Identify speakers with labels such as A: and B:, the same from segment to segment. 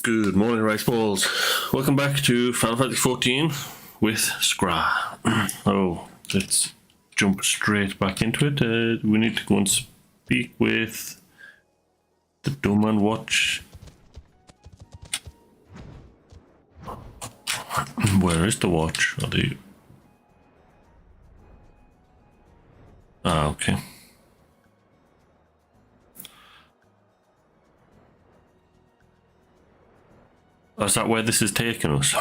A: Good morning, riceballs. Welcome back to Final Fantasy XIV with Skraah. Oh, let's jump straight back into it. We need to go and speak with the Doman Watch. Where is the watch? Are they... Ah, okay. Oh, is that where this is taking us?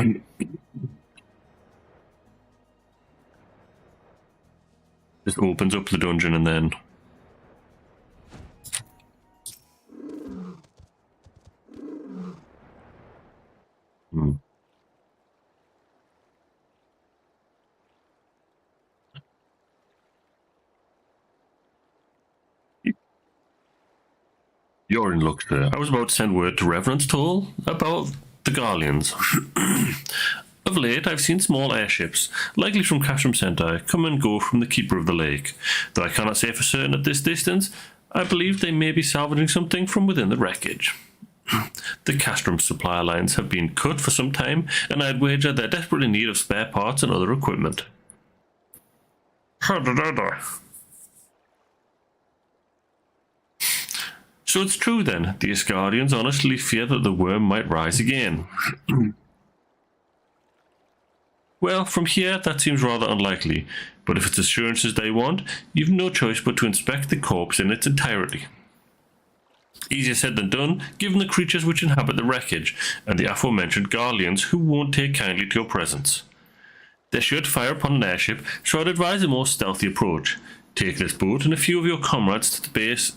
A: Just opens up the dungeon and then... You're in luck there. I was about to send word to Reverend Toll about the Guardians. Of late, I've seen small airships, likely from Castrum Centaur, come and go from the Keeper of the Lake. Though I cannot say for certain at this distance, I believe they may be salvaging something from within the wreckage. The Castrum supply lines have been cut for some time, and I'd wager they're desperately in need of spare parts and other equipment. So it's true then, the Asgardians honestly fear that the worm might rise again. Well, from here that seems rather unlikely, but if it's assurances they want, you've no choice but to inspect the corpse in its entirety. Easier said than done, given the creatures which inhabit the wreckage, and the aforementioned Guardians who won't take kindly to your presence. They're sure to fire upon an airship, so I'd advise a more stealthy approach. Take this boat and a few of your comrades to the base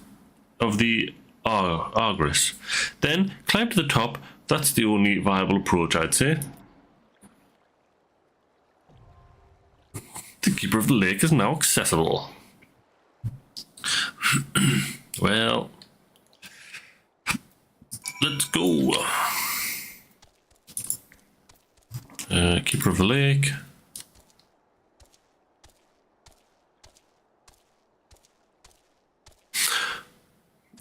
A: of the Argris. Then climb to the top. That's the only viable approach, I'd say. The Keeper of the Lake is now accessible. Well, let's go. Keeper of the Lake.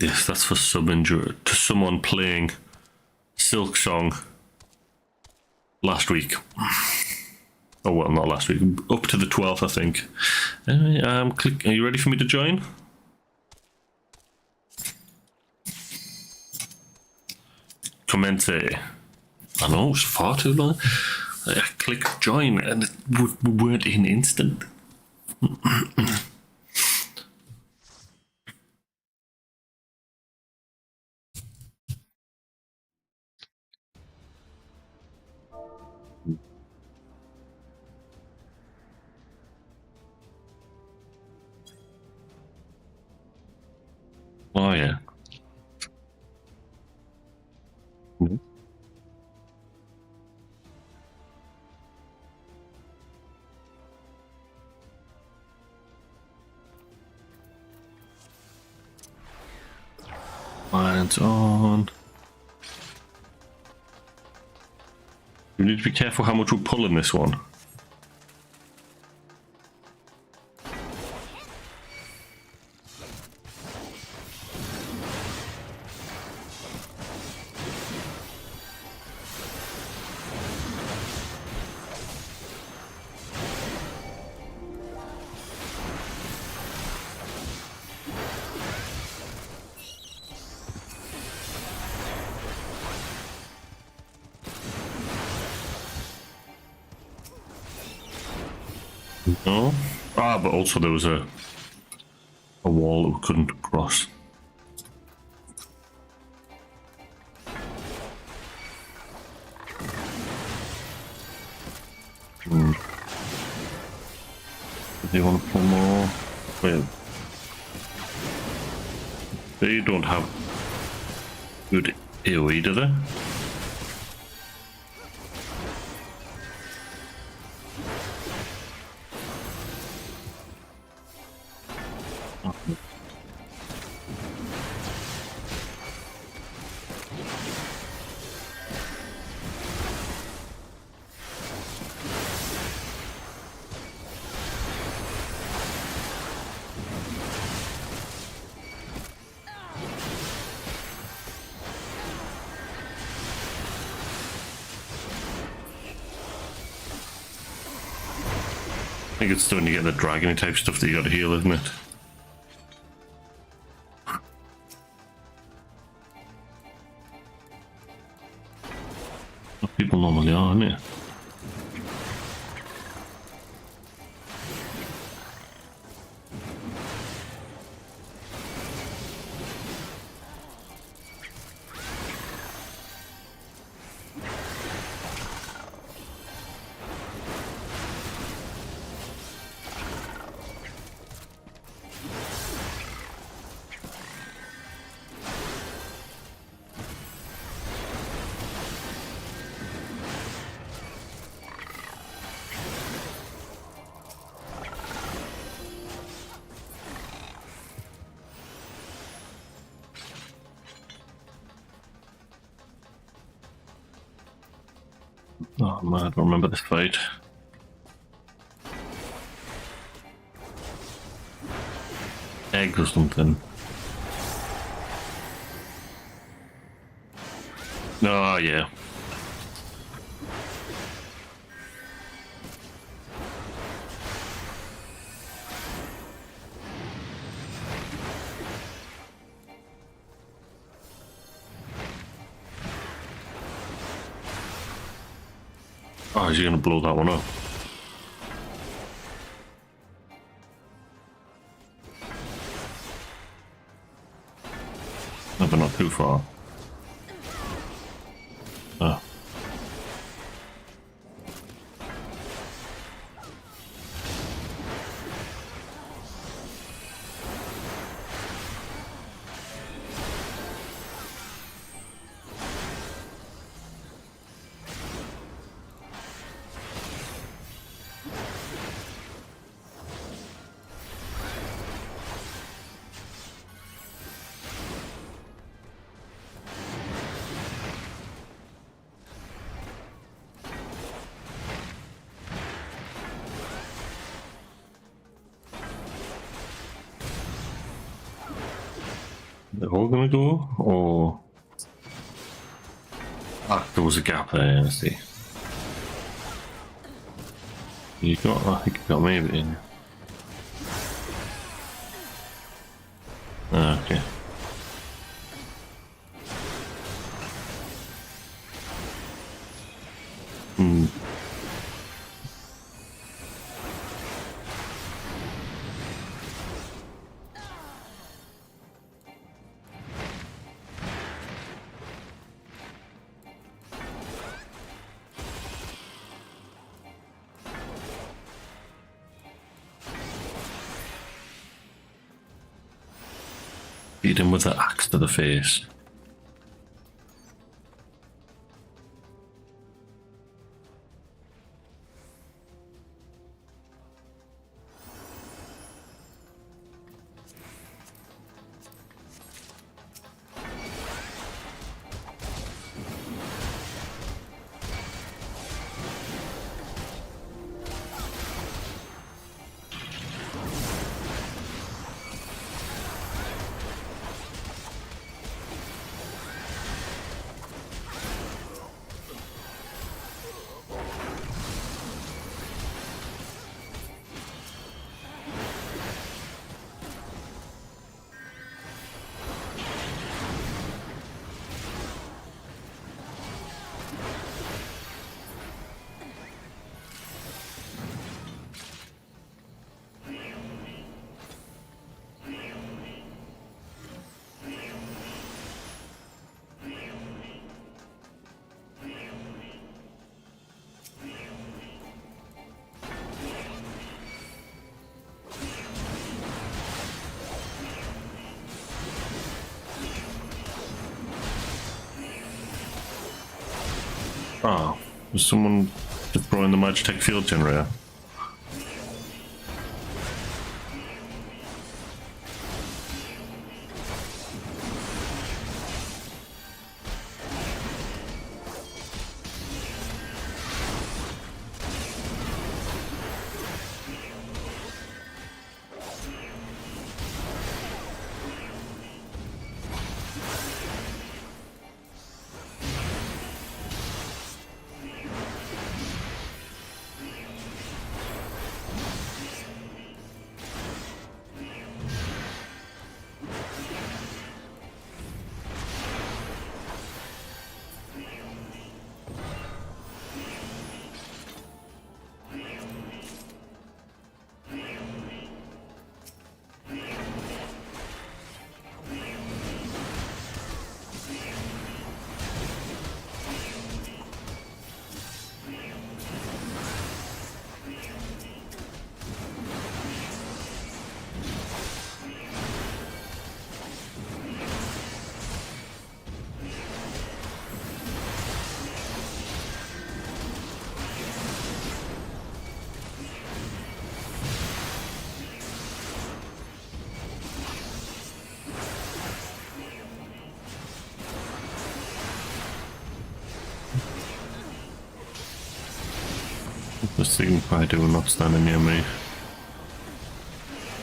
A: Yes, that's for to someone playing Silk Song last week. Oh, well, not last week. Up to the 12th, I think. Anyway, are you ready for me to join? Commence. I know, it was far too long. I clicked join and it weren't in instant. Oh, yeah. Mine's on. We need to be careful how much we're pulling this one. No. Ah, but also there was a wall that we couldn't cross. Do they want to pull more? Wait. They don't have good AoE, do they? I think it's when you get the dragony type stuff that you gotta heal, isn't it? What people normally are, isn't it? Oh man, I don't remember this fight. Egg or something. Oh yeah. Oh, is he gonna blow that one up? No, but not too far. Oh. They're all gonna go, or there was a gap there. I see. You got, I think you got maybe in. Ah, okay. Beat him with the axe to the face. Oh, was someone deploying the Magitech field generator? This signifier will not stand near me.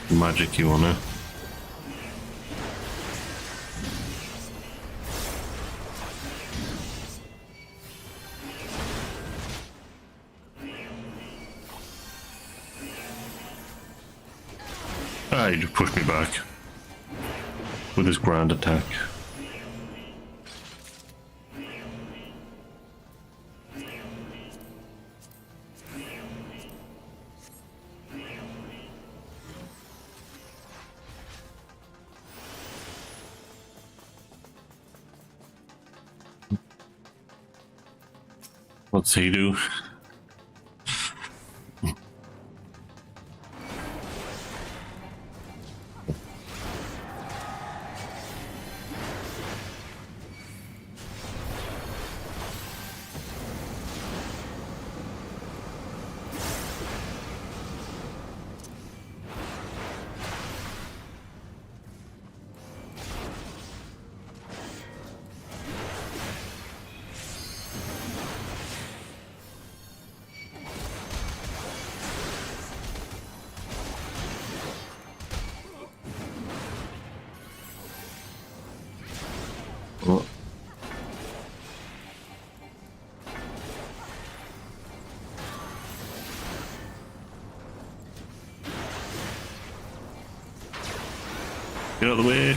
A: Magic you wanna. Ah, he just pushed me back with his grand attack. What's he do? Oh. Get out of the way.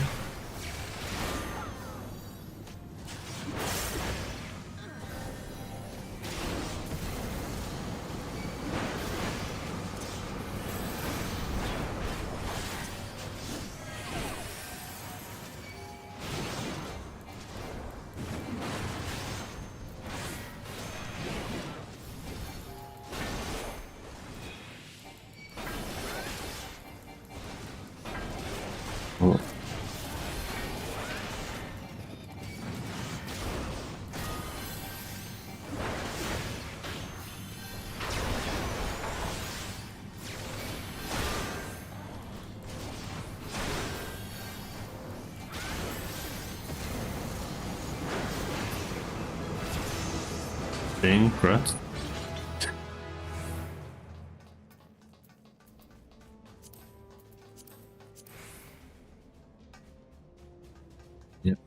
A: Oh. Dang, rats. Yep.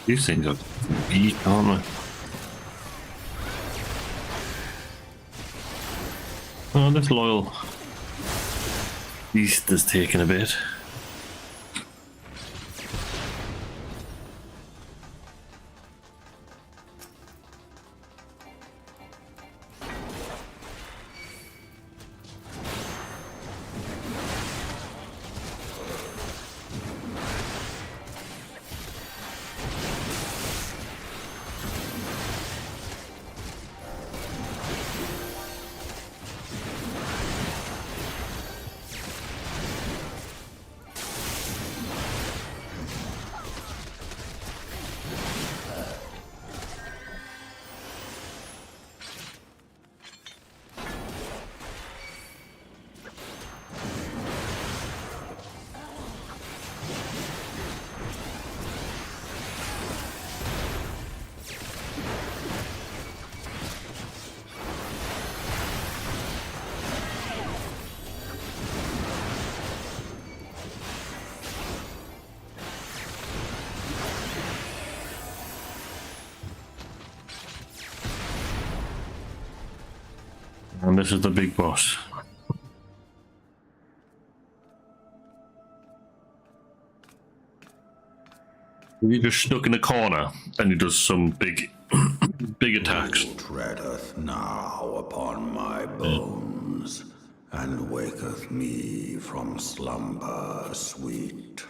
A: These things are weak, aren't they? Oh, this loyal beast is taking a bit. And this is the big boss. He's just stuck in a corner and he does some big big attacks.
B: Treadeth now upon my bones, and waketh me from slumber sweet.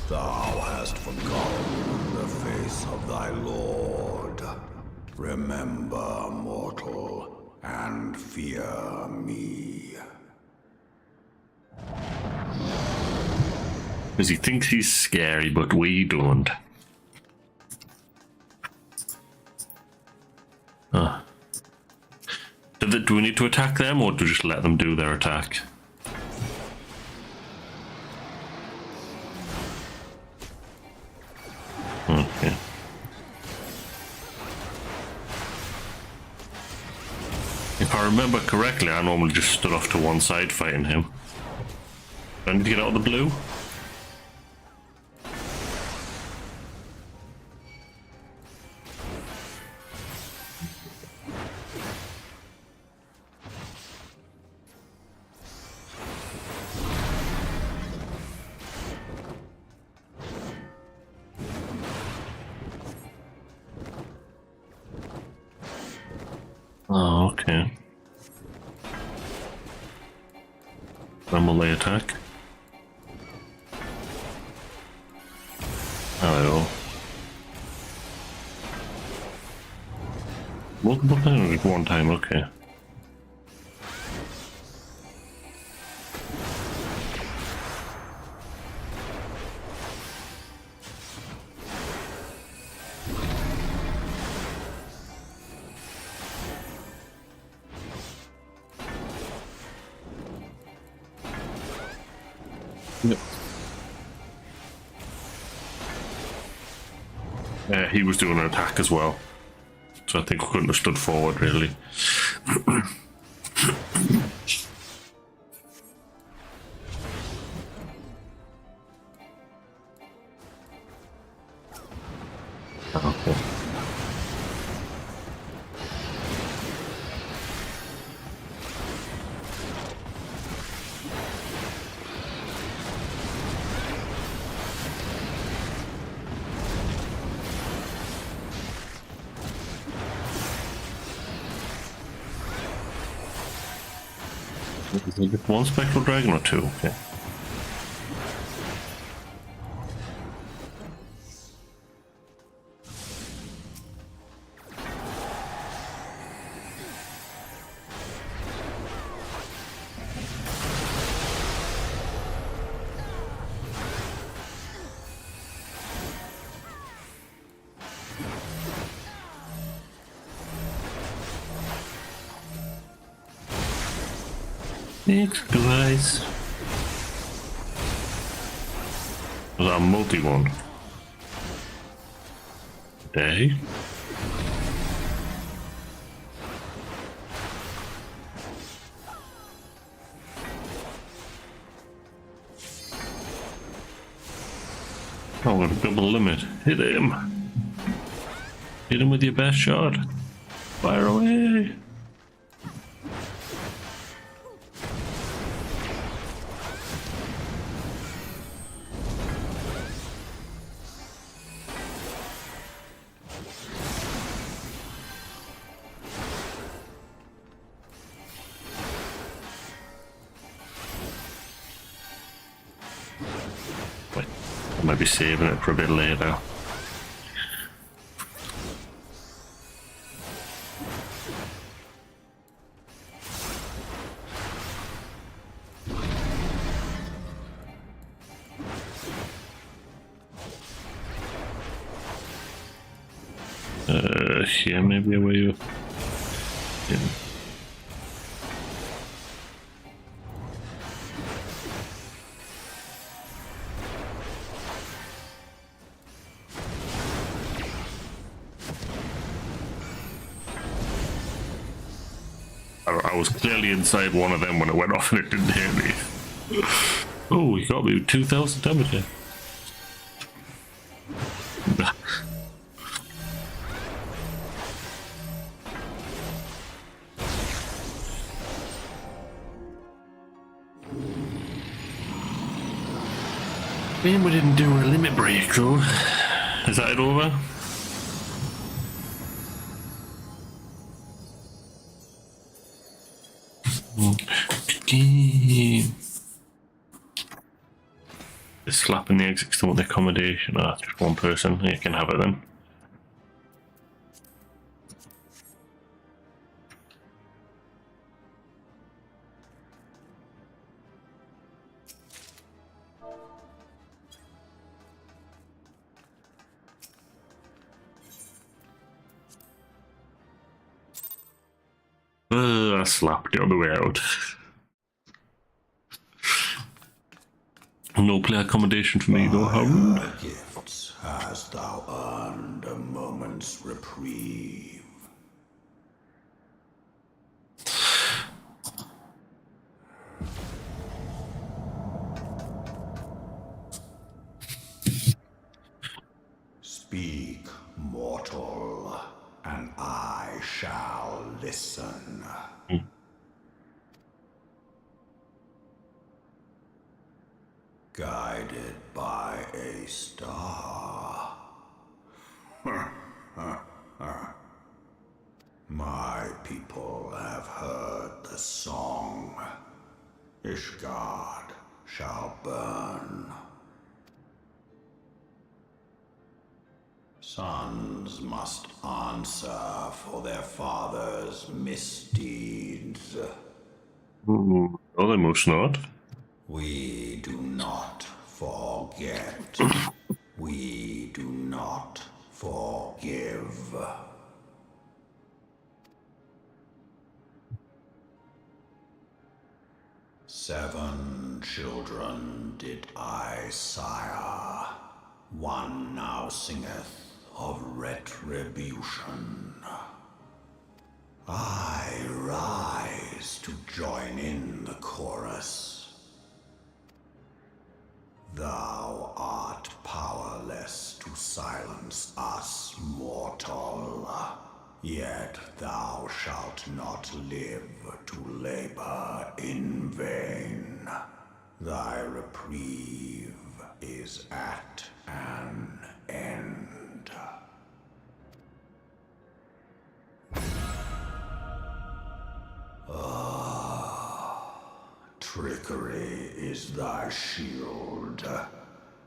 B: Thou hast forgotten the face of thy Lord. Remember, mortal, and fear me.
A: Because he thinks he's scary, but we don't. Do we need to attack them, or do we just let them do their attack? Okay. If I remember correctly, I normally just stood off to one side fighting him. Do I need to get out of the blue? Oh, okay. Then will they attack? Hello. Multiple times at one time, okay. Yep. He was doing an attack as well, so I think we couldn't have stood forward really. Okay. Is it just one spectral dragon or two? Okay. Thanks, guys. Was that a multi one? Day? Oh, we're gonna double limit. Hit him. Hit him with your best shot. Fire away. I might be saving it for a bit later. Yeah, maybe away with. Yeah. I was clearly inside one of them when it went off and it didn't hit me. Oh, he got me with 2,000 damage here. Man, we didn't do a limit break though. Is that it over? Slapping the exits to the accommodation. Oh, that's just one person. You can have it then. I slapped it on the way out. No play accommodation for me though, how rude.
B: Gifts hast thou earned a moment's reprieve. Speak, mortal, and I shall listen. Guided by a star. My people have heard the song. Ishgard shall burn. Sons must answer for their father's misdeeds.
A: Oh, they must not.
B: We do not forget. We do not forgive. Seven children did I sire. One now singeth of retribution. I rise to join in the chorus. Thou art powerless to silence us, mortal. Yet thou shalt not live to labor in vain. Thy reprieve is at an end. Trickery is thy shield.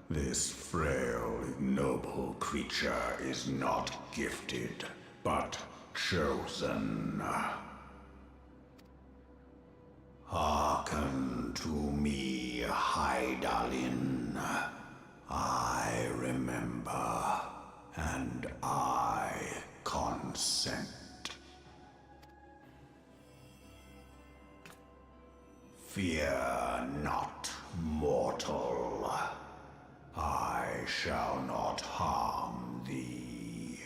B: This frail, ignoble creature is not gifted, but chosen. Hearken to me, Hydaelyn. I remember, and I consent. Fear not, mortal. I shall not harm thee.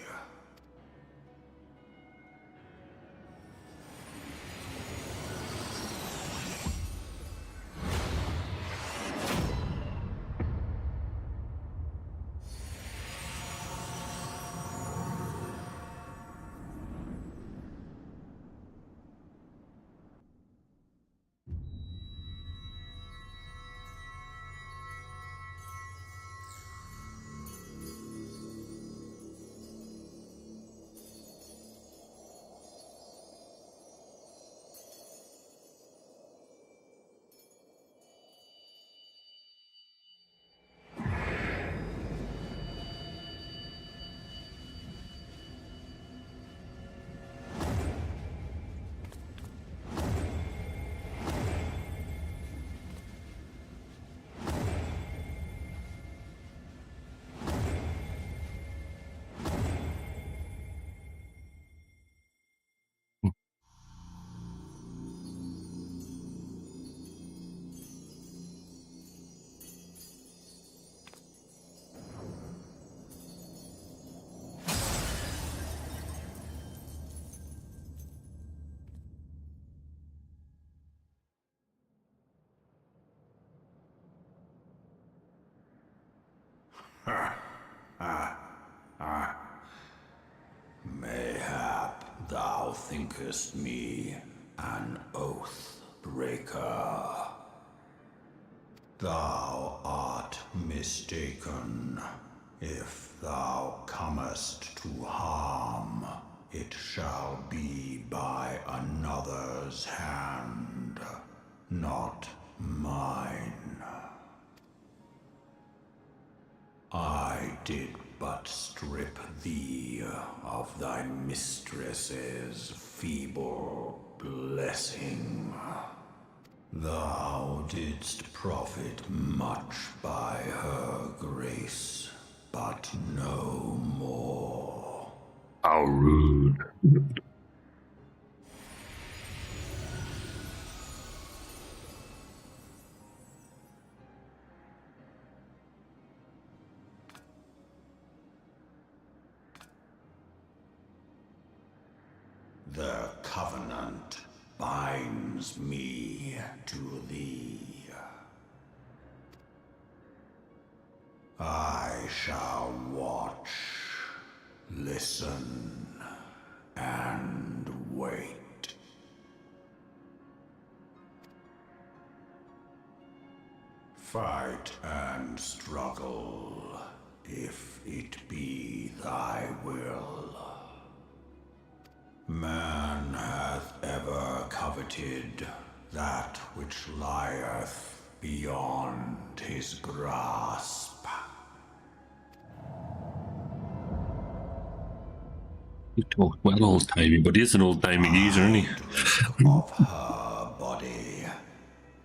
B: Mayhap thou thinkest me an oath breaker. Thou art mistaken. If thou comest to harm, it shall be by another's hand, not mine. I did but strip thee of thy mistress's feeble blessing. Thou didst profit much by her grace, but no more.
A: How rude.
B: The covenant binds me to thee. I shall watch, listen, and wait. Fight and struggle, if it be thy will. Man hath ever coveted that which lieth beyond his grasp.
A: He talked well old-timey, but he is an old-timey geezer, isn't he?
B: Of her body,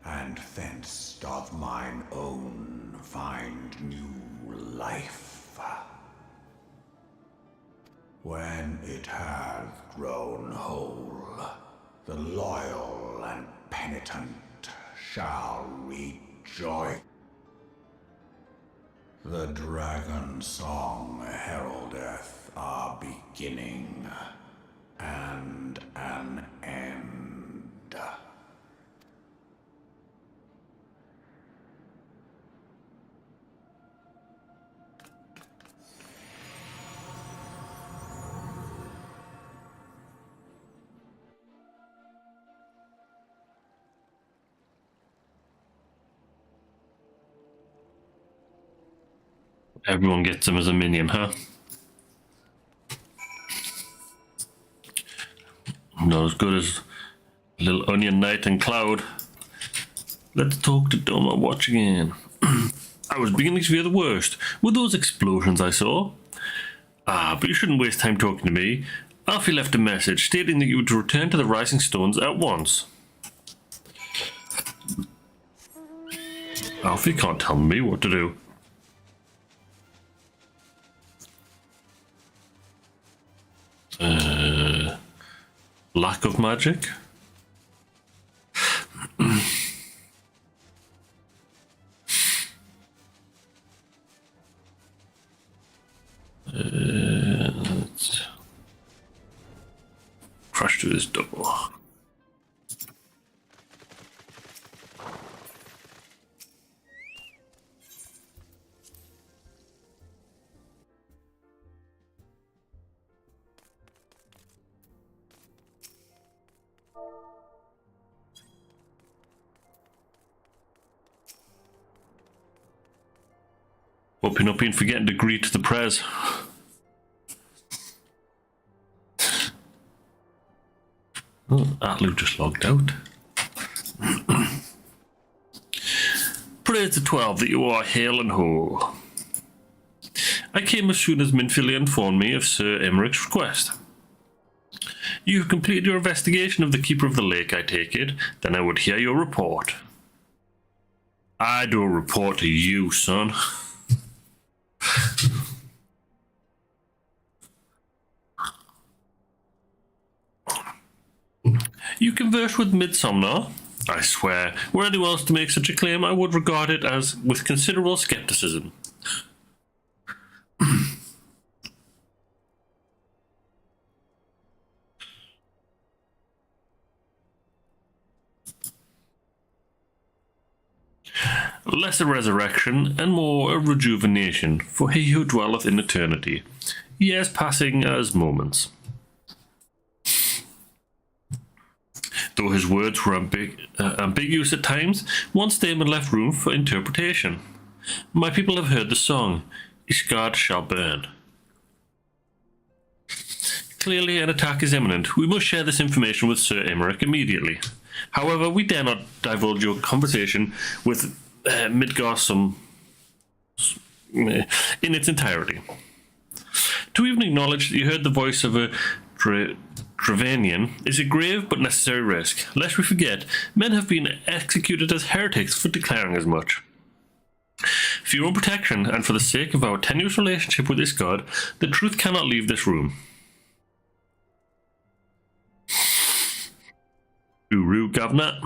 B: and thence doth mine own find new life. When it hath grown whole, the loyal and penitent shall rejoice. The dragon song heraldeth a beginning and an end.
A: Everyone gets him as a minion, huh? Not as good as Little Onion Knight and Cloud. Let's talk to Doma Watch again. I was beginning to fear the worst with those explosions I saw. But you shouldn't waste time talking to me. Alfie left a message stating that you were to return to the Rising Stones at once. Alfie can't tell me what to do. Lack of magic? Let's crash through this door. Hope you're not being forgetting to greet the prez. Oh, Atlu just logged out. Praise the 12 that you are hale and whole. I came as soon as Minfilia informed me of Sir Emmerich's request. You have completed your investigation of the Keeper of the Lake, I take it. Then I would hear your report. I do a report to you, son. You converse with Midsomnar? I swear, were anyone else to make such a claim, I would regard it as with considerable skepticism. Less a resurrection, and more a rejuvenation, for he who dwelleth in eternity, years passing as moments. Though his words were ambiguous at times, one statement left room for interpretation. My people have heard the song, Ishgard shall burn. Clearly an attack is imminent. We must share this information with Sir Imeric immediately. However, we dare not divulge your conversation with Midgarsum in its entirety. To even acknowledge that you heard the voice of a Dravanian is a grave but necessary risk. Lest we forget, men have been executed as heretics for declaring as much. For your own protection, and for the sake of our tenuous relationship with this god, the truth cannot leave this room. Uru Governor.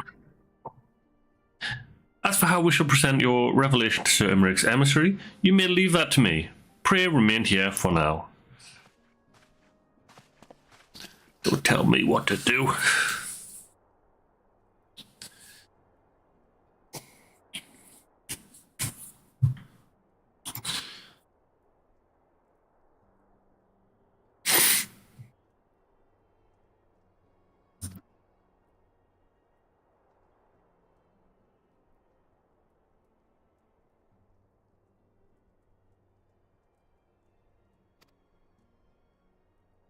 A: As for how we shall present your revelation to Sir Imeric's emissary, you may leave that to me. Pray remain here for now. Don't tell me what to do.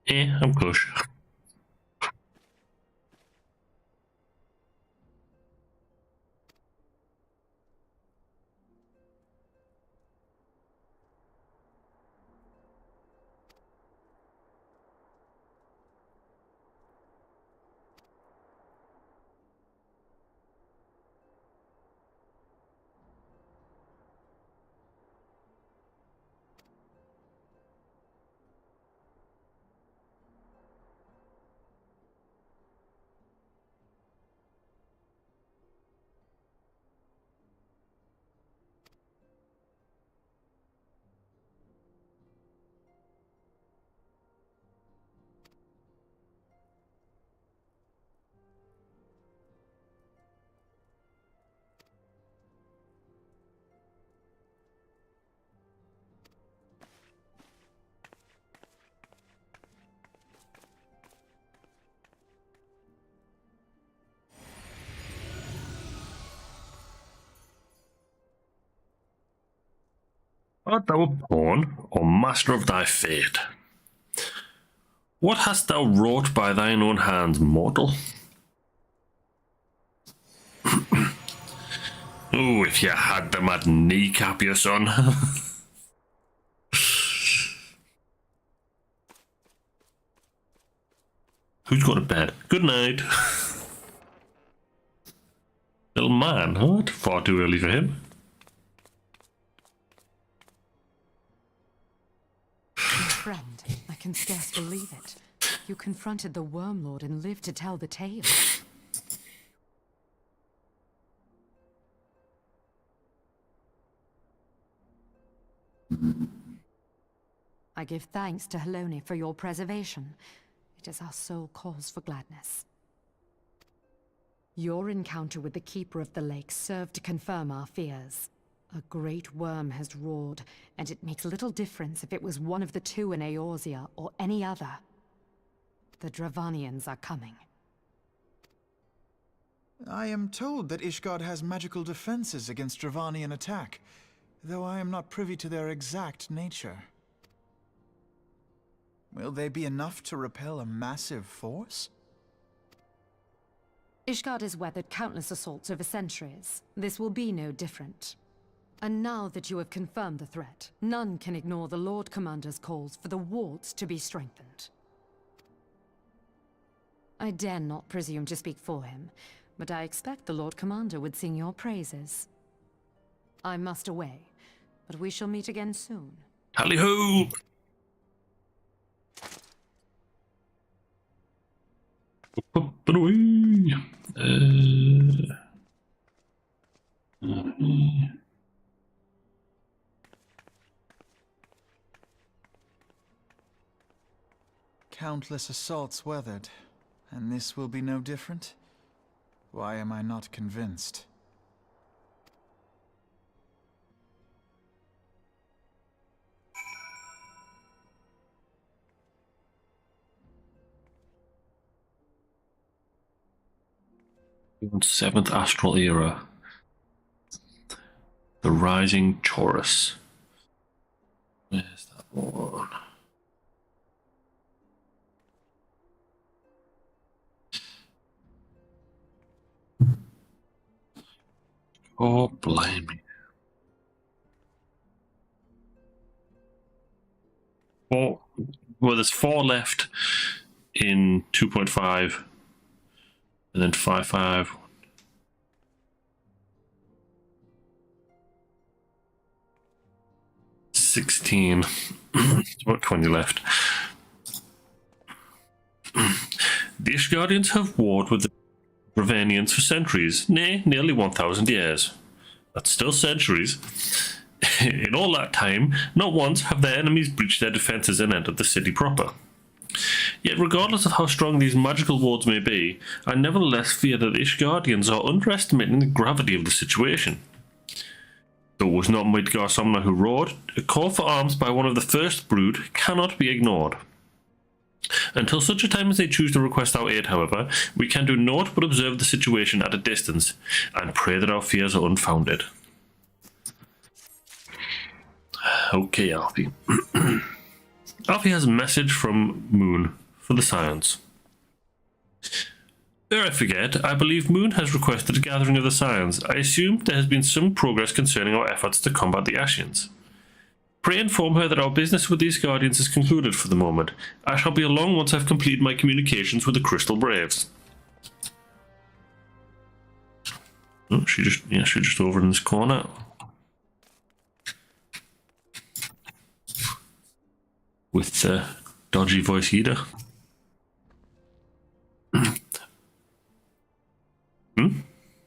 A: I'm close. Art thou a pawn, or master of thy fate? What hast thou wrought by thine own hands, mortal? Oh, if you had them, I'd kneecap your son. Who's going to bed? Good night. Little man, huh? Far too early for him.
C: Friend, I can scarce believe it. You confronted the Worm Lord and lived to tell the tale. I give thanks to Helone for your preservation. It is our sole cause for gladness. Your encounter with the Keeper of the Lake served to confirm our fears. A great worm has roared, and it makes little difference if it was one of the two in Eorzea or any other. The Dravanians are coming.
D: I am told that Ishgard has magical defenses against Dravanian attack, though I am not privy to their exact nature. Will they be enough to repel a massive force?
C: Ishgard has weathered countless assaults over centuries. This will be no different. And now that you have confirmed the threat, none can ignore the Lord Commander's calls for the wards to be strengthened. I dare not presume to speak for him, but I expect the Lord Commander would sing your praises. I must away, but we shall meet again soon.
A: Tally-ho! Up and away!
D: Countless assaults weathered, and this will be no different? Why am I not convinced?
A: Seventh astral era. The Rising Taurus. Where's that one? Oh, blimey. Well, there's 4 left in 2.5, and then 5.5. 16. About 20 left. The Ishgardians have warred with the Ravanians for centuries, nay, nearly 1,000 years. That's still centuries. In all that time, not once have their enemies breached their defences and entered the city proper. Yet regardless of how strong these magical wards may be, I nevertheless fear that the Ishgardians are underestimating the gravity of the situation. Though it was not Midgar Somna who roared, a call for arms by one of the first brood cannot be ignored. Until such a time as they choose to request our aid, however, we can do naught but observe the situation at a distance, and pray that our fears are unfounded. Okay, Alfie. Alfie has a message from Moon for the Scions. Ere I forget, I believe Moon has requested a gathering of the Scions. I assume there has been some progress concerning our efforts to combat the Ascians. Pray inform her that our business with these Guardians is concluded for the moment. I shall be along once I've completed my communications with the Crystal Braves. Oh, she's just over in this corner. With the dodgy voice eater.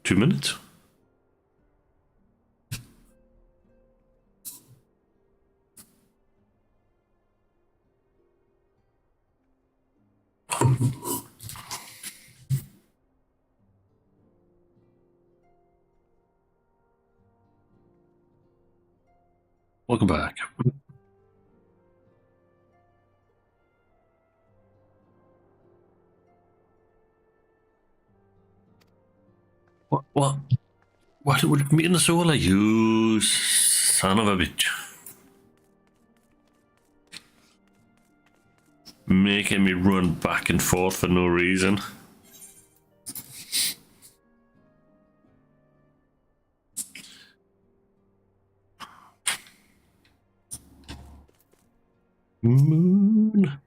A: 2 minutes? Welcome back. What would me in the soul, you son of a bitch? Making me run back and forth for no reason. Moon.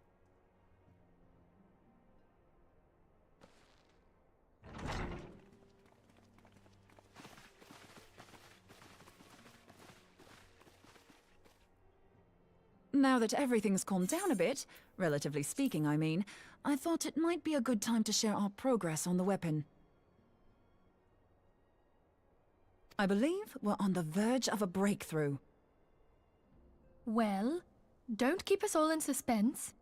E: Now that everything's calmed down a bit, relatively speaking, I mean, I thought it might be a good time to share our progress on the weapon. I believe we're on the verge of a breakthrough.
F: Well, don't keep us all in suspense.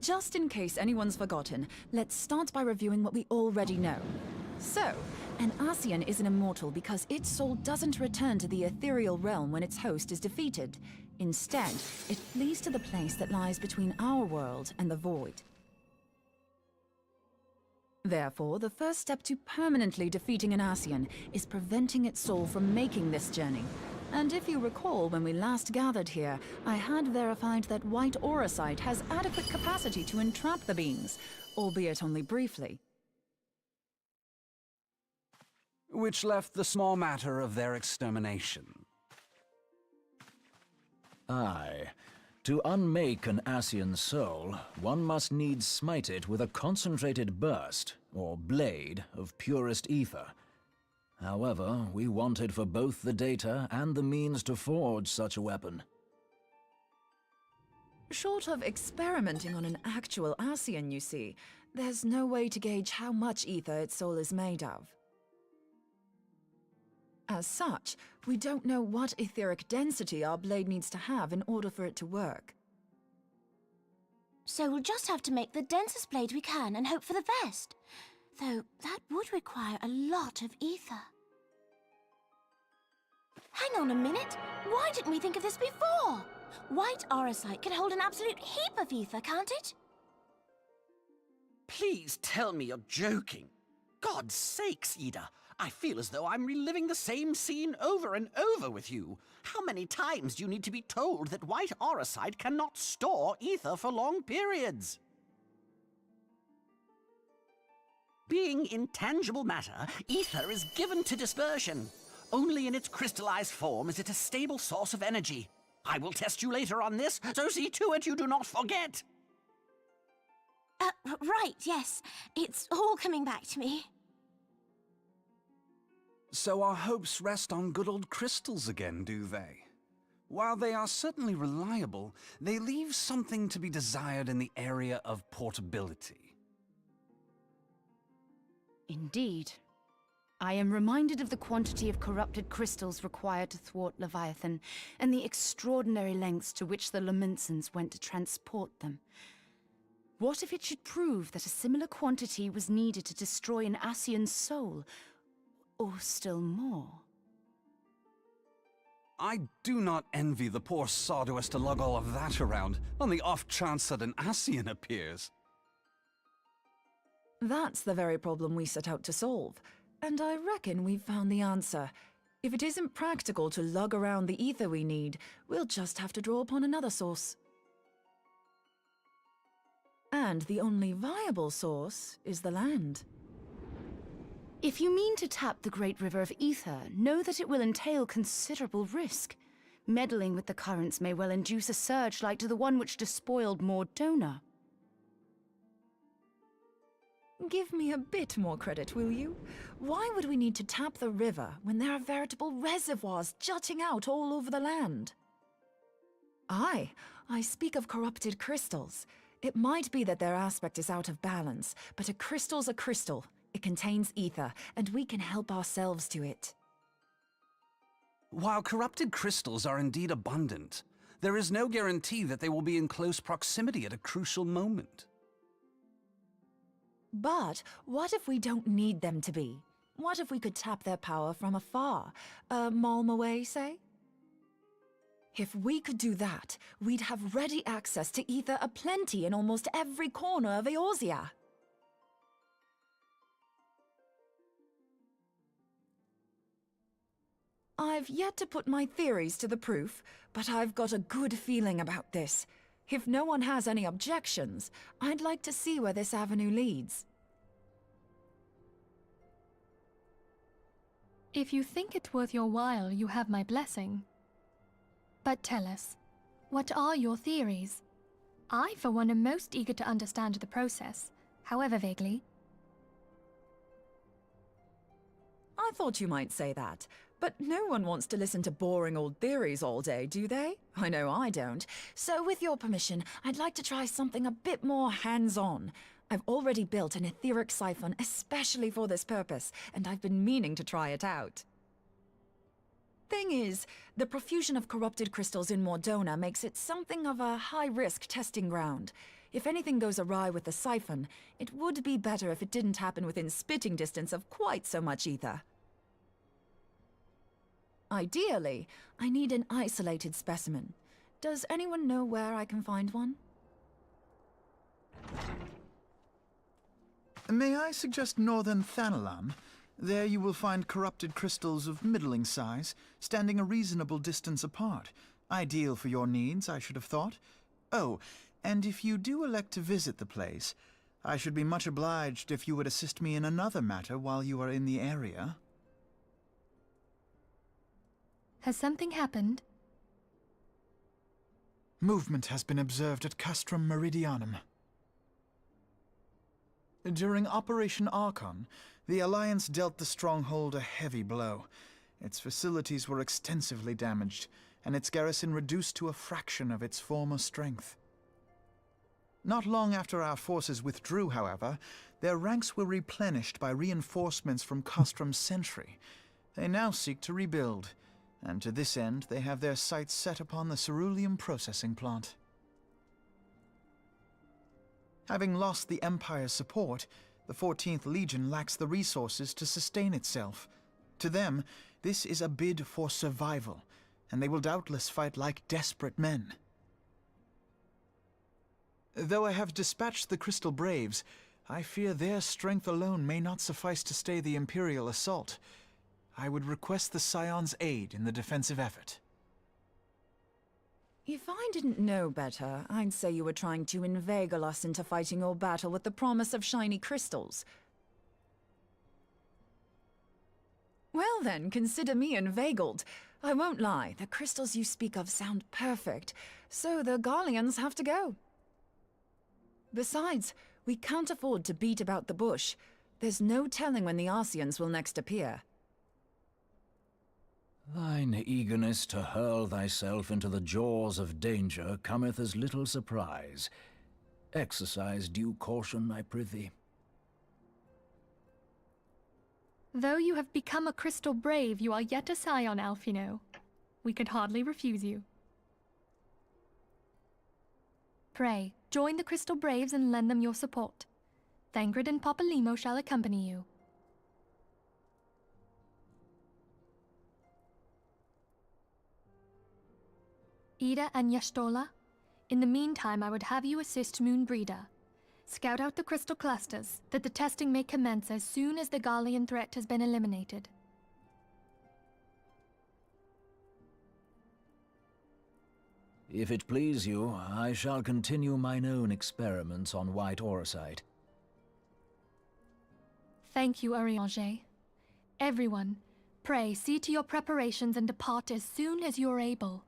E: Just in case anyone's forgotten, let's start by reviewing what we already know. So, an Ascian is an immortal because its soul doesn't return to the ethereal realm when its host is defeated. Instead, it flees to the place that lies between our world and the void. Therefore, the first step to permanently defeating an Ascian is preventing its soul from making this journey. And if you recall, when we last gathered here, I had verified that white auracite has adequate capacity to entrap the beings, albeit only briefly.
G: Which left the small matter of their extermination.
H: Aye. To unmake an Ascian soul, one must needs smite it with a concentrated burst, or blade, of purest ether. However, we wanted for both the data and the means to forge such a weapon.
E: Short of experimenting on an actual Ascian, you see, there's no way to gauge how much ether its soul is made of. As such, we don't know what etheric density our blade needs to have in order for it to work.
I: So we'll just have to make the densest blade we can and hope for the best. Though that would require a lot of ether. Hang on a minute. Why didn't we think of this before? White Aurosite can hold an absolute heap of ether, can't it?
J: Please tell me you're joking. God's sakes, Ida. I feel as though I'm reliving the same scene over and over with you. How many times do you need to be told that white Aurosite cannot store ether for long periods? Being intangible matter, ether is given to dispersion. Only in its crystallized form is it a stable source of energy. I will test you later on this, so see to it you do not forget.
I: Right, yes. It's all coming back to me.
G: So our hopes rest on good old crystals again, do they? While they are certainly reliable, they leave something to be desired in the area of portability.
E: Indeed. I am reminded of the quantity of corrupted crystals required to thwart Leviathan, and the extraordinary lengths to which the Lamentsons went to transport them. What if it should prove that a similar quantity was needed to destroy an Ascian's soul? Or still more?
G: I do not envy the poor sod who has to lug all of that around, on the off chance that an Ascian appears.
E: That's the very problem we set out to solve, and I reckon we've found the answer. If it isn't practical to lug around the ether we need, we'll just have to draw upon another source. And the only viable source is the land. If you mean to tap the Great River of Ether, know that it will entail considerable risk. Meddling with the currents may well induce a surge like to the one which despoiled Mordona. Give me a bit more credit, will you? Why would we need to tap the river when there are veritable reservoirs jutting out all over the land? Aye, I speak of corrupted crystals. It might be that their aspect is out of balance, but a crystal's a crystal. It contains ether, and we can help ourselves to it.
G: While corrupted crystals are indeed abundant, there is no guarantee that they will be in close proximity at a crucial moment.
E: But what if we don't need them to be? What if we could tap their power from afar? A malm away, say? If we could do that, we'd have ready access to ether aplenty in almost every corner of Eorzea. I've yet to put my theories to the proof, but I've got a good feeling about this. If no one has any objections, I'd like to see where this avenue leads.
F: If you think it worth your while, you have my blessing. But tell us, what are your theories? I, for one, am most eager to understand the process, however vaguely.
E: I thought you might say that, but no one wants to listen to boring old theories all day, do they? I know I don't. So with your permission, I'd like to try something a bit more hands-on. I've already built an etheric siphon especially for this purpose, and I've been meaning to try it out. Thing is, the profusion of corrupted crystals in Mordona makes it something of a high-risk testing ground. If anything goes awry with the siphon, it would be better if it didn't happen within spitting distance of quite so much ether. Ideally, I need an isolated specimen. Does anyone know where I can find one?
D: May I suggest northern Thanalan? There you will find corrupted crystals of middling size, standing a reasonable distance apart. Ideal for your needs, I should have thought. Oh, and if you do elect to visit the place, I should be much obliged if you would assist me in another matter while you are in the area.
F: Has something happened?
D: Movement has been observed at Castrum Meridianum. During Operation Archon, the Alliance dealt the stronghold a heavy blow. Its facilities were extensively damaged, and its garrison reduced to a fraction of its former strength. Not long after our forces withdrew, however, their ranks were replenished by reinforcements from Castrum's sentry. They now seek to rebuild, and to this end they have their sights set upon the ceruleum processing plant. Having lost the Empire's support, the 14th Legion lacks the resources to sustain itself. To them, this is a bid for survival, and they will doubtless fight like desperate men. Though I have dispatched the Crystal Braves, I fear their strength alone may not suffice to stay the Imperial assault. I would request the Scion's aid in the defensive effort.
E: If I didn't know better, I'd say you were trying to inveigle us into fighting your battle with the promise of shiny crystals. Well then, consider me inveigled. I won't lie, the crystals you speak of sound perfect, so the Garleans have to go. Besides, we can't afford to beat about the bush. There's no telling when the Arsians will next appear.
H: Thine eagerness to hurl thyself into the jaws of danger cometh as little surprise. Exercise due caution, I prithee.
F: Though you have become a Crystal Brave, you are yet a Scion, Alphino. We could hardly refuse you. Pray, join the Crystal Braves and lend them your support. Thangred and Papalymo shall accompany you. Ida and Yashtola, in the meantime I would have you assist Moonbreeder. Scout out the crystal clusters, that the testing may commence as soon as the Garlean threat has been eliminated.
H: If it please you, I shall continue mine own experiments on white Orisite.
F: Thank you, Eorzea. Everyone, pray see to your preparations and depart as soon as you are able.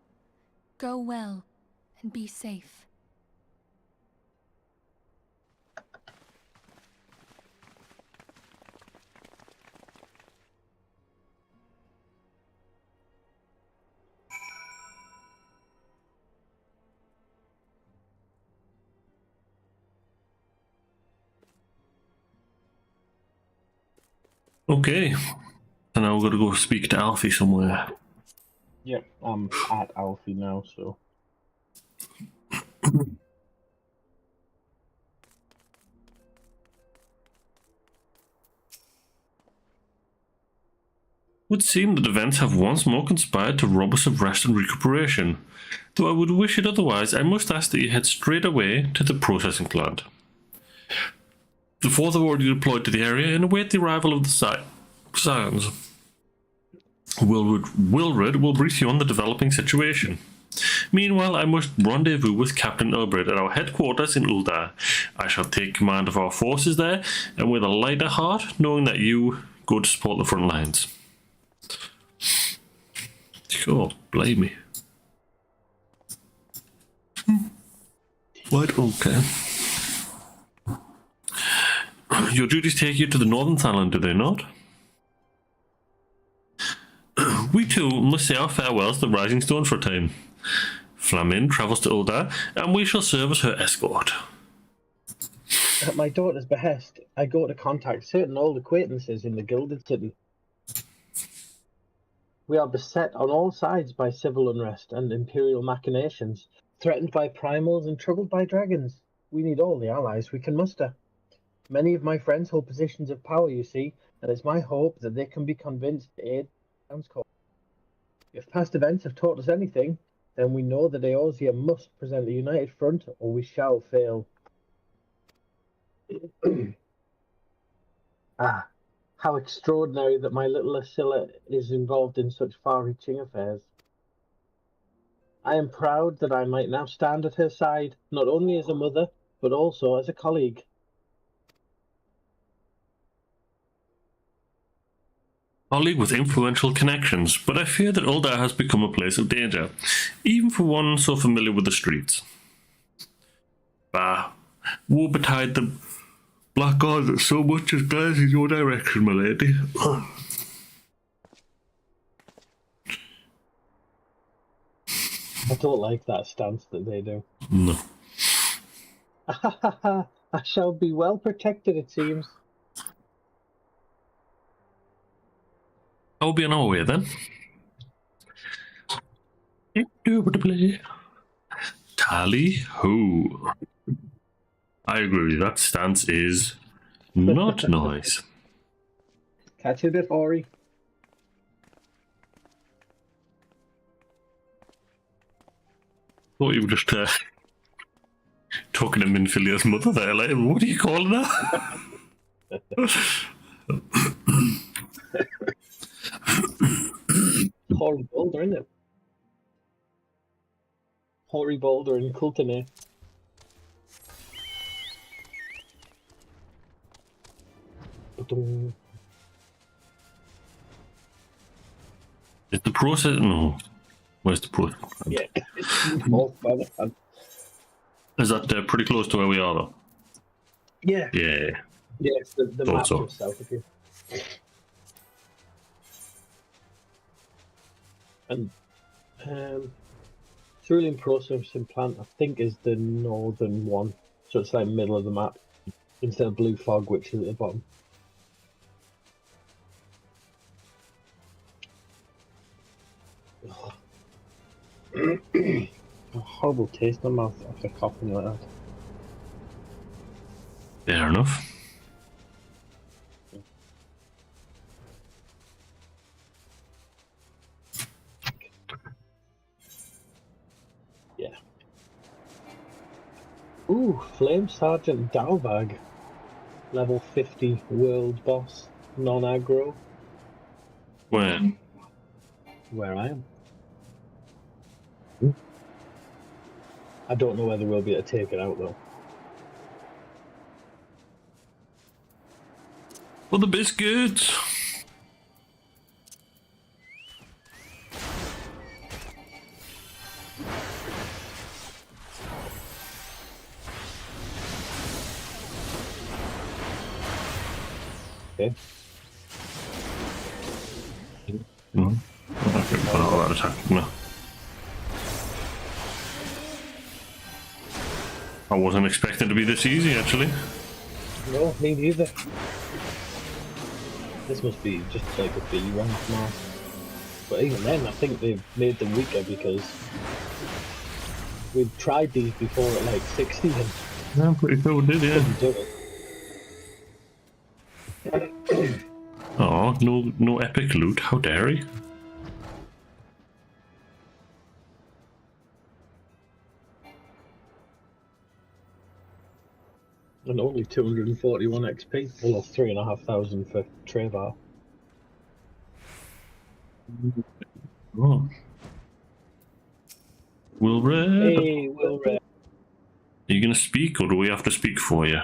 F: Go well, and be safe.
A: Okay. So now we're gonna go speak to Alfie somewhere.
K: Yep, I'm at Alfie now, so.
A: Would seem that events have once more conspired to rob us of rest and recuperation. Though I would wish it otherwise, I must ask that you head straight away to the processing plant. The Fourth have already deployed to the area and await the arrival of the Scions. Wilred will brief you on the developing situation. Meanwhile, I must rendezvous with Captain Obrid at our headquarters in Uldar. I shall take command of our forces there, and with a lighter heart, knowing that you go to support the front lines. Sure, blame me. Right, okay. Your duties take you to the Northern Thailand, do they not? We too must say our farewells to the Rising Stone for a time. Flamin travels to Uldar, and we shall serve as her escort.
K: At my daughter's behest, I go to contact certain old acquaintances in the Gilded City. We are beset on all sides by civil unrest and imperial machinations, threatened by primals and troubled by dragons. We need all the allies we can muster. Many of my friends hold positions of power, you see, and it's my hope that they can be convinced to aid the town's cause. If past events have taught us anything, then we know that Eorzea must present a united front, or we shall fail. How extraordinary that my little Asilla is involved in such far-reaching affairs. I am proud that I might now stand at her side, not only as a mother, but also as a colleague.
A: Colleague with influential connections, but I fear that Uldar has become a place of danger, even for one so familiar with the streets. Bah, woe betide the black god that so much as glares in your direction, my lady.
K: I don't like that stance that they do.
A: No.
K: I shall be well protected, it seems.
A: I'll be on our way then. Indubitably. Tally ho. I agree with you. That stance is not nice.
K: Catch you a bit, Ori.
A: thought you were just talking to Minfilia's mother there. Like, what are you calling her?
K: Hoary Boulder, isn't it? Hoary Boulder and Kultane.
A: Is the process? No. Where's the process?
K: Yeah. Both by the hand.
A: Is that pretty close to where we are, though?
K: Yeah.
A: Yeah.
K: Yeah, it's the
A: Thought
K: map
A: so.
K: just south of you. And cerulean processing plant, I think, is the northern one. So it's like middle of the map instead of blue fog, which is at the bottom. A horrible taste in my mouth after coughing like that.
A: Fair enough.
K: Yeah. Ooh, Flame Sergeant Dalvag. Level 50 world boss. Non-aggro.
A: Where?
K: Where I am. I don't know whether we'll be able to take it out though.
A: For the biscuits.
K: Okay.
A: Mm-hmm. I can put all that attack. No. I wasn't expecting it to be this easy, actually.
K: No, me neither. This must be just like a B rank now. But even then, I think they've made them weaker because we've tried these before at like 60 and
A: Yeah, I'm pretty sure we did, yeah.
K: couldn't do it.
A: Oh, no epic loot. How dare he?
K: And only 241 XP. Well, 3,500 for Trevar.
A: Oh. Wilred,
K: Hey, Wilred.
A: are you going to speak, or do we have to speak for you?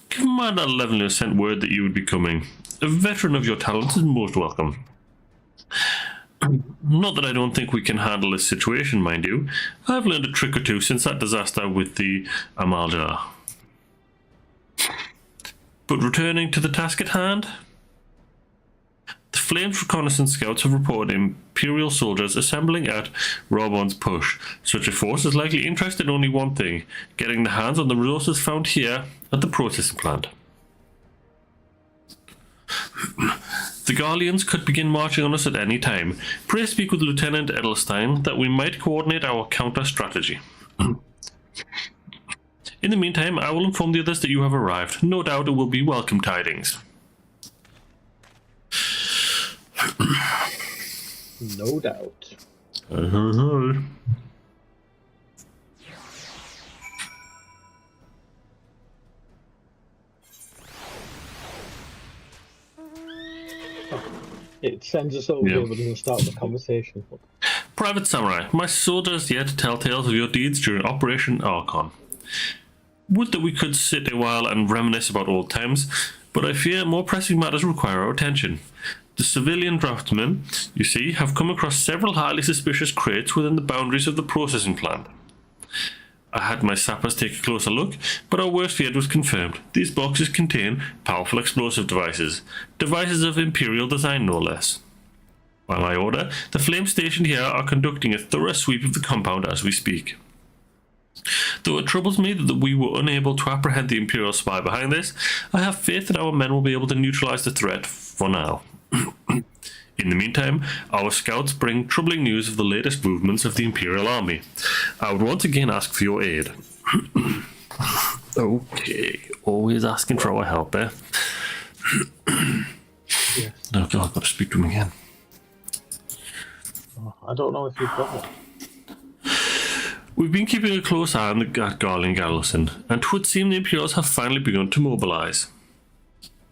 A: Commander Leveler sent word that you would be coming. A veteran of your talents is most welcome. Not that I don't think we can handle this situation, mind you. I've learned a trick or two since that disaster with the Amalja. But returning to the task at hand, the Flames reconnaissance scouts have reported Imperial soldiers assembling at Robon's Push. Such a force is likely interested in only one thing: getting the hands on the resources found here at the processing plant. The Garleans could begin marching on us at any time. Pray speak with Lieutenant Edelstein that we might coordinate our counter-strategy. In the meantime, I will inform the others that you have arrived. No doubt it will be welcome tidings.
K: No doubt. It sends us over, but doesn't start the conversation.
A: Private Samurai, my soldiers yet tell tales of your deeds during Operation Archon. Would that we could sit a while and reminisce about old times, but I fear more pressing matters require our attention. The civilian draftsmen, you see, have come across several highly suspicious crates within the boundaries of the processing plant. I had my sappers take a closer look, but our worst fear was confirmed. These boxes contain powerful explosive devices. Devices of Imperial design, no less. By my order, the Flame stationed here are conducting a thorough sweep of the compound as we speak. Though it troubles me that we were unable to apprehend the Imperial spy behind this, I have faith that our men will be able to neutralize the threat for now. In the meantime, our scouts bring troubling news of the latest movements of the Imperial army. I would once again ask for your aid. Okay, always asking for our help, eh?
K: Yes.
A: Oh God, I've got to speak to him again.
K: I don't know if you've got one.
A: We've been keeping a close eye on the Garlean garrison, and it would seem the Imperials have finally begun to mobilise.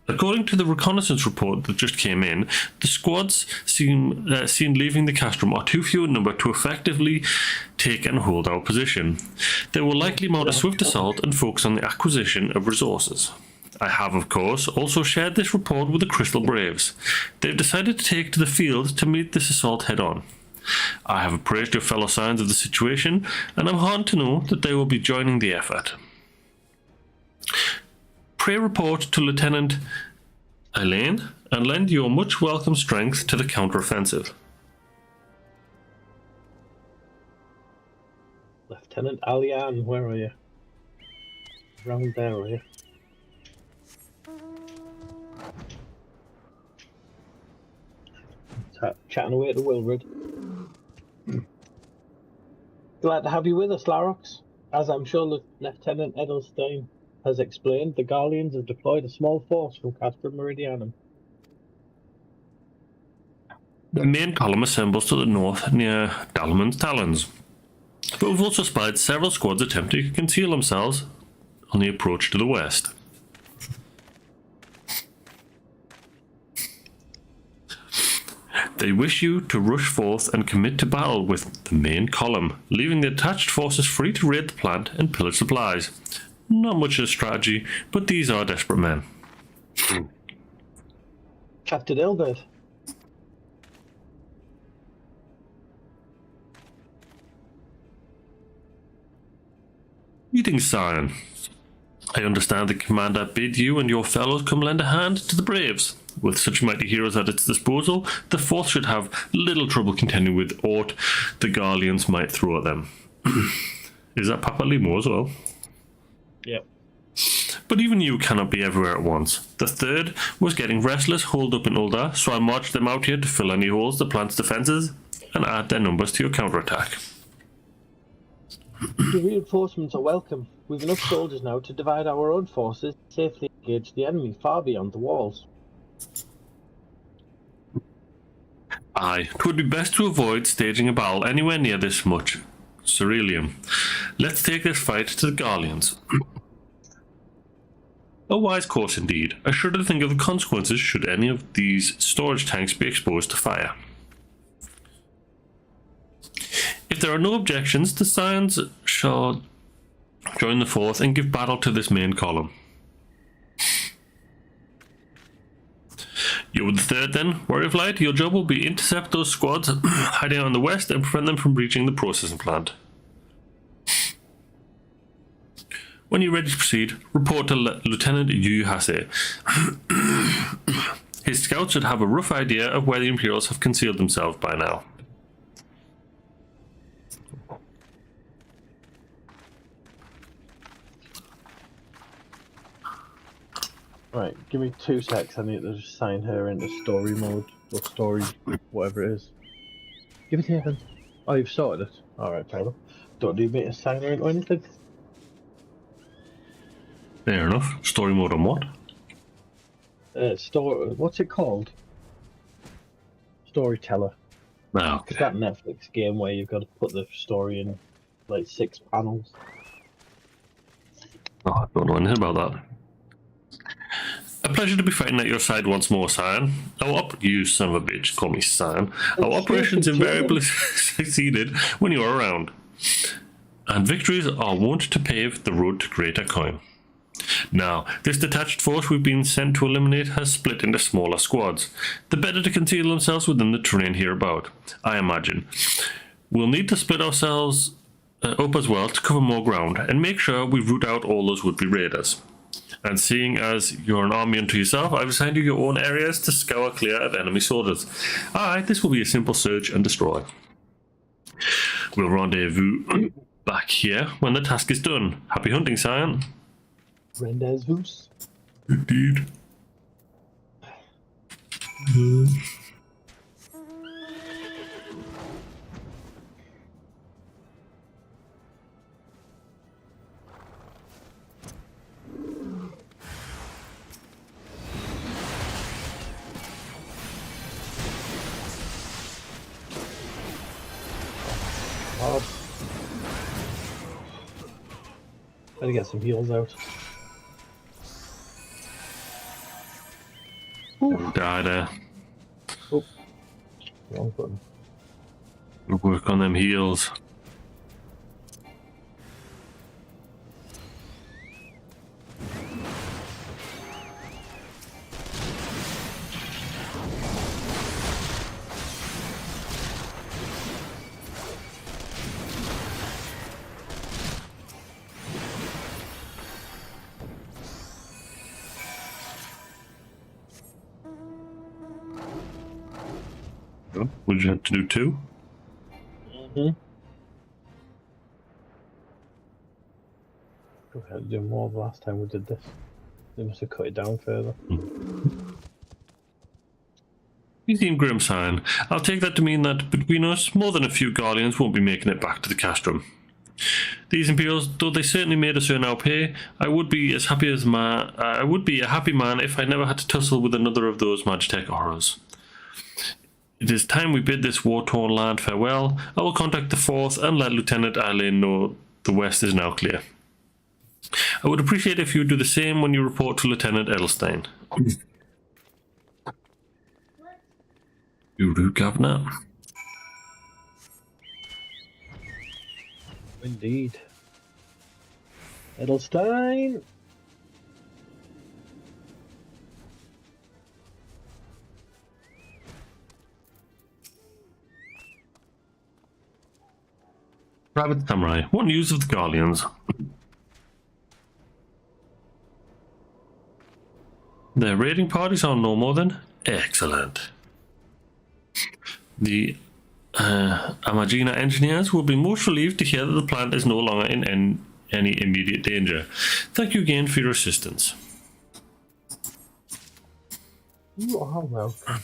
A: According to the reconnaissance report that just came in, the squads seen leaving the castrum are too few in number to effectively take and hold our position. They will likely mount a swift assault and focus on the acquisition of resources. I have, of course, also shared this report with the Crystal Braves. They've decided to take to the field to meet this assault head-on. I have appraised your fellow Scions of the situation, and I'm heartened to know that they will be joining the effort. Pray report to Lieutenant Elaine, and lend your much welcome strength to the counter-offensive.
K: Lieutenant Alian, where are you? Around there, are you? Chatting away to Wilred. Glad to have you with us, Larox. As I'm sure Lieutenant Edelstein has explained, the Garleans have deployed a small force from Castrum Meridianum.
A: The main column assembles to the north near Dalman's Talons, but we've also spied several squads attempting to conceal themselves on the approach to the west. They wish you to rush forth and commit to battle with the main column, leaving the attached forces free to raid the plant and pillage supplies. Not much of a strategy, but these are desperate men.
K: Captain Ilbert.
A: Greetings, Scion. I understand the commander bid you and your fellows come lend a hand to the Braves. With such mighty heroes at its disposal, the force should have little trouble contending with aught the Garleans might throw at them. Is that Papa Limo as well?
K: Yep.
A: But even you cannot be everywhere at once. The third was getting restless, holed up in Ul'dah, so I marched them out here to fill any holes the plant's defences and add their numbers to your counterattack.
K: The reinforcements are welcome. We've enough soldiers now to divide our own forces and safely engage the enemy far beyond the walls.
A: Aye, 'twould be best to avoid staging a battle anywhere near this much cerealium. Let's take this fight to the Garleans. A wise course indeed. I shudder to think of the consequences should any of these storage tanks be exposed to fire. If there are no objections, the Scions shall join the fourth and give battle to this main column. You're with the third then, Warrior of Light. Your job will be intercept those squads hiding out in the west and prevent them from reaching the processing plant. When you're ready to proceed, report to Lieutenant Yu Hase. His scouts should have a rough idea of where the Imperials have concealed themselves by now.
K: Right, give me 2 secs. I need to just sign her into story mode, or story, whatever it is. Give it here then. Oh, you've sorted it. Alright, fella. Don't need me to sign her into anything.
A: Fair enough. Story mode on what?
K: What's it called? Storyteller.
A: Ah,
K: It's
A: okay.
K: that Netflix game where you've got to put the story in, like, 6 panels.
A: Oh, I don't know anything about that. A pleasure to be fighting at your side once more, Scion. You son of a bitch, call me Scion. Our operations invariably succeeded when you are around. And victories are wont to pave the road to greater coin. Now, this detached force we've been sent to eliminate has split into smaller squads, the better to conceal themselves within the terrain hereabout, I imagine. We'll need to split ourselves up as well to cover more ground, and make sure we root out all those would-be raiders. And seeing as you're an army unto yourself, I've assigned you your own areas to scour clear of enemy soldiers. Aye, this will be a simple search and destroy. We'll rendezvous back here when the task is done. Happy hunting, Scion.
K: Rendezvous?
A: Indeed.
K: Try to get some heals out.
A: Die there.
K: Oh, wrong button.
A: We'll work on them heals. Oh, would you have to do 2?
K: Mm-hmm. We had to do more the last time we did this. They must have cut it down further.
A: You seem grim, Sign. I'll take that to mean that between us, more than a few Guardians won't be making it back to the castrum. These Imperials, though they certainly made us earn our pay, I would be a happy man if I never had to tussle with another of those Magitech horrors. It is time we bid this war-torn land farewell. I will contact the 4th and let Lieutenant Eileen know the west is now clear. I would appreciate if you would do the same when you report to Lieutenant Edelstein. You rude governor.
K: Indeed. Edelstein!
A: Rabbit Samurai, what news of the Guardians? Their raiding parties are no more than excellent. The Amagina engineers will be most relieved to hear that the plant is no longer in any immediate danger. Thank you again for your assistance.
K: You are welcome.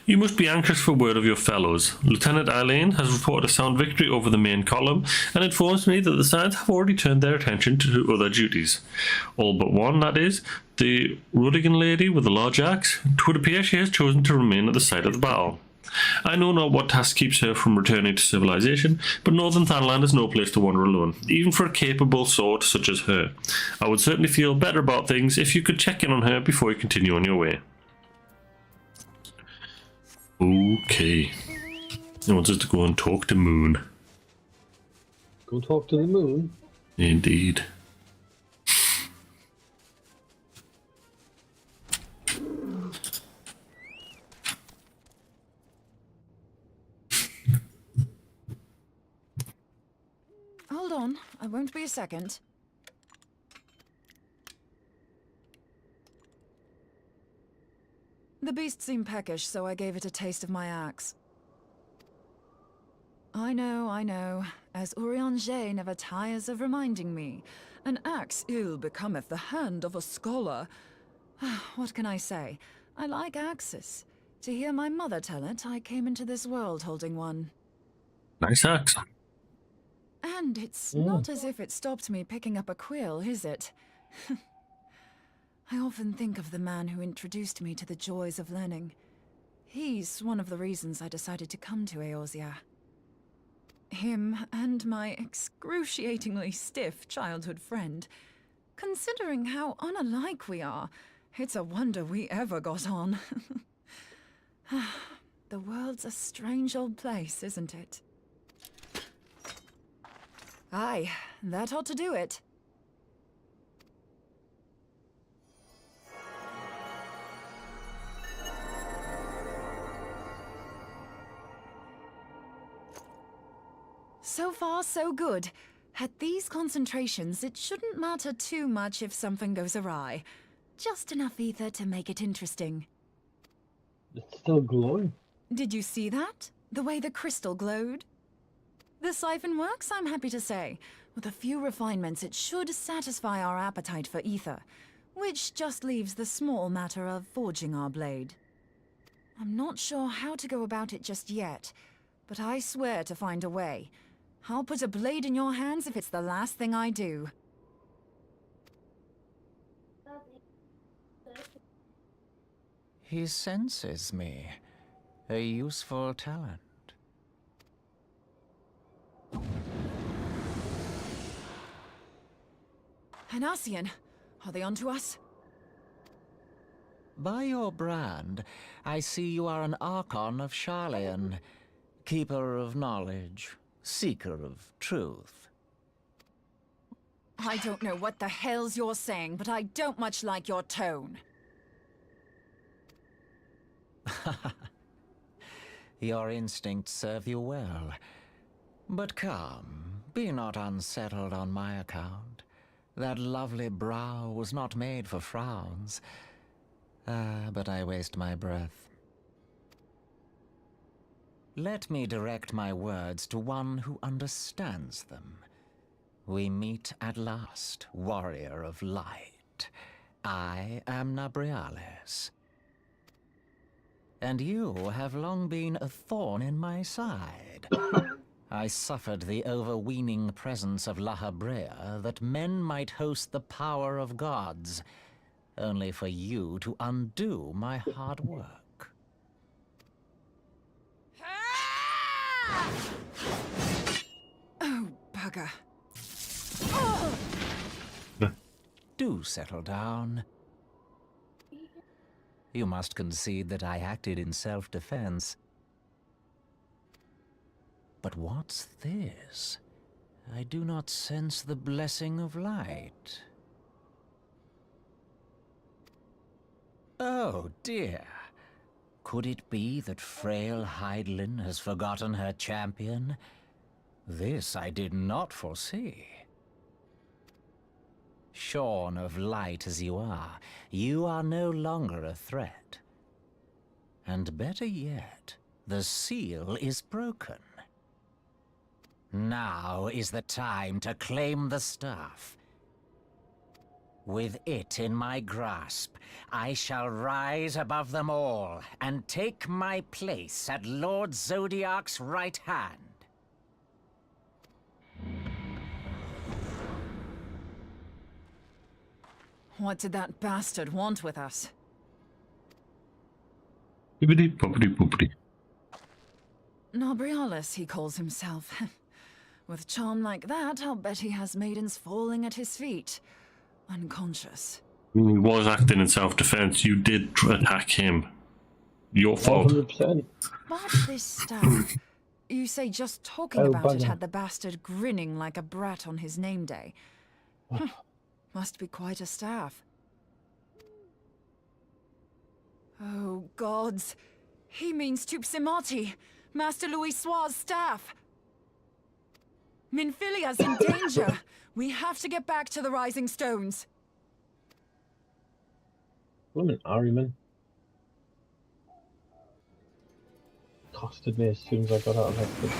A: You must be anxious for word of your fellows. Lieutenant Eileen has reported a sound victory over the main column and informs me that the Scions have already turned their attention to other duties. All but one, that is, the Rudigan lady with the large axe. It would appear she has chosen to remain at the site of the battle. I know not what task keeps her from returning to civilization, but Northern Thanaland is no place to wander alone, even for a capable sword such as her. I would certainly feel better about things if you could check in on her before you continue on your way. Okay. He wants us to go and talk to Moon.
K: Go talk to the moon?
A: Indeed.
E: Hold on, I won't be a second. The beast seemed peckish, so I gave it a taste of my axe. I know, as Eorzea never tires of reminding me. An axe ill becometh the hand of a scholar. What can I say? I like axes. To hear my mother tell it, I came into this world holding one.
A: Nice axe.
E: And it's not as if it stopped me picking up a quill, is it? I often think of the man who introduced me to the joys of learning. He's one of the reasons I decided to come to Eorzea. Him and my excruciatingly stiff childhood friend. Considering how unalike we are, it's a wonder we ever got on. The world's a strange old place, isn't it? Aye, that ought to do it. So far, so good. At these concentrations, it shouldn't matter too much if something goes awry. Just enough ether to make it interesting.
K: It's still glowing.
E: Did you see that? The way the crystal glowed? The siphon works, I'm happy to say. With a few refinements, it should satisfy our appetite for ether, which just leaves the small matter of forging our blade. I'm not sure how to go about it just yet, but I swear to find a way. I'll put a blade in your hands if it's the last thing I do.
H: He senses me. A useful talent.
E: An Ascian. Are they onto us?
H: By your brand, I see you are an Archon of Sharlayan, keeper of knowledge, seeker of truth.
E: I don't know what the hell's you're saying, but I don't much like your tone.
H: Your instincts serve you well. But come, be not unsettled on my account. That lovely brow was not made for frowns. But I waste my breath. Let me direct my words to one who understands them. We meet at last, warrior of light. I am Nabriales. And you have long been a thorn in my side. I suffered the overweening presence of La Habrea that men might host the power of gods, only for you to undo my hard work.
E: Oh, bugger.
H: Do settle down. You must concede that I acted in self-defense. But what's this? I do not sense the blessing of light. Oh, dear. Could it be that frail Hydaelyn has forgotten her champion? This I did not foresee. Shorn of light as you are no longer a threat. And better yet, the seal is broken. Now is the time to claim the staff. With it in my grasp, I shall rise above them all and take my place at Lord Zodiac's right hand.
E: What did that bastard want with us?
A: Bibbidi bobbidi bobbidi.
E: Nabriales, he calls himself. With charm like that, I'll bet he has maidens falling at his feet. Unconscious.
A: I mean, he was acting in self-defense. You did attack him. Your fault.
K: 100%.
E: But this staff... You say just talking about it had the bastard grinning like a brat on his name day. Must be quite a staff. Oh, gods. He means Tupsimati, Master Louis Soir's staff. Minfilia's in danger. We have to get back to the Rising Stones.
K: I'm an Ahriman. Costed me as soon as I got out of that.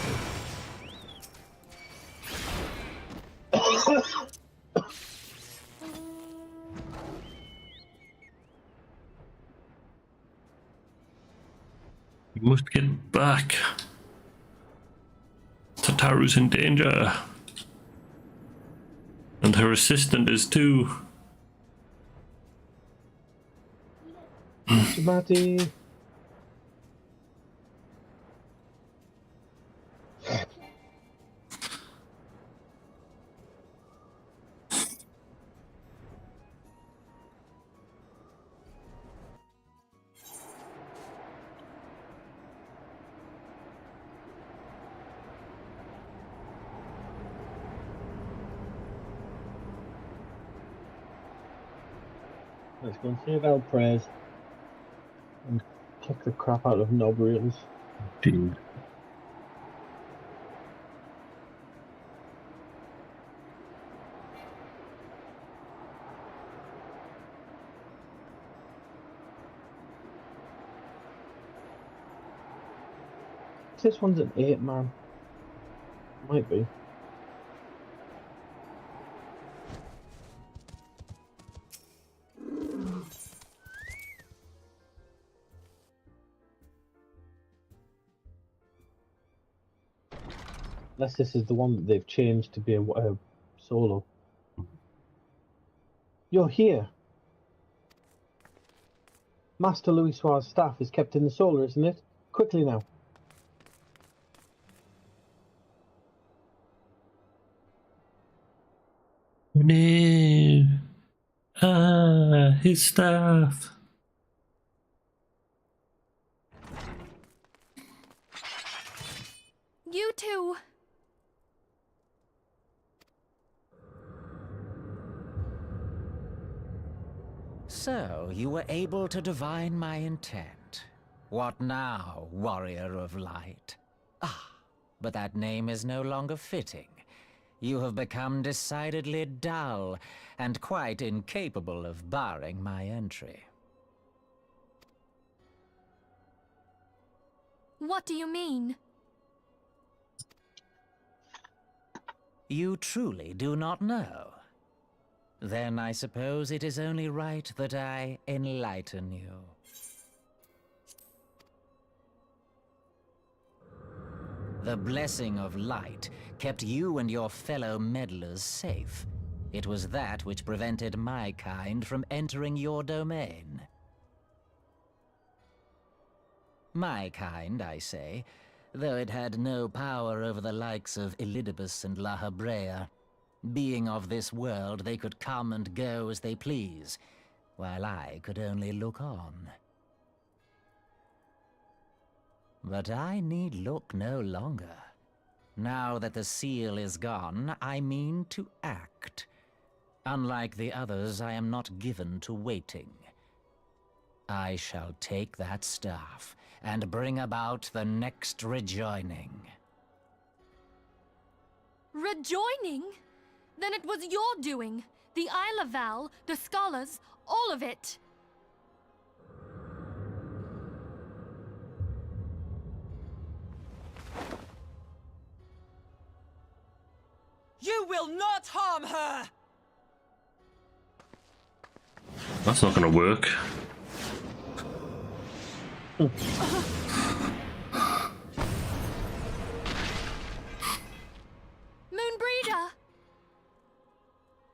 A: You must get back. Tataru's in danger. And her assistant is too.
K: Matty. Let's go and save our prayers and kick the crap out of Nobriels.
A: Dude.
K: This one's an 8, man. Might be. Unless this is the one that they've changed to be a solo. You're here. Master Louis Soir's staff is kept in the solar, isn't it? Quickly now.
A: No. his staff.
F: You two.
H: So, you were able to divine my intent. What now, warrior of light? Ah, but that name is no longer fitting. You have become decidedly dull, and quite incapable of barring my entry.
F: What do you mean?
H: You truly do not know? Then I suppose it is only right that I enlighten you. The blessing of light kept you and your fellow meddlers safe. It was that which prevented my kind from entering your domain. My kind, I say, though it had no power over the likes of Elidibus and La Habrea. Being of this world, they could come and go as they please, while I could only look on. But I need look no longer. Now that the seal is gone, I mean to act. Unlike the others, I am not given to waiting. I shall take that staff and bring about the next rejoining.
F: Rejoining? Then it was your doing. The Isle of Val, the scholars, all of it.
L: You will not harm her!
A: That's not going to work.
F: Moonbreeder!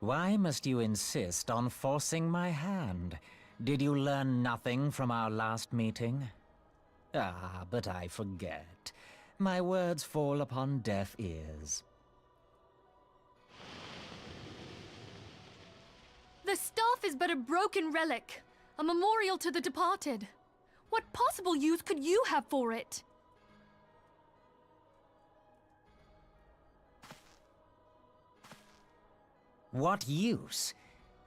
H: Why must you insist on forcing my hand? Did you learn nothing from our last meeting? Ah, but I forget. My words fall upon deaf ears.
F: The staff is but a broken relic, a memorial to the departed. What possible use could you have for it?
H: What use?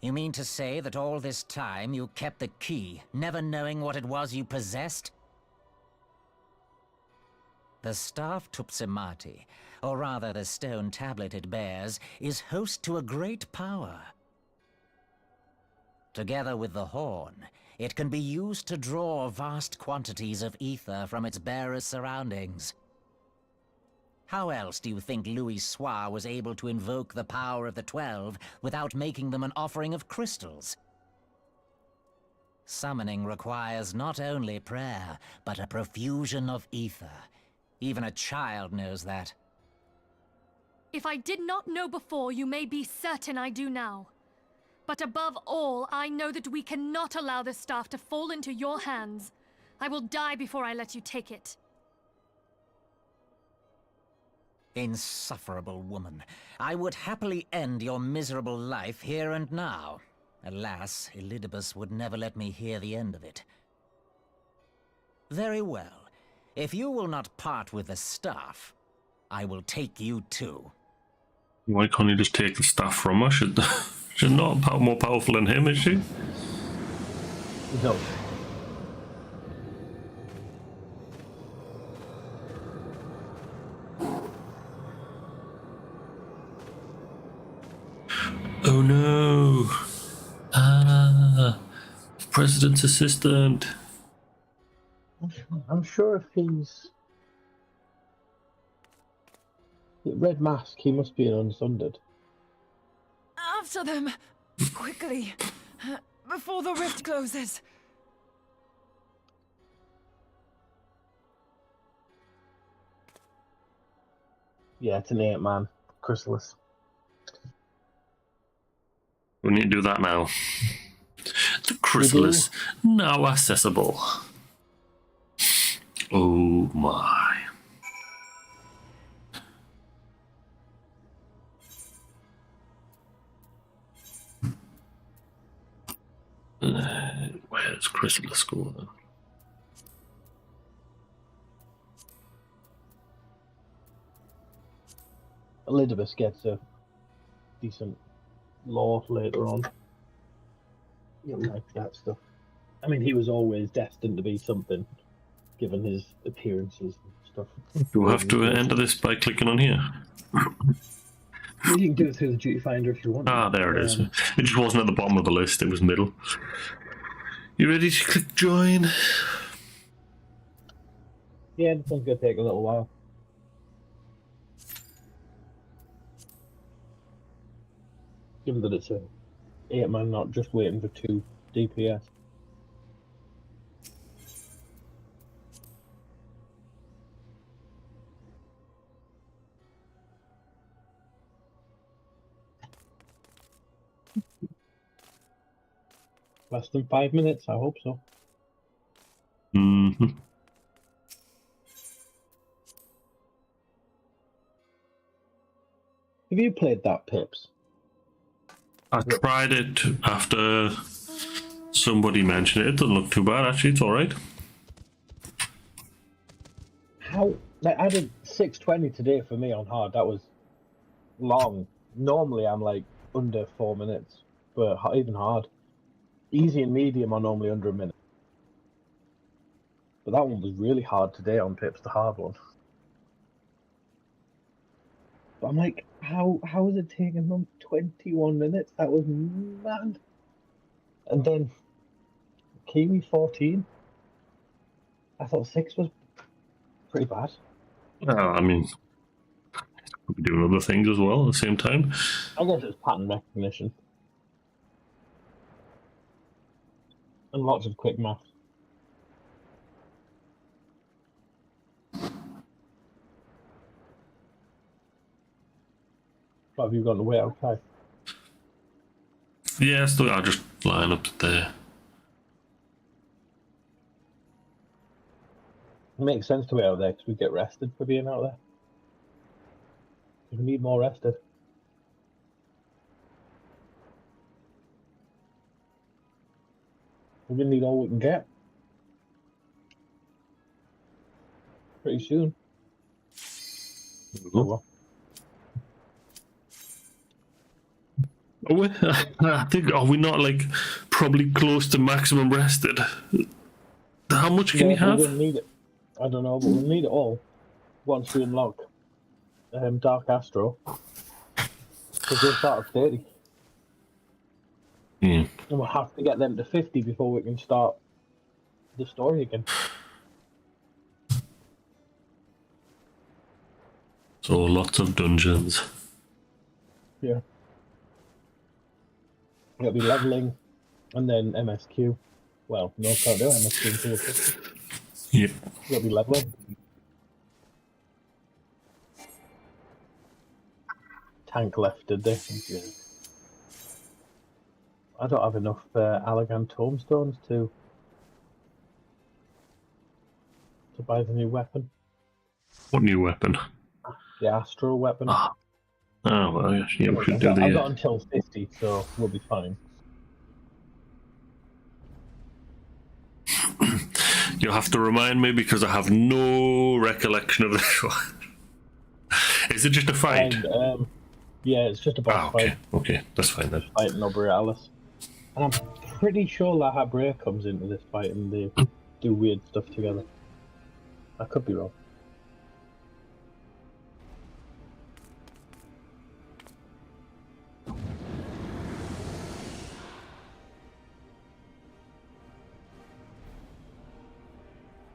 H: You mean to say that all this time you kept the key, never knowing what it was you possessed? The staff Tupsimati, or rather the stone tablet it bears, is host to a great power. Together with the horn, it can be used to draw vast quantities of ether from its bearer's surroundings. How else do you think Louis Soir was able to invoke the power of the 12 without making them an offering of crystals? Summoning requires not only prayer, but a profusion of ether. Even a child knows that.
F: If I did not know before, you may be certain I do now. But above all, I know that we cannot allow this staff to fall into your hands. I will die before I let you take it.
H: Insufferable woman. I would happily end your miserable life here and now. Alas, Elidibus would never let me hear the end of it. Very well. If you will not part with the staff, I will take you too.
A: Why can't you just take the staff from her? She's not more powerful than him, is she?
K: No.
A: Oh no! Ah, President's assistant.
K: I'm sure if he's Red Mask, he must be an unsundered.
L: After them! Quickly! Before the rift closes!
K: Yeah, it's an 8-man chrysalis.
A: We need to do that now. The chrysalis now accessible. Oh my. Where's Chrysalis School then?
K: Elidibus gets a decent lore later on. You'll like that stuff. I mean, he was always destined to be something, given his appearances and stuff.
A: You have to enter this by clicking on here.
K: You can do it through the duty finder if you want.
A: Ah, there it is. It just wasn't at the bottom of the list, it was middle. You ready to click join?
K: Yeah, this one's going to take a little while. Given that it's a 8-man, not just waiting for 2 DPS. Less than 5 minutes, I hope so.
A: Mm-hmm.
K: Have you played that, Pips?
A: I tried it after somebody mentioned it. It doesn't look too bad, actually. It's alright.
K: How? Like, I did 620 today for me on hard. That was long. Normally, I'm like under 4 minutes, but even hard. Easy and medium are normally under a minute. But that one was really hard today on Pips, the hard one. But I'm like, how is it taking them 21 minutes? That was mad. And then Kiwi 14. I thought 6 was pretty bad.
A: I mean, could be doing other things as well at the same time.
K: I guess it's pattern recognition. And lots of quick maths. What have you got to wait outside?
A: Yeah, so I'll just line up there.
K: It makes sense to wait out there because we get rested for being out there. We need more rested. We're going to need all we can get. Pretty soon.
A: Mm-hmm.
K: Oh, well.
A: I think, are we not like probably close to maximum rested? How much can you have?
K: We're gonna need it. I don't know, but we'll need it all once we unlock Dark Astro. Because we'll start at 30.
A: Mm.
K: And we'll have to get them to 50 before we can start the story again.
A: So lots of dungeons.
K: Yeah. It'll be leveling and then MSQ. Well, no, can't do MSQ until we're 50.
A: Yep.
K: It'll be leveling. Tank left, did they? Yeah. I don't have enough Allergan tomestones to buy the new weapon.
A: What new weapon?
K: The Astro weapon.
A: Oh, well, yeah, we should do
K: I've
A: the...
K: got until 50, so we'll be fine.
A: You'll have to remind me because I have no recollection of this one. Is it just a fight?
K: And, yeah, it's just a boss
A: okay.
K: fight.
A: Okay, that's fine then.
K: Fighting Borealis. And I'm pretty sure La Habrea comes into this fight and they do weird stuff together. I could be wrong.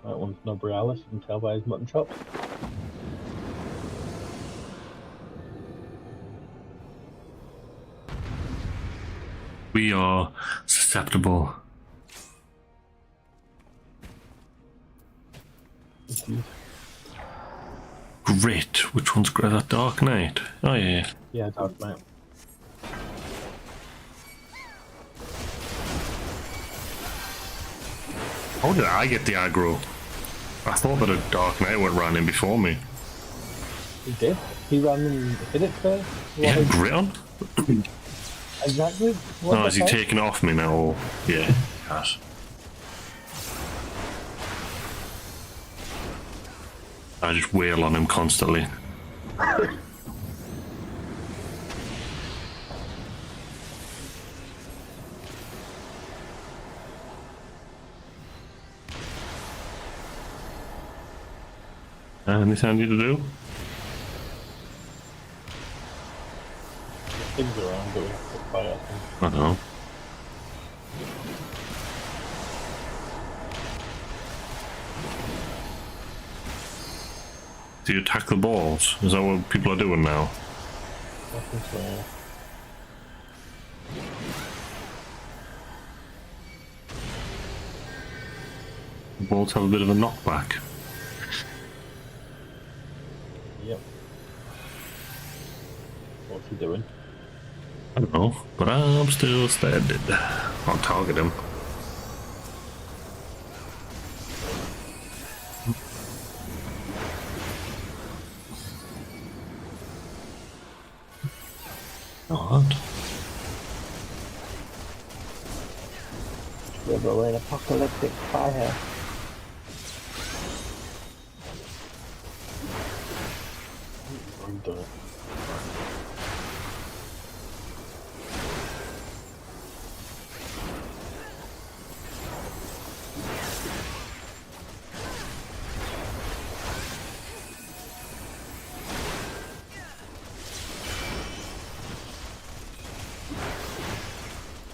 K: That one's no Borealis, you can tell by his mutton chops.
A: We are susceptible. Great. Which one's great? That Dark Knight. Oh yeah.
K: Yeah, Dark Knight.
A: How did I get the aggro? I thought that a Dark Knight went ran in before me.
K: He did. He ran and hit it first.
A: Yeah, great on.
K: Exactly. What
A: Oh,
K: the
A: is he
K: heck?
A: taking it off me now? Oh, yeah, has. I just wail on him constantly. Anything I need to do?
K: Things around, but we have to fire them.
A: I don't know. Do you attack the balls? Is that what people are doing now?
K: I think so, yeah.
A: The balls have a bit of a knockback.
K: Yep. What's he doing?
A: I don't know, but I'm still standing. I'll target him. What?
K: We're in apocalyptic fire. I'm done.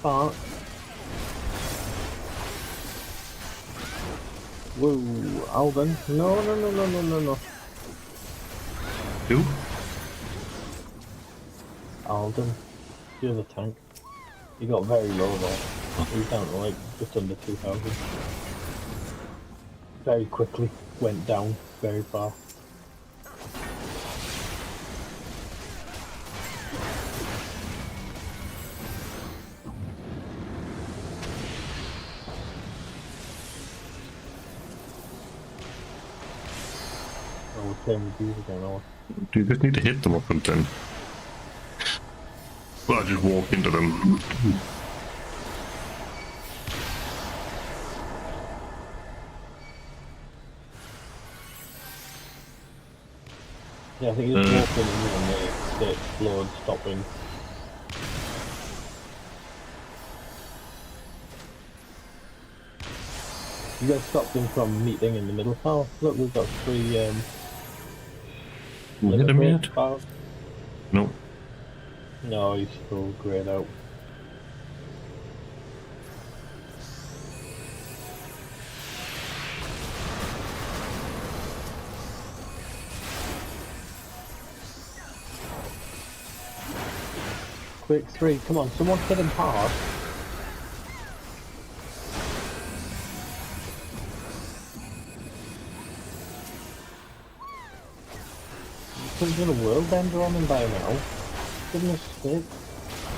K: Fuck. Whoa, Alden. No, no, no, no, no, no, no.
A: Who?
K: Alden. You're the tank. He got very low there. He's down to like just under 2,000. Very quickly. Went down very far. Oh, we're playing with these again, or
A: Do you just need to hit them up and then? Well, I just walk into them.
K: yeah, I think it's walking and they explode, stopping. You guys stopped them from meeting in the middle. Oh, look, we've got 3
A: You hit
K: limit
A: him
K: breaks
A: yet?
K: bars.
A: No.
K: No, he's still grayed out. Quick 3, come on, someone hit him hard. Couldn't get a world ender on him by now. Goodness sake.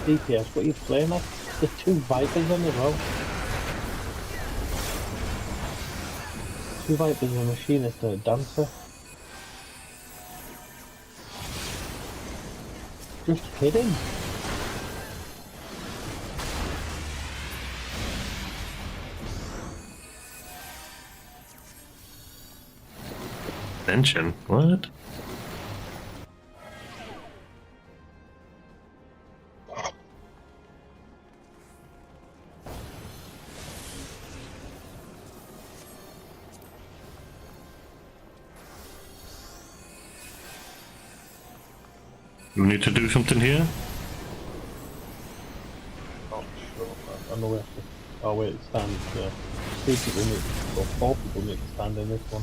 K: DPS, what are you playing at? There's 2 Vipers in as well. 2 Vipers, a machinist and a dancer. Just hit him.
A: Tension? What? You need to do something here?
K: Oh, sure. I know we have to. Oh, wait, it stands. 3 people need, or 4 people need to stand in this one.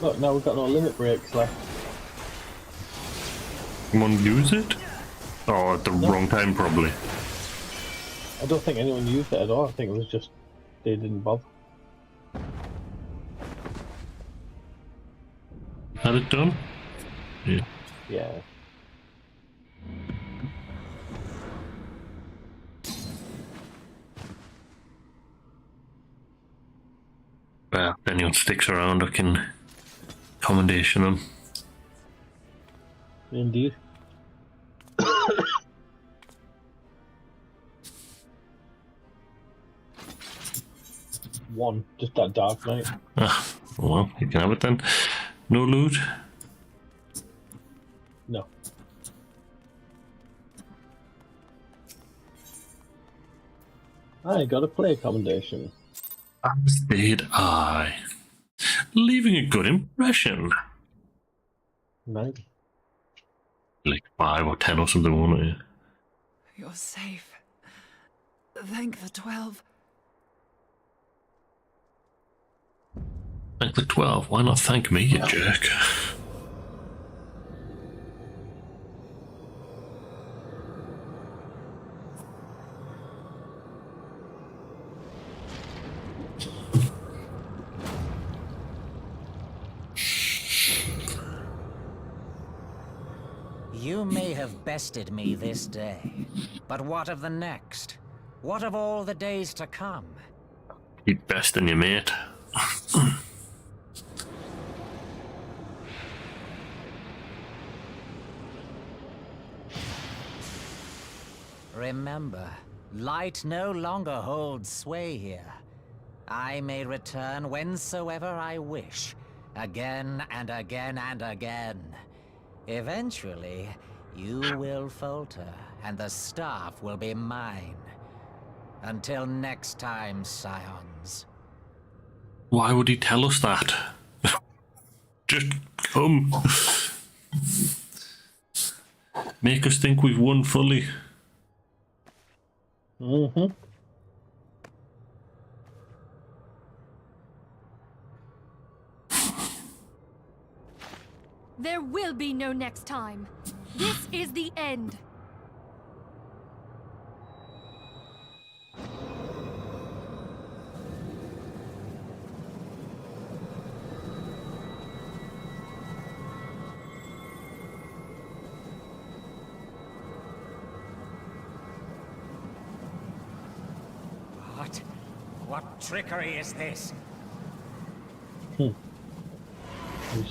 K: Look, now we've got no limit breaks left.
A: Someone use it? Oh, at the wrong time, probably.
K: I don't think anyone used it at all. I think it was just they didn't bother.
A: Had it done? Yeah.
K: Yeah.
A: Well, if anyone sticks around, I can commendation them.
K: Indeed. One, just that Dark Knight.
A: Ah, well, you can have it then. No loot?
K: No. I got a play commendation.
A: As did I. Leaving a good impression.
K: Right.
A: Like 5 or 10 or something, won't it?
E: You're safe. Thank the 12.
A: Thank the 12. Why not thank me, you jerk?
M: You may have bested me this day, but what of the next? What of all the days to come?
A: Keep besting you, mate.
M: Remember, light no longer holds sway here. I may return whensoever I wish, again and again and again. Eventually, you will falter, and the staff will be mine. Until next time, scions.
A: Why would he tell us that? Just come. Make us think we've won fully.
K: Mm-hmm.
F: There will be no next time. This is the end.
M: What trickery is this?
K: You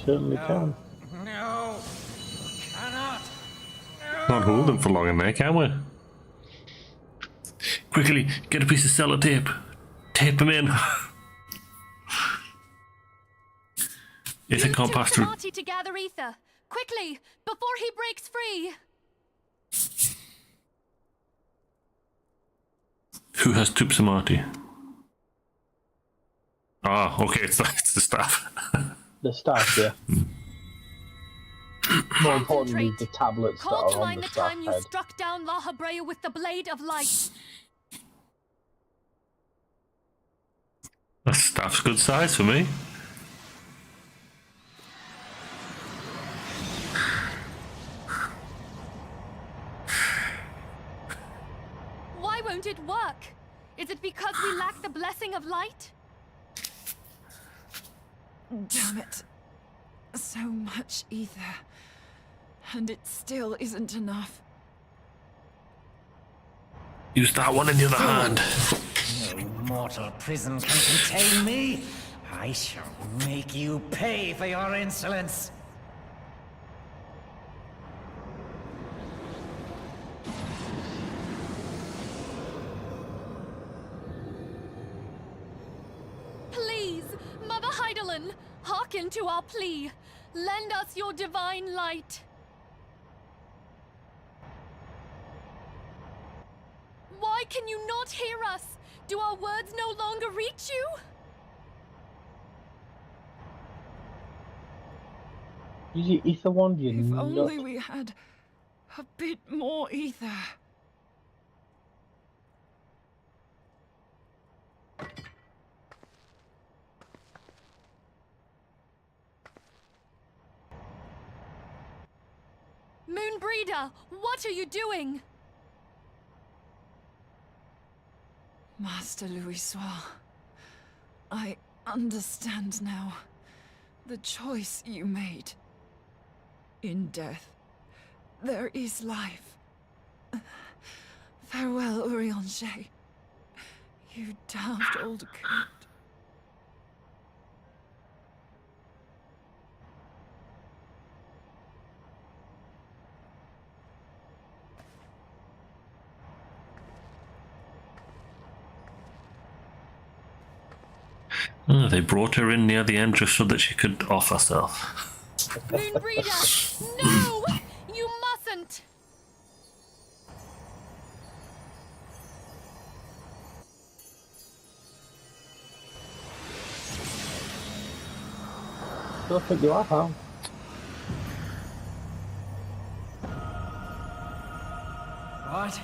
K: certainly can.
M: No! Cannot!
A: Can't hold them for long in there, can we? Quickly, get a piece of sellotape. Tape him in. Ether can't pass through.
F: Marty to gather ether. Quickly, before he breaks free.
A: Who has Tupsamati? Ah, okay, it's the staff.
K: The staff, yeah. More importantly, the tablets that
F: Call to
K: are on
F: mind
K: the
F: the
K: staff
F: time you
K: head.
F: struck down La Habrea with the blade of light.
A: That staff's good size for me.
F: Why won't it work? Is it because we lack the blessing of light?
E: Damn it. So much ether. And it still isn't enough.
A: Use that one in the other hand.
M: No mortal prison can contain me. I shall make you pay for your insolence.
F: Please, Mother Heidelin, hearken to our plea. Lend us your divine light. Why can you not hear us? Do our words no longer reach you?
K: Use your ether wand, you
E: If
K: nut.
E: only we had a bit more ether.
F: Moonbreeder, what are you doing?
E: Master Louisoix, I understand now the choice you made. In death, there is life. Farewell, Eorzea. You daft old coot.
A: Oh, they brought her in near the end just so that she could off herself.
F: Moonbreeder! No! You mustn't!
K: Don't think you are, pal.
M: What?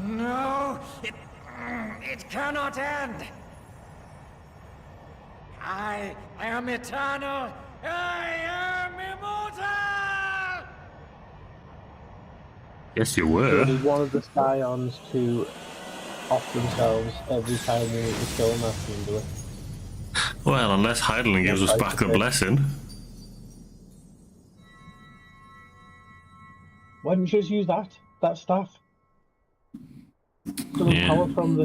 M: No! It cannot end! I am eternal! I am immortal!
A: Yes, you
K: So
A: were.
K: did one of the Scions to off themselves every time we need to kill an Ascian, do it?
A: Well, unless Heidelin gives us back the blessing.
K: Why didn't you just use that staff? Some power from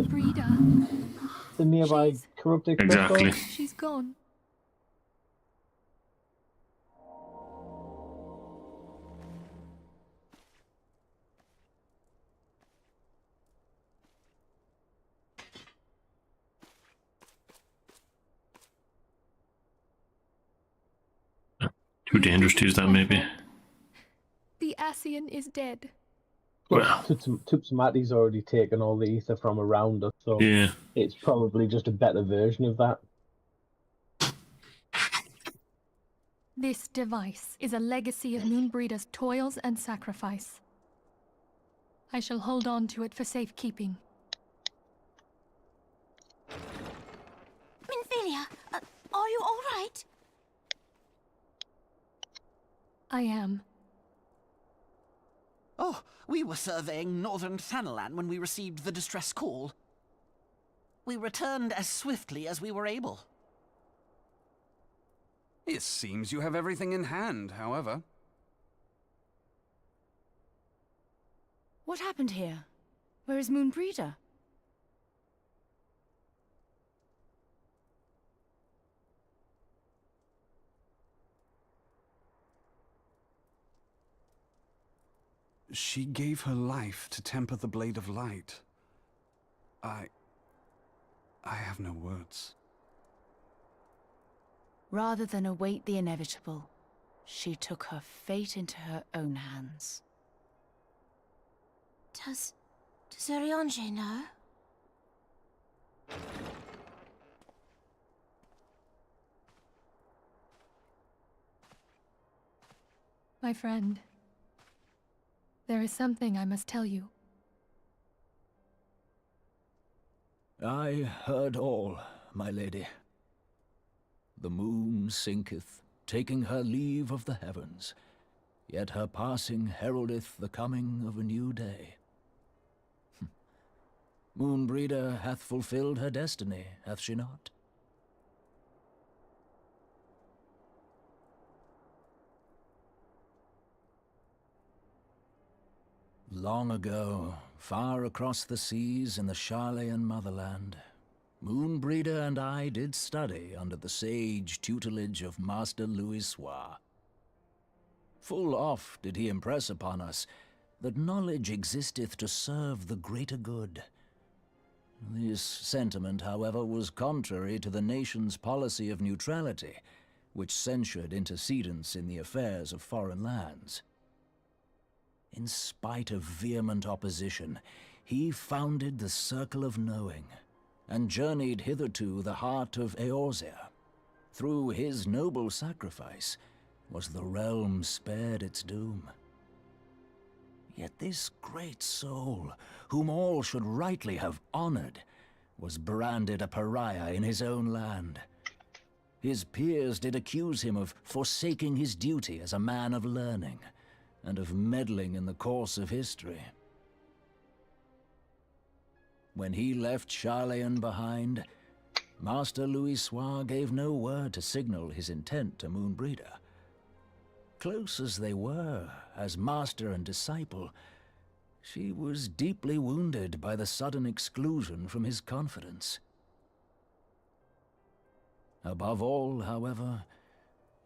K: the nearby corrupted crystal.
A: Exactly.
F: She's gone.
A: Too dangerous to use that, maybe.
F: The Ascian is dead.
K: Well, Tupsamati's already taken all the ether from around us, so
A: yeah,
K: it's probably just a better version of that.
F: This device is a legacy of Moonbreeder's toils and sacrifice. I shall hold on to it for safekeeping.
I: Minfilia, are you all right?
F: I am.
J: Oh, we were surveying northern Thanalan when we received the distress call. We returned as swiftly as we were able.
G: It seems you have everything in hand, however.
E: What happened here? Where is Moonbreeder?
G: She gave her life to temper the Blade of Light. I have no words.
E: Rather than await the inevitable, she took her fate into her own hands.
I: Does Eorzea know?
F: My friend, there is something I must tell you.
H: I heard all, my lady. The moon sinketh, taking her leave of the heavens, yet her passing heraldeth the coming of a new day. Moonbreeder hath fulfilled her destiny, hath she not? Long ago, far across the seas in the Sharlayan motherland, Moonbreeder and I did study under the sage tutelage of Master Louisoix. Full oft did he impress upon us that knowledge existeth to serve the greater good. This sentiment, however, was contrary to the nation's policy of neutrality, which censured intercedence in the affairs of foreign lands. In spite of vehement opposition, he founded the Circle of Knowing, and journeyed hitherto the heart of Eorzea. Through his noble sacrifice was the realm spared its doom. Yet this great soul, whom all should rightly have honored, was branded a pariah in his own land. His peers did accuse him of forsaking his duty as a man of learning, and of meddling in the course of history. When he left Sharlayan behind, Master Louisoix gave no word to signal his intent to Moonbreeder. Close as they were, as master and disciple, she was deeply wounded by the sudden exclusion from his confidence. Above all, however,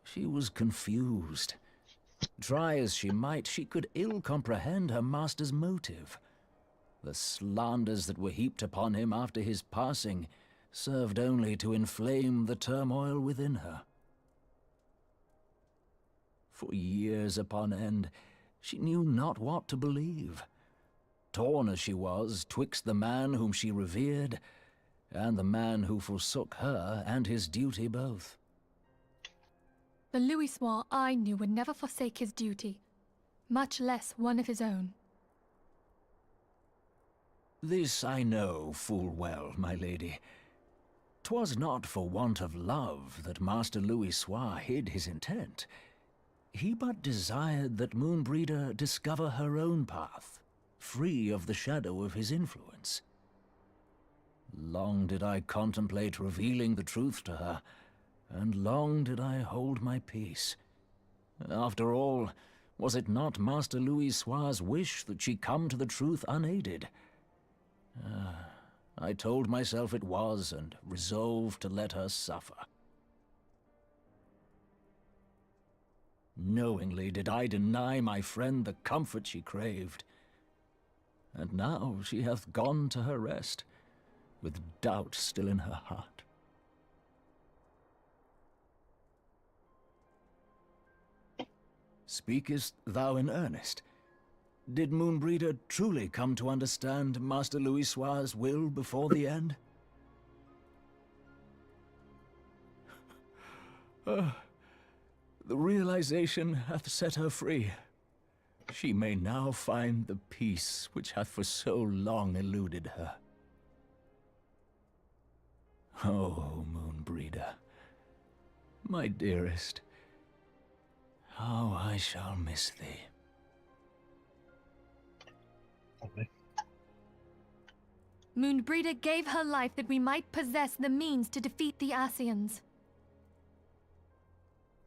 H: she was confused. Try as she might, she could ill comprehend her master's motive. The slanders that were heaped upon him after his passing served only to inflame the turmoil within her. For years upon end, she knew not what to believe, torn as she was twixt the man whom she revered and the man who forsook her and his duty both.
F: The Louisoix I knew would never forsake his duty, much less one of his own.
H: This I know full well, my lady. 'Twas not for want of love that Master Louisoix hid his intent. He but desired that Moonbreeder discover her own path, free of the shadow of his influence. Long did I contemplate revealing the truth to her, and long did I hold my peace. After all, was it not Master Louisoix's wish that she come to the truth unaided? I told myself it was, and resolved to let her suffer. Knowingly did I deny my friend the comfort she craved. And now she hath gone to her rest, with doubt still in her heart. Speakest thou in earnest? Did Moonbreeder truly come to understand Master Louisoix's will before the end? The realization hath set her free. She may now find the peace which hath for so long eluded her. Oh, Moonbreeder, my dearest, how I shall miss thee.
F: Moonbreeder gave her life that we might possess the means to defeat the Ascians.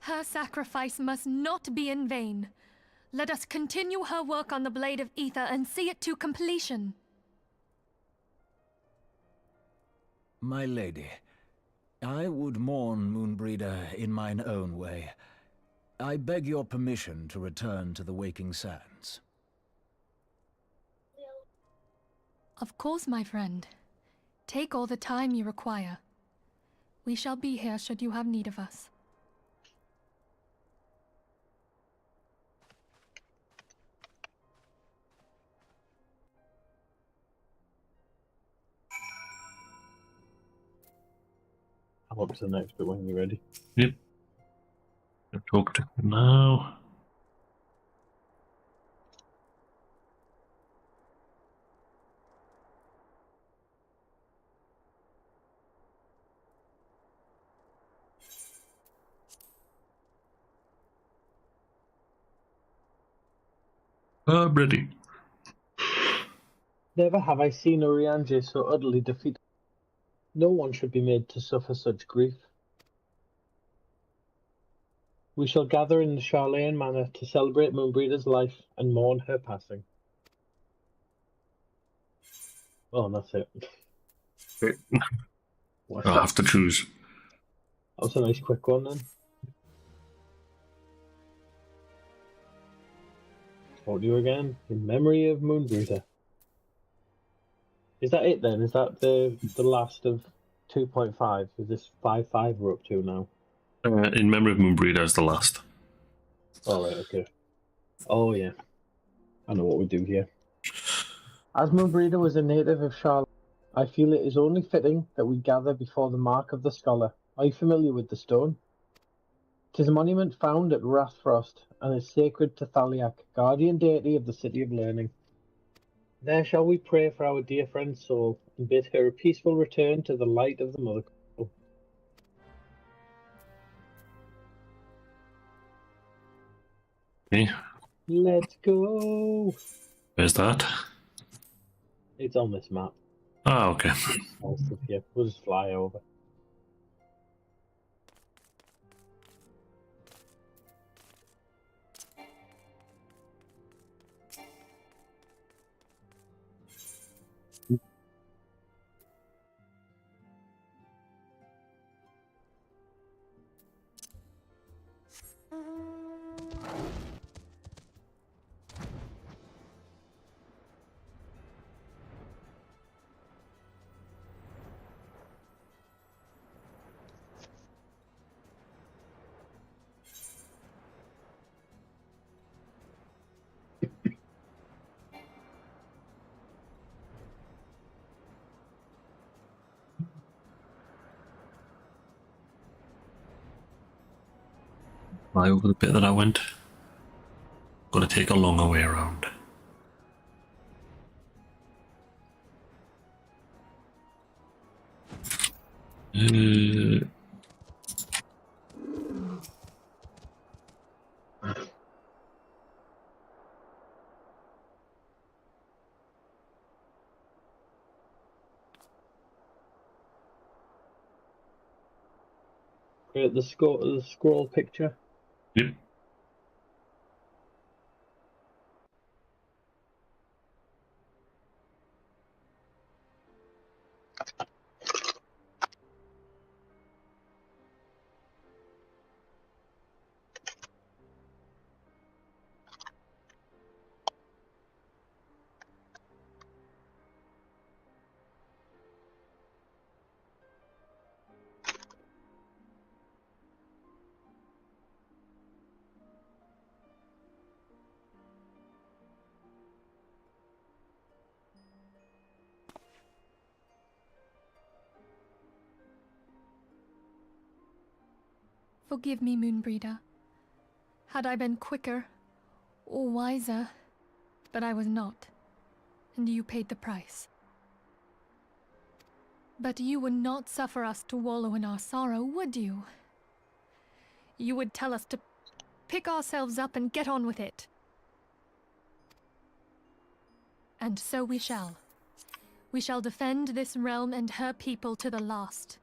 F: Her sacrifice must not be in vain. Let us continue her work on the Blade of Aether and see it to completion.
H: My lady, I would mourn Moonbreeder in mine own way. I beg your permission to return to the Waking Sands.
F: Of course, my friend. Take all the time you require. We shall be here should you have need of us.
K: I'm up to the next bit when you're ready.
A: Yep. I'll talk to him now. I'm ready.
K: Never have I seen Oriange so utterly defeated. No one should be made to suffer such grief. We shall gather in the Charlayan Manor to celebrate Moonbreeder's life and mourn her passing. Oh, and that's it.
A: I'll have to choose.
K: That was a nice quick one then. Talk to you again. In memory of Moonbreeder. Is that it then? Is that the last of 2.5? Is this 5.5 we're up to now?
A: In memory of Moonbreeder as the last.
K: Oh, right, okay. Oh, yeah. I know what we do here. As Moonbreeder was a native of Charlotte, I feel it is only fitting that we gather before the Mark of the Scholar. Are you familiar with the stone? 'Tis a monument found at Rathfrost, and is sacred to Thaliak, guardian deity of the City of Learning. There shall we pray for our dear friend's soul, and bid her a peaceful return to the light of the Mother.
A: Okay.
K: Let's go!
A: Where's that?
K: It's on this map.
A: Ah, okay.
K: Yeah, we'll just fly over.
A: fly over the bit that I went. Got to take a longer way around.
K: Create the scroll picture.
A: Yep.
F: Forgive me, Moonbreeder. Had I been quicker or wiser, but I was not, and you paid the price. But you would not suffer us to wallow in our sorrow, would you? You would tell us to pick ourselves up and get on with it. And so we shall. We shall defend this realm and her people to the last.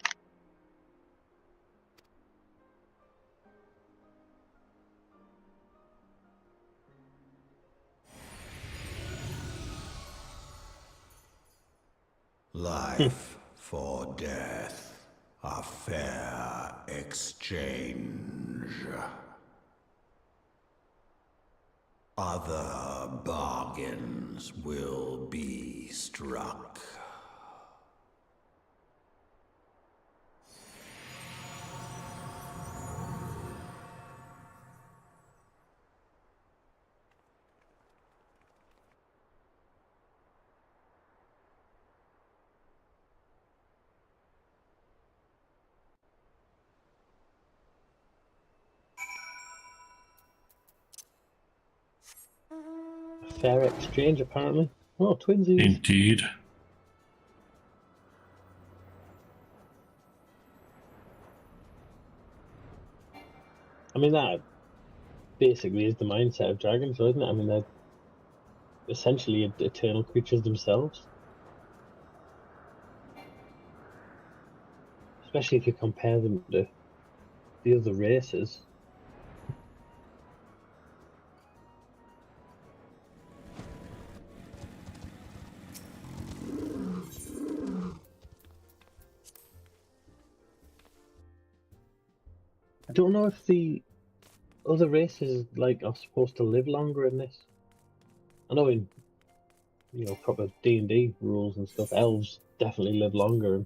B: Life for death, a fair exchange. Other bargains will be struck.
K: Fair exchange, apparently. Oh, twinsies.
A: Indeed.
K: I mean, that basically is the mindset of dragons, isn't it? I mean, they're essentially eternal creatures themselves. Especially if you compare them to the other races. I don't know if the other races are supposed to live longer in this. I know in proper D&D rules and stuff, elves definitely live longer,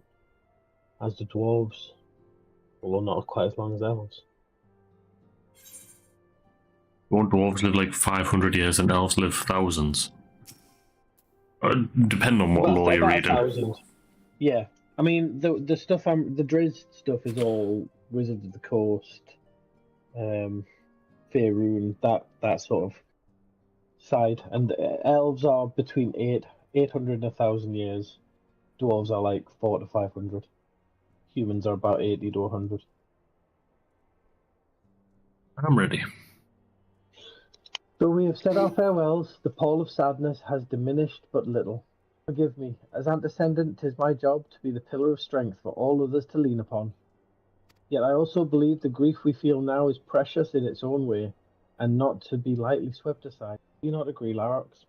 K: as do dwarves, although not quite as long as elves.
A: Won't dwarves live like 500 years and elves live thousands? Depending on what law you're reading.
K: 1,000. Yeah, I mean the stuff the Drizzt stuff is all Wizards of the Coast, Faerun, that sort of side, and elves are between 800 and 1,000 years. Dwarves are like 400 to 500. Humans are about 80 to 100.
A: I'm ready.
K: Though we have said our farewells, the pall of sadness has diminished but little. Forgive me, as antecedent, 'tis my job to be the pillar of strength for all others to lean upon. Yet I also believe the grief we feel now is precious in its own way, and not to be lightly swept aside. Do you not agree, Larox?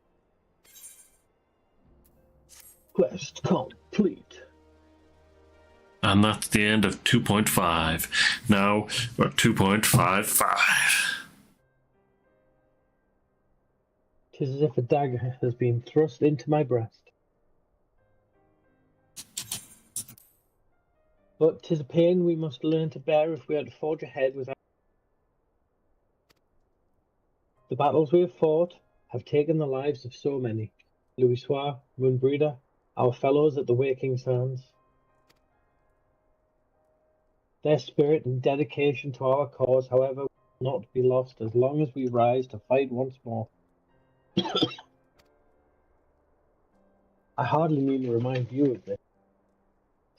K: Quest complete.
A: And that's the end of 2.5. Now we're at 2.55.
K: 'Tis as if a dagger has been thrust into my breast. But 'tis a pain we must learn to bear if we are to forge ahead without. The battles we have fought have taken the lives of so many. Louisoix, Moonbreeder, our fellows at the Waking Sands. Their spirit and dedication to our cause, however, not be lost as long as we rise to fight once more. I hardly need to remind you of this.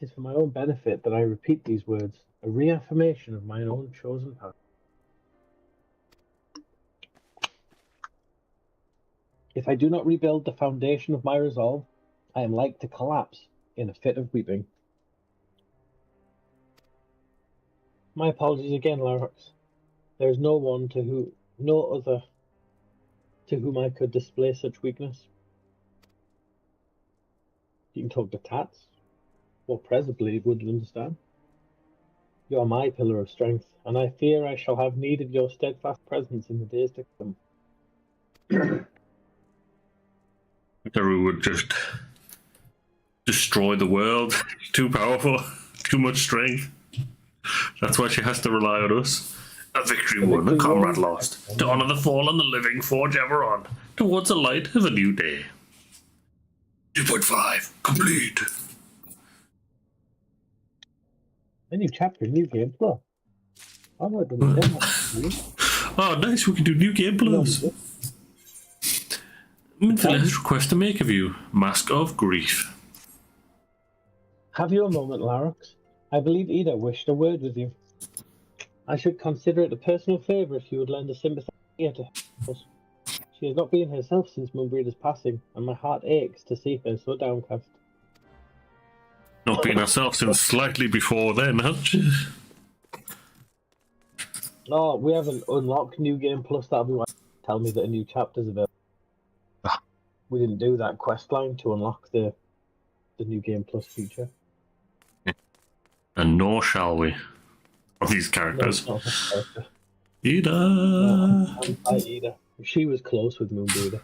K: It is for my own benefit that I repeat these words, a reaffirmation of mine own chosen path. If I do not rebuild the foundation of my resolve, I am like to collapse in a fit of weeping. My apologies again, Larox. There is no other to whom I could display such weakness. You can talk to Tats, or presently would understand. You are my pillar of strength, and I fear I shall have need of your steadfast presence in the days to come.
A: Taru would just destroy the world. Too powerful, too much strength. That's why she has to rely on us. A victory won, a comrade lost. To honor the fallen, the living forge ever on. Towards the light of a new day. 2.5 complete.
K: A new chapter, new game plus. I might do that.
A: Oh, nice, we can do new game plus. Minfilla has request to make of you. Mask of Grief.
K: Have you a moment, Larox? I believe Ida wished a word with you. I should consider it a personal favour if you would lend a sympathetic ear to her. She has not been herself since Moonbreeder's passing, and my heart aches to see her so downcast.
A: Not been herself since slightly before then, hasn't she?
K: No, we haven't unlocked New Game Plus. That'll be why you tell me that a new chapter's available. We didn't do that quest line to unlock the New Game Plus feature.
A: And nor shall we. Of these characters.
K: No,
A: Ida!
K: No, I'm Ida. She was close with Moonbreeder.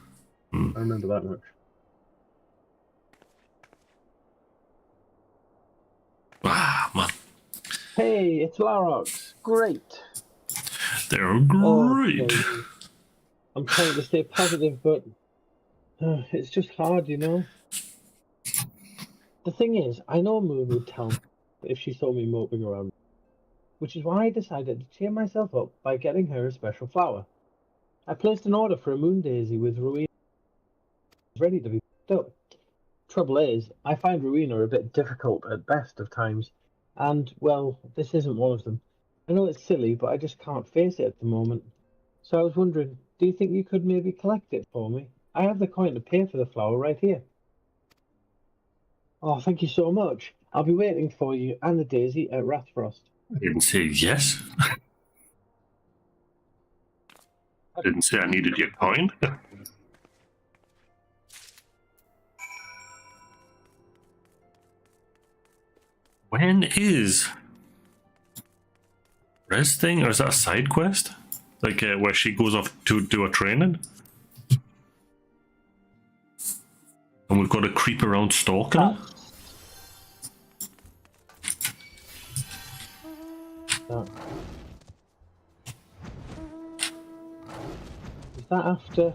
K: I remember that much.
A: Ah, man.
K: Hey, it's Larox. Great.
A: They're great.
K: Oh, I'm trying to stay positive, but it's just hard, you know? The thing is, I know Moon would tell me if she saw me moping around, which is why I decided to cheer myself up by getting her a special flower. I placed an order for a moon daisy with Rowena ready to be picked up. Trouble is, I find Rowena a bit difficult at best of times, and, well, this isn't one of them. I know it's silly, but I just can't face it at the moment. So I was wondering, do you think you could maybe collect it for me? I have the coin to pay for the flower right here. Oh, thank you so much. I'll be waiting for you and the daisy at Rathfrost.
A: I didn't say yes. I didn't say I needed your coin. When is Res thing, or is that a side quest? Like where she goes off to do a training? And we've got to creep around stalking her?
K: Is that after?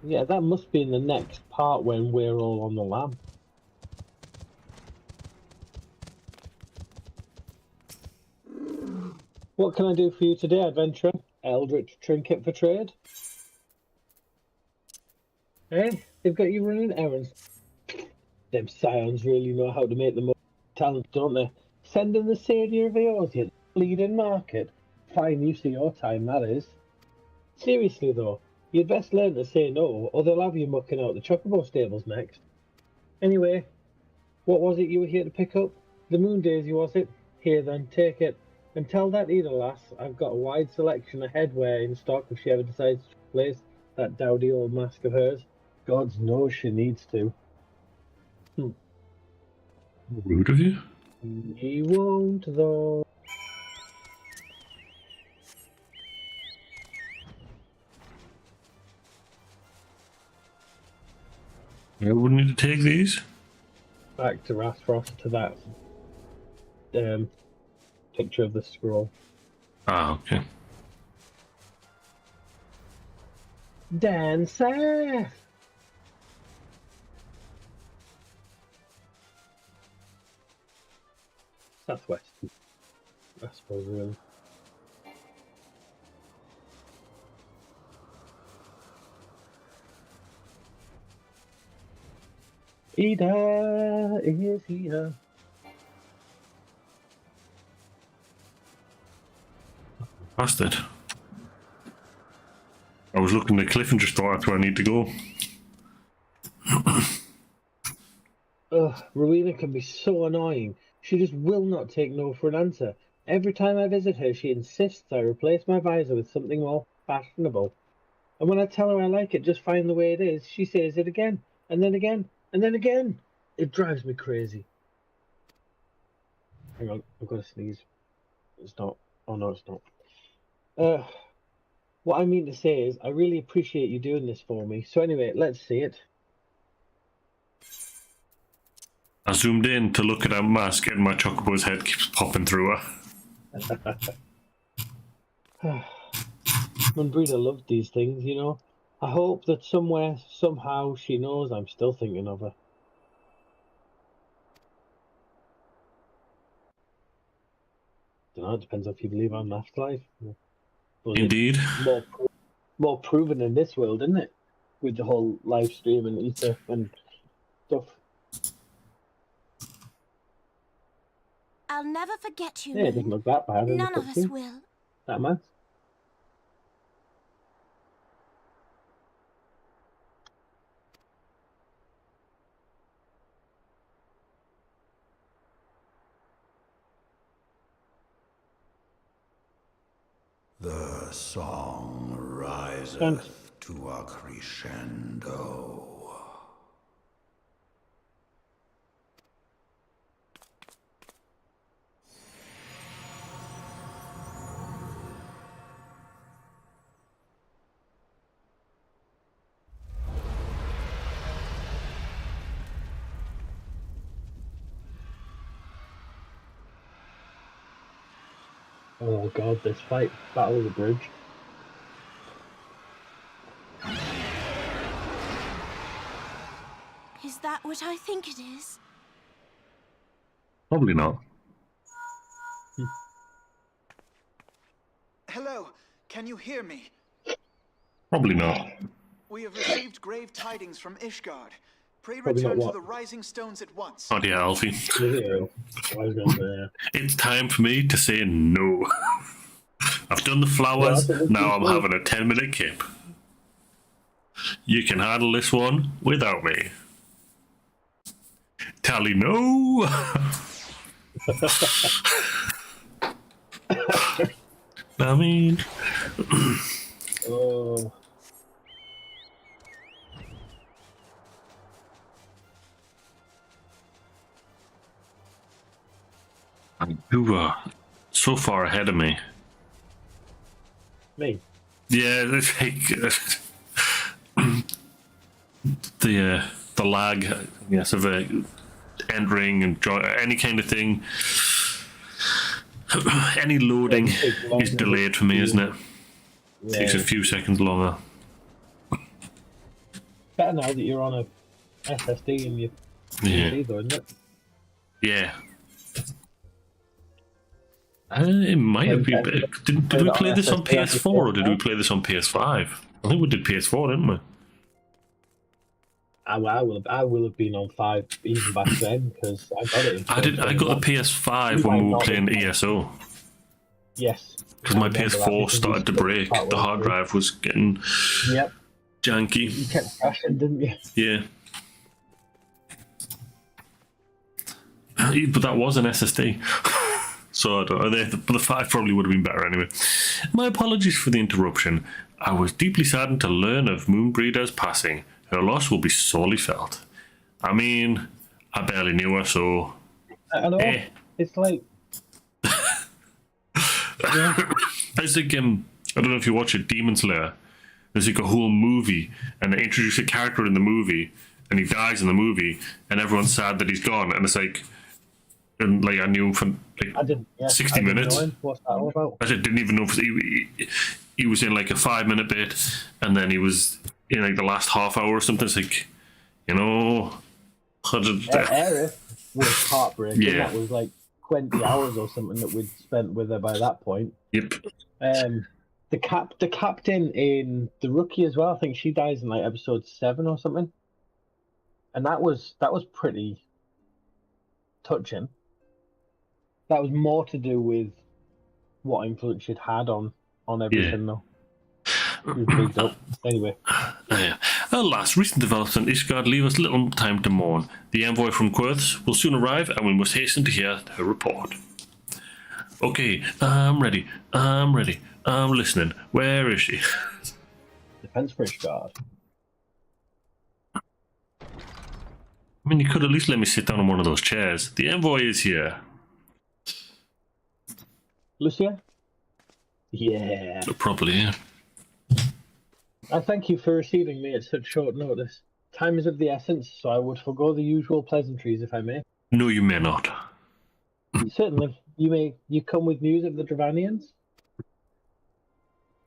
K: Yeah, that must be in the next part when we're all on the lam. What can I do for you today, adventurer? Eldritch trinket for trade? Eh? They've got you running errands. Them scions really know how to make the most talent, don't they? Send them the savior of Eorzea, bleeding market. Fine use of your time, that is. Seriously though, you'd best learn to say no, or they'll have you mucking out the chocobo stables next. Anyway, what was it you were here to pick up? The moon daisy, was it? Here then, take it. And tell that Ida lass I've got a wide selection of headwear in stock if she ever decides to replace that dowdy old mask of hers. Gods knows she needs to.
A: Rude of you.
K: He won't, though.
A: I would need to take these.
K: Back to Rathfrost, to that picture of the scroll.
A: Ah, okay.
K: Dan Seth! Southwest. I suppose, really. Ida is here.
A: Bastard. I was looking at the cliff and just thought that's where I need to go.
K: Ugh, Rowena can be so annoying. She just will not take no for an answer. Every time I visit her, she insists I replace my visor with something more fashionable. And when I tell her I like it just fine the way it is, she says it again, and then again, and then again. It drives me crazy. Hang on, I've got to sneeze. It's not. Oh no, it's not. What I mean to say is, I really appreciate you doing this for me. So anyway, let's see it.
A: I zoomed in to look at her mask and my chocobo's head keeps popping through her.
K: Breeder loved these things, you know. I hope that somewhere, somehow, she knows I'm still thinking of her. Don't know, it depends if you believe on an afterlife.
A: Indeed.
K: More proven in this world, isn't it? With the whole live stream and ether and stuff.
I: I'll never forget you.
K: Yeah, it doesn't look that bad.
I: None of us will.
K: That much.
B: The song riseth to a crescendo.
K: Oh god, this fight, Battle of the Bridge.
I: Is that what I think it is?
A: Probably not.
D: Hello, can you hear me?
A: Probably not.
D: We have received grave tidings from Ishgard. Pray
K: Probably
D: return
K: not
D: to
K: what?
D: the Rising Stones at once.
A: Oh dear, Alfie.
K: Yeah, I was gonna say,
A: It's time for me to say no. I've done the flowers, now I'm having a 10-minute kip. You can handle this one without me. Tally no! I mean...
K: oh.
A: You are so far ahead of me.
K: Me?
A: Yeah, it's like the lag, yes, of entering and any kind of thing. Any loading is delayed for me, isn't it?
K: Yeah.
A: Takes a few seconds longer.
K: Better now that you're on a SSD and your PC, though, isn't it?
A: Yeah. It might have been. Did we play this on PS4 or did we play this on PS5? I think we did PS4, didn't we?
K: I will have been on 5 even back then because I got it.
A: I got a PS5 when we were playing ESO.
K: Yes.
A: Because my PS4 started to break. The hard drive was getting janky.
K: You kept crashing, didn't you?
A: Yeah. But that was an SSD. So I don't know. The 5 probably would have been better anyway. My apologies for the interruption. I was deeply saddened to learn of Moonbreeder's passing. Her loss will be sorely felt. I mean, I barely knew her, so...
K: I know. It's like...
A: It's like, I don't know if you watch it, Demon Slayer. There's like a whole movie, and they introduce a character in the movie, and he dies in the movie, and everyone's sad that he's gone, and it's like... And like I knew him for like 60 minutes.
K: What's that all about?
A: I didn't even know if he was in like a 5-minute bit, and then he was in like the last half hour or something. It's like, you know,
K: Aerith was heartbreaking.
A: Yeah.
K: That was like 20 hours or something that we'd spent with her by that point.
A: Yep.
K: The captain in the Rookie as well. I think she dies in like episode 7 or something, and that was pretty touching. That was more to do with what influence she'd had on everything, though. It was bigged up. Anyway.
A: Alas, recent developments on Ishgard leave us little time to mourn. The envoy from Querths will soon arrive, and we must hasten to hear her report. Okay, I'm ready. I'm listening. Where is she?
K: Depends for Ishgard.
A: I mean, you could at least let me sit down on one of those chairs. The envoy is here.
K: Lucia? Yeah.
A: Probably, yeah.
K: I thank you for receiving me at such short notice. Time is of the essence, so I would forego the usual pleasantries if I may.
A: No, you may not.
K: Certainly. You come with news of the Dravanians?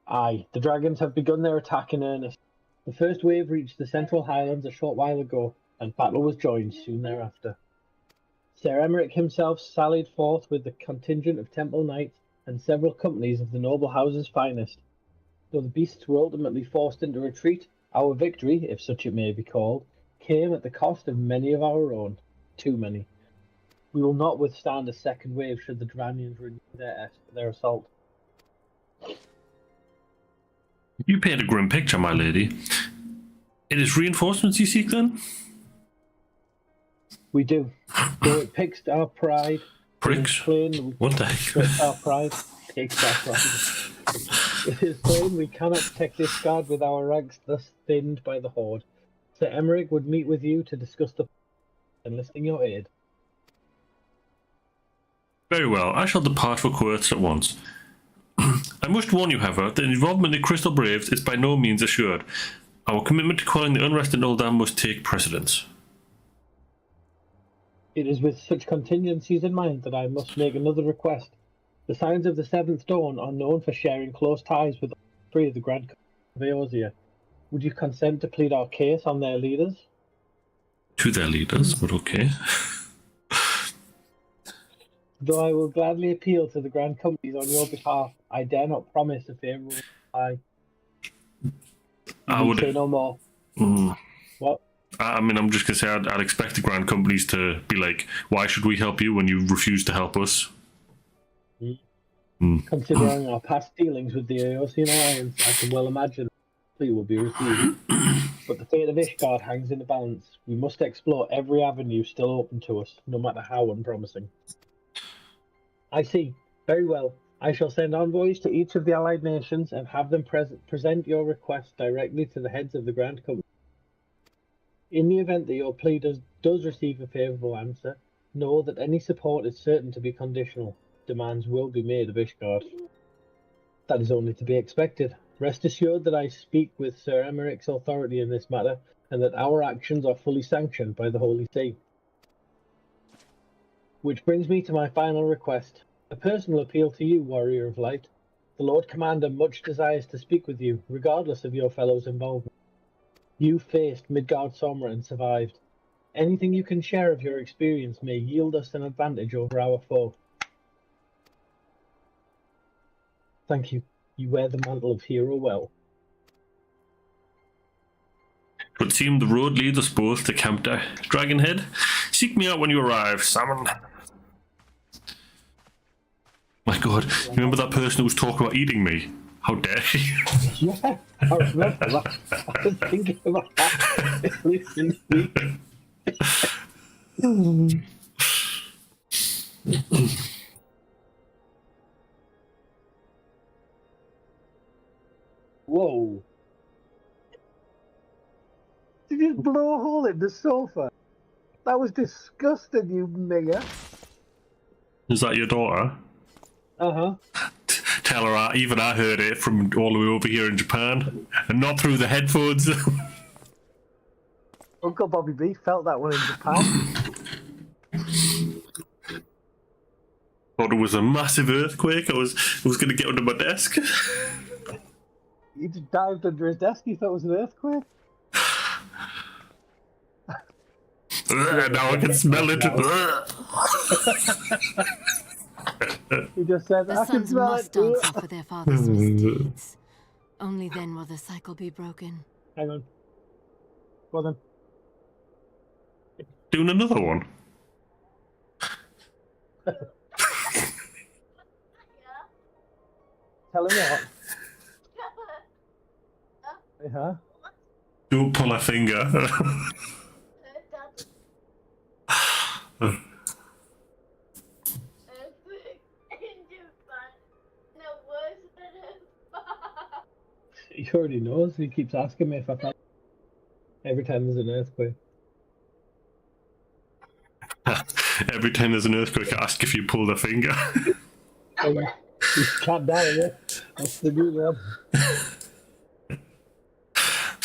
K: Aye, the dragons have begun their attack in earnest. The first wave reached the Central Highlands a short while ago, and battle was joined soon thereafter. Sir Emmerich himself sallied forth with the contingent of Temple Knights and several companies of the noble house's finest. Though the beasts were ultimately forced into retreat, our victory, if such it may be called, came at the cost of many of our own. Too many. We will not withstand a second wave should the Dravanians renew their assault.
A: You paint a grim picture, my lady. It is reinforcements you seek, then?
K: We do. Though it pricks our pride.
A: Pricks? What the heck?
K: Our pride. Takes our pride. It is plain we cannot protect this guard with our ranks thus thinned by the Horde. Sir Emmerich would meet with you to discuss the enlisting your aid.
A: Very well, I shall depart for Querths at once. I must warn you, however, that involvement in Crystal Braves is by no means assured. Our commitment to quelling the unrest in Uldam must take precedence.
K: It is with such contingencies in mind that I must make another request. The Signs of the Seventh Dawn are known for sharing close ties with all 3 of the Grand Companies of Eorzea. Would you consent to plead our case on their leaders?
A: To their leaders, but okay.
K: Though I will gladly appeal to the Grand Companies on your behalf, I dare not promise a favourable reply.
A: I would
K: say no more. What?
A: I mean, I'm just going to say I'd expect the Grand Companies to be like, why should we help you when you refuse to help us?
K: Considering our past dealings with the Eorzea Alliance, I can well imagine the plea will be received. But the fate of Ishgard hangs in the balance. We must explore every avenue still open to us, no matter how unpromising. I see. Very well. I shall send envoys to each of the allied nations and have them present your request directly to the heads of the Grand Company. In the event that your plea does receive a favourable answer, know that any support is certain to be conditional. Demands will be made of Ishgard. That is only to be expected. Rest assured that I speak with Sir Emmerich's authority in this matter, and that our actions are fully sanctioned by the Holy See. Which brings me to my final request. A personal appeal to you, Warrior of Light. The Lord Commander much desires to speak with you, regardless of your fellow's involvement. You faced Midgard Somra and survived. Anything you can share of your experience may yield us an advantage over our foe. Thank you. You wear the mantle of hero well.
A: It would seem the road leads us both to Camp Dragonhead. Seek me out when you arrive, salmon. My God, you remember that person who was talking about eating me? How dare he?
K: Yeah, I remember that. I was thinking about that this week. Whoa. Did you just blow a hole in the sofa? That was disgusting, you nigger.
A: Is that your daughter?
K: Uh-huh.
A: Tell her even I heard it from all the way over here in Japan, and not through the headphones.
K: Uncle Bobby B felt that one in Japan.
A: Thought it was a massive earthquake. I was going to get under my desk.
K: He just dived under his desk. He thought it was an earthquake.
A: Now I can smell it.
K: He just said,
I: The
K: I can
I: sons
K: smell
I: must
K: it.
I: answer for their father's misdeeds. Only then will the cycle be broken.
K: Hang on. Well then.
A: Doing another one.
K: Tell him what? Yeah.
A: Don't pull a finger.
K: He already knows. He keeps asking me if I can. Every time there's an earthquake.
A: Every time there's an earthquake, I ask if you pulled a finger.
K: Oh, yeah. You can't die, yeah. That's the good one.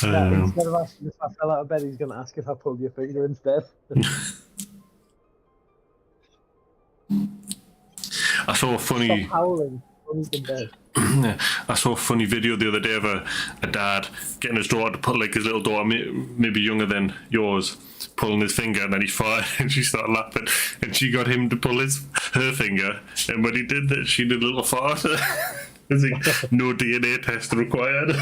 K: Instead of asking if I fell out of bed, he's going to ask if I pulled your finger instead.
A: I saw a funny.
K: Stop howling. He's in bed.
A: I saw a funny video the other day of a dad getting his daughter to put, like, his little daughter, maybe younger than yours, pulling his finger, and then he farted and she started laughing, and she got him to pull her finger, and when he did that, she did a little fart. No DNA test required.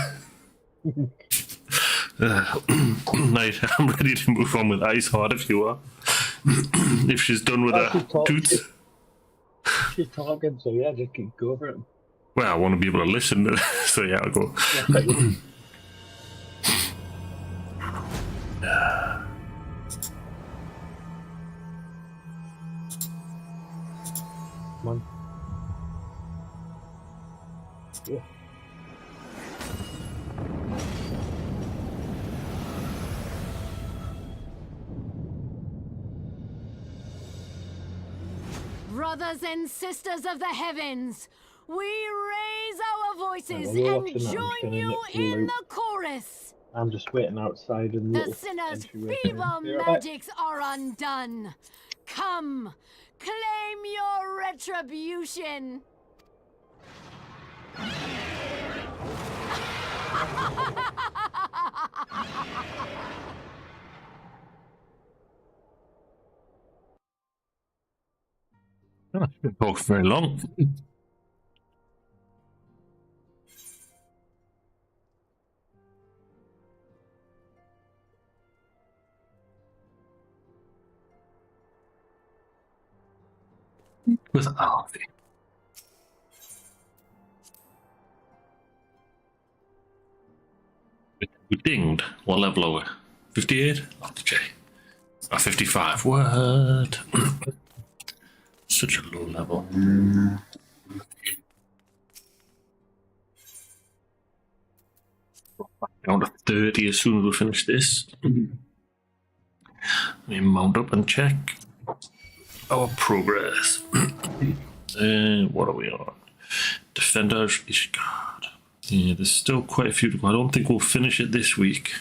A: Right, I'm ready to move on with Ice Heart if you are. If she's done with her toots.
K: She's talking, so yeah, just go for it.
A: Well, I want to be able to listen, so yeah, I'll go.
K: Come on. Yeah.
I: Brothers and sisters of the heavens, we raise our voices
K: we're
I: and
K: watching that. I'm
I: join
K: just gonna
I: you
K: nip to
I: in
K: loop.
I: the chorus.
K: I'm just waiting outside in the
I: The
K: little
I: sinner's
K: entryway.
I: feeble
K: Be right back.
I: magics are undone. Come, claim your retribution.
A: Oh, didn't talk very long. With Alfie. We dinged. What level are we? 58? Oh, J. 55. What? Such a low level. Back down to 30 as soon as we finish this. Let me mount up and check our progress. What are we on? Defenders Ishgard. Yeah, there's still quite a few to go. I don't think we'll finish it this week.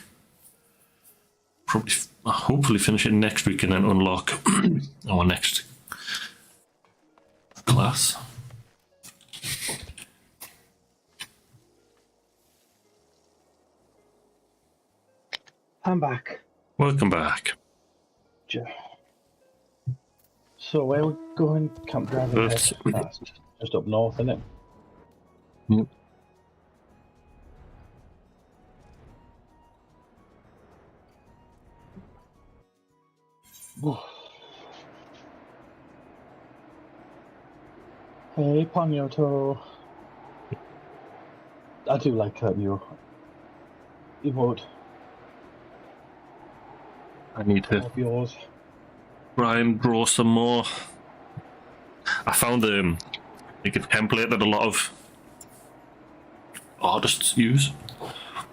A: Probably, hopefully finish it next week and then unlock our next class.
K: I'm back.
A: Welcome back.
K: So where we going? Camp Dragon Head. That's just up north, isn't it?
A: Mm.
K: Hey, Ponyoto. I do like that new emote
A: I need to
K: of yours.
A: try and draw some more. I found like a template that a lot of artists use.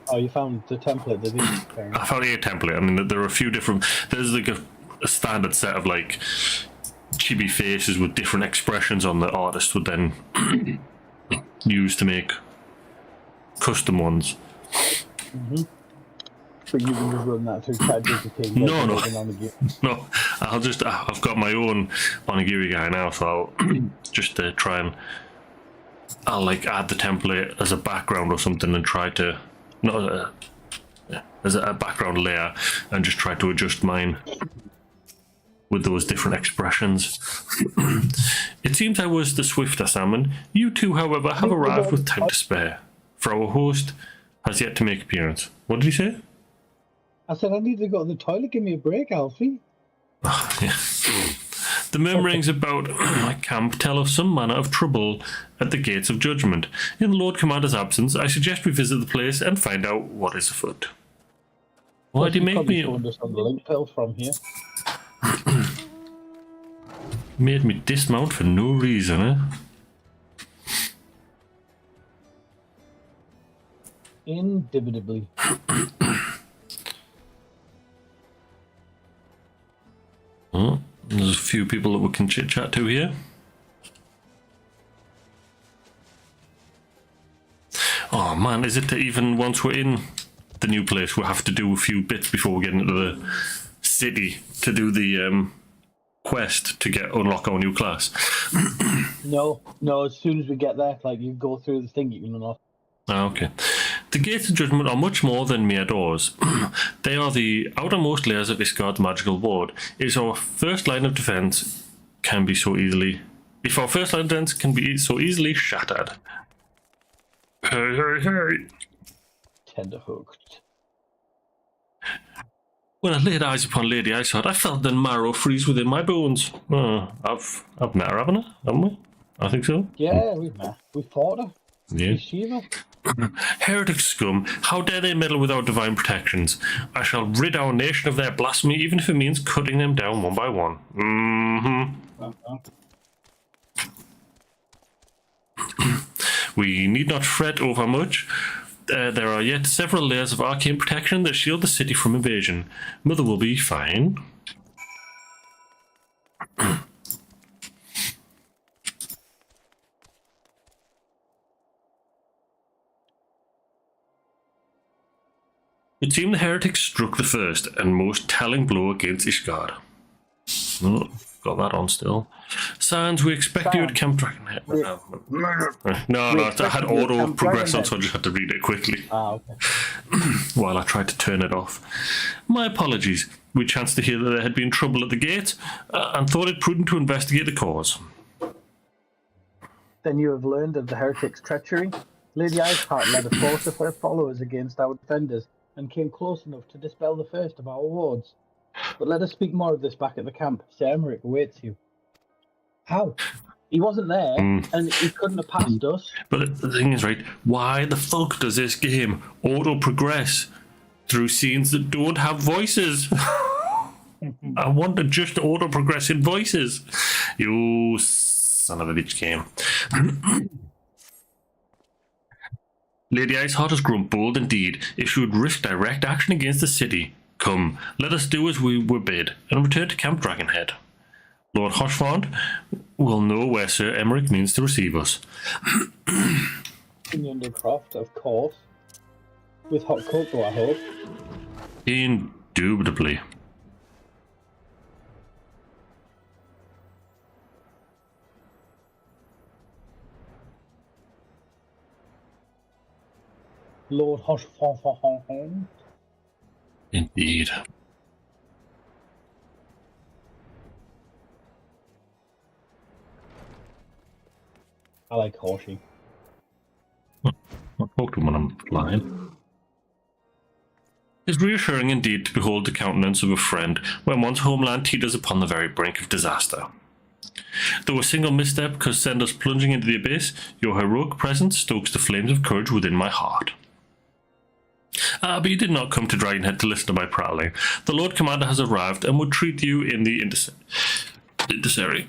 K: Oh, you found the template that is fair.
A: I found a template. I mean, there are a few different. There's like a standard set of like chibi faces with different expressions on the artist would then use to make custom ones.
K: Mm-hmm. But you can just run that through ChatGPT.
A: No. I've got my own Onigiri guy now, so I'll just try and I'll like add the template as a background or something and try to as a background layer and just try to adjust mine with those different expressions. It seems I was the swifter salmon. You two, however, have arrived with time to spare, for our host has yet to make appearance. What did you say?
K: I said I need to go to the toilet. Give me a break, Alfie.
A: Yeah. The murmurings about my camp tell of some manner of trouble at the gates of judgment. In the Lord Commander's absence, I suggest we visit the place and find out what is afoot. Why do you make me...
K: Understand the link pills from here.
A: Made me dismount for no reason, eh?
K: Indubitably.
A: Oh, there's a few people that we can chit-chat to here. Oh man, is it that even once we're in the new place, we'll have to do a few bits before we get into the city to do the quest to unlock our new class?
K: No, as soon as we get there, like you go through the thing, you can unlock.
A: Ah, okay. The gates of judgment are much more than mere doors. They are the outermost layers of Isgard's magical ward. If our first line of defense can be so easily shattered. Hey.
K: Tender hooked.
A: When I laid eyes upon Lady Iceheart, I felt the marrow freeze within my bones. I've met her, haven't I? Haven't we? I think so.
K: Yeah, we've met. We fought her.
A: Yeah.
K: Shiva.
A: Heretic scum, how dare they meddle with our divine protections? I shall rid our nation of their blasphemy, even if it means cutting them down one by one. We need not fret over much. There are yet several layers of arcane protection that shield the city from invasion. Mother will be fine. It seemed the heretics struck the first and most telling blow against Ishgard. Oh, got that on still. Sans, we expect you at Camp Dragonhead. No, I had auto progress on, so I just had to read it quickly.
K: Okay.
A: While I tried to turn it off. My apologies. We chanced to hear that there had been trouble at the gate and thought it prudent to investigate the cause.
K: Then you have learned of the heretics' treachery. Lady Iceheart led a force of her followers against our defenders and came close enough to dispel the first of our wards. But let us speak more of this back at the camp. Sir Emmerich awaits you. How? He wasn't there, and he couldn't have passed us.
A: But the thing is, right, why the fuck does this game auto-progress through scenes that don't have voices? I want to just auto-progress in voices. You son of a bitch game. Lady Iceheart has grown bold indeed. If she would risk direct action against the city, come, let us do as we were bid, and return to Camp Dragonhead. Lord Hoshfond will know where Sir Emmerich means to receive us.
K: In Undercroft, of course. With hot cocoa, I hope.
A: Indubitably.
K: Lord Hoshfond.
A: Indeed.
K: I like Hoshi.
A: I'll talk to him when I'm flying. It is reassuring indeed to behold the countenance of a friend when one's homeland teeters upon the very brink of disaster. Though a single misstep could send us plunging into the abyss, your heroic presence stokes the flames of courage within my heart. But you did not come to Dragonhead to listen to my prattling. The Lord Commander has arrived and would treat you in the Intercessory.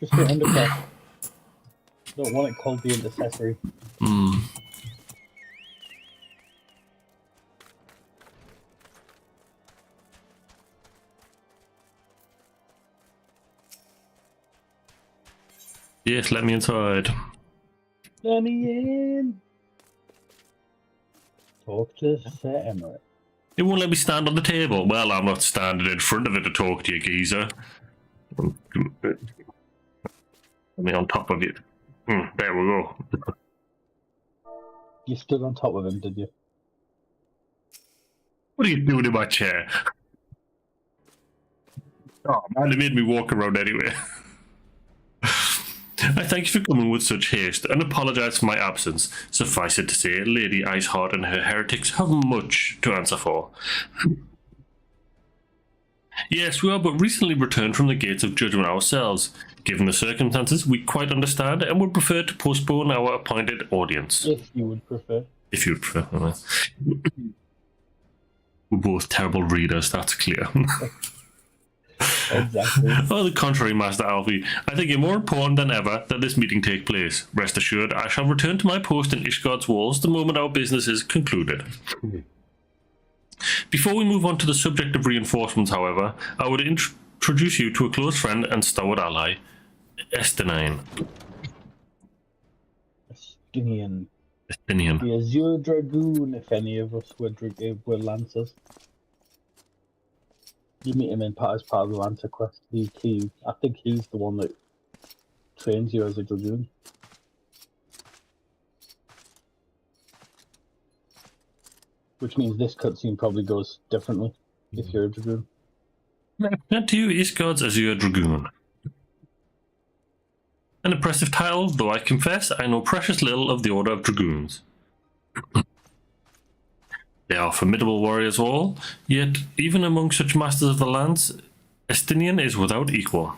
K: Just the Undercroft. Don't want it called the Intercessory.
A: Yes, let me inside.
K: Let me in. Talk to Sir Emmerich.
A: It won't let me stand on the table. Well, I'm not standing in front of it to talk to you, geezer. Let me on top of it. There we go.
K: You stood on top of him, did you?
A: What are you doing in my chair? Oh man, it made me walk around anyway. I thank you for coming with such haste and apologise for my absence. Suffice it to say, Lady Iceheart and her heretics have much to answer for. Yes, we are but recently returned from the gates of judgment ourselves. Given the circumstances, we quite understand and would prefer to postpone our appointed audience.
K: If you would prefer.
A: If you would prefer. We're both terrible readers, that's clear.
K: Exactly.
A: On the contrary, Master Alfie, I think it more important than ever that this meeting take place. Rest assured, I shall return to my post in Ishgard's walls the moment our business is concluded. Before we move on to the subject of reinforcements, however, I would introduce you to a close friend and stalwart ally, Estinian.
K: Estinian.
A: Estinian.
K: The Azure Dragoon, if any of us were Lancers. You meet him as part of the Lancer quest. I think he's the one that trains you as a Dragoon. Which means this cutscene probably goes differently if you're a Dragoon.
A: And to you, Ishgard's Azure Dragoon. An impressive title, though I confess I know precious little of the Order of Dragoons. They are formidable warriors all, yet even among such masters of the lands, Estinian is without equal.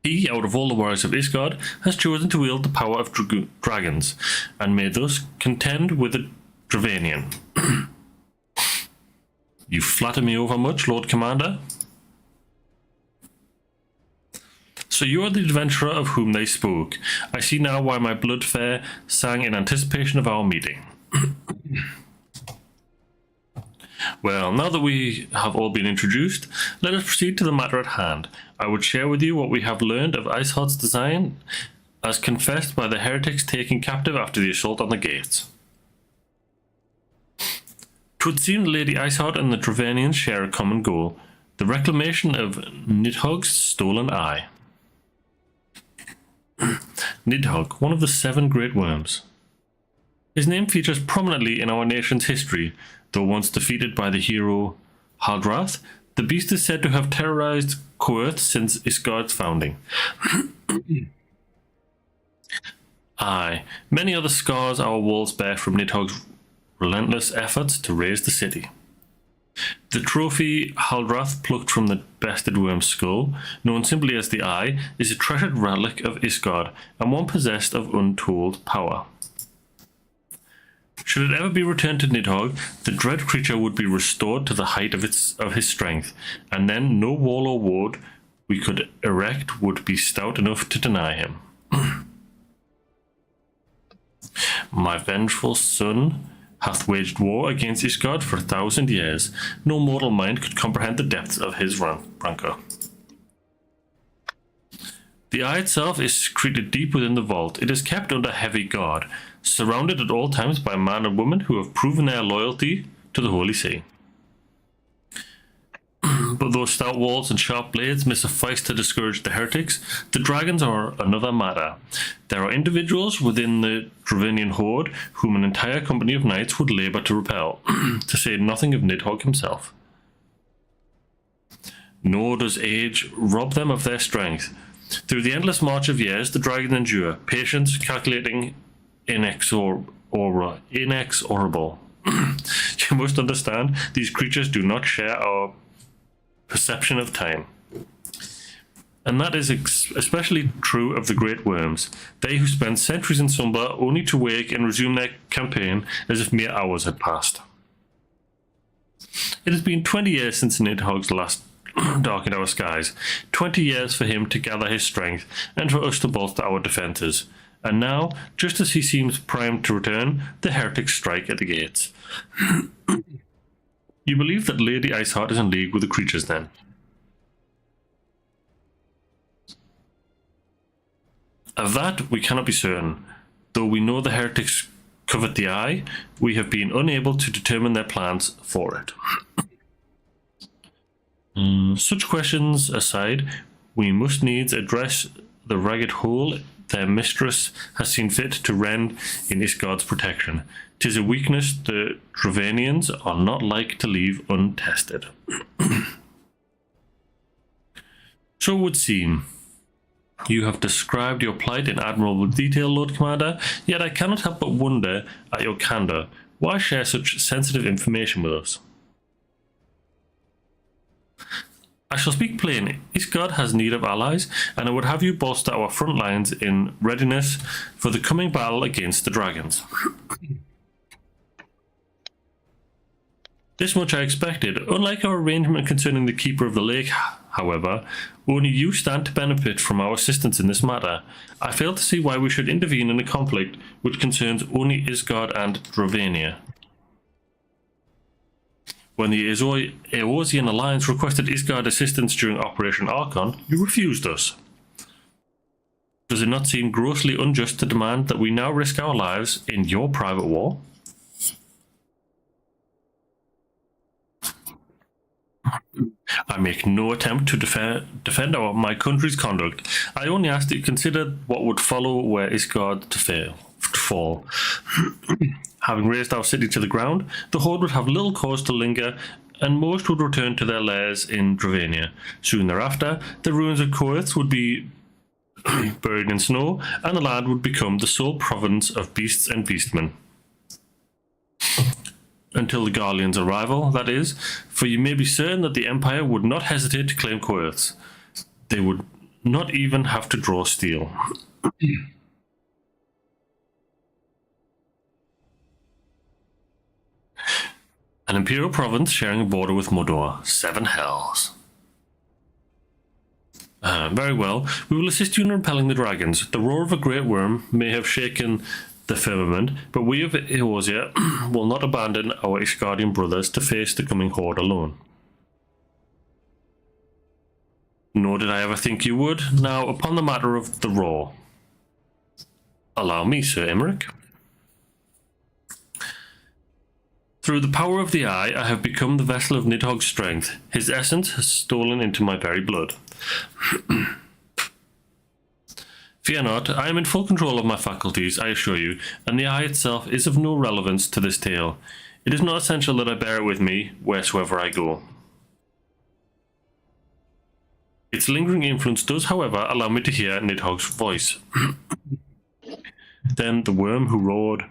A: He, out of all the warriors of Ishgard, has chosen to wield the power of dragons, and may thus contend with the Dravanian. You flatter me overmuch, Lord Commander. So you are the adventurer of whom they spoke. I see now why my blood fair sang in anticipation of our meeting. Well, now that we have all been introduced, let us proceed to the matter at hand. I would share with you what we have learned of Iceheart's design, as confessed by the heretics taken captive after the assault on the gates. 'Twould seem Lady Iceheart and the Dravanians share a common goal, the reclamation of Nidhogg's stolen eye. Nidhogg, one of the 7 great worms. His name features prominently in our nation's history. Though once defeated by the hero Haldrath, the beast is said to have terrorized Coerth since Ishgard's founding. Aye, many are the scars our walls bear from Nidhogg's relentless efforts to raise the city. The trophy Haldrath plucked from the bested worm's skull, known simply as the Eye, is a treasured relic of Ishgard, and one possessed of untold power. Should it ever be returned to Nidhogg, the dread creature would be restored to the height of his strength, and then no wall or ward we could erect would be stout enough to deny him. My vengeful son hath waged war against Ishgard for 1,000 years. No mortal mind could comprehend the depths of his rancor. The eye itself is secreted deep within the vault. It is kept under heavy guard, surrounded at all times by man and woman who have proven their loyalty to the Holy See. But though stout walls and sharp blades may suffice to discourage the heretics, the dragons are another matter. There are individuals within the Dravanian horde whom an entire company of knights would labour to repel, to say nothing of Nidhogg himself. Nor does age rob them of their strength. Through the endless march of years, the dragons endure, patience calculating inexorable. You must understand, these creatures do not share our perception of time. And that is especially true of the great worms, they who spend centuries in slumber only to wake and resume their campaign as if mere hours had passed. It has been 20 years since Nidhogg's last darkened our skies, 20 years for him to gather his strength, and for us to bolster our defences. And now, just as he seems primed to return, the heretics strike at the gates. You believe that Lady Iceheart is in league with the creatures, then? Of that, we cannot be certain. Though we know the heretics covet the eye, we have been unable to determine their plans for it. Such questions aside, we must needs address the ragged hole their mistress has seen fit to rend in Ishgard's protection. 'Tis a weakness the Dravanians are not like to leave untested. So it would seem. You have described your plight in admirable detail, Lord Commander, yet I cannot help but wonder at your candor. Why share such sensitive information with us? I shall speak plainly. Isgard has need of allies, and I would have you bolster our front lines in readiness for the coming battle against the dragons. This much I expected. Unlike our arrangement concerning the Keeper of the Lake, however, only you stand to benefit from our assistance in this matter. I fail to see why we should intervene in a conflict which concerns only Isgard and Drovania. When the Eorzean alliance requested Isgard assistance during Operation Archon, you refused us. Does it not seem grossly unjust to demand that we now risk our lives in your private war? I make no attempt to defend my country's conduct. I only ask that you consider what would follow were Isgard to fall. Having razed our city to the ground, the Horde would have little cause to linger, and most would return to their lairs in Drovania. Soon thereafter, the ruins of Koeth would be buried in snow, and the land would become the sole province of beasts and beastmen. Until the Garlean's arrival, that is, for you may be certain that the Empire would not hesitate to claim Koeth. They would not even have to draw steel. An imperial province sharing a border with Mordor. 7 hells. Very well. We will assist you in repelling the dragons. The roar of a great worm may have shaken the firmament, but we of Eorzea will not abandon our Isgardian brothers to face the coming horde alone. Nor did I ever think you would. Now, upon the matter of the roar. Allow me, Sir Emmerich. Through the power of the eye, I have become the vessel of Nidhogg's strength. His essence has stolen into my very blood. Fear not, I am in full control of my faculties, I assure you, and the eye itself is of no relevance to this tale. It is not essential that I bear it with me, wheresoever I go. Its lingering influence does, however, allow me to hear Nidhogg's voice. Then the worm who roared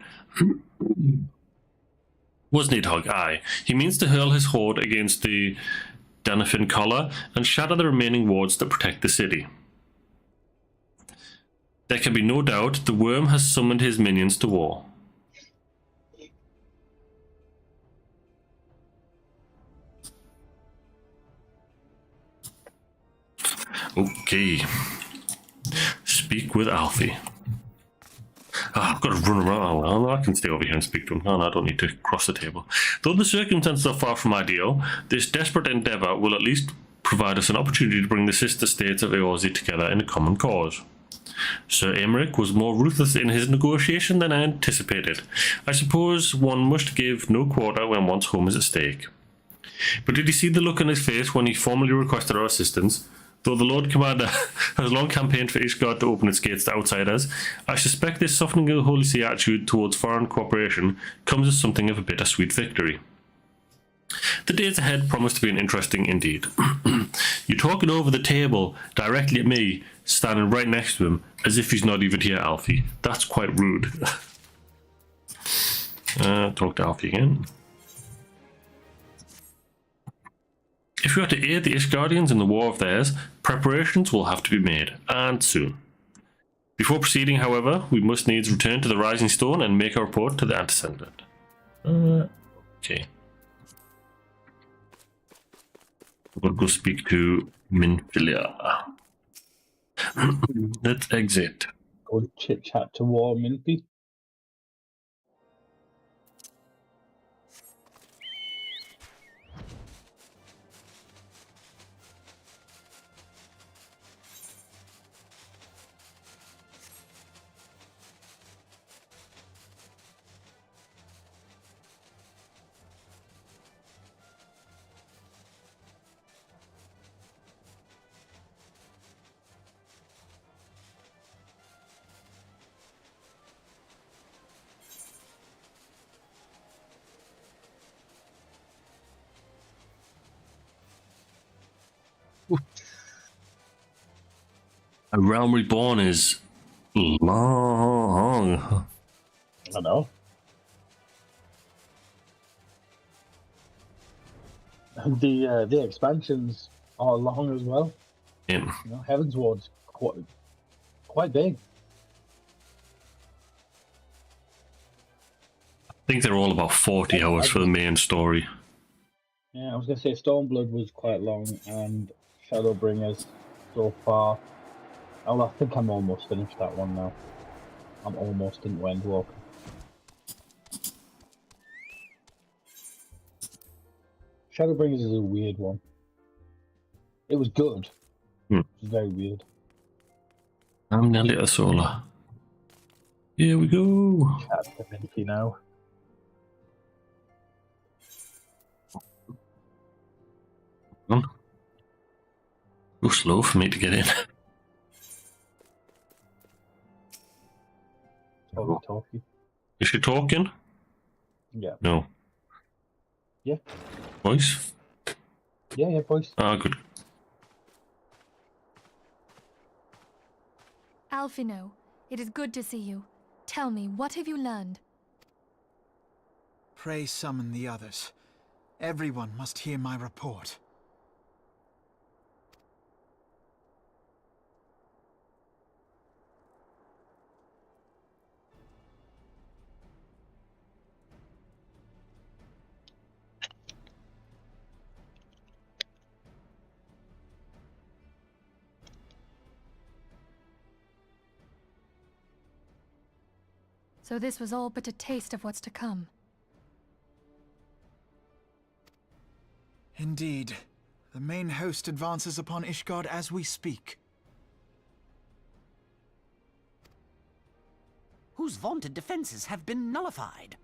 A: was Nidhogg, aye. He means to hurl his horde against the Danafin collar and shatter the remaining wards that protect the city. There can be no doubt the worm has summoned his minions to war. Okay. Speak with Alfie. I've got to run around. Oh, I can stay over here and speak to him. No, I don't need to cross the table. Though the circumstances are far from ideal, this desperate endeavour will at least provide us an opportunity to bring the sister states of Eorzea together in a common cause. Sir Emmerich was more ruthless in his negotiation than I anticipated. I suppose one must give no quarter when one's home is at stake. But did you see the look on his face when he formally requested our assistance? Though the Lord Commander has long campaigned for Isgard to open its gates to outsiders, I suspect this softening of the Holy See attitude towards foreign cooperation comes as something of a bittersweet victory. The days ahead promise to be interesting indeed. You're talking over the table directly at me, standing right next to him, as if he's not even here, Alfie. That's quite rude. Talk to Alfie again. If we are to aid the Ishgardians in the war of theirs, preparations will have to be made, and soon. Before proceeding, however, we must needs return to the Rising Stone and make our report to the Antecedent. Okay. We'll go speak to Minfilia. Let's exit.
K: Go chit chat to War Minty.
A: A Realm Reborn is long.
K: I know. And the expansions are long as well.
A: Yeah.
K: You know, Heaven's Ward's quite big.
A: I think they're all about 40 hours for the main story.
K: Yeah, I was gonna say Stormblood was quite long, and Shadowbringers so far. Oh, I think I'm almost finished that one now. I'm almost in Windwalker. Shadowbringers is a weird one. It was good. It was very weird.
A: I'm nearly at Solar. Here we go.
K: Chat community now.
A: Too slow for me to get in.
K: Talkie.
A: Is she talking?
K: Yeah.
A: No.
K: Yeah.
A: Voice?
K: Yeah, voice.
A: Ah, good.
F: Alphino, it is good to see you. Tell me, what have you learned?
D: Pray summon the others. Everyone must hear my report.
F: So this was all but a taste of what's to come.
D: Indeed. The main host advances upon Ishgard as we speak.
J: Whose vaunted defenses have been nullified.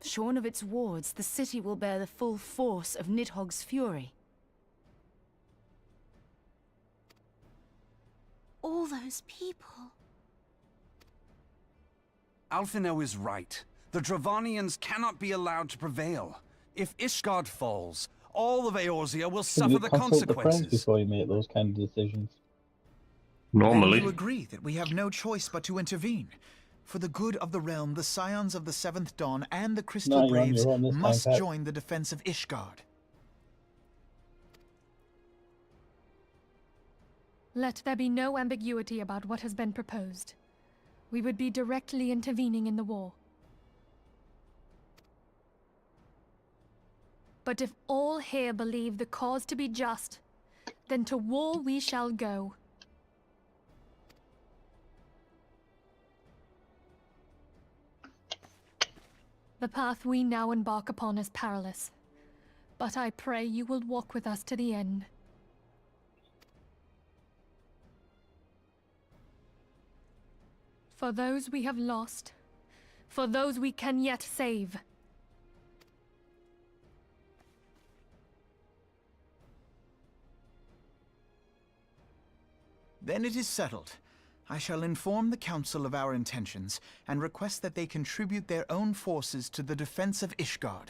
E: Shorn of its wards, the city will bear the full force of Nidhogg's fury.
I: All those people.
G: Alphino is right. The Dravanians cannot be allowed to prevail. If Ishgard falls, all of Eorzea will suffer the
K: Consult the friends
G: consequences.
K: before you make those kind of decisions.
A: Normally.
D: Then you agree that we have no choice but to intervene. For the good of the realm, the Scions of the Seventh Dawn and the Crystal
K: No,
D: Braves
K: you're on this time,
D: must
K: Pat.
D: join the defense of Ishgard.
F: Let there be no ambiguity about what has been proposed. We would be directly intervening in the war. But if all here believe the cause to be just, then to war we shall go. The path we now embark upon is perilous, but I pray you will walk with us to the end. For those we have lost, for those we can yet save.
D: Then it is settled. I shall inform the Council of our intentions and request that they contribute their own forces to the defense of Ishgard.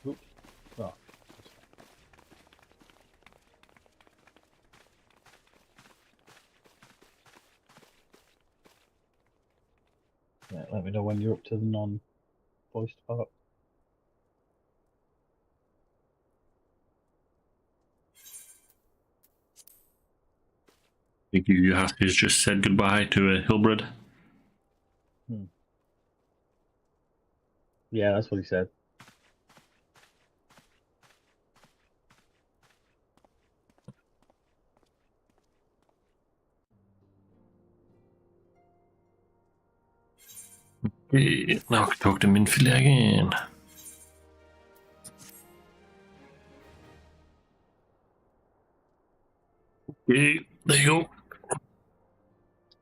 K: Oops. Oh. Yeah, let me know when you're up to the non-voiced part.
A: I think Yuha's just said goodbye to Hilbred.
K: Yeah, that's what he said.
A: Okay, now I can talk to Minfilia again. Okay, there you go.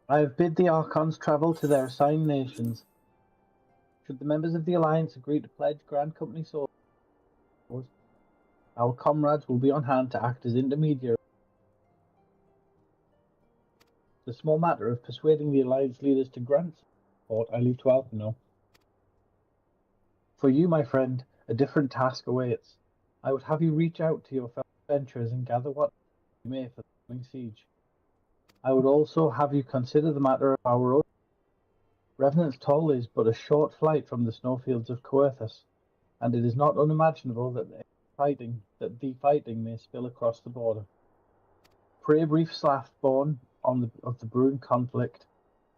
K: I have bid the Archons travel to their assigned nations. Should the members of the Alliance agree to pledge Grand Company souls, our comrades will be on hand to act as intermediaries. The small matter of persuading the Alliance leaders to grant support, I leave to Alphino. For you, my friend, a different task awaits. I would have you reach out to your fellow adventurers and gather what you may for the coming siege. I would also have you consider the matter of our own. Revenant's Toll is but a short flight from the snowfields of Coerthus, and it is not unimaginable that the fighting may spill across the border. Pray brief Slathborn of the brewing conflict,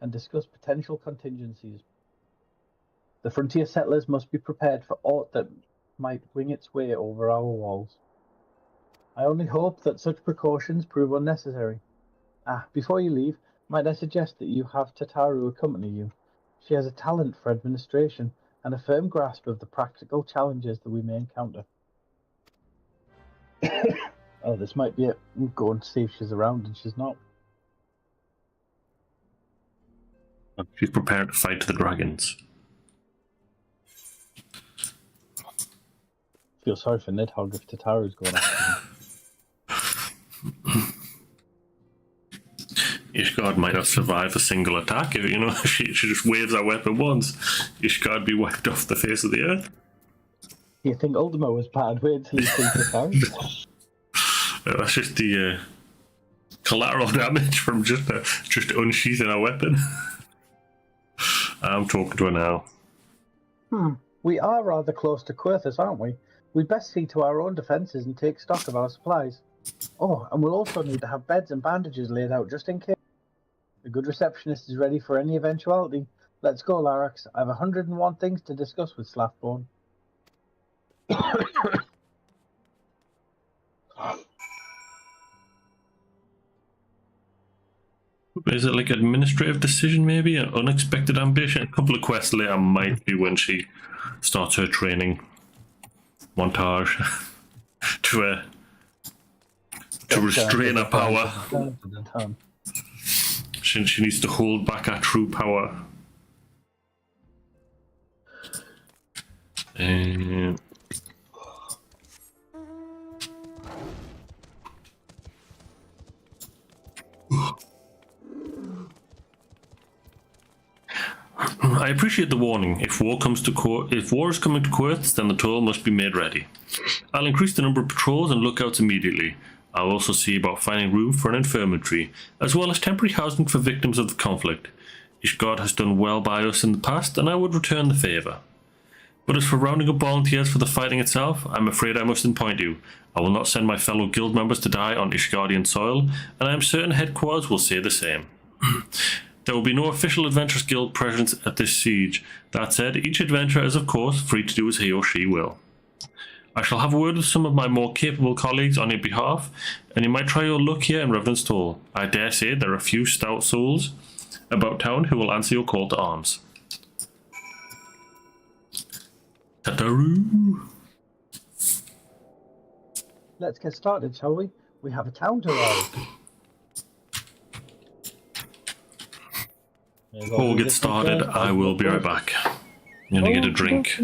K: and discuss potential contingencies. The frontier settlers must be prepared for aught that might wing its way over our walls. I only hope that such precautions prove unnecessary. Before you leave, might I suggest that you have Tataru accompany you? She has a talent for administration and a firm grasp of the practical challenges that we may encounter. Oh, this might be it. We'll go and see if she's around, and she's not.
A: She's prepared to fight the dragons.
K: Feel sorry for Nidhogg if Tataru's going after him.
A: Ishgard might not survive a single attack if she just waves that weapon once. Ishgard be wiped off the face of the earth.
K: You think Ultimo was bad? Wait until you see Tataru.
A: That's just the collateral damage from just unsheathing a weapon. I'm talking to her now.
K: We are rather close to Coerthus, aren't we? We'd best see to our own defences and take stock of our supplies. Oh, and we'll also need to have beds and bandages laid out just in case. A good receptionist is ready for any eventuality. Let's go, Larax. I have 101 things to discuss with Slathborn.
A: Is it like administrative decision, maybe? An unexpected ambition? A couple of quests later might be when she starts her training montage to restrain her power. She needs to hold back her true power. I appreciate the warning. If war is coming to Coerthus, then the toll must be made ready. I'll increase the number of patrols and lookouts immediately. I'll also see about finding room for an infirmary, as well as temporary housing for victims of the conflict. Ishgard has done well by us in the past, and I would return the favour. But as for rounding up volunteers for the fighting itself, I'm afraid I must disappoint you. I will not send my fellow guild members to die on Ishgardian soil, and I am certain headquarters will say the same. There will be no official Adventurers Guild presence at this siege. That said, each adventurer is of course free to do as he or she will. I shall have a word with some of my more capable colleagues on your behalf, and you might try your luck here in Revenant's Toll. I dare say there are a few stout souls about town who will answer your call to arms. Tataru!
K: Let's get started, shall we? We have a town to roll.
A: Before we get started, I will be right back. I'm gonna get a drink.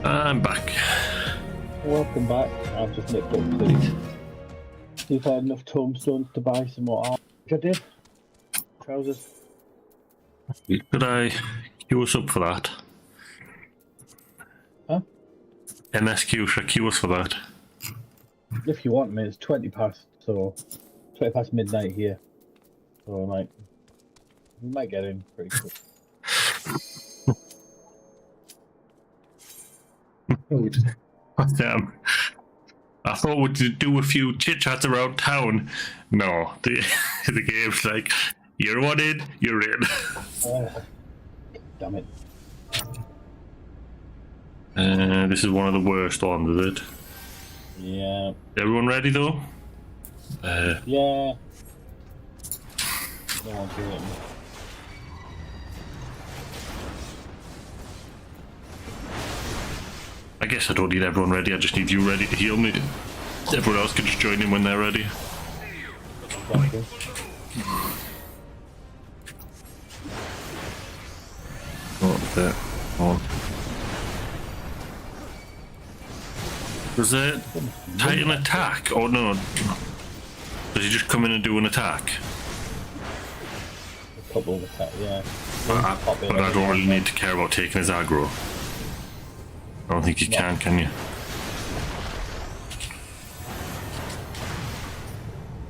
A: I'm back.
K: Welcome back. I've just nipped up to see if I had enough tombstones to buy some more armor. Which I did. Trousers.
A: Could I queue us up for that?
K: Huh?
A: MSQ, should I queue us for that?
K: If you want me, it's 20 past, so 20 past midnight here. So like, we might get in pretty quick.
A: Damn. I thought we'd do a few chit chats around town. No, the game's like, you're one in, you're in.
K: Damn it.
A: This is one of the worst ones, is it?
K: Yeah.
A: Everyone ready though?
K: Yeah. No one's doing it.
A: I guess I don't need everyone ready, I just need you ready to heal me. Everyone else can just join in when they're ready.
K: Exactly.
A: Oh, there. On. Does it Titan attack? Oh no. Does he just come in and do an attack?
K: A couple of attacks, yeah.
A: But I don't really need to care about taking his aggro. I don't think you can you?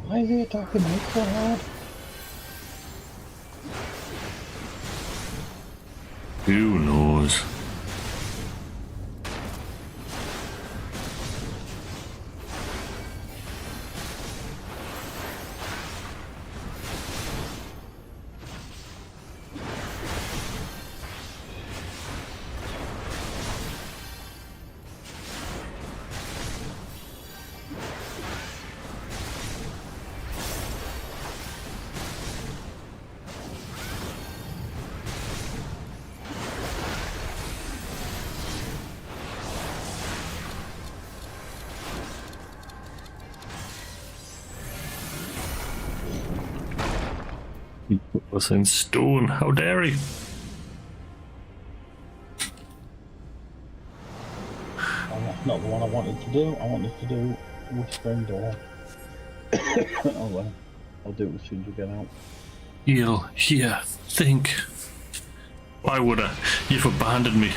K: Why is he attacking me so hard?
A: Who knows? He put us in stone. How dare he?
K: That's not the one I wanted to do. I wanted to do Whispering Door. Oh well. I'll do it as soon as we get out.
A: Heal, here, think. Why would I? You've abandoned me.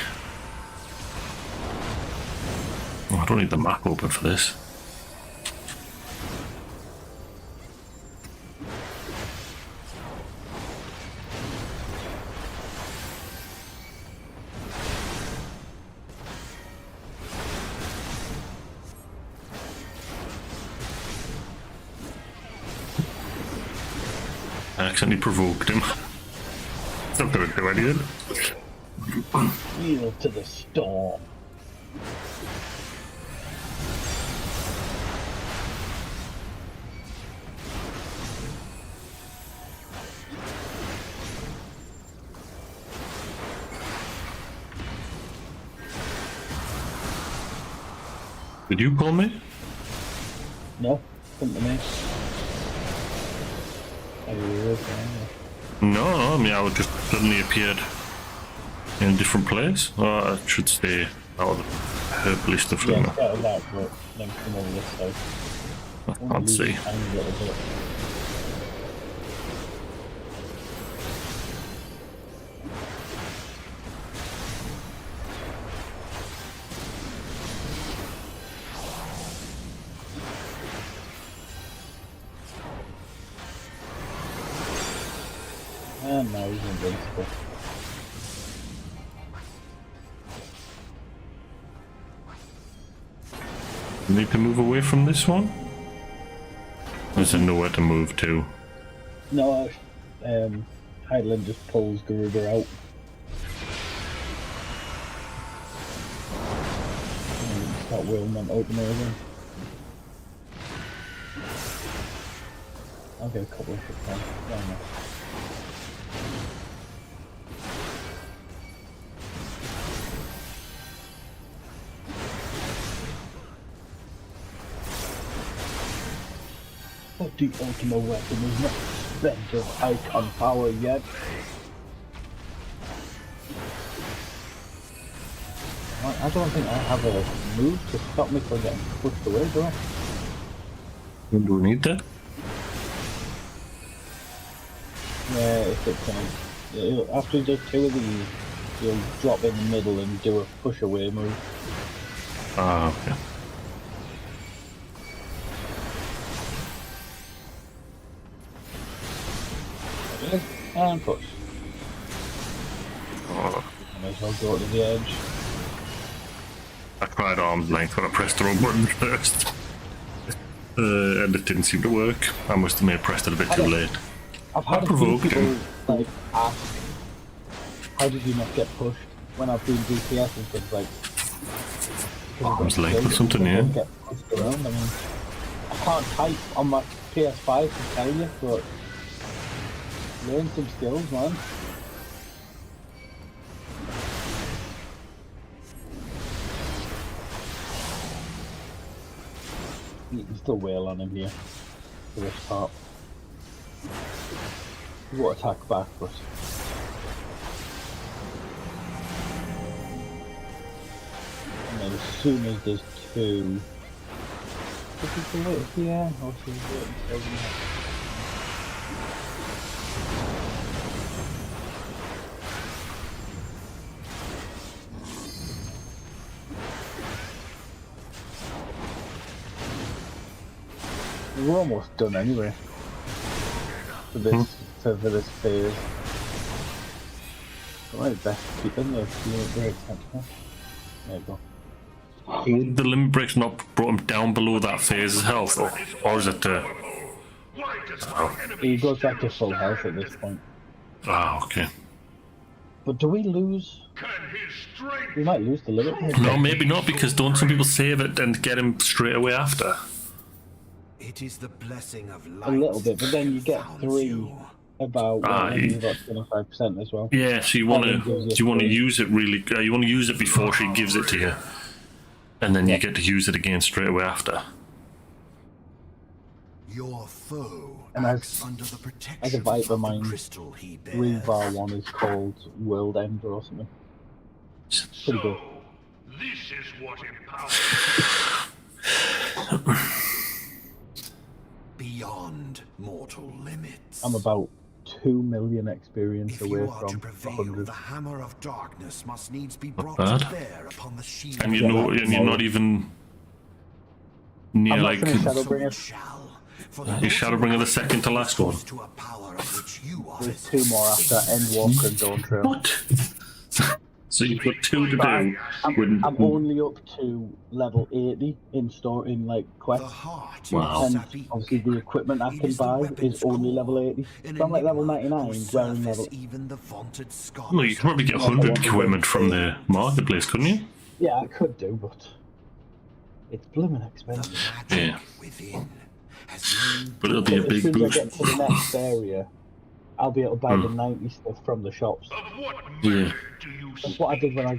A: Oh, I don't need the map open for this. I accidentally provoked him. It's not gonna do anything.
K: Yield to the storm.
A: Did you call me?
K: No, come to me. Are you okay?
A: No, I mean, I would just suddenly appeared in a different place. Oh, I should stay out of the herbalist stuff,
K: Yeah,
A: don't I?
K: start with that, but then come over this side.
A: I can't see.
K: Tiny little bit. And now he's invincible.
A: Need to move away from this one? Or is there nowhere to move to?
K: No, Highland just pulls Garuda out. And start wheeling them open again. I'll get a couple of hit points. Why not? But the ultimate weapon is not spent of icon power yet. I don't think I have a move to stop me from getting pushed away, do I?
A: Do we need that?
K: Yeah, if it can. After you do 2 of these, you'll drop in the middle and do a push away move.
A: Ah, okay.
K: There it is. And push.
A: Oh.
K: Might as well go to the edge.
A: I tried arm's length when I pressed the wrong button first. And it didn't seem to work. I must have pressed it a bit too late.
K: I've had a few people like ask, how did you not get pushed when I've been DPS and things like
A: arm's length or something, yeah.
K: Get pushed around. I mean, I can't type on my PS5 to tell you, but learn some skills, man. You can still wail on him here for this part. He won't attack back, but and then as soon as there's 2, should we do it here or should we do it instead of that? We're almost done anyway for this phase. Right, best keep in there. There you go.
A: Would the limit breaks not brought him down below that phase's health, or is it?
K: He goes back to full health at this point.
A: Ah, okay.
K: But do we lose? We might lose the limit.
A: No, maybe not, because don't some people save it and get him straight away after?
B: It is the blessing of light.
K: A little bit, but then you get 3 about and you got 25% as well.
A: Yeah, so you want to use it really. You want to use it before she gives it to you, and then you get to use it again straight away after.
B: Your foe
K: and
B: acts under the protection
K: as a Viper
B: of the
K: mine,
B: crystal he bears.
K: Rebar one is called World Ender or something. Pretty good.
N: This is what empowers.
B: Beyond mortal limits.
K: I'm about 2 million experience away from
B: to prevail,
K: 100.
B: The hammer of darkness must needs be brought
A: Not
B: to
A: bad.
B: bear upon the shield.
A: And you're not even near
K: I'm
A: like.
K: not gonna Shadowbringer.
A: Your Shadowbringer the second to last one.
K: There's 2 more after Endwalker and Dawn Trail.
A: What? So you've got 2 to do.
K: I'm only up to level 80 in like quests.
A: Wow.
K: And obviously the equipment I can buy is only level 80. So I'm like level 99, wearing level.
A: Well, you can probably get 100 equipment from the marketplace, couldn't you?
K: Yeah, I could do, but it's blooming expensive.
A: Yeah. But it'll be a
K: As
A: big
K: soon as I
A: boost.
K: get to the next area, I'll be able to buy the 90 stuff from the shops.
A: Yeah.
K: That's what I did when I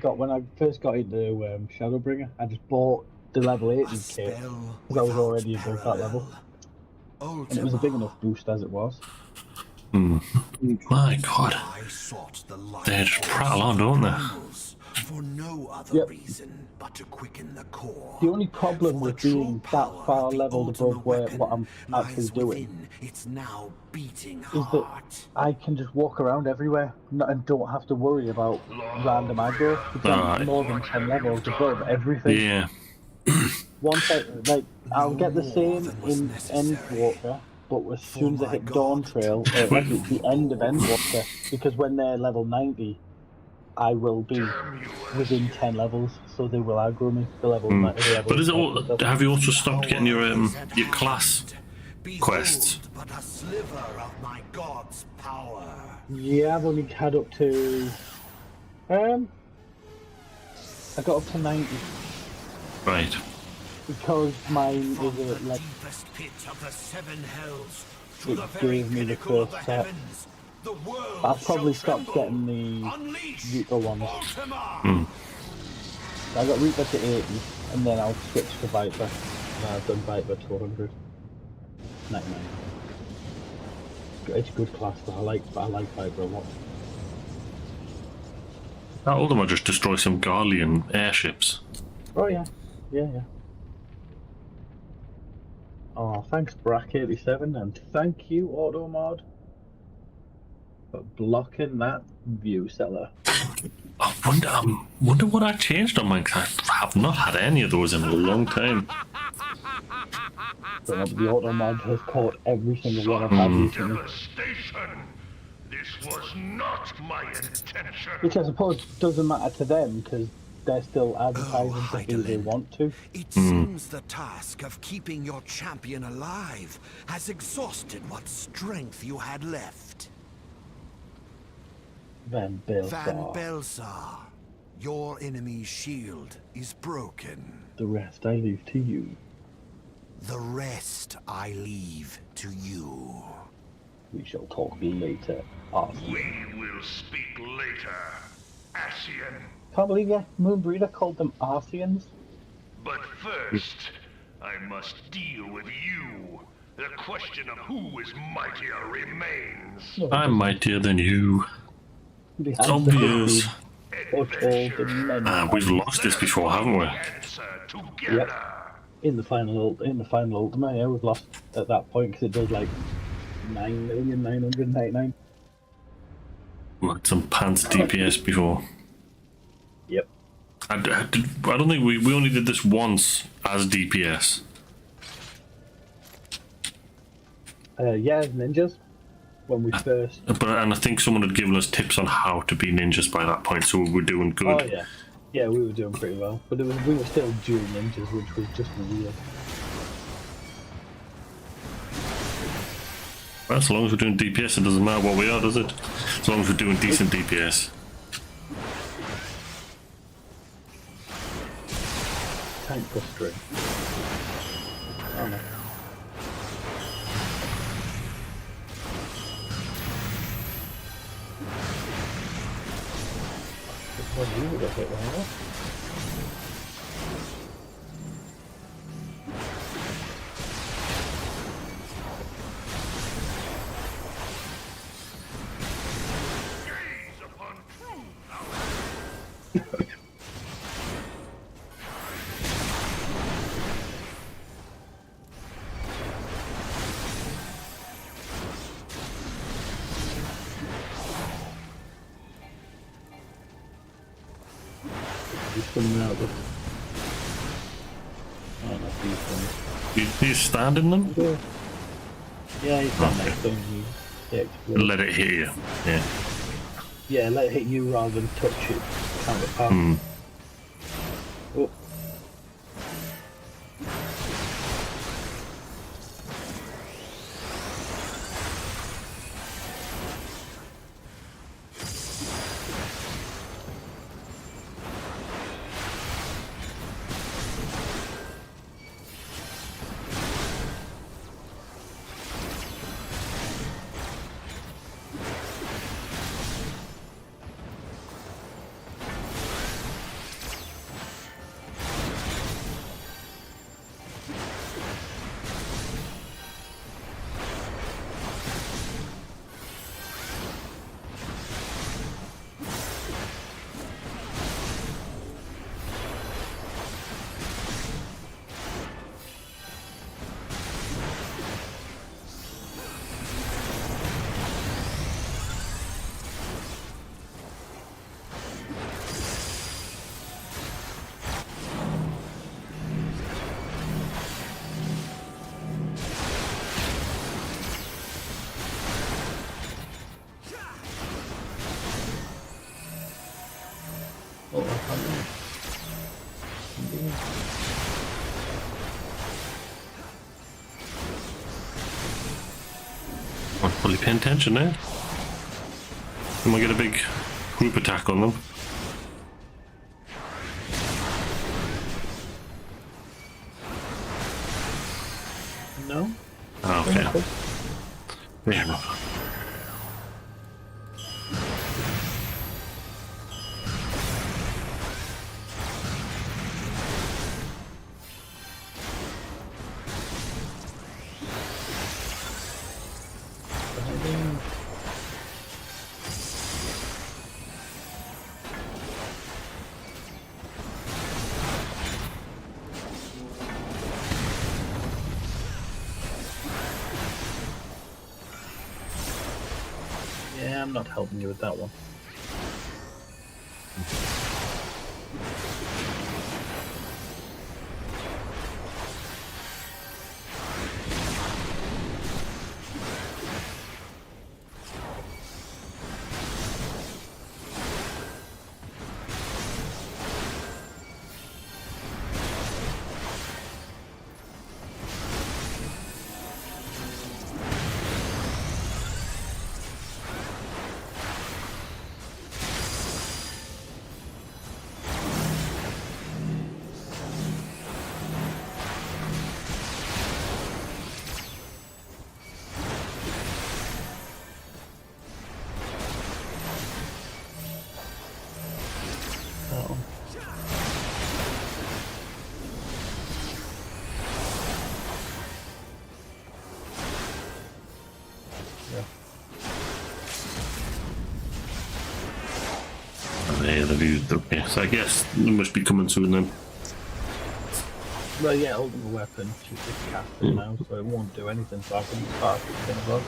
K: first got into Shadowbringer. I just bought the level 80 kit because I was already above that level, and it was a big enough boost as it was.
A: My God, they just prattle on, don't they?
B: For no other reason but to quicken the core.
K: The only problem with being that far leveled above what I'm actually doing
B: it's now beating
K: is that I can just walk around everywhere and don't have to worry about random aggro because I'm more than 10 levels above everything.
A: Yeah.
K: Once I'll get the same in Endwalker, but as soon as I hit Dawn Trail, at the end of Endwalker, because when they're level 90, I will be within 10 levels, so they will aggro me. The level.
A: But is it all, have you also stopped getting your class quests?
B: But a sliver of my god's power.
K: Yeah, I've only had up to. I got up to 90.
A: Right.
K: Because mine is like. It gave me the first set. I've probably stopped getting the Reaper ones. I got Reaper to 80, and then I'll switch to Viper. And I've done Viper to 100. 99. It's a good class, but I like Viper a lot.
A: I told them I'd just destroy some Garlean airships.
K: Oh yeah, yeah. Oh, thanks Brack87, and thank you Automod for blocking that view seller.
A: I wonder what I changed on mine, 'cause I have not had any of those in a long time.
K: So the Automod has caught every single one I've had recently.
N: Devastation! This was not my intention!
K: Which I suppose doesn't matter to them, because they're still advertising to who they want to.
B: It seems the task of keeping your champion alive has exhausted what strength you had left.
K: Van
B: Van Belsar, your enemy's shield is broken.
K: The rest I leave to you.
B: The rest I leave to you.
K: We shall talk later, Arcean.
N: We will speak later, Ascian.
K: Can't believe that Moonbreeder called them Arceans.
N: But first, I must deal with you. The question of who is mightier remains.
A: I'm mightier than you. It's obvious. We've lost this before, haven't we?
K: Yep. In the final ultimate, yeah, we've lost at that point because it does like 9,999,000.
A: We had some pants DPS before.
K: Yep.
A: I don't think we only did this once as DPS.
K: Yeah, ninjas. When we first.
A: And I think someone had given us tips on how to be ninjas by that point, so we were doing good.
K: Oh yeah. Yeah, we were doing pretty well. But we were still dual ninjas, which was just weird.
A: Well, as long as we're doing DPS, it doesn't matter what we are, does it? As long as we're doing decent DPS.
K: Tank for string. Oh no. Well, you would have hit one enough.
A: He's standing them?
K: Yeah, he's standing next to you. Yeah,
A: let it hit you. Yeah.
K: Yeah, let it hit you rather than touch it. Counterpart. Oh.
A: I'm fully paying attention now. And we get a big group attack on them.
K: No?
A: Oh, okay. Fair enough.
K: I'm not helping you with that one.
A: Okay, so I guess they must be coming soon then.
K: Well, yeah, ultimate weapon, she's just casting now, so it won't do anything, so I can start it above.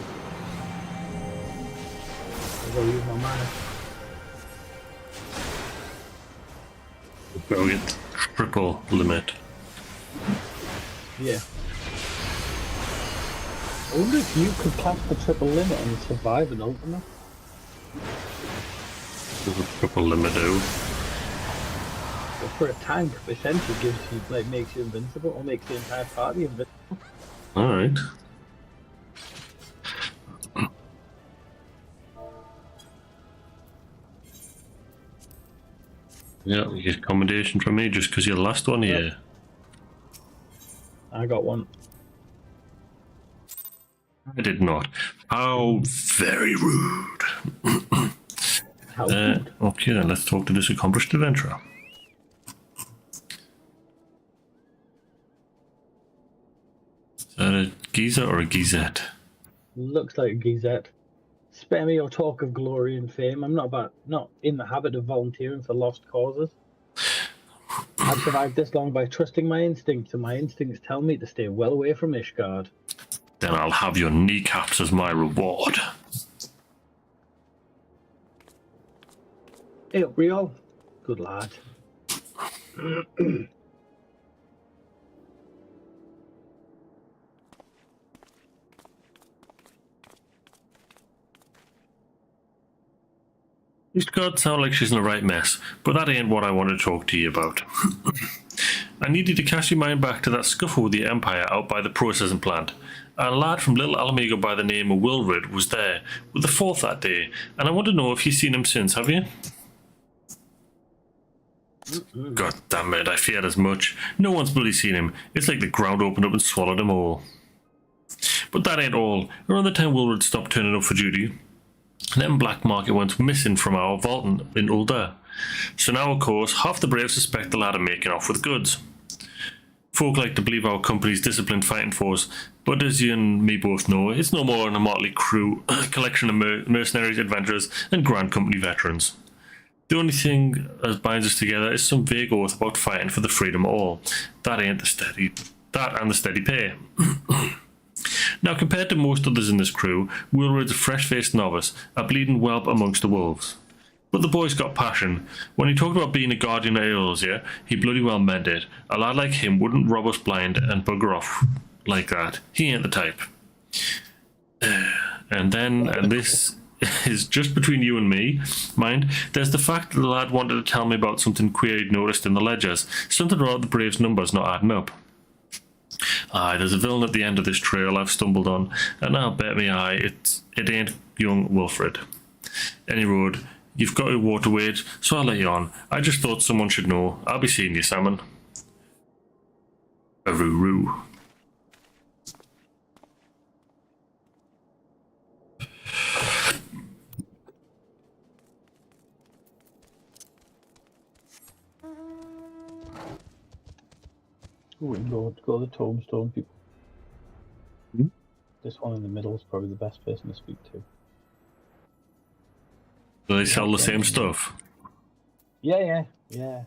K: I'll go use my mana.
A: Brilliant. Triple limit.
K: Yeah. I wonder if you could cast the triple limit and survive an ultimate.
A: There's a triple limit out.
K: But for a tank, essentially gives you, like, makes you invincible, or makes the entire party invincible.
A: Alright. Yeah, you get a commendation from me just because you're the last one here.
K: Yep. I got one.
A: I did not. How very rude.
K: How rude.
A: Okay, then let's talk to this accomplished adventurer. Is that a geezer or a geezette?
K: Looks like a geezette. Spare me your talk of glory and fame. I'm not in the habit of volunteering for lost causes. I've survived this long by trusting my instincts, and my instincts tell me to stay well away from Ishgard.
A: Then I'll have your kneecaps as my reward.
K: Hey, Rio. Good lad.
A: Ishgard sounds like she's in the right mess, but that ain't what I want to talk to you about. I need you to cast your mind back to that scuffle with the Empire out by the processing plant. A lad from Little Alamego by the name of Wilred was there with the fourth that day, and I want to know if you've seen him since, have you? God damn it, I feared as much. No one's bloody seen him. It's like the ground opened up and swallowed him all. But that ain't all. Around the time Wilred stopped turning up for duty, then Black Market went missing from our vault in Ul'dah. So now, of course, half the brave suspect the lad of making off with goods. Folk like to believe our company's disciplined fighting force, but as you and me both know, it's no more than a motley crew, collection of mercenaries, adventurers, and Grand Company veterans. The only thing that binds us together is some vague oath about fighting for the freedom of all. That and the steady pay. Now, compared to most others in this crew, Wilred's a fresh-faced novice, a bleeding whelp amongst the wolves. But the boy's got passion. When he talked about being a guardian of Eorzea, he bloody well meant it. A lad like him wouldn't rob us blind and bugger off like that. He ain't the type. And this is just between you and me, mind, there's the fact that the lad wanted to tell me about something queer he'd noticed in the ledgers, something about the Braves' numbers not adding up. Aye, there's a villain at the end of this trail I've stumbled on, and I'll bet me eye it ain't young Wilfred. Any road, you've got your water wait, so I'll let you on. I just thought someone should know. I'll be seeing you, Salmon. A roo-roo.
K: We can go to the tombstone, people.
A: Hmm?
K: This one in the middle is probably the best person to speak to.
A: Do they sell the same stuff?
K: Yeah. You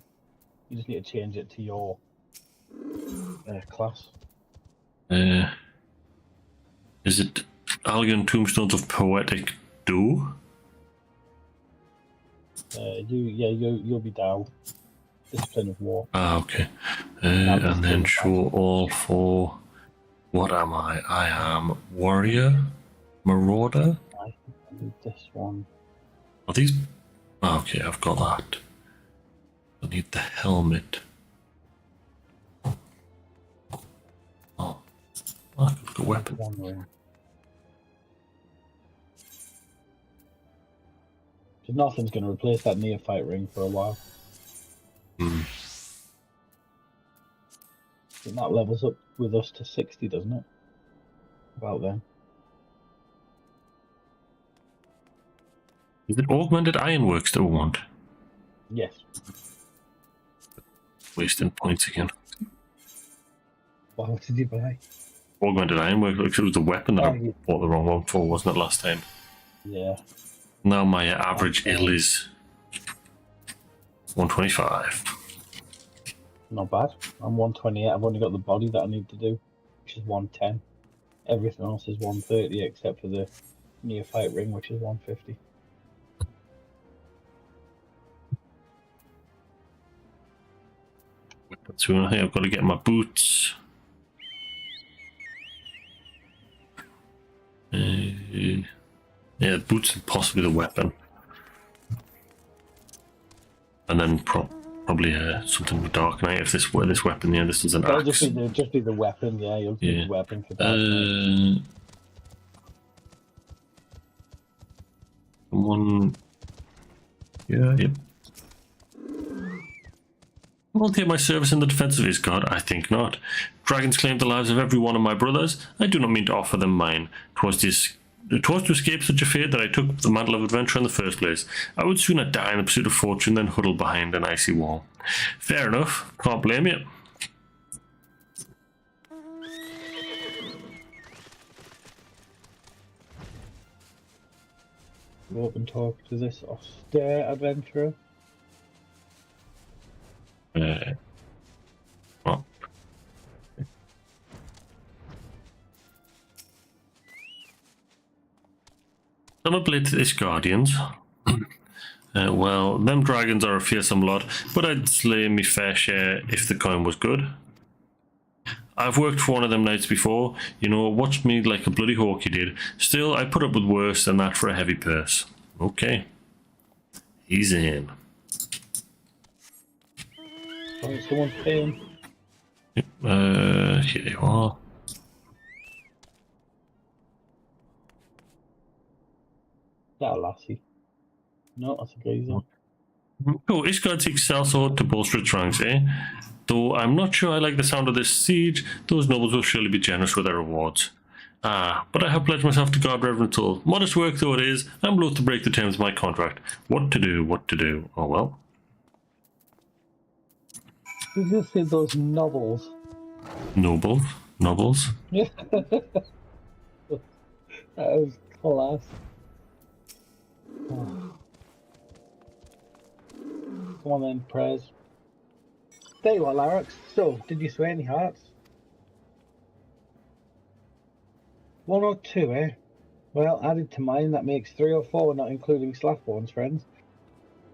K: just need to change it to your class.
A: Is it Algon Tombstones of Poetic Dew?
K: You'll be down. Discipline of war.
A: Ah, okay. And then show all for. What am I? I am warrior, marauder.
K: I think I need this one.
A: Are these? Ah, okay, I've got that. I need the helmet. Oh, I've got a weapon.
K: One ring. Because nothing's going to replace that neophyte ring for a while.
A: Hmm.
K: And that levels up with us to 60, doesn't it? About then.
A: Is it augmented ironworks that we want?
K: Yes.
A: Wasting points again.
K: Wow, what did you buy?
A: Augmented ironwork, like it was the weapon that I bought the wrong one for, wasn't it, last time?
K: Yeah.
A: Now my average ill is 125.
K: Not bad. I'm 128. I've only got the body that I need to do, which is 110. Everything else is 130 except for the neophyte ring, which is 150.
A: So I think I've got to get my boots. Yeah, boots and possibly the weapon. And then probably something with Dark Knight if this weapon, yeah, this is an axe.
K: Just be the weapon, yeah, you'll need the weapon for Dark Knight.
A: Someone... Yeah, yep. Will take my service in the defense of his god? I think not. Dragons claim the lives of every one of my brothers. I do not mean to offer them mine. 'Twas to escape such a fate that I took the mantle of adventure in the first place. I would sooner die in the pursuit of fortune than huddle behind an icy wall. Fair enough. Can't blame you.
K: Go up and talk to this austere adventurer.
A: Well. Some ability to this Guardians. Well, them dragons are a fearsome lot, but I'd slay me fair share if the coin was good. I've worked for one of them knights before, you know, watched me like a bloody hawk you did. Still, I put up with worse than that for a heavy purse. Okay. He's in.
K: Oh, someone's paying.
A: Here you are.
K: That a lassie? No, that's a geezer.
A: Oh, Ishgard seeks sellsword to bolster its ranks, eh? Though I'm not sure I like the sound of this siege, those nobles will surely be generous with their rewards. Ah, but I have pledged myself to guard Reverend Soul. Modest work though it is, I'm loath to break the terms of my contract. What to do? Oh well.
K: Did you see those novels?
A: Novels?
K: Yeah. That was class. Oh. Come on then, prayers. Tell you what, Larix, so, did you sway any hearts? 1 or 2, eh? Well, added to mine, that makes 3 or 4, not including Slathborn's friends.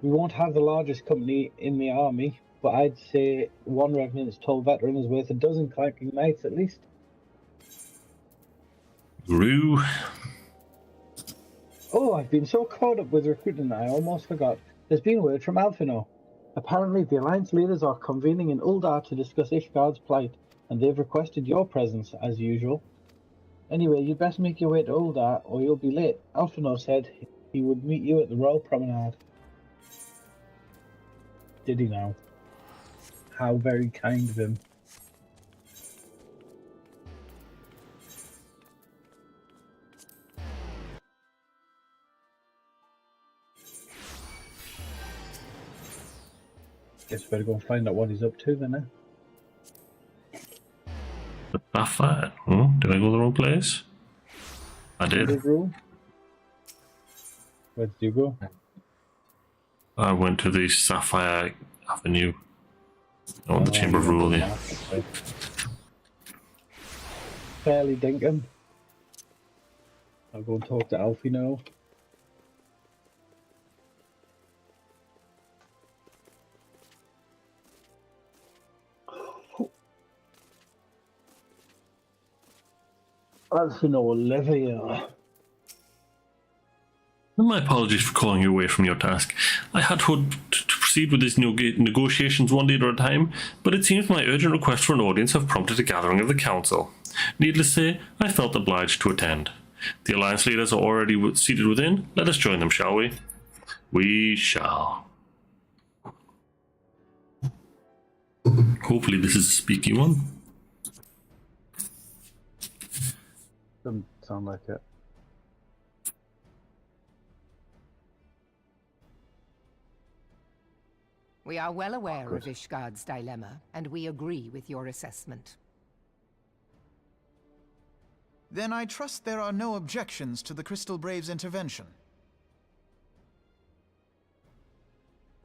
K: We won't have the largest company in the army, but I'd say 1 Revenant's tall veteran is worth a dozen clanking knights at least.
A: Rue.
K: Oh, I've been so caught up with recruiting that I almost forgot. There's been word from Alphino. Apparently, the Alliance leaders are convening in Uldar to discuss Ishgard's plight, and they've requested your presence, as usual. Anyway, you'd best make your way to Uldar, or you'll be late. Alphino said he would meet you at the Royal Promenade. Did he now? How very kind of him. Guess we better go and find out what he's up to then, eh?
A: The Sapphire? Did I go the wrong place? I did.
K: Where did you go?
A: I went to the Sapphire Avenue. Oh, the Chamber of Rule, yeah.
K: Fairly dinkum. I'll go and talk to Alfie now. That's an Olivia.
A: My apologies for calling you away from your task. I had hoped to proceed with these negotiations one day at a time, but it seems my urgent request for an audience have prompted a gathering of the council. Needless to say, I felt obliged to attend. The alliance leaders are already seated within. Let us join them, shall we? We shall. Hopefully this is a speaky one.
O: Doesn't sound like it.
P: We are well aware of Ishgard's dilemma, and we agree with your assessment.
D: Then I trust there are no objections to the Crystal Brave's intervention.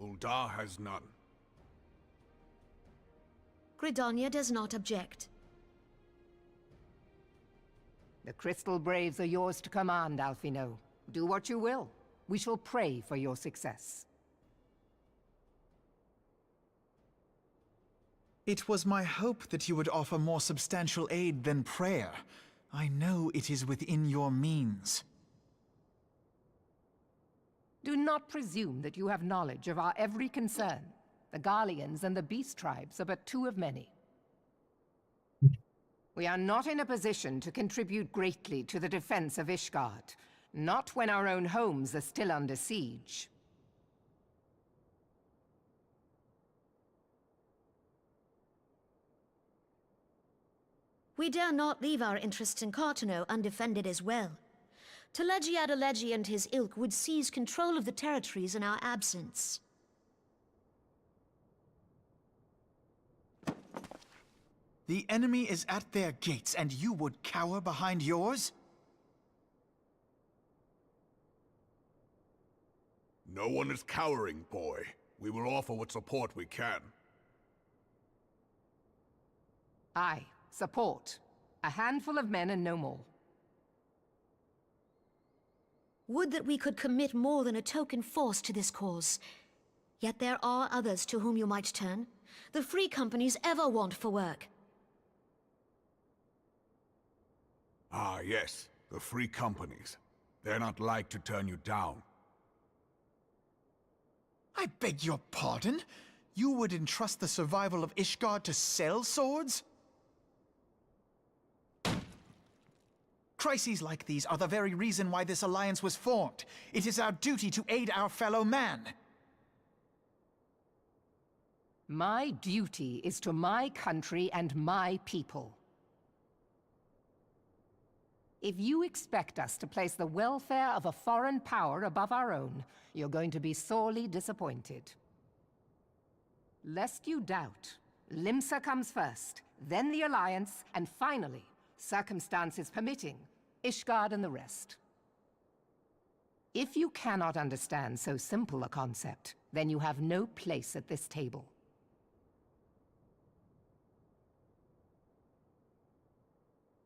Q: Uldar has none.
I: Gridania does not object.
P: The Crystal Braves are yours to command, Alphino. Do what you will. We shall pray for your success.
D: It was my hope that you would offer more substantial aid than prayer. I know it is within your means.
P: Do not presume that you have knowledge of our every concern. The Garleans and the Beast Tribes are but two of many. We are not in a position to contribute greatly to the defense of Ishgard, not when our own homes are still under siege.
I: We dare not leave our interests in Cartano undefended as well. Telegi Adalegi and his ilk would seize control of the territories in our absence.
D: The enemy is at their gates, and you would cower behind yours?
Q: No one is cowering, boy. We will offer what support we can.
P: Aye, support. A handful of men and no more.
I: Would that we could commit more than a token force to this cause. Yet there are others to whom you might turn. The free companies ever want for work.
Q: Ah, yes. The free companies. They're not like to turn you down.
D: I beg your pardon? You would entrust the survival of Ishgard to sell swords? Crises like these are the very reason why this alliance was formed. It is our duty to aid our fellow man.
P: My duty is to my country and my people. If you expect us to place the welfare of a foreign power above our own, you're going to be sorely disappointed. Lest you doubt, Limsa comes first, then the Alliance, and finally, circumstances permitting, Ishgard and the rest. If you cannot understand so simple a concept, then you have no place at this table.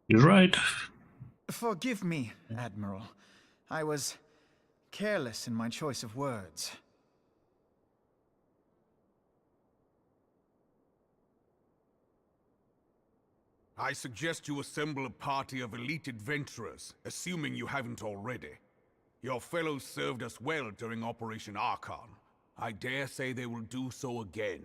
A: You're right.
D: Forgive me, Admiral. I was careless in my choice of words.
Q: I suggest you assemble a party of elite adventurers, assuming you haven't already. Your fellows served us well during Operation Archon. I dare say they will do so again.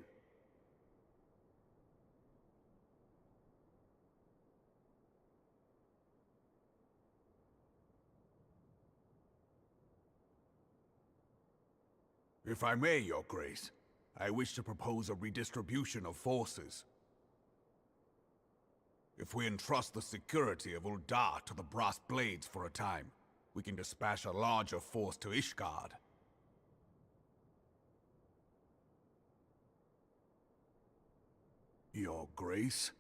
Q: If I may, Your Grace, I wish to propose a redistribution of forces. If we entrust the security of Uldar to the Brass Blades for a time, we can dispatch a larger force to Ishgard. Your Grace?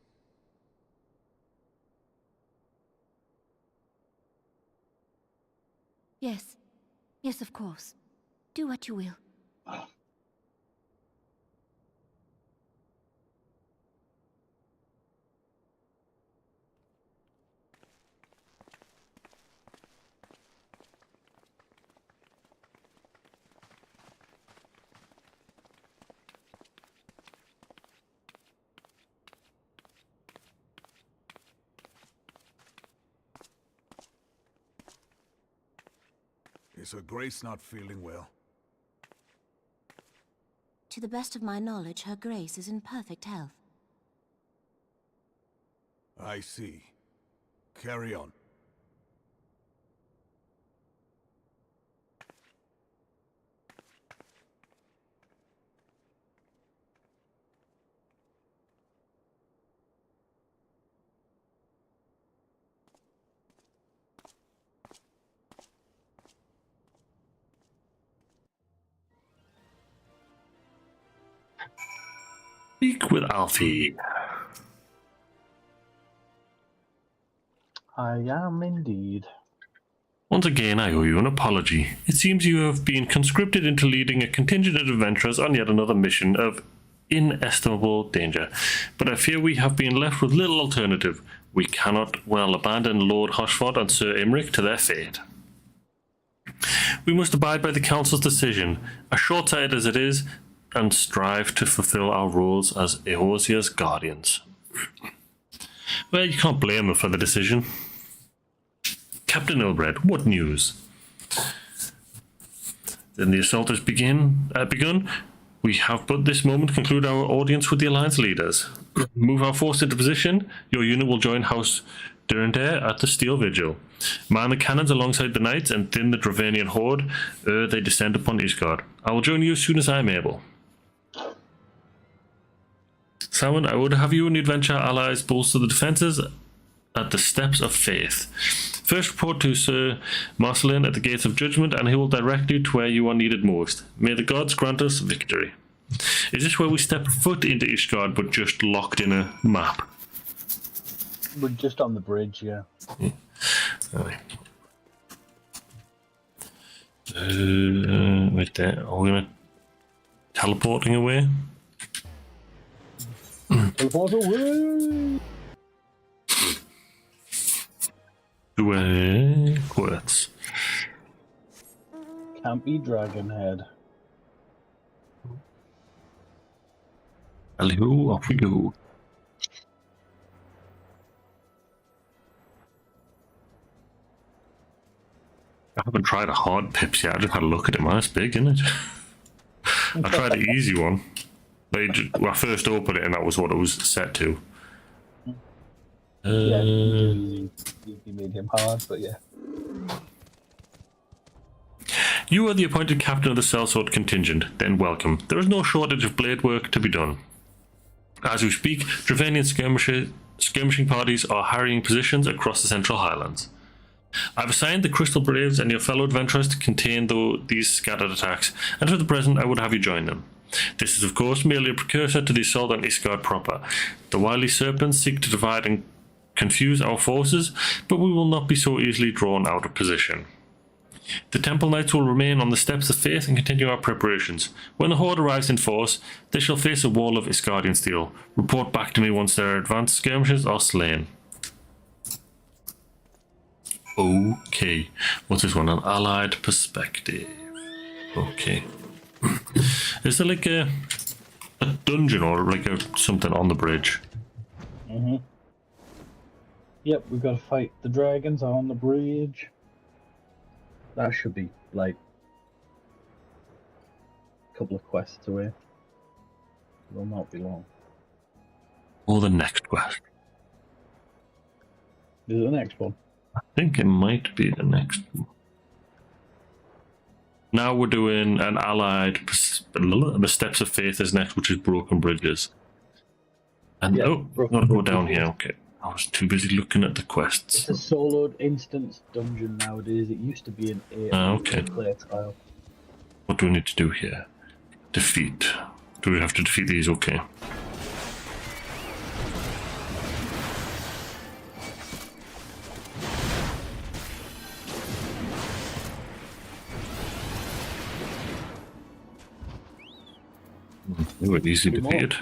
I: Yes. Yes, of course. Do what you will.
Q: Is Her Grace not feeling well?
R: To the best of my knowledge, Her Grace is in perfect health.
Q: I see. Carry on.
A: Speak with Alfie.
O: I am indeed.
A: Once again, I owe you an apology. It seems you have been conscripted into leading a contingent of adventurers on yet another mission of inestimable danger. But I fear we have been left with little alternative. We cannot well abandon Lord Hoshford and Sir Imric to their fate. We must abide by the Council's decision, as short-sighted as it is, and strive to fulfill our roles as Eorzea's guardians. Well, you can't blame them for the decision. Captain Ilbred, what news? Then the assault has begun. We have but this moment conclude our audience with the Alliance leaders. Move our force into position. Your unit will join House Durandare at the Steel Vigil. Man the cannons alongside the knights and thin the Dravanian horde ere they descend upon Ishgard. I will join you as soon as I am able. Samon, I would have you and the adventure allies bolster the defences at the Steps of Faith. First report to Sir Marcelin at the Gates of Judgment, and he will direct you to where you are needed most. May the gods grant us victory. Is this where we step foot into Ishgard, but just locked in a map?
O: We're just on the bridge, yeah.
A: Right. Right there. Are we gonna teleporting away?
O: Teleport away!
A: Away, quits.
O: Campy dragon head.
A: Hello, off we go. I haven't tried a hard pips yet. I just had a look at it, man. It's big, isn't it? I tried the easy one. I first opened it and that was what it was set to.
O: Yeah, easy, medium, hard, but yeah.
A: You are the appointed captain of the sellsword contingent. Then welcome. There is no shortage of blade work to be done. As we speak, Dravanian skirmishing parties are harrying positions across the Central Highlands. I've assigned the Crystal Braves and your fellow adventurers to contain these scattered attacks, and for the present I would have you join them. This is of course merely a precursor to the assault on Ishgard proper. The wily serpents seek to divide and confuse our forces, but we will not be so easily drawn out of position. The Temple Knights will remain on the Steps of Faith and continue our preparations. When the Horde arrives in force, they shall face a wall of Isgardian steel. Report back to me once their advanced skirmishers are slain. Okay, what's this one? An allied perspective. Okay. Is there like a dungeon or like something on the bridge?
O: Mm-hmm. Yep, we've got to fight the dragons on the bridge. That should be like a couple of quests away. It will not be long.
A: Or the next quest.
O: Is it the next one?
A: I think it might be the next one. Now we're doing an allied. The Steps of Faith is next, which is Broken Bridges. And
O: yeah,
A: I've got to go down here. Okay, I was too busy looking at the quests.
O: It's a soloed instance dungeon nowadays. It used to be an 8-player trial.
A: What do we need to do here? Defeat. Do we have to defeat these? Okay. They were easily defeated.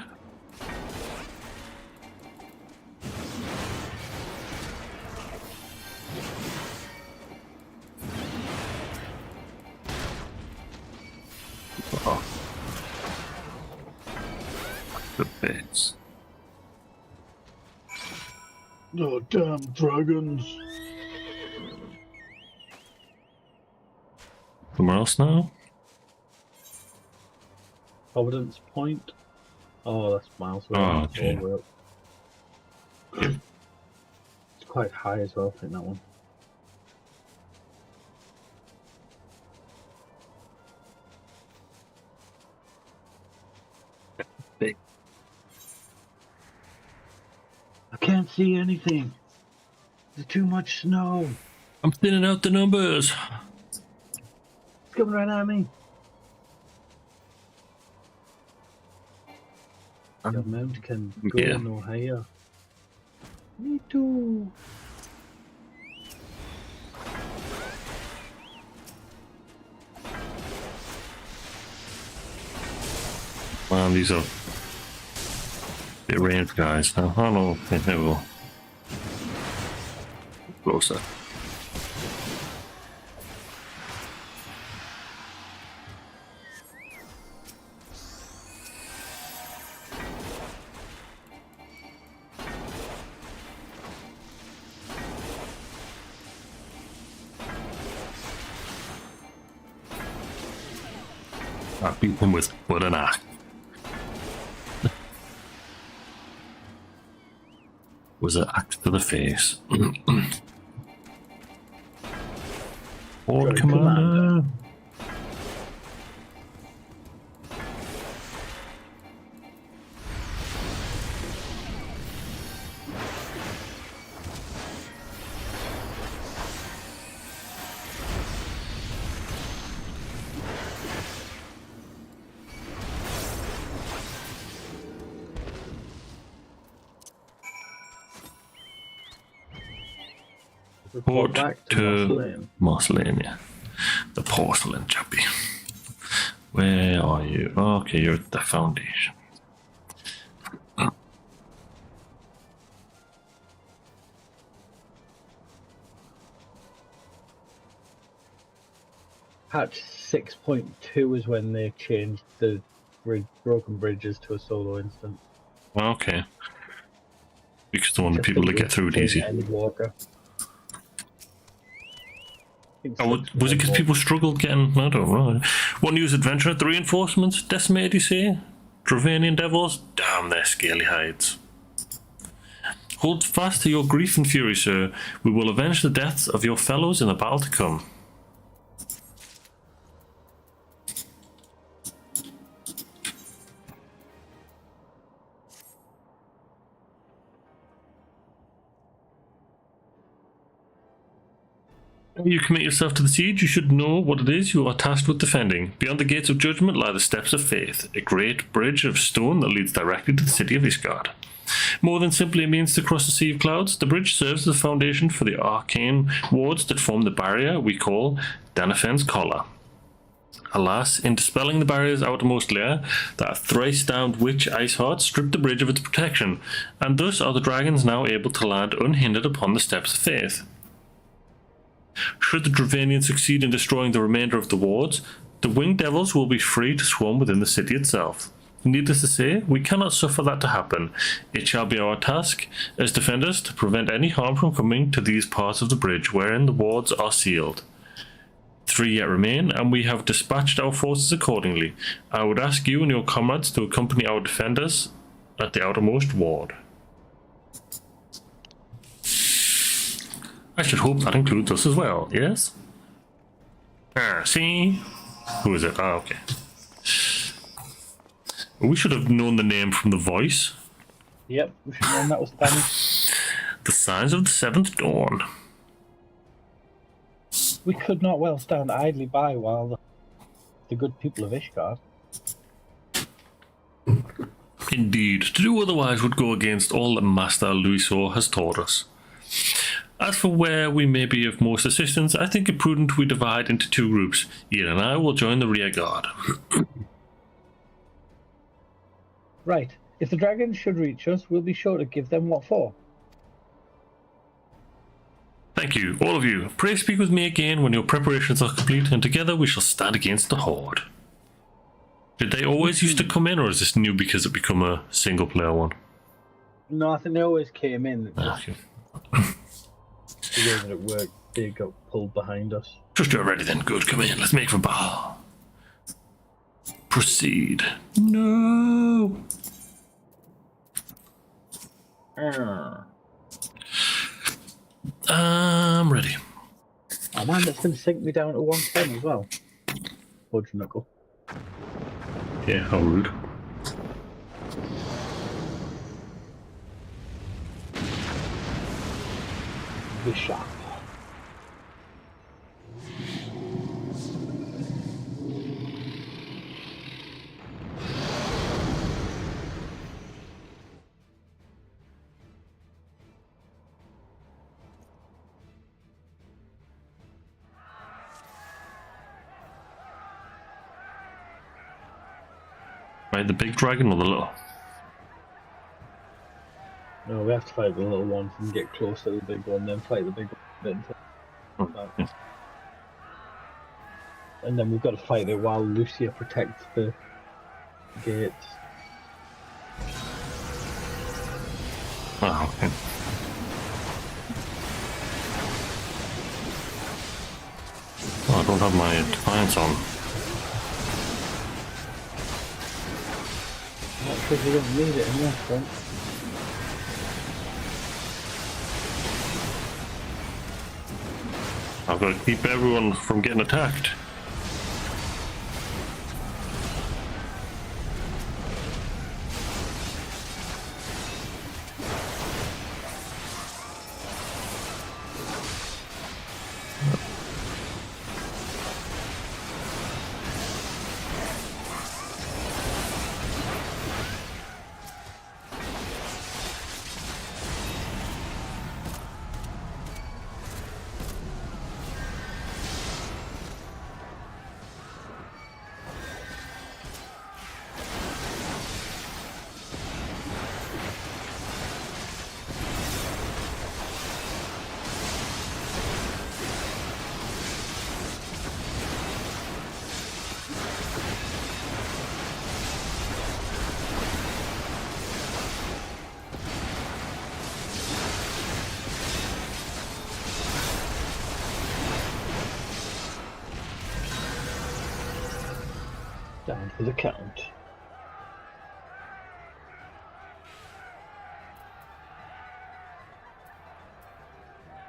A: Oh. The beds.
O: Oh, damn dragons.
A: Somewhere else now?
O: Providence Point. Oh, that's miles away.
A: Oh, okay.
O: All the way up. It's quite high as well, I think, that one. Big. I can't see anything. There's too much snow.
A: I'm thinning out the numbers.
O: It's coming right at me. The mount can go no higher. Me too.
A: Man, these are bit ranged guys now. Oh no, there we go. Closer. I beat him with an axe. Was an axe to the face. Lord Commander. Report to Moss Lane, yeah. The porcelain chappie. Where are you? Okay, you're at the Foundation.
O: Patch 6.2 is when they changed the broken bridges to a solo instance.
A: Okay. Because they want people to get through it easy. Oh, was it because people struggled getting... I don't know. One news adventure, the reinforcements decimated, you say? Dravanian devils? Damn their scaly hides. Hold fast to your grief and fury, sir. We will avenge the deaths of your fellows in the battle to come. When you commit yourself to the siege, you should know what it is you are tasked with defending. Beyond the gates of judgment lie the steps of faith, a great bridge of stone that leads directly to the city of Ishgard. More than simply a means to cross the Sea of Clouds, the bridge serves as a foundation for the arcane wards that form the barrier we call Danafen's Collar. Alas, in dispelling the barrier's outermost layer, that thrice-damned witch Iceheart stripped the bridge of its protection, and thus are the dragons now able to land unhindered upon the steps of faith. Should the Dravanians succeed in destroying the remainder of the wards, the winged devils will be free to swarm within the city itself. Needless to say, we cannot suffer that to happen. It shall be our task, as defenders, to prevent any harm from coming to these parts of the bridge wherein the wards are sealed. 3 yet remain, and we have dispatched our forces accordingly. I would ask you and your comrades to accompany our defenders at the outermost ward. I should hope that includes us as well, yes? See? Who is it? Oh, okay. We should have known the name from the voice.
O: Yep, we should have known that was Danny.
A: The Signs of the Seventh Dawn.
O: We could not well stand idly by while the good people of Ishgard.
A: Indeed, to do otherwise would go against all that Master Louisaur has taught us. As for where we may be of most assistance, I think it prudent we divide into 2 groups. Ian and I will join the rear guard.
O: Right. If the dragons should reach us, we'll be sure to give them what for.
A: Thank you, all of you. Pray speak with me again when your preparations are complete, and together we shall stand against the Horde. Did they always used to come in, or is this new because it become a single-player one?
O: No, I think they always came in.
A: Okay.
O: the way that it worked, they got pulled behind us.
A: Just you're ready then. Good, come in. Let's make for battle. Proceed. No. I'm ready.
O: Oh man, that's going to sink me down to 110 as well. Fudge knuckle.
A: Yeah, how rude.
O: Bishop.
A: Right, the big dragon or the little?
O: No, we have to fight the little one and get close to the big one, then fight the big one. And then we've got to fight it while Lucia protects the gates.
A: Oh, okay. Oh, I don't have my defiance on.
O: That's because you don't need it in this front.
A: I've got to keep everyone from getting attacked.
O: Down for the count.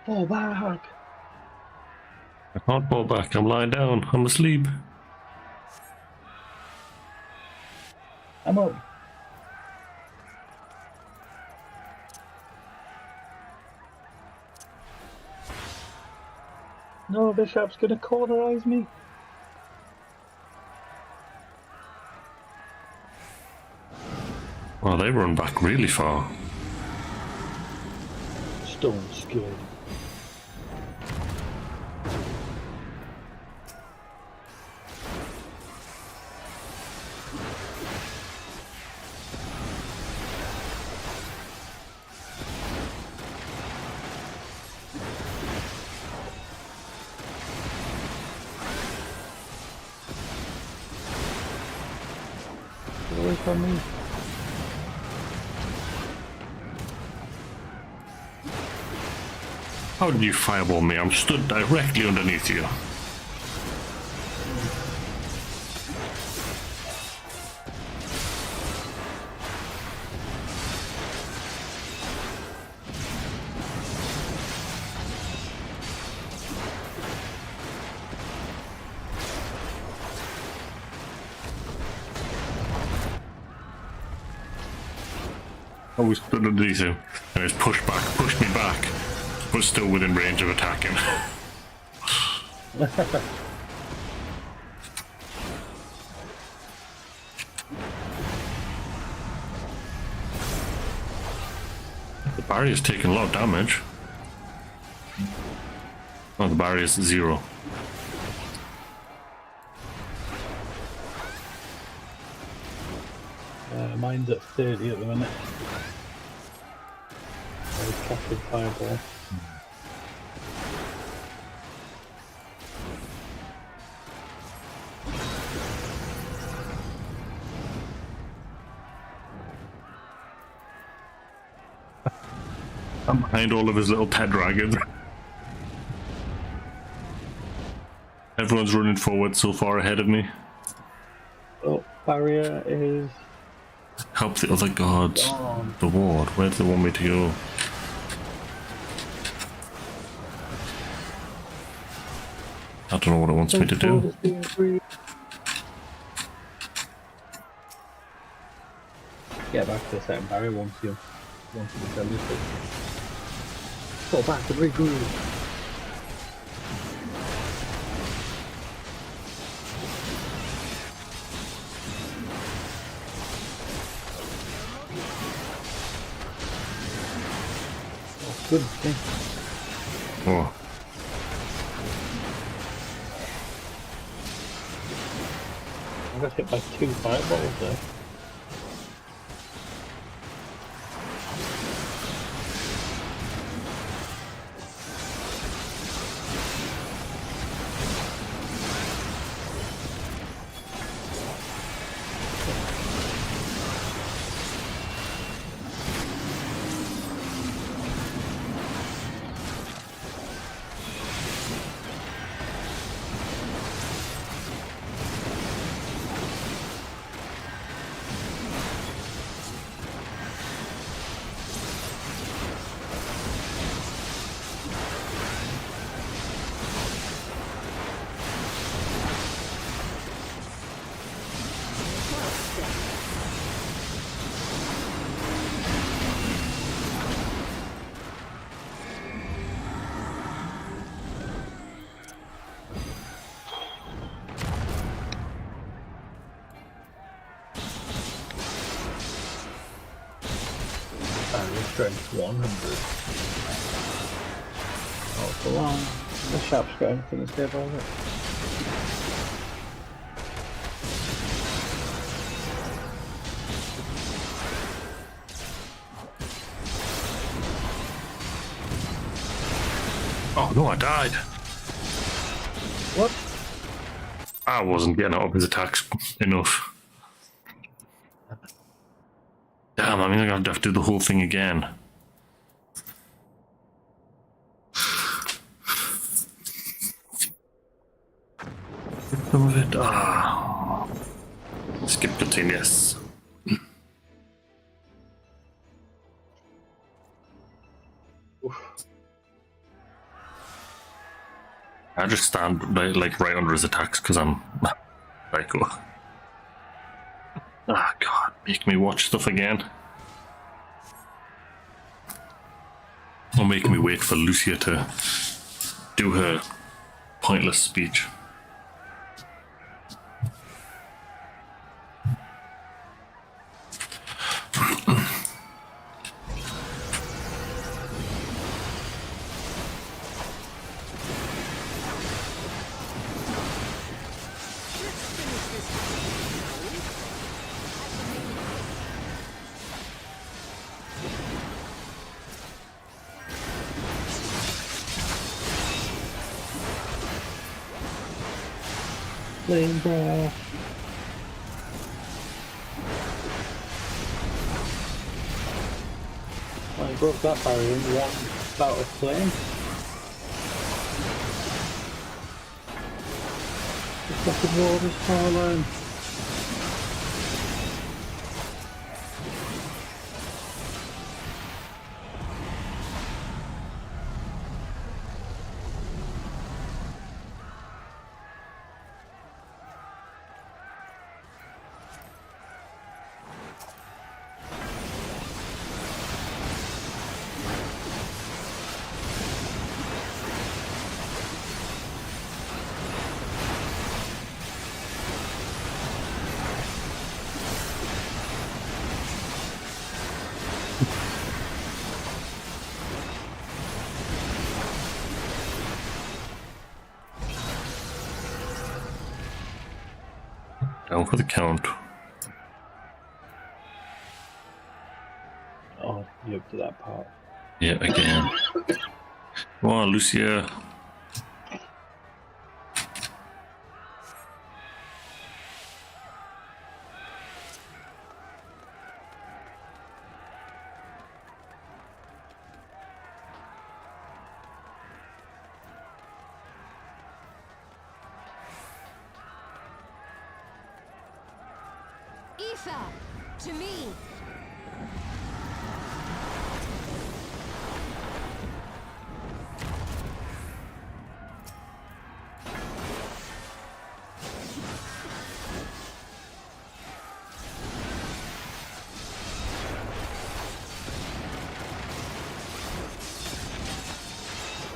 O: Fall back!
A: I can't fall back. I'm lying down. I'm asleep.
O: I'm up. No, Bishop's gonna cauterize me.
A: Well, they run back really far.
O: Stone scared. Get away from me.
A: How did you fireball me? I'm stood directly underneath you. I was stood underneath him and he's pushed me back, but still within range of attacking. The barrier's taking a lot of damage. Oh, the barrier's 0.
O: Mine's at 30 at the minute. I casted fireball.
A: I'm behind all of his little pet dragons. Everyone's running forward so far ahead of me.
O: Oh, barrier is...
A: Help the other gods.
O: Gone.
A: The ward. Where do they want me to go? I don't know what it wants me to do.
O: Get back to the second barrier once you defend this. Go back and regroup. Good thing.
A: Oh.
O: I got hit by 2 fireballs there. Strength 100. Oh, go on. The sharp's got anything to say about it.
A: Oh no, I died.
O: What?
A: I wasn't getting out of his attacks enough. Damn, I mean, I'm gonna have to do the whole thing again. Some of it. Ah. Skip continuous. I just stand like right under his attacks because I'm psycho. Ah, God, make me watch stuff again. Or make me wait for Lucia to do her pointless speech.
O: Flame breath. I broke that barrier in one bout of flame. Just got to roll this power line.
A: Down for the count.
O: Oh, you're up to that part.
A: Yeah, again. Come on, Lucia.
I: aether! To me!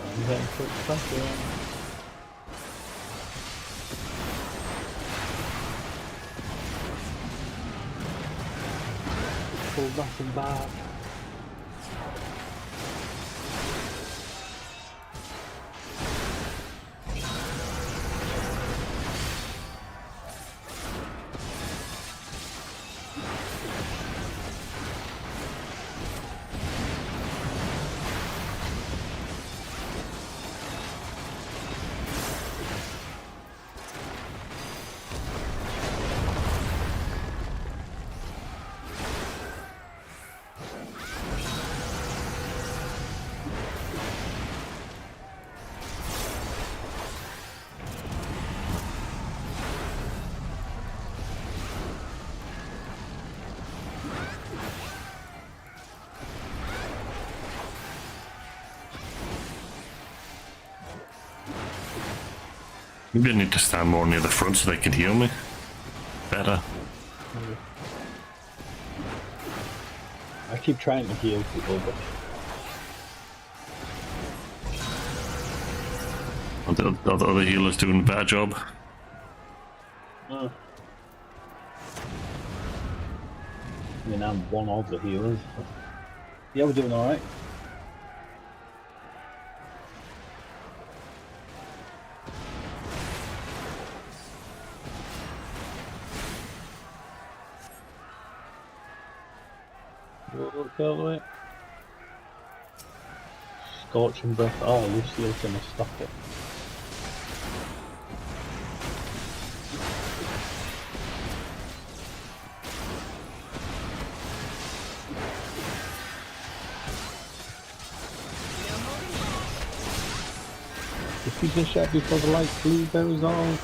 O: I'm getting put pressure on. Pull nothing back.
A: Maybe I need to stand more near the front so they can heal me better.
O: I keep trying to heal people, but
A: Are the other healers doing a better job?
O: I mean, I'm one of the healers. Yeah, we're doing alright. Go all the way. Scorching breath. Oh, Lucio's gonna stop it. If you just shot before the light blueberries all.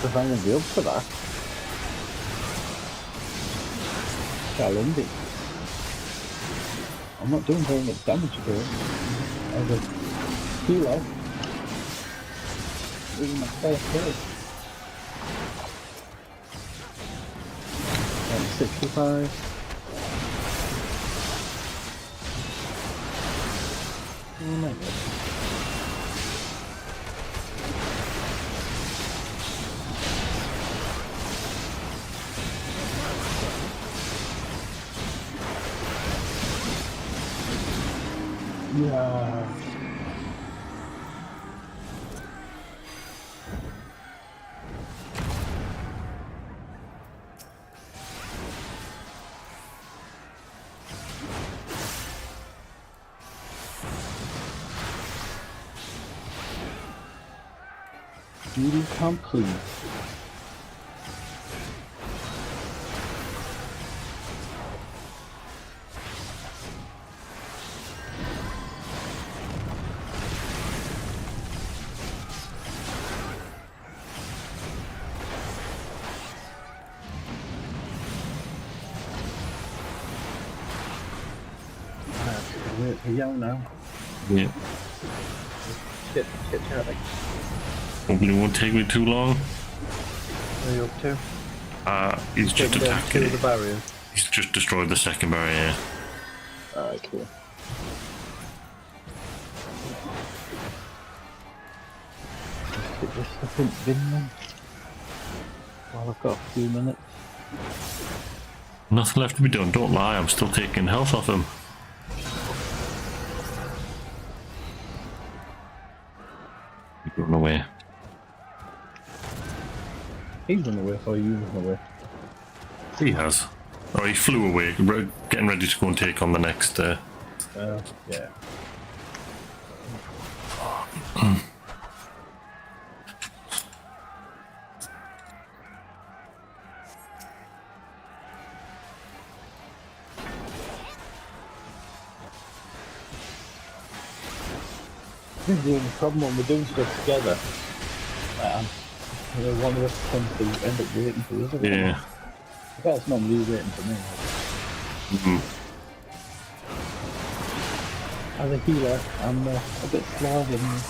O: If I'm going to be up for that. Challenging. I'm not doing very much damage to it. As a healer. This is my first hit. 65. Oh my god. Yeah. Duty complete. Wait for Yo now.
A: Yeah.
O: Get Charlie.
A: Hopefully it won't take me too long.
O: What are you up to?
A: He's just attacking.
O: The barrier.
A: He's just destroyed the second barrier.
O: Alright, cool. Get this stuff in bin then. While I've got a few minutes.
A: Nothing left to be done, don't lie, I'm still taking health off him. He's run away.
O: He's run away, or you run away?
A: He has. Oh, he flew away, getting ready to go and take on the next.
O: Yeah. The only problem when we're doing stuff together, one of us tends to end up waiting for the other.
A: Yeah.
O: That's not you waiting for me. As a healer, I'm a bit slower than you.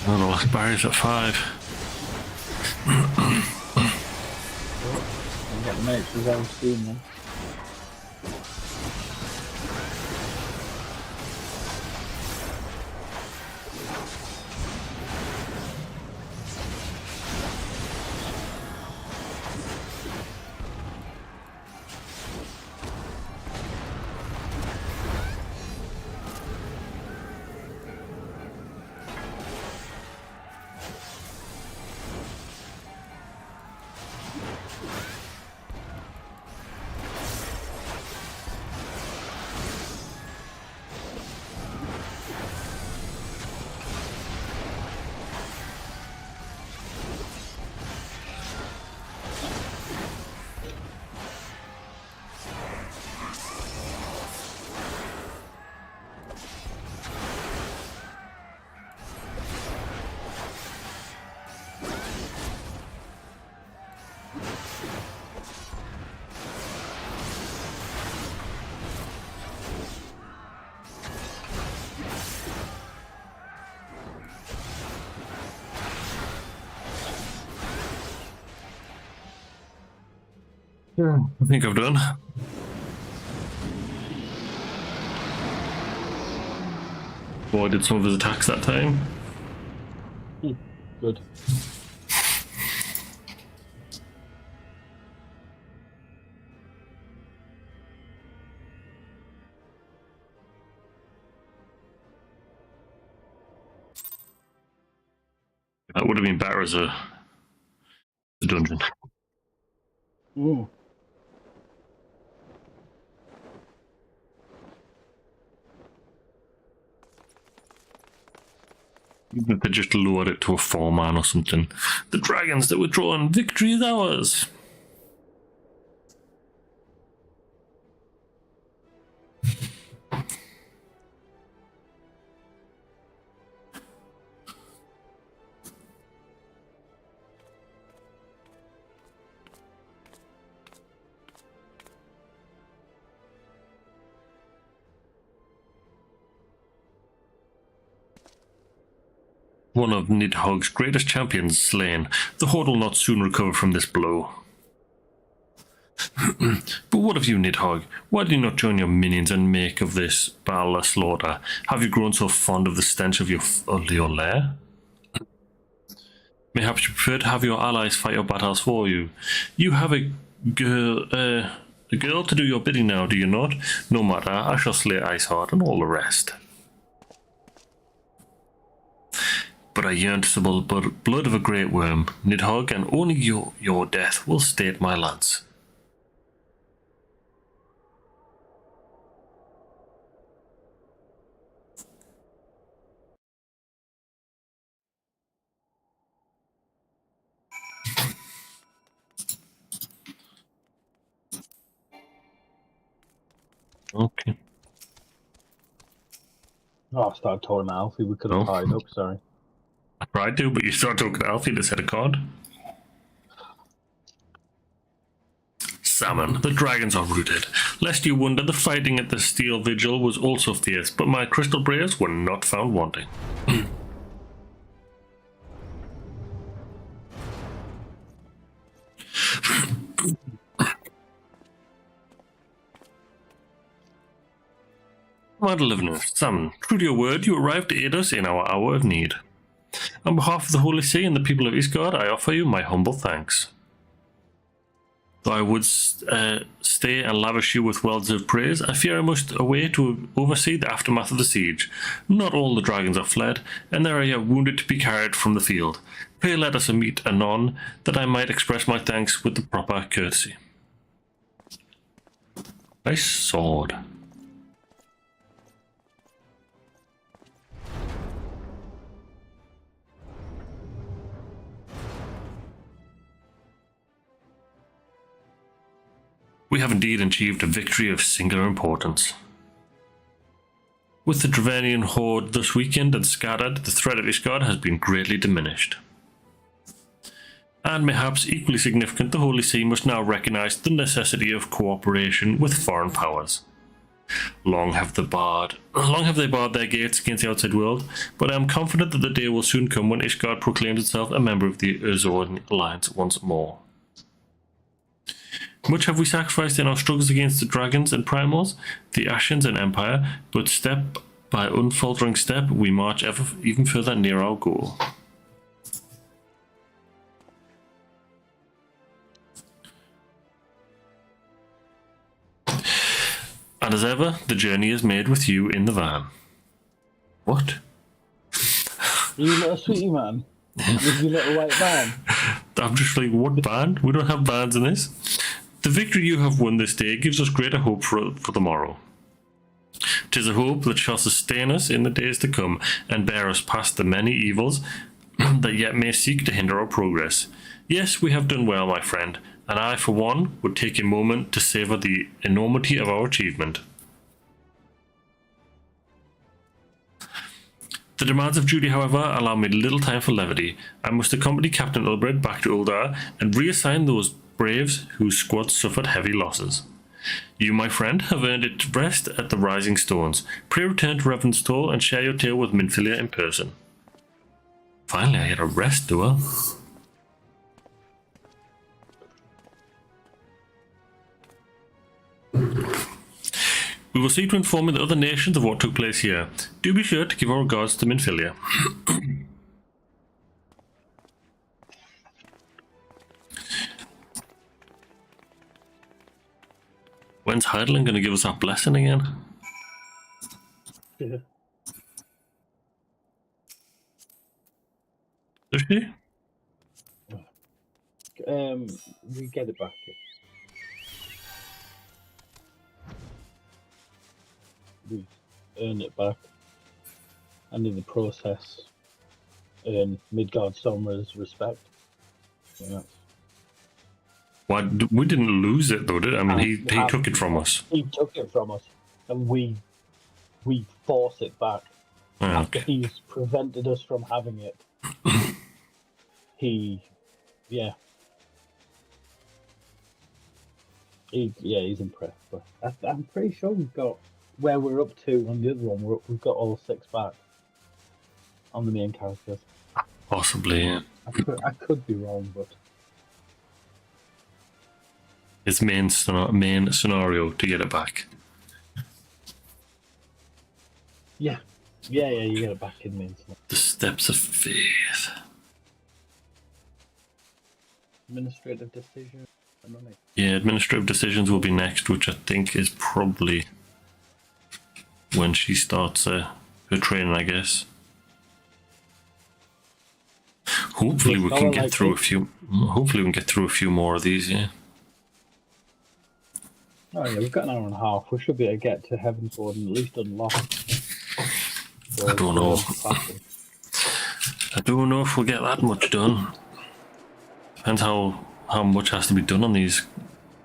A: Oh, the last barrier's at 5.
O: I'll get the mates without steam then.
A: I think I've done. Avoided some of his attacks that time.
O: Good.
A: That would have been better as a dungeon.
O: Ooh.
A: Even if they just lowered it to a 4-man or something. The dragons that were drawn, victory is ours! One of Nidhogg's greatest champions slain. The Horde will not soon recover from this blow. But what of you, Nidhogg? Why do you not join your minions and make of this battle a slaughter? Have you grown so fond of the stench of your lair? Perhaps you prefer to have your allies fight your battles for you. You have a girl to do your bidding now, do you not? No matter, I shall slay Iceheart and all the rest. But I yearn to summon the blood of a great worm, Nidhogg, and only your death will state my lance. Okay.
O: Oh, I started talking to Alfie. We could have tied up, sorry.
A: I tried to, but you started talking to Alfie and said a card. Salmon, the dragons are rooted. Lest you wonder, the fighting at the Steel Vigil was also fierce, but my crystal braves were not found wanting. Commander Livner, Salmon, true to your word, you arrived to aid us in our hour of need. On behalf of the Holy See and the people of Isgard, I offer you my humble thanks. Though I would stay and lavish you with well-deserved praise, I fear I must away to oversee the aftermath of the siege. Not all the dragons are fled, and there are yet wounded to be carried from the field. Pray let us meet anon, that I might express my thanks with the proper courtesy. Nice sword. We have indeed achieved a victory of singular importance. With the Dravanian horde thus weakened and scattered, the threat of Isgard has been greatly diminished. And perhaps equally significant, the Holy See must now recognize the necessity of cooperation with foreign powers. Long have they barred their gates against the outside world, but I am confident that the day will soon come when Isgard proclaims itself a member of the Eorzea alliance once more. Much have we sacrificed in our struggles against the dragons and primals, the Ascians and Empire, but step by unfaltering step we march even further near our goal. And as ever, the journey is made with you in the van. What?
O: You little sweetie man. With your little white van.
A: I'm just like, what van? We don't have vans in this. The victory you have won this day gives us greater hope for the morrow. 'Tis a hope that shall sustain us in the days to come and bear us past the many evils that yet may seek to hinder our progress. Yes, we have done well, my friend, and I, for one, would take a moment to savour the enormity of our achievement. The demands of duty, however, allow me little time for levity. I must accompany Captain Ulbred back to Uldar and reassign those braves whose squads suffered heavy losses. You, my friend, have earned it to rest at the Rising Stones. Pray return to Revan's Toll and share your tale with Minfilia in person. Finally, I get a rest, do I? We will seek to inform the other nations of what took place here. Do be sure to give our regards to Minfilia. When's Heidelin going to give us that blessing again?
O: Yeah.
A: Does she?
O: We get it back. We earn it back, and in the process, earn Midgard Somra's respect. Yeah.
A: Why, we didn't lose it though, did it? I mean, he took it from us.
O: He took it from us, and we force it back. After he's prevented us from having it. He's impressed. But I'm pretty sure we've got where we're up to on the other one. We've got all 6 back on the main characters.
A: Possibly, yeah.
O: I could be wrong, but
A: it's main scenario to get it back.
O: Yeah, you get it back in main scenario.
A: The steps of faith.
O: Administrative decision.
A: Yeah, administrative decisions will be next, which I think is probably when she starts her training, I guess. Hopefully we can get through a few. Hopefully we can get through a few more of these. Yeah.
O: Oh yeah, we've got an hour and a half. We should be able to get to Heaven's Ward and at least unlock.
A: I don't know. I don't know if we'll get that much done. Depends how much has to be done on these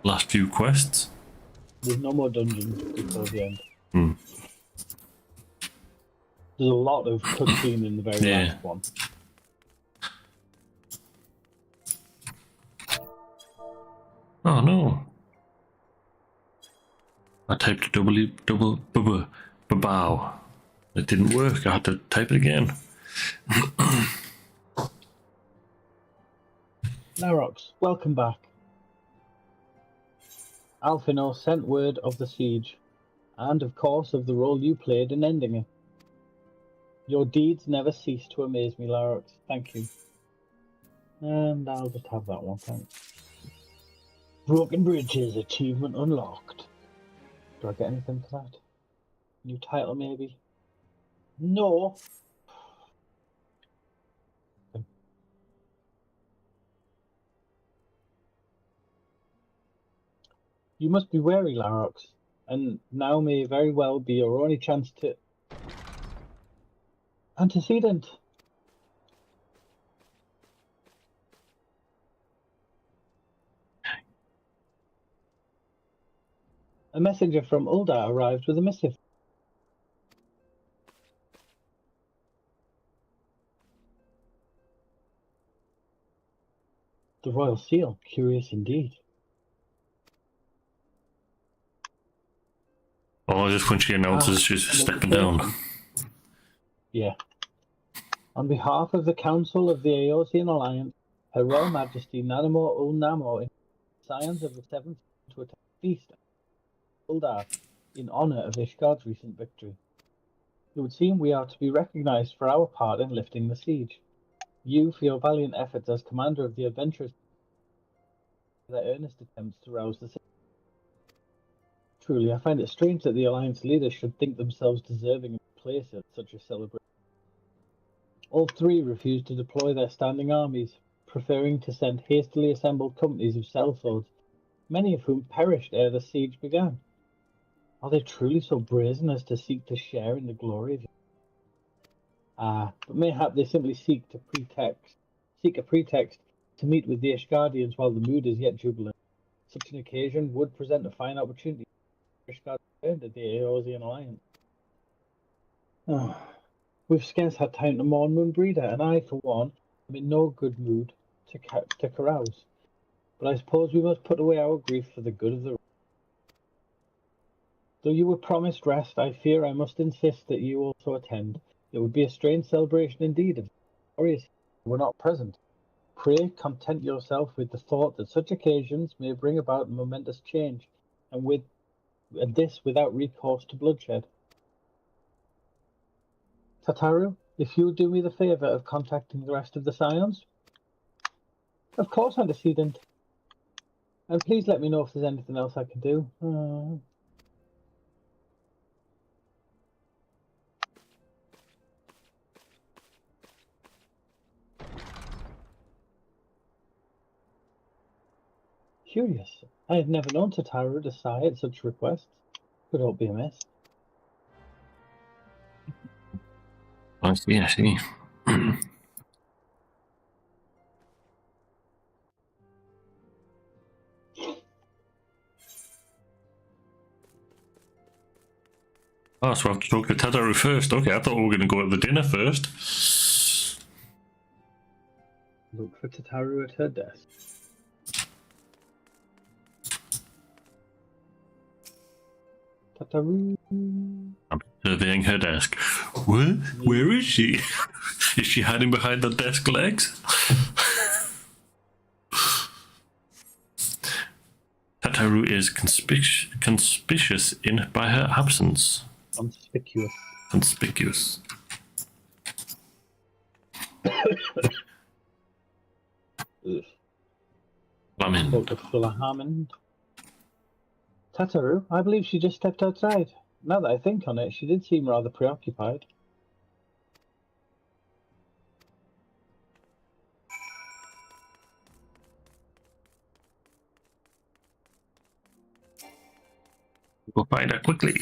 A: last few quests.
O: There's no more dungeons before the end. There's a lot of cutscene in the very last one.
A: Oh no. I typed bow. It didn't work. I had to type it again.
O: Larox, welcome back. Alphino sent word of the siege, and of course of the role you played in ending it. Your deeds never cease to amaze me, Larox. Thank you. And I'll just have that one, thanks. Broken Bridges, achievement unlocked. Do I get anything for that? New title, maybe? No! You must be wary, Larox, and now may very well be your only chance to... Antecedent! A messenger from Ulda arrived with a missive. The Royal Seal, curious indeed.
A: Oh, just when she announces she's stepping down.
O: Yeah. On behalf of the Council of the Eorzean Alliance, Her Royal Majesty Nanamo Ulnamo, scions of the Seventh, to attend a feast at Uldar in honor of Ishgard's recent victory. It would seem we are to be recognized for our part in lifting the siege. You for your valiant efforts as commander of the adventurers, their earnest attempts to rouse the city. Truly, I find it strange that the Alliance leaders should think themselves deserving of a place at such a celebration. All three refused to deploy their standing armies, preferring to send hastily assembled companies of sellswords, many of whom perished ere the siege began. Are they truly so brazen as to seek to share in the glory of... but mayhap they simply seek a pretext to meet with the Ishgardians while the mood is yet jubilant. Such an occasion would present a fine opportunity for Ishgard to return to the Eorzean Alliance. We've scarce had time to mourn Moonbreeder, and I, for one, am in no good mood to carouse. But I suppose we must put away our grief for the good of the... Though you were promised rest, I fear I must insist that you also attend. It would be a strange celebration indeed if the warriors were not present. Pray content yourself with the thought that such occasions may bring about momentous change, and this without recourse to bloodshed. Tataru, if you would do me the favour of contacting the rest of the scions? Of course, Antecedent. And please let me know if there's anything else I can do. Curious. I have never known Tataru to sigh at such requests. Could all be amiss.
A: I see. Oh, so I have to talk to Tataru first. Okay, I thought we were going to go at the dinner first.
O: Look for Tataru at her desk. Tataru.
A: I'm surveying her desk. What? Where is she? Is she hiding behind the desk legs? Tataru is conspicuous by her absence. Conspicuous.
O: Hammond. Tataru, I believe she just stepped outside. Now that I think on it, she did seem rather preoccupied.
A: We'll find her quickly.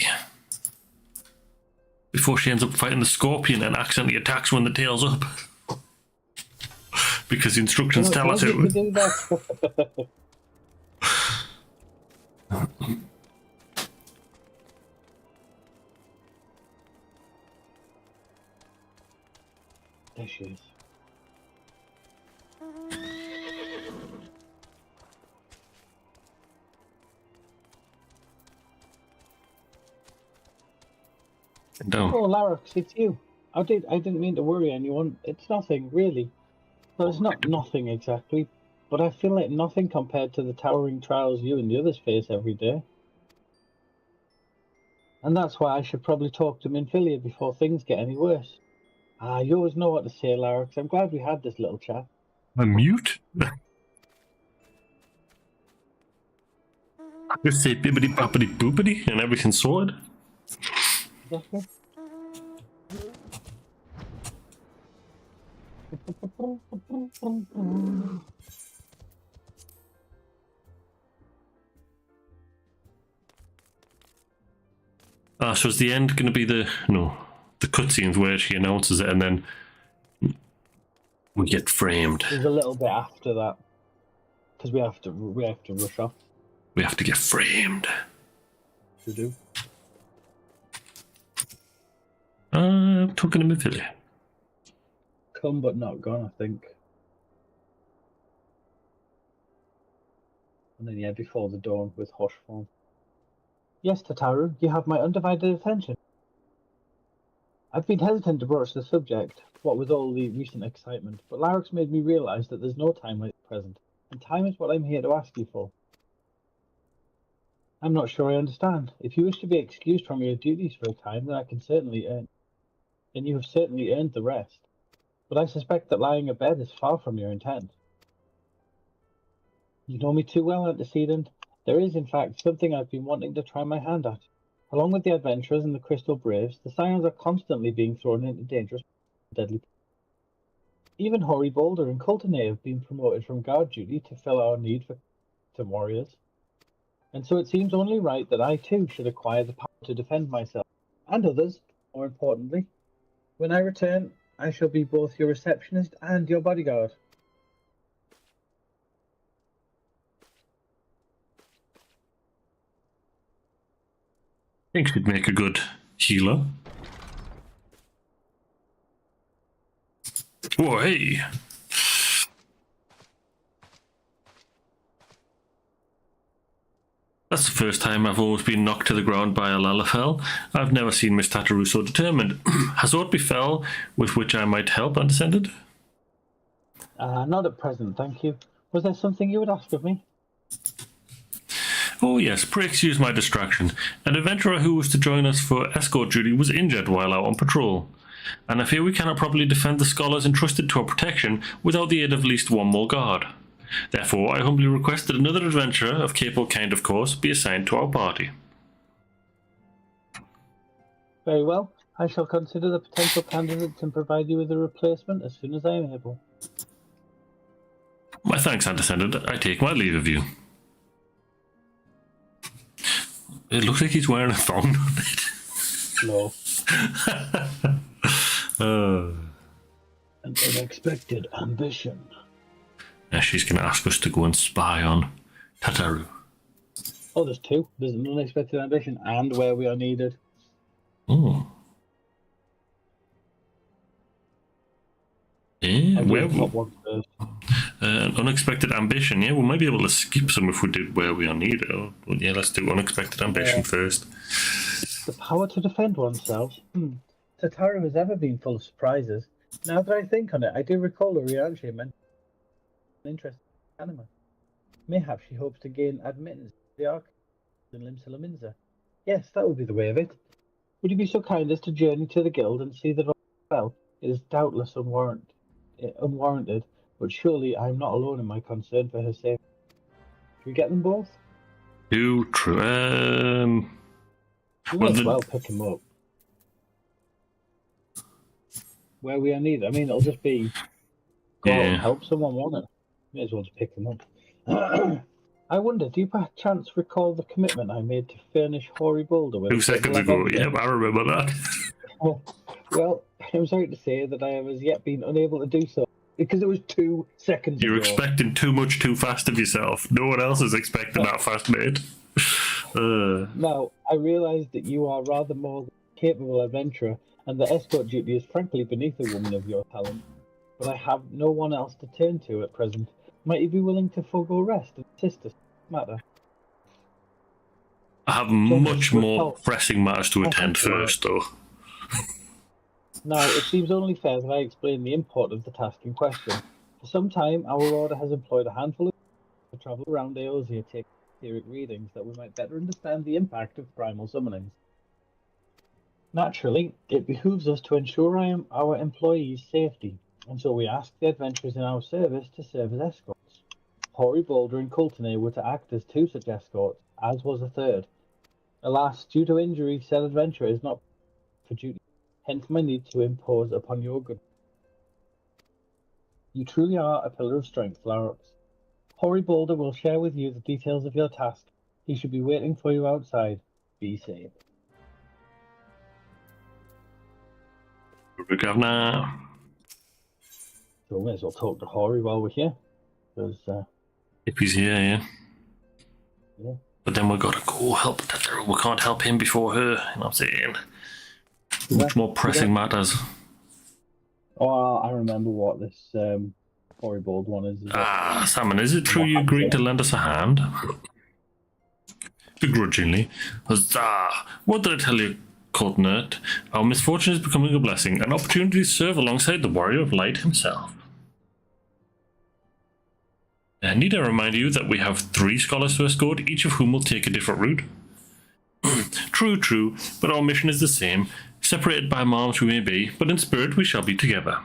A: Before she ends up fighting the scorpion and accidentally attacks when the tail's up. Because the instructions tell her to.
O: There she is.
A: No.
O: Oh, Larix, it's you. I didn't mean to worry anyone. It's nothing, really. Well, it's not nothing exactly, but I feel like nothing compared to the towering trials you and the others face every day. And that's why I should probably talk to Minfilia before things get any worse. Ah, you always know what to say, Larix. I'm glad we had this little chat.
A: I'm mute? Just say bibbity boppity boopity and everything's sorted.
O: Exactly.
A: So is the end going to be the cutscenes where she announces it and then we get framed?
O: There's a little bit after that because we have to rush off.
A: We have to get framed.
O: We do.
A: Talking to Minfilia.
O: Come but not gone, I think. And then, yeah, before the dawn with Hush form. Yes, Tataru, you have my undivided attention. I've been hesitant to broach the subject, what with all the recent excitement, but Larix made me realise that there's no time like the present, and time is what I'm here to ask you for. I'm not sure I understand. If you wish to be excused from your duties for a time, then I can certainly earn. And you have certainly earned the rest. But I suspect that lying abed is far from your intent. You know me too well, Antecedent. There is, in fact, something I've been wanting to try my hand at. Along with the adventurers and the Crystal Braves, the Scions are constantly being thrown into dangerous and deadly. Even Hoary Boulder and Coultonay have been promoted from guard duty to fill our need for warriors. And so it seems only right that I too should acquire the power to defend myself, and others, more importantly. When I return, I shall be both your receptionist and your bodyguard.
A: I think she'd make a good healer. Oh, hey! That's the first time I've always been knocked to the ground by a Lalafell. I've never seen Miss Tataru so determined. Has aught befell with which I might help, Undescended?
O: Not at present, thank you. Was there something you would ask of me?
A: Oh yes, pray excuse my distraction. An adventurer who was to join us for escort duty was injured while out on patrol, and I fear we cannot properly defend the scholars entrusted to our protection without the aid of at least one more guard. Therefore, I humbly request that another adventurer, of capable kind of course, be assigned to our party.
O: Very well. I shall consider the potential candidates and provide you with a replacement as soon as I am able.
A: My thanks, Antecedent. I take my leave of you. It looks like he's wearing a thong on it.
O: No. An unexpected ambition.
A: She's going to ask us to go and spy on Tataru.
O: Oh, there's two. There's an unexpected ambition and where we are needed.
A: Oh. Yeah, where an unexpected ambition. Yeah, we might be able to skip some if we did where we are needed. Well, yeah, let's do unexpected ambition first.
O: The power to defend oneself. Tataru has ever been full of surprises. Now that I think on it, I do recall Eorzea mentioned an interest in anima. Mayhap she hopes to gain admittance to the Ark in Limsa. Yes, that would be the way of it. Would you be so kind as to journey to the guild and see that all is well? It is doubtless unwarranted, but surely I am not alone in my concern for her safety. Can we get them both?
A: True.
O: You may as well pick him up. Where we are needed. I mean, it'll just be go out and help someone, won't it? May as well just pick them up. I wonder, do you by chance recall the commitment I made to furnish Hoary Boulder with
A: 2 seconds ago? Yeah, I remember that.
O: Well, I'm sorry to say that I have as yet been unable to do so because it was 2 seconds
A: You're
O: ago.
A: expecting too much too fast of yourself. No one else is expecting that fast, mate.
O: Now, I realise that you are rather more than a capable adventurer, and that escort duty is frankly beneath a woman of your talent. But I have no one else to turn to at present. Might you be willing to forego rest and assist us in this matter?
A: I have much more pressing matters to attend first, though.
O: Now, it seems only fair that I explain the import of the task in question. For some time, our order has employed a handful of people to travel around Eorzea taking etheric readings that we might better understand the impact of primal summonings. Naturally, it behooves us to ensure our employees' safety, and so we ask the adventurers in our service to serve as escorts. Hoary Boulder and Coultonay were to act as two such escorts, as was a third. Alas, due to injury, said adventurer is not for duty, hence my need to impose upon your good. You truly are a pillar of strength, Larox. Hoary Boulder will share with you the details of your task. He should be waiting for you outside. Be safe.
A: Governor.
O: So we may as well talk to Hoary while we're here. Because,
A: if he's here, yeah.
O: Yeah.
A: But then we've got to go help Tether. We can't help him before her. You know what I'm saying? Much more pressing matters.
O: Oh, I remember what this Hoary Bold one is.
A: Salmon, is it true you agreed to lend us a hand? Begrudgingly. Huzzah! What did I tell you, Coultonay? Our misfortune is becoming a blessing, an opportunity to serve alongside the warrior of light himself. Need I remind you that we have 3 scholars to escort, each of whom will take a different route? True, but our mission is the same. Separated by miles we may be, but in spirit we shall be together.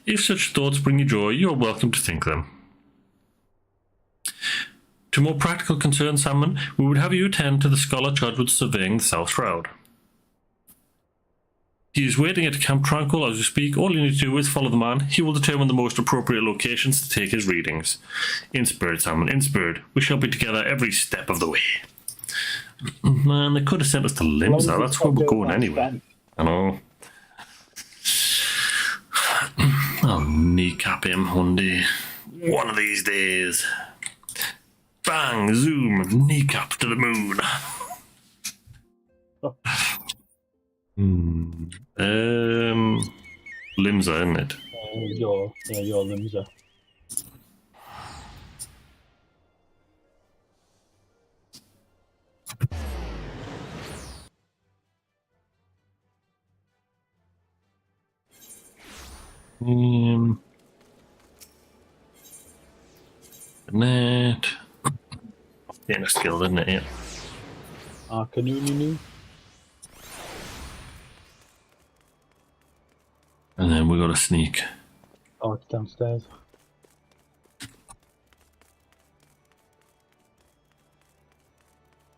A: If such thoughts bring you joy, you are welcome to think them. To more practical concerns, Salmon, we would have you attend to the scholar charged with surveying the South Shroud. He is waiting at Camp Tranquil as we speak. All you need to do is follow the man. He will determine the most appropriate locations to take his readings. In spirit, Salmon, in spirit. We shall be together every step of the way. Man, they could have sent us to Limsa. That's where we're going anyway. I know. I'll kneecap him one day. One of these days. Bang, zoom, kneecap to the moon. Limsa, isn't it?
O: Your Limsa.
A: Net. Yeah, a skill, isn't it? Yeah.
O: Arcanunu.
A: And then we got a sneak.
O: Oh, it's downstairs.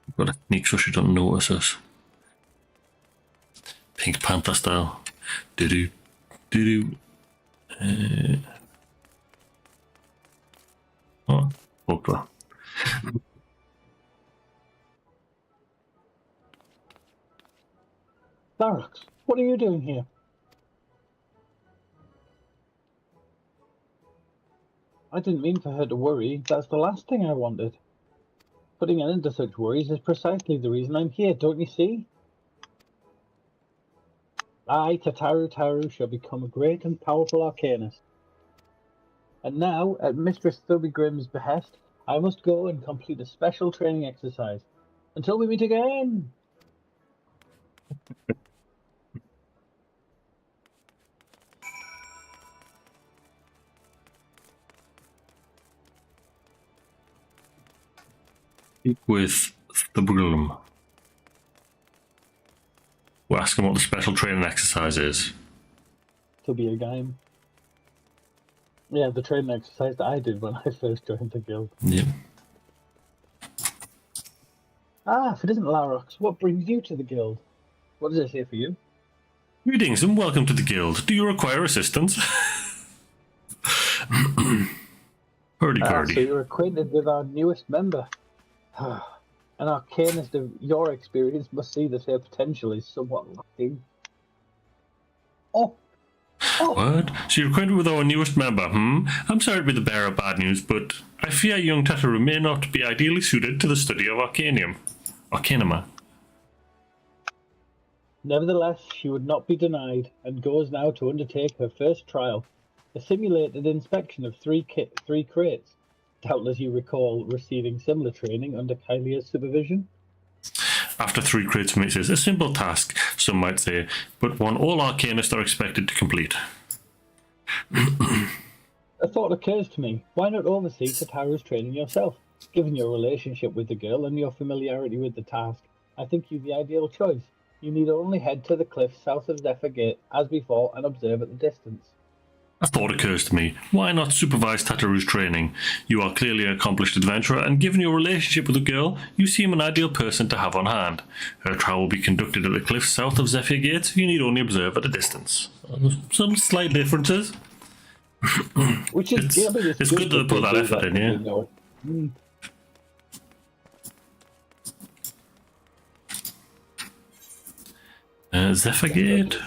A: We've got a sneak so she don't notice us. Pink Panther style. Do-do. Do-do. Oh, Oprah.
O: Larox, what are you doing here? I didn't mean for her to worry. That's the last thing I wanted. Putting an end to such worries is precisely the reason I'm here, don't you see? I, Tataru shall become a great and powerful arcanist. And now, at Mistress Thubigrim's behest, I must go and complete a special training exercise. Until we meet again!
A: Speak with Thubigrim. We'll ask him what the special training exercise is.
O: To be a game. Yeah, the training exercise that I did when I first joined the guild.
A: Yep.
O: If it isn't Larox, what brings you to the guild? What does it say for you?
A: Greetings and welcome to the guild. Do you require assistance? Hurdy-gurdy.
O: So you're acquainted with our newest member. An arcanist of your experience must see that her potential is somewhat lacking. Oh!
A: What? So you're acquainted with our newest member, I'm sorry to be the bearer of bad news, but I fear young Tataru may not be ideally suited to the study of Arcanima.
O: Nevertheless, she would not be denied, and goes now to undertake her first trial, a simulated inspection of three crates. Doubtless you recall receiving similar training under Kylia's supervision?
A: After 3 crates from aces, a simple task, some might say, but one all arcanists are expected to complete.
O: A thought occurs to me. Why not oversee Tataru's training yourself? Given your relationship with the girl and your familiarity with the task, I think you're the ideal choice. You need only head to the cliff south of Zephyr Gate, as before, and observe at the distance.
A: A thought occurs to me. Why not supervise Tataru's training? You are clearly an accomplished adventurer, and given your relationship with the girl, you seem an ideal person to have on hand. Her trial will be conducted at the cliff south of Zephyr Gate. You need only observe at a distance. Some slight differences.
O: Which is
A: it's good to put that effort in, yeah. Zephyr Gate.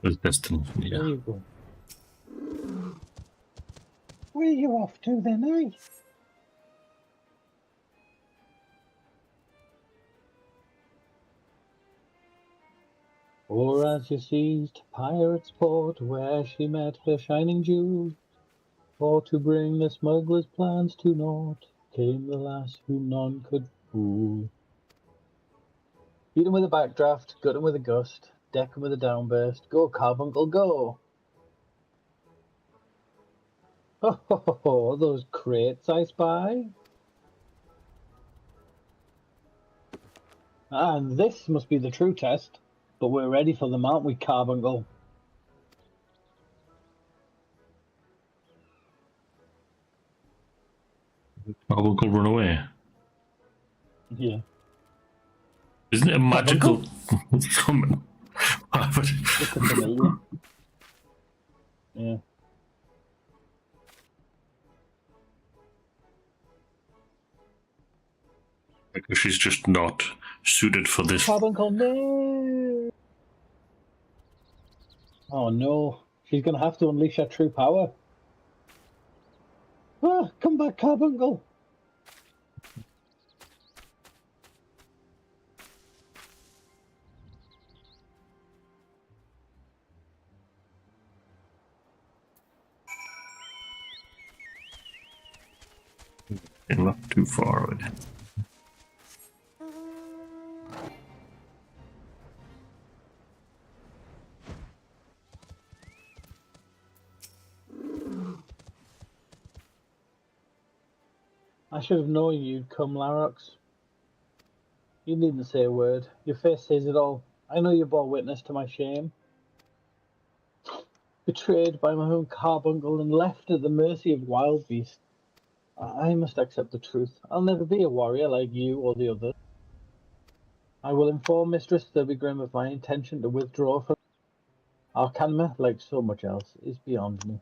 A: There's destination, yeah.
O: There you go. Where are you off to then, eh? Or as you seized pirate's port, where she met her shining jewel, for to bring the smuggler's plans to naught, came the lass whom none could fool. Beat him with a backdraft, gut him with a gust, deck him with a downburst, go Carbuncle, go! Ho ho ho ho, those crates I spy. And this must be the true test. But we're ready for them, aren't we, Carbuncle?
A: Carbuncle run away.
O: Yeah.
A: Isn't it a magical
O: summon? It's a familiar. Yeah.
A: Because she's just not suited for this.
O: Carbuncle, no! Oh no, she's gonna have to unleash her true power. Ah, come back, Carbuncle!
A: And not too far away.
O: I should have known you'd come, Larox. You needn't say a word. Your face says it all. I know you bore witness to my shame. Betrayed by my own Carbuncle and left at the mercy of wild beasts. I must accept the truth. I'll never be a warrior like you or the others. I will inform Mistress Thurby of my intention to withdraw from Arcanma, like so much else, is beyond me.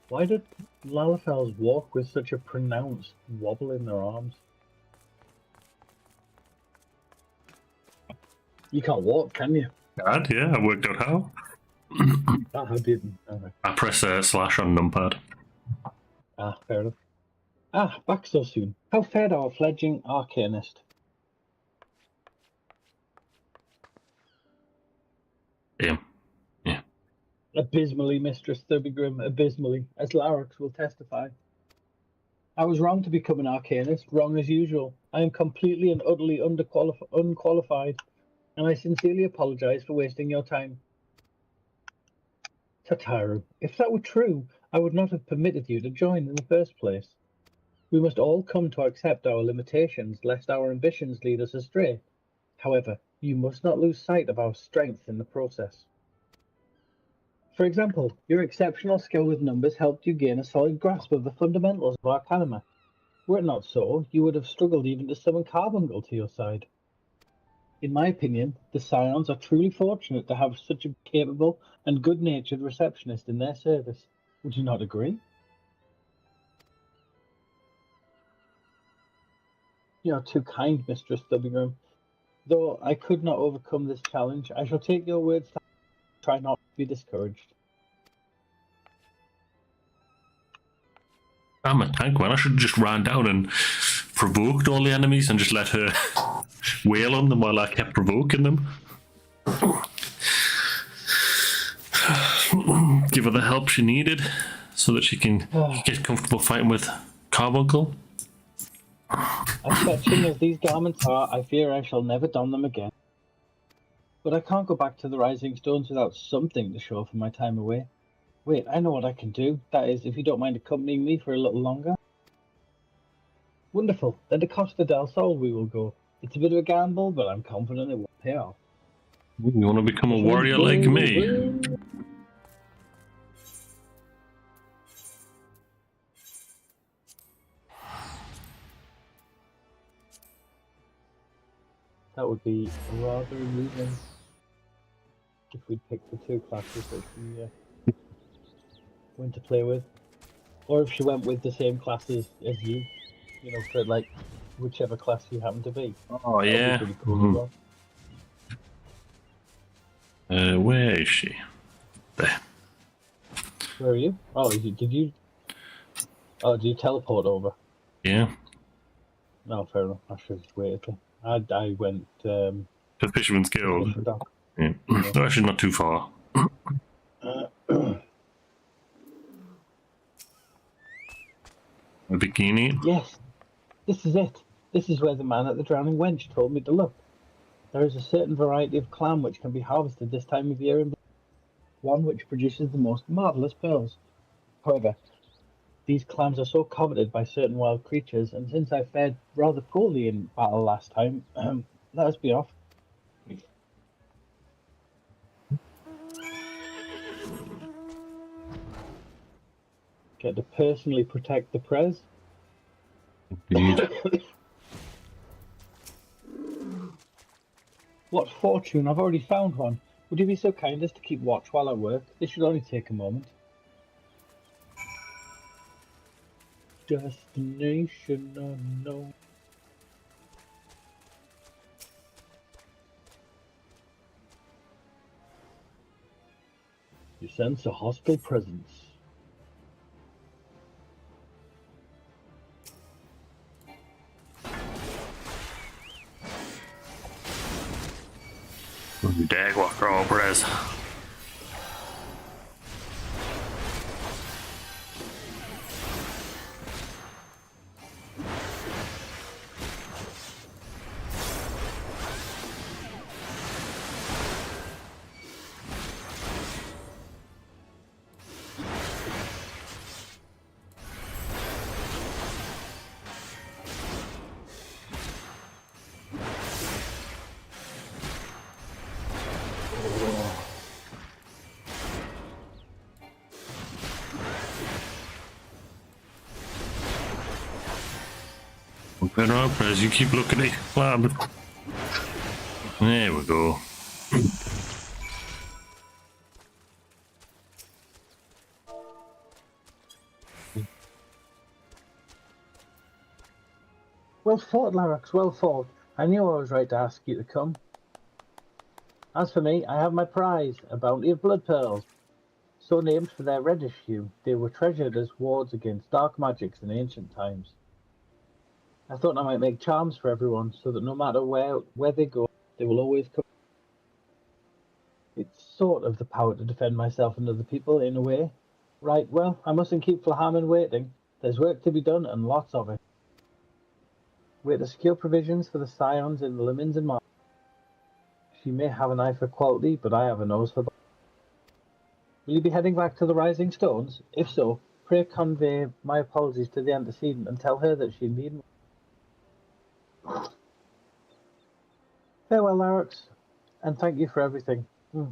O: Why did Lalafels walk with such a pronounced wobble in their arms? You can't walk, can you?
A: Yeah, I worked out how.
O: I didn't. Okay.
A: I press slash on numpad.
O: Ah, fair enough. Ah, back so soon. How fared our fledgling arcanist?
A: Yeah.
O: Abysmally, Mistress Thubigrim, abysmally, as Larix will testify. I was wrong to become an arcanist, wrong as usual. I am completely and utterly unqualified, and I sincerely apologize for wasting your time. Tataru, if that were true, I would not have permitted you to join in the first place. We must all come to accept our limitations, lest our ambitions lead us astray. However, you must not lose sight of our strength in the process. For example, your exceptional skill with numbers helped you gain a solid grasp of the fundamentals of Arcanima. Were it not so, you would have struggled even to summon Carbuncle to your side. In my opinion, the Scions are truly fortunate to have such a capable and good-natured receptionist in their service. Would you not agree? You are too kind, Mistress Thubigrim. Though I could not overcome this challenge, I shall take your words to try not to be discouraged.
A: I'm a tank, man. I should have just ran down and provoked all the enemies and just let her wail on them while I kept provoking them. Give her the help she needed so that she can get comfortable fighting with Carbuncle.
O: As fetching as these garments are, I fear I shall never don them again. But I can't go back to the Rising Stones without something to show for my time away. Wait, I know what I can do. That is, if you don't mind accompanying me for a little longer. Wonderful. Then to Costa del Sol we will go. It's a bit of a gamble, but I'm confident it will pay off.
A: You want to become a warrior like me?
O: That would be rather amusing if we'd picked the two classes that she went to play with. Or if she went with the same classes as you, you know, for like whichever class you happen to be.
A: Oh, yeah.
O: That'd be pretty cool as well.
A: Where is she? There.
O: Where are you? Oh, did you teleport over?
A: Yeah.
O: No, fair enough. I should have just waited. I went
A: to Fisherman's Guild. Yeah. No, actually not too far. A bikini?
O: Yes, this is it. This is where the man at the Drowning Wench told me to look. There is a certain variety of clam which can be harvested this time of year, one which produces the most marvellous pearls. However, these clams are so coveted by certain wild creatures, and since I fared rather poorly in battle last time, let us be off. Get to personally protect the prez. What fortune! I've already found one. Would you be so kind as to keep watch while I work? This should only take a moment. Destination unknown. You sense a hostile presence.
A: Dagwalker all press. Better up, Prez. You keep looking at the clam. There we go.
O: Well fought, Larix, well fought. I knew I was right to ask you to come. As for me, I have my prize, a bounty of blood pearls. So named for their reddish hue, they were treasured as wards against dark magics in ancient times. I thought I might make charms for everyone, so that no matter where they go, they will always come. It's sort of the power to defend myself and other people, in a way. Right, well, I mustn't keep Flahaman waiting. There's work to be done, and lots of it. We're to secure provisions for the scions in the Lemons and Mars. She may have an eye for quality, but I have a nose for... Will you be heading back to the Rising Stones? If so, pray convey my apologies to the antecedent and tell her that she needn't... Farewell, Larix, and thank you for everything.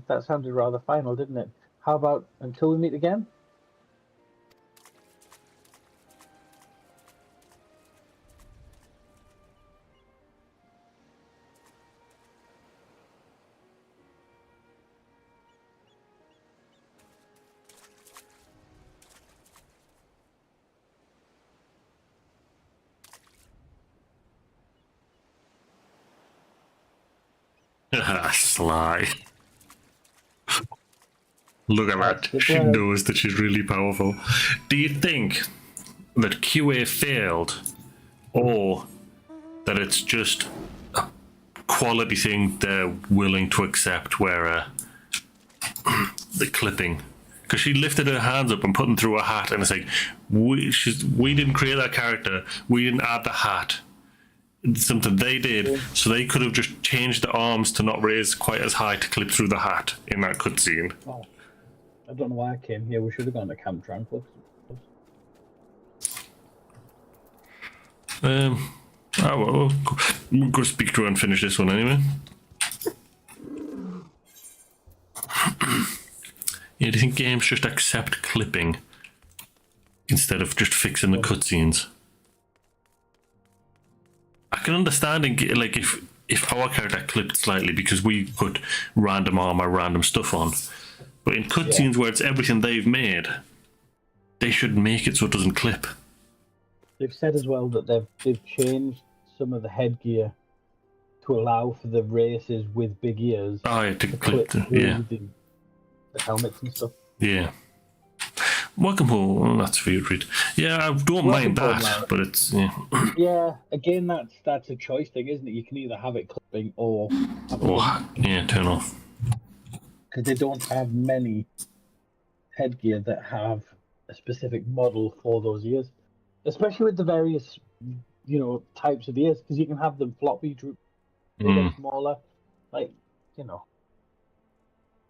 O: That sounded rather final, didn't it? How about until we meet again?
A: Sly. Look at that. She knows that she's really powerful. Do you think that QA failed, or that it's just a quality thing they're willing to accept where the clipping? Because she lifted her hands up and put them through a hat, and it's like, we didn't create that character, we didn't add the hat. It's something they did, so they could have just changed the arms to not raise quite as high to clip through the hat in that cutscene.
O: Oh, I don't know why I came here. We should have gone to Camp Tranquil.
A: We'll go speak to her and finish this one anyway. Yeah, do you think games just accept clipping instead of just fixing the cutscenes? I can understand, like, if our character clipped slightly because we put random armor, random stuff on. But in cutscenes where it's everything they've made, they should make it so it doesn't clip.
O: They've said as well that they've changed some of the headgear to allow for the races with big ears.
A: Oh, yeah, to clip
O: the helmets and stuff.
A: Yeah. Welcome home. Oh, that's for you to read. Yeah, I don't mind that, but it's
O: yeah. Again, that's a choice thing, isn't it? You can either have it clipping or
A: turn off.
O: Because they don't have many headgear that have a specific model for those ears, especially with the various types of ears. Because you can have them floppy, bigger, smaller,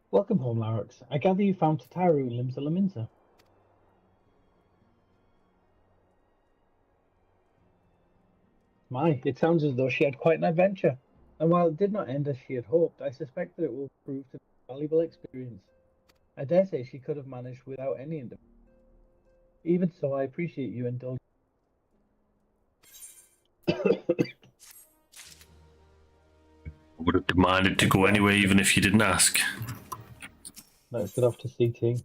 O: Welcome home, Larix. I gather you found Tataru in Limsa Laminsa. My, it sounds as though she had quite an adventure. And while it did not end as she had hoped, I suspect that it will prove to be a valuable experience. I dare say she could have managed without any intervention. Even so, I appreciate you indulging.
A: Would have demanded to go anyway, even if you didn't ask.
O: Let's get off to CT.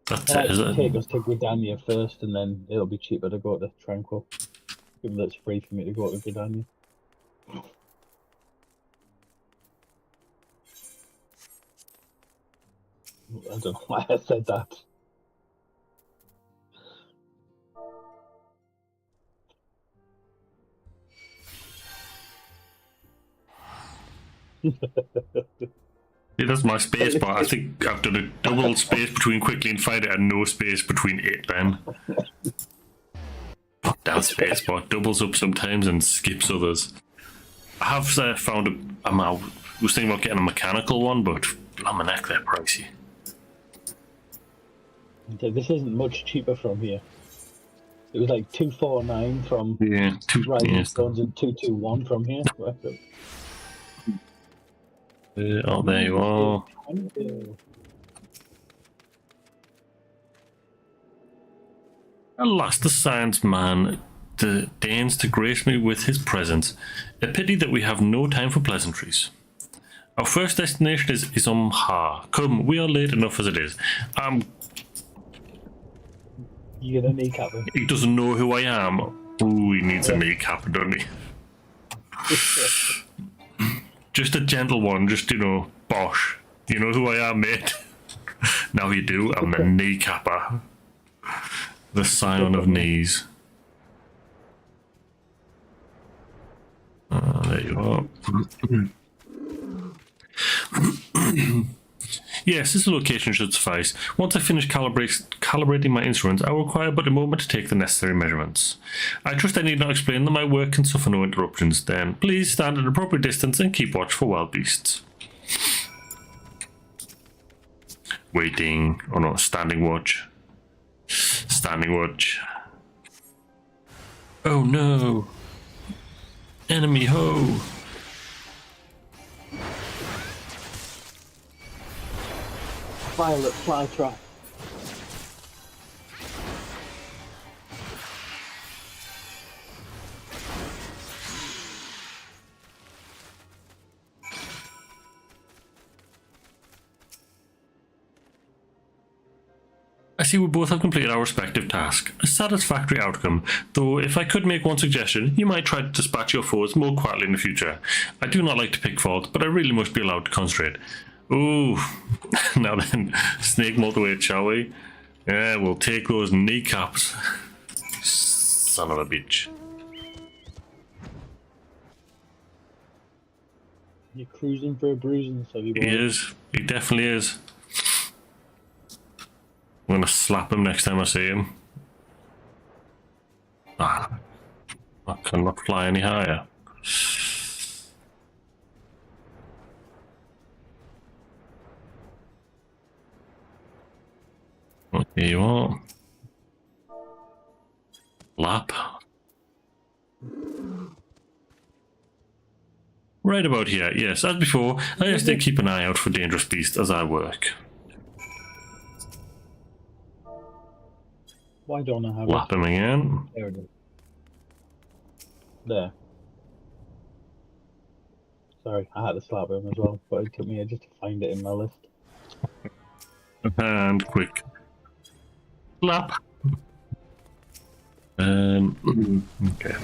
A: That's it, is it?
O: Take us to Gridania first, and then it'll be cheaper to go to Tranquil. Given that it's free for me to go to Gridania. I don't know why I said that.
A: Yeah, that's my space bar. I think I've done a double space between quickly and find it and no space between it then. Down space bar doubles up sometimes and skips others. I have found I was thinking about getting a mechanical one, but blimey neck, they're pricey.
O: This isn't much cheaper from here. It was like 249 from Rising Stones and 221 from here.
A: Oh, there you are. Alas, the science man deigns to grace me with his presence. A pity that we have no time for pleasantries. Our first destination is Isomha. Come, we are late enough as it is.
O: You get a kneecap.
A: He doesn't know who I am. Ooh, he needs a kneecap, doesn't he? Just a gentle one, just, bosh. You know who I am, mate? Now you do, I'm the kneecapper. The scion of knees. There you are. Yes, this location should suffice. Once I finish calibrating my instruments, I will require but a moment to take the necessary measurements. I trust I need not explain that my work can suffer no interruptions. Then, please stand at an appropriate distance and keep watch for wild beasts. Waiting. Oh no, standing watch. Standing watch. Oh no. Enemy ho.
O: Violet flytrap.
A: I see we both have completed our respective tasks. A satisfactory outcome, though if I could make one suggestion, you might try to dispatch your foes more quietly in the future. I do not like to pick faults, but I really must be allowed to concentrate. Ooh, now then, snake multi-weight, shall we? Yeah, we'll take those kneecaps. Son of a bitch.
O: You're cruising for a bruising, so you
A: He is. He definitely is. I'm gonna slap him next time I see him. Ah, I cannot fly any higher. Here you are. Lap. Right about here, yes. As before, I just did keep an eye out for dangerous beasts as I work.
O: Why don't I have
A: Lap him again.
O: There it is. There. Sorry, I had to slap him as well, but it took me ages to find it in my list.
A: And quick. Slap. Okay.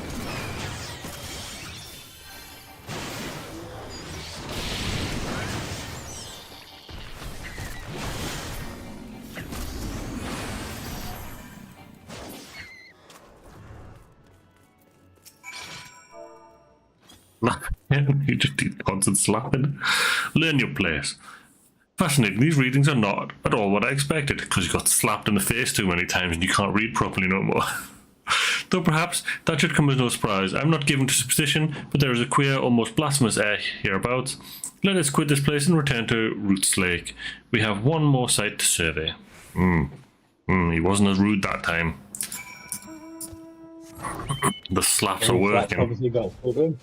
A: You just do constant slapping. Learn your place. Fascinating, these readings are not at all what I expected, because you got slapped in the face too many times and you can't read properly no more. Though perhaps that should come as no surprise. I'm not given to superstition, but there is a queer, almost blasphemous air hereabouts. Let us quit this place and return to Roots Lake. We have one more site to survey. He wasn't as rude that time. The slaps are working.
O: Obviously got full room.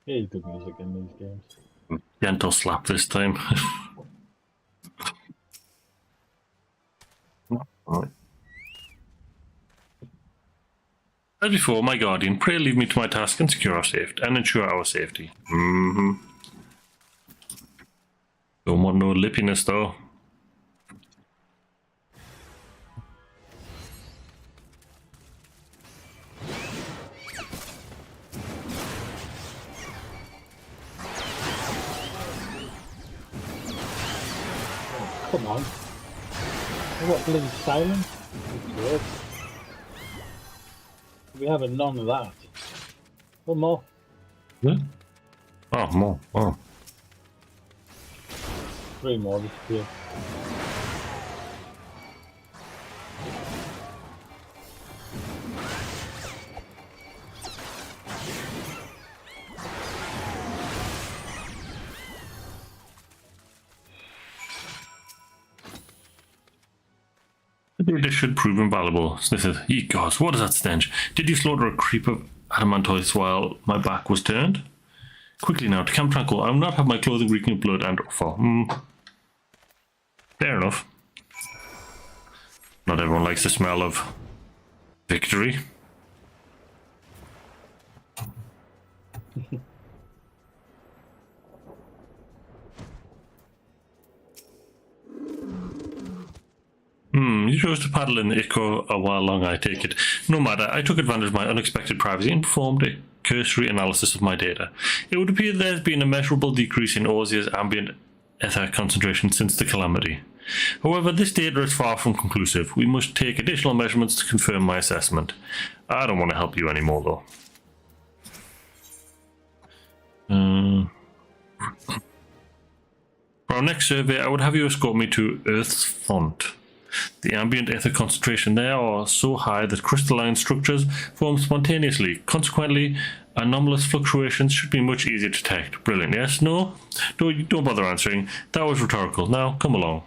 O: Yeah, good music in these games.
A: Gentle slap this time. Right. As before, my guardian, pray leave me to my task and secure our safety and ensure our safety. Don't want no lippiness though.
O: Come on. What, bloody silence? Good. We have none of that. One more.
A: Yeah. Oh, more. Oh.
O: 3 more this year.
A: This should prove invaluable. Sniffers. Ye gods, what is that stench? Did you slaughter a creep of adamantoids while my back was turned? Quickly now, to Camp Tranquil, I will not have my clothing reeking of blood and offal. Fair enough. Not everyone likes the smell of victory. You chose to paddle in the Ico a while long, I take it. No matter, I took advantage of my unexpected privacy and performed a cursory analysis of my data. It would appear there's been a measurable decrease in Eorzea's ambient aether concentration since the calamity. However, this data is far from conclusive. We must take additional measurements to confirm my assessment. I don't want to help you anymore, though. For our next survey, I would have you escort me to Earth's Font. The ambient aether concentration there are so high that crystalline structures form spontaneously. Consequently, anomalous fluctuations should be much easier to detect. Brilliant. Yes? No? Don't bother answering. That was rhetorical. Now, come along.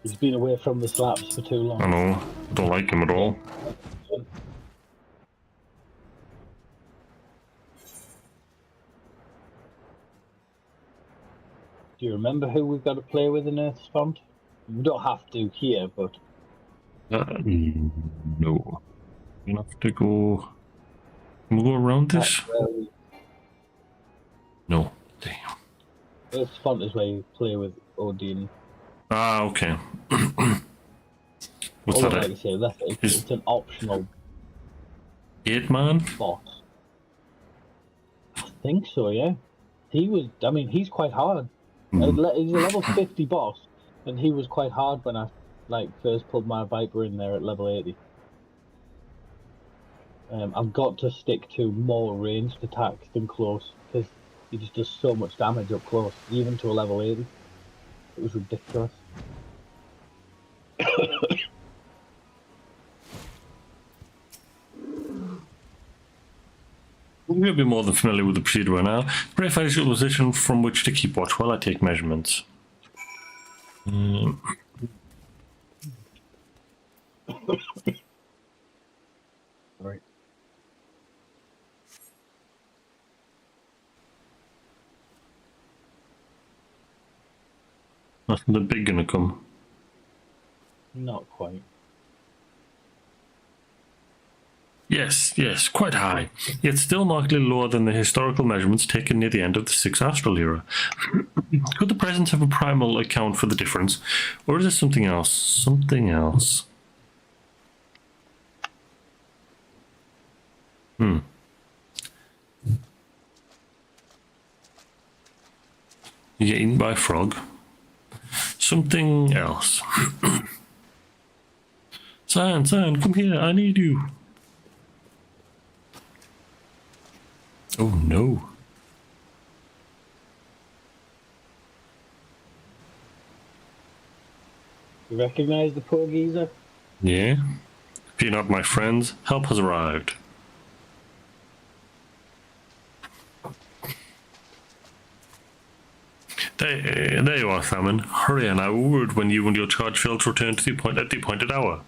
O: He's been away from the slaps for too long.
A: I know. I don't like him at all.
O: Do you remember who we've got to play with in Earth's Font? We don't have to here, but...
A: no. We'll have to go... Can we go around this? No. Damn.
O: Earth's Font is where you play with Odin.
A: Ah, okay. What's
O: Although,
A: that?
O: like I say, it's an optional...
A: 8-man?
O: Boss. I think so, yeah. He's quite hard. He's a level 50 boss, and he was quite hard when I first pulled my Viper in there at level 80. I've got to stick to more ranged attacks than close, because he just does so much damage up close, even to a level 80. It was ridiculous.
A: We'll be more than familiar with the procedure by now. Pray find a position from which to keep watch while I take measurements.
O: Right.
A: Nothing the big gonna come.
O: Not quite.
A: Yes, quite high, yet still markedly lower than the historical measurements taken near the end of the 6th Astral Era. Could the presence of a primal account for the difference, or is it something else? Something else. You're eaten by a frog. Something else. Cyan, come here, I need you. Oh no.
O: You recognize the poor geezer?
A: Yeah? If you're not my friends, help has arrived. There you are, Famine. Hurry and I will word when you and your charge fail to return to the appointed hour.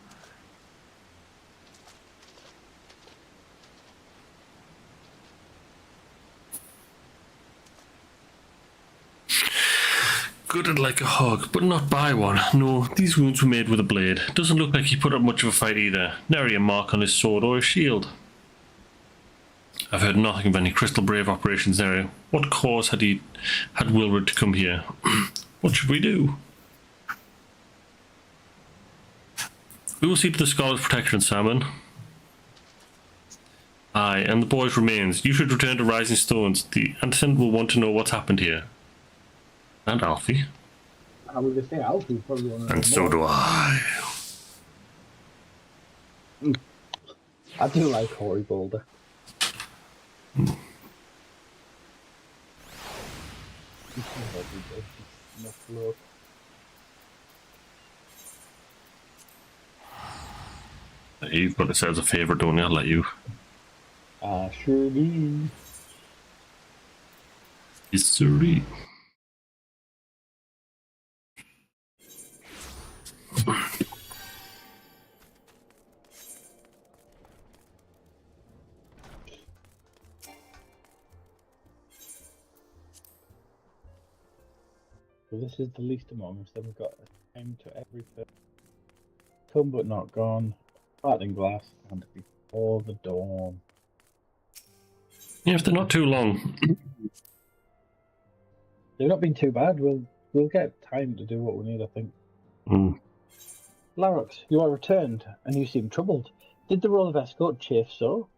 A: Gutted like a hog, but not by one. No, these wounds were made with a blade. Doesn't look like he put up much of a fight either. Nary a mark on his sword or his shield. I've heard nothing of any Crystal Brave operations there. What cause had Wilred to come here? What should we do? We will see to the Scholar's protection, Salmon. Aye, and the boy's remains. You should return to Rising Stones. The Antecedent will want to know what's happened here. And Alfie.
O: I was going to say Alfie probably want to know.
A: And so do I.
O: I do like Hoary Boulder.
A: You've got to say as a favour, don't you? I'll let you.
O: I sure do.
A: Yes, sirree.
O: So this is the least among us. Then we've got a time to every first. Come but not gone. Sparkling glass and before the dawn.
A: Yeah, if they're not too long.
O: They've not been too bad. We'll get time to do what we need, I think.
A: Mm.
O: Larox, you are returned, and you seem troubled. Did the role of escort chafe so?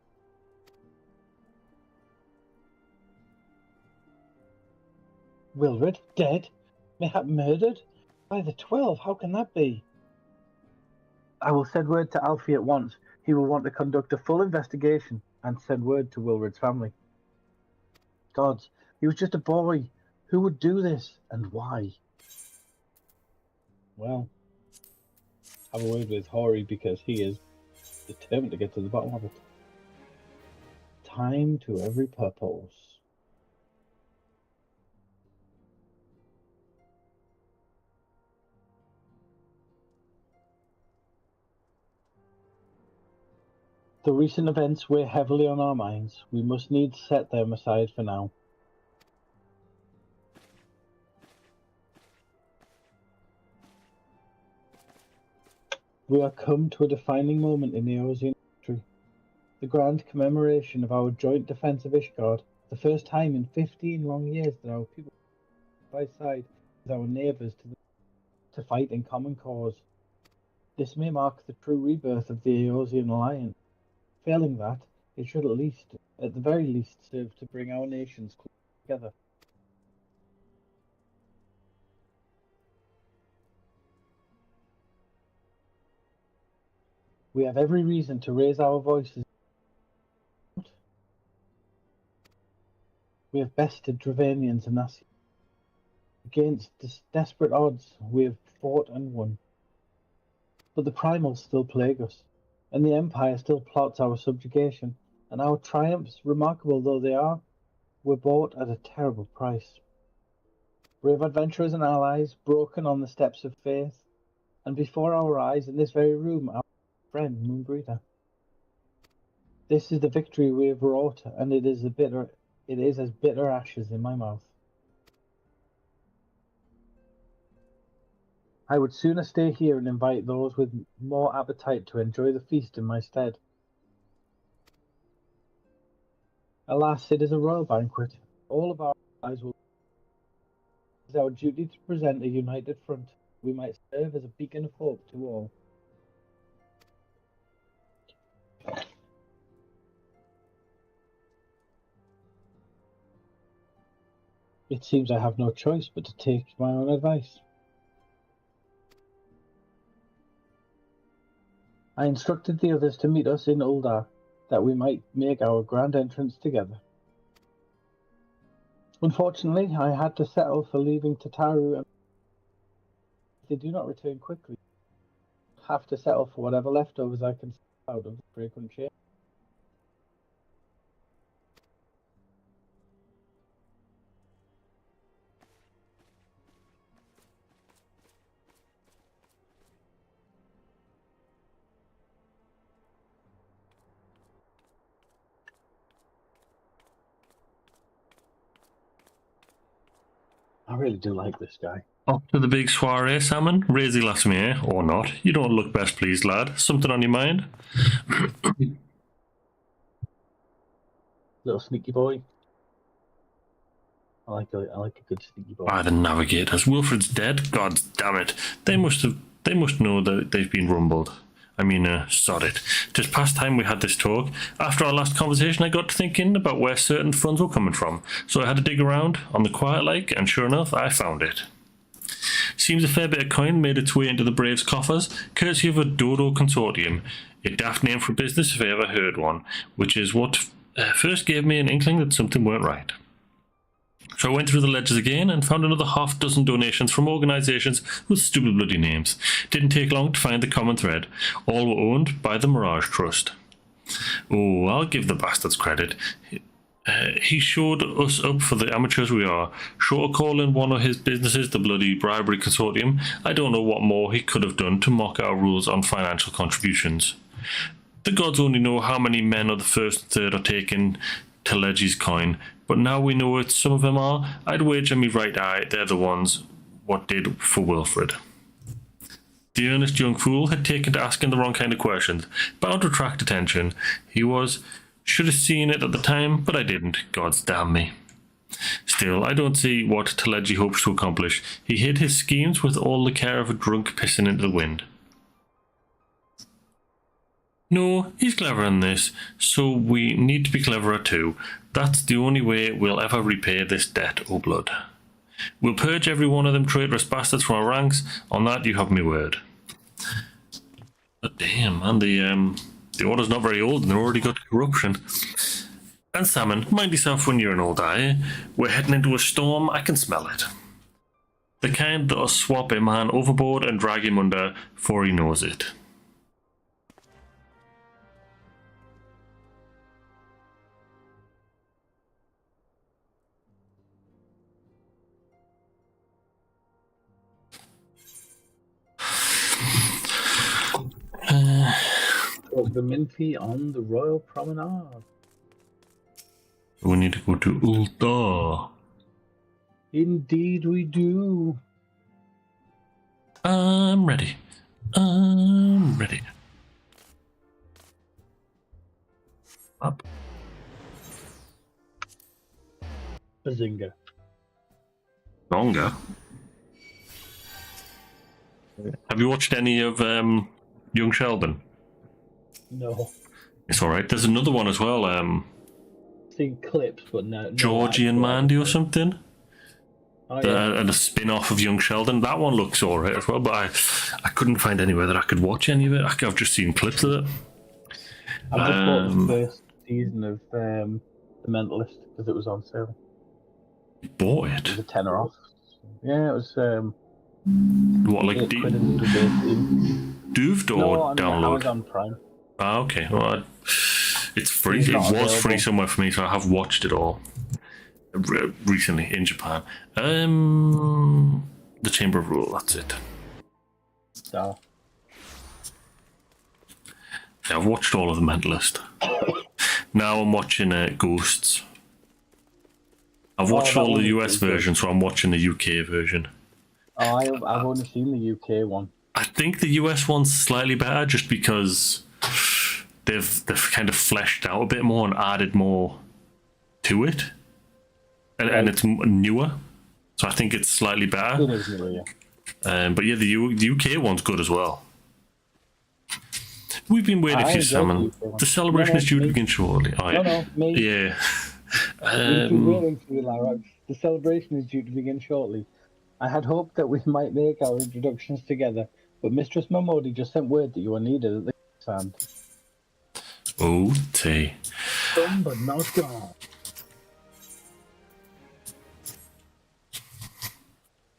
O: Wilred, dead? Mayhap murdered? By the 12, how can that be? I will send word to Alfie at once. He will want to conduct a full investigation and send word to Wilred's family. Gods, he was just a boy. Who would do this, and why? Well, have a word with Hori because he is determined to get to the bottom of it. Time to every purpose. The recent events weigh heavily on our minds. We must needs set them aside for now. We are come to a defining moment in the Eorzean history. The grand commemoration of our joint defence of Ishgard, the first time in 15 long years that our people by side with our neighbours to fight in common cause. This may mark the true rebirth of the Eorzean alliance. Failing that, it should at the very least, serve to bring our nations together. We have every reason to raise our voices. We have bested Dravanians and Assi. Against desperate odds, we have fought and won. But the primals still plague us, and the Empire still plots our subjugation, and our triumphs, remarkable though they are, were bought at a terrible price. Brave adventurers and allies, broken on the steps of faith, and before our eyes, in this very room, our friend Moonbreather. This is the victory we have wrought, and it is as bitter ashes in my mouth. I would sooner stay here and invite those with more appetite to enjoy the feast in my stead. Alas, it is a royal banquet. All of our eyes will. It is our duty to present a united front. We might serve as a beacon of hope to all. It seems I have no choice but to take my own advice. I instructed the others to meet us in Uldar, that we might make our grand entrance together. Unfortunately, I had to settle for leaving Tataru, and if they do not return quickly, I have to settle for whatever leftovers I can out of the fragrant chain. I really do like this guy.
A: Off to the big soiree, Salmon. Raise the glass me, eh? Or not. You don't look best pleased, lad. Something on your mind?
O: Little sneaky boy. I like a good sneaky boy.
A: By the navigators. Wilfred's dead? God damn it. They must know that they've been rumbled. I mean, sod it. 'Tis past time we had this talk. After our last conversation, I got to thinking about where certain funds were coming from. So I had to dig around, on the quiet like, and sure enough, I found it. Seems a fair bit of coin made its way into the Braves' coffers, courtesy of a Dodo Consortium. A daft name for a business if I ever heard one, which is what first gave me an inkling that something weren't right. So I went through the ledgers again and found another half-dozen donations from organisations with stupid bloody names. Didn't take long to find the common thread. All were owned by the Mirage Trust. Oh, I'll give the bastards credit. He showed us up for the amateurs we are. Short of calling one of his businesses the bloody bribery consortium, I don't know what more he could have done to mock our rules on financial contributions. The gods only know how many men of the first and third are taking to Leggie's coin, but now we know it, some of them are. I'd wager me right eye they're the ones what did for Wilfred. The earnest young fool had taken to asking the wrong kind of questions, bound to attract attention. Should have seen it at the time, but I didn't, gods damn me. Still, I don't see what Teleji hopes to accomplish. He hid his schemes with all the care of a drunk pissing into the wind. No, he's clever in this, so we need to be cleverer too. That's the only way we'll ever repay this debt, O blood. We'll purge every one of them traitorous bastards from our ranks. On that, you have my word. But damn, man, the order's not very old and they've already got corruption. And Salmon, mind yourself when you're an old eye. We're heading into a storm, I can smell it. The kind that'll swap a man overboard and drag him under before he knows it.
O: The Minty on the Royal Promenade.
A: We need to go to Ulta.
O: Indeed we do.
A: I'm ready. I'm ready. Up.
O: Bazinga.
A: Longer. Have you watched any of Young Sheldon?
O: No.
A: It's alright. There's another one as well.
O: Seen clips, but no.
A: Georgie and Mandy or something.
O: Oh, yeah.
A: And a spin-off of Young Sheldon. That one looks alright as well, but I couldn't find anywhere that I could watch any of it. I've just seen clips of it.
O: I just bought the first season of The Mentalist because it was on sale.
A: You bought it?
O: It was a tenner off. Yeah, it was.
A: What, like Dooved or download?
O: Amazon Prime.
A: Ah, okay. Well, it's free. It was free somewhere for me, so I have watched it all recently in Japan. The Chamber of Rule. That's it.
O: Oh.
A: Yeah, I've watched all of The Mentalist. Now I'm watching Ghosts. I've watched all the US version, so I'm watching the UK version.
O: Oh, I've only seen the UK one.
A: I think the US one's slightly better just because they've kind of fleshed out a bit more and added more to it. And it's newer. So I think it's slightly better.
O: It is newer, yeah.
A: But yeah, the UK one's good as well. We've been waiting for you, Salmon. The celebration is due to begin shortly.
O: No, me.
A: Yeah.
O: We've been waiting for you, Lara. The celebration is due to begin shortly. I had hoped that we might make our introductions together, but Mistress Momodi just sent word that you are needed at the stand.
A: Oh, T.
O: Done but not gone.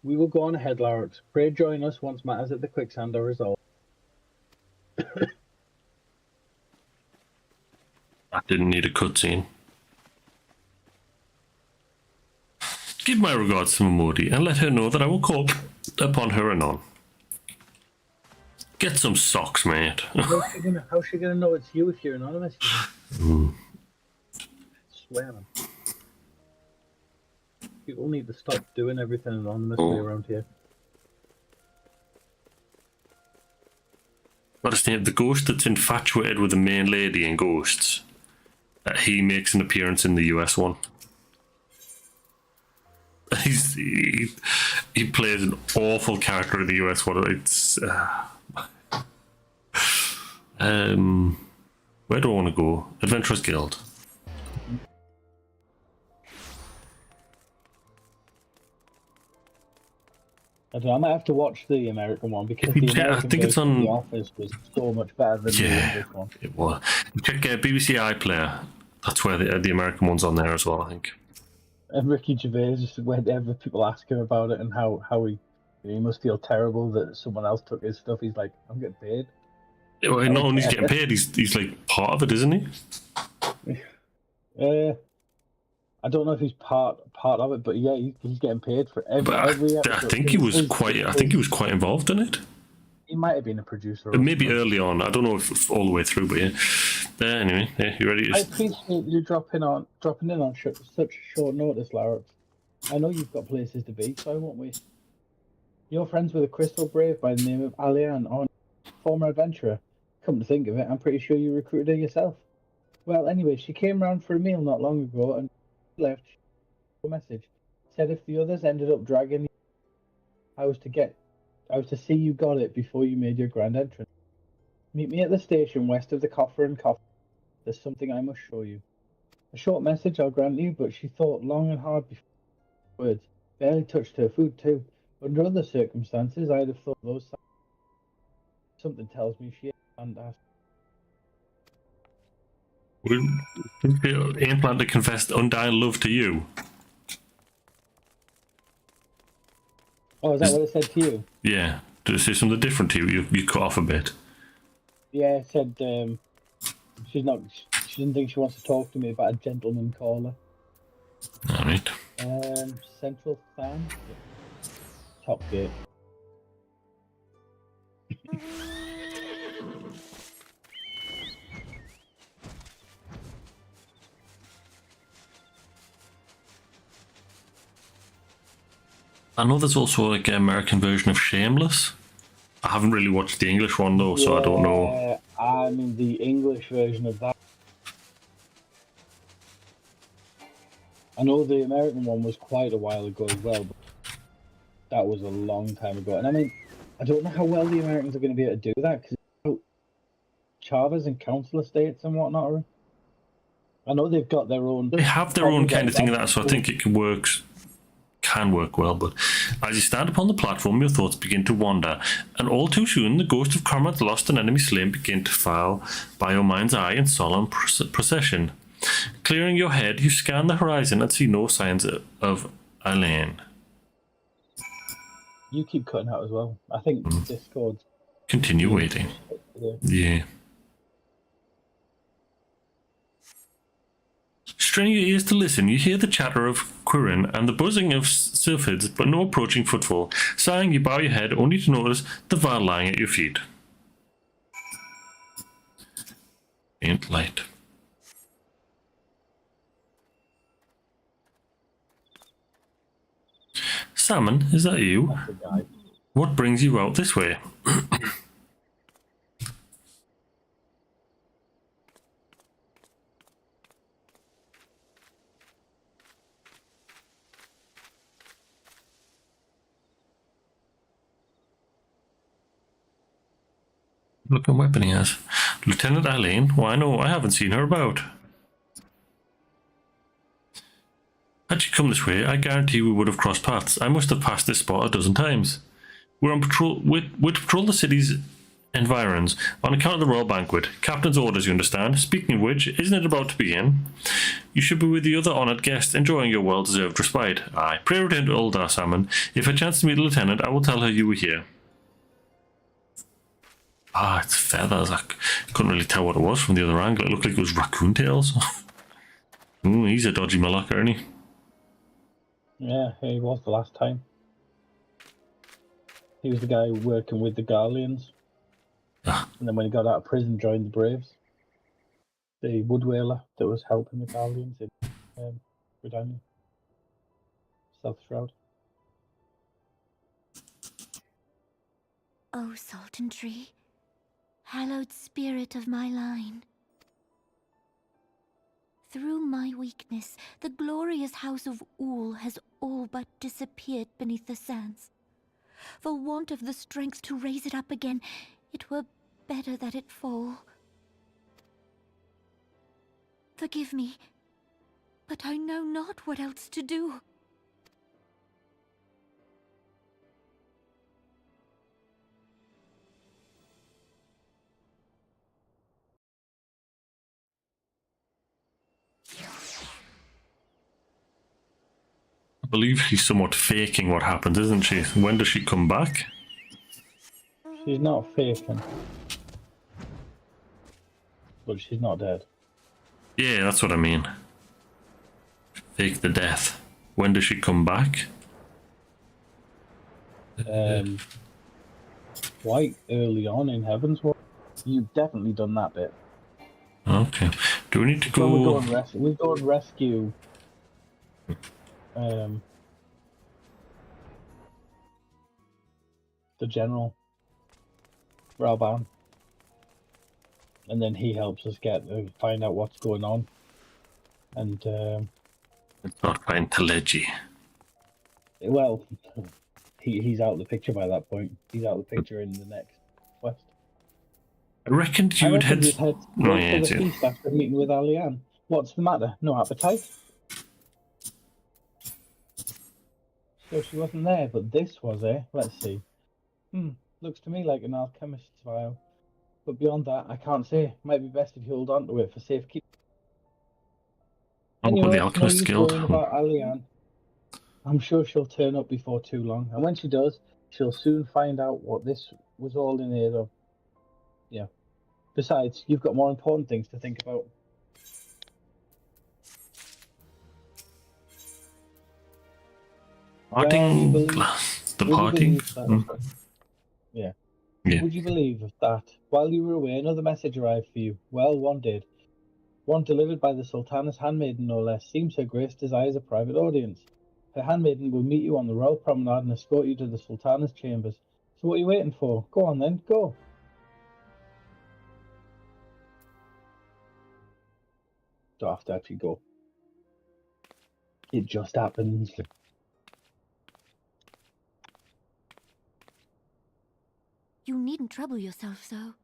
O: We will go on ahead, Larux. Pray join us once matters at the quicksand are resolved.
A: I didn't need a cutscene. Give my regards to Momodi and let her know that I will call upon her anon. Get some socks, mate.
O: How's she gonna know it's you if you're anonymous? Swearing. People need to stop doing everything anonymously around here.
A: Let us name the ghost that's infatuated with the main lady in Ghosts. He makes an appearance in the US one. He plays an awful character in the US one. It's where do I want to go? Adventurers Guild.
O: I don't know, I might have to watch the American one because the American
A: I think it's on
O: The Office was so much better than the English one.
A: It was. Check BBC iPlayer. That's where the American one's on there as well, I think.
O: And Ricky Gervais, just whenever people ask him about it and how he must feel terrible that someone else took his stuff, he's like, I'm getting paid.
A: Yeah, well, not only is he getting paid, he's like part of it, isn't he?
O: I don't know if he's part of it, but yeah, he's getting paid for every episode.
A: I think he was quite involved in it.
O: He might have been a producer.
A: Maybe early on. I don't know if all the way through, but yeah. Anyway, yeah, you ready?
O: I appreciate you dropping in on such short notice, Lara. I know you've got places to be, so I won't waste. You're friends with a crystal brave by the name of Alian, former adventurer. Come to think of it, I'm pretty sure you recruited her yourself. Well, anyway, she came round for a meal not long ago and left. a message. Said if the others ended up dragging you, I was to see you got it before you made your grand entrance. Meet me at the station west of the Coffer and Coffee. There's something I must show you. A short message, I'll grant you, but she thought long and hard before words. Barely touched her food, too. Under other circumstances, I'd have thought those signs. Something tells me she hadn't asked.
A: Ain't plan to confess undying love to you.
O: Oh, is that what it said to you?
A: Yeah. Did it say something different to you? You cut off a bit.
O: Yeah, it said she didn't think she wants to talk to me about a gentleman caller.
A: Alright.
O: Central fan? Top gate.
A: I know there's also like an American version of Shameless. I haven't really watched the English one though, so I don't know.
O: I mean the English version of that. I know the American one was quite a while ago as well, but that was a long time ago. And I mean, I don't know how well the Americans are going to be able to do that, because charters and council estates and whatnot. I know they've got their own...
A: They have their own kind of thing of that, so I think it can work well, but as you stand upon the platform, your thoughts begin to wander, and all too soon the ghost of Cormac lost and enemy slain begin to file by your mind's eye in solemn procession. Clearing your head, you scan the horizon and see no signs of Elaine.
O: You keep cutting out as well. I think Discord's...
A: Continue waiting. Yeah. Straining your ears to listen, you hear the chatter of Quirin and the buzzing of sylphids, but no approaching footfall. Sighing, you bow your head, only to notice the vial lying at your feet. Faint light. Salmon, is that you? What brings you out this way? Look at weapon he has. Lieutenant Elaine? Why no, I haven't seen her about. Had she come this way, I guarantee we would have crossed paths. I must have passed this spot a dozen times. We're on patrol. We're to patrol the city's environs on account of the royal banquet. Captain's orders, you understand. Speaking of which, isn't it about to begin? You should be with the other honoured guests, enjoying your well-deserved respite. Aye, pray return to old Salmon. If I chance to meet the lieutenant, I will tell her you were here. Ah, it's feathers. I couldn't really tell what it was from the other angle. It looked like it was raccoon tails. Ooh, he's a dodgy malacca, isn't he?
O: Yeah, he was the last time. He was the guy working with the Garleans. And then when he got out of prison, joined the Braves. The woodwhaler that was helping the Garleans in Britannia. South Shroud.
R: O Sultan Tree, hallowed spirit of my line. Through my weakness, the glorious house of Ool has all but disappeared beneath the sands. For want of the strength to raise it up again, it were better that it fall. Forgive me, but I know not what else to do.
A: I believe she's somewhat faking what happens, isn't she? When does she come back?
O: She's not faking. But she's not dead.
A: Yeah, that's what I mean. Fake the death. When does she come back?
O: Quite early on in Heaven's War. You've definitely done that bit.
A: Okay. Do we need to go...
O: We go and rescue... the General. Rauban. And then he helps us find out what's going on. And
A: Let's not find Teleji.
O: Well, he's out of the picture by that point. He's out of the picture in the next quest.
A: I reckoned you would head...
O: you'd head
A: Oh,
O: straight
A: yeah,
O: to the
A: too.
O: feast after meeting with Alianne. What's the matter? No appetite? So she wasn't there, but this was, eh? Let's see. Looks to me like an alchemist's vial. But beyond that, I can't say. Might be best if you hold on to it for safekeeping.
A: Oh,
O: Anyway,
A: the
O: it's no
A: Alchemist
O: use
A: Guild.
O: worrying about Alianne. I'm sure she'll turn up before too long, and when she does, she'll soon find out what this was all in aid of. Yeah. Besides, you've got more important things to think about.
A: Parting... The parting?
O: Yeah.
A: Yeah.
O: Would you believe that while you were away, another message arrived for you? Well, one did. One delivered by the Sultana's handmaiden, no less. Seems Her Grace desires a private audience. Her handmaiden will meet you on the royal promenade and escort you to the Sultana's chambers. So what are you waiting for? Go on then, go. Don't have to actually go. It just happens.
R: You needn't trouble yourself so.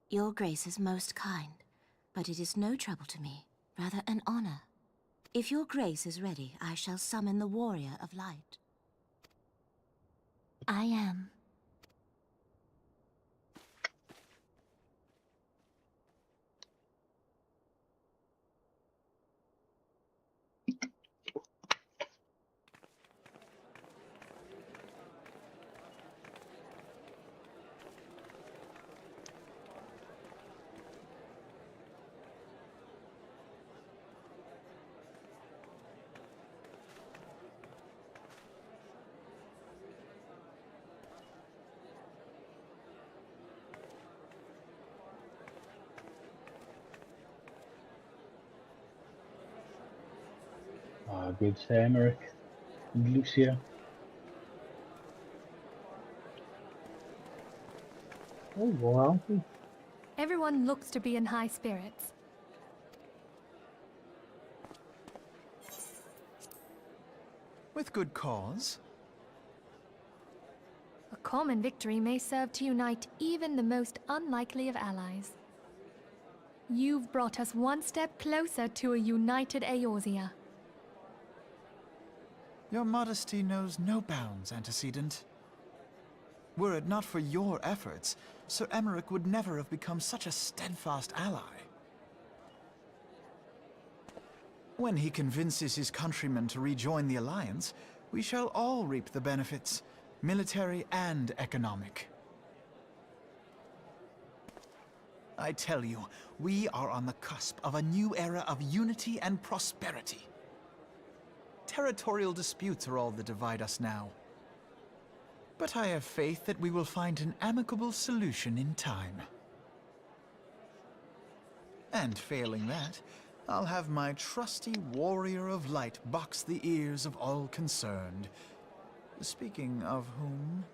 R: Your Grace is most kind, but it is no trouble to me, rather an honor. If your Grace is ready, I shall summon the Warrior of Light. I am.
O: Ah, good Samaric and Lucia. Oh, well, aren't we?
F: Everyone looks to be in high spirits.
D: With good cause.
F: A common victory may serve to unite even the most unlikely of allies. You've brought us one step closer to a united Eorzea.
D: Your modesty knows no bounds, Antecedent. Were it not for your efforts, Sir Emmerich would never have become such a steadfast ally. When he convinces his countrymen to rejoin the Alliance, we shall all reap the benefits, military and economic. I tell you, we are on the cusp of a new era of unity and prosperity. Territorial disputes are all that divide us now. But I have faith that we will find an amicable solution in time. And failing that, I'll have my trusty Warrior of Light box the ears of all concerned. Speaking of whom...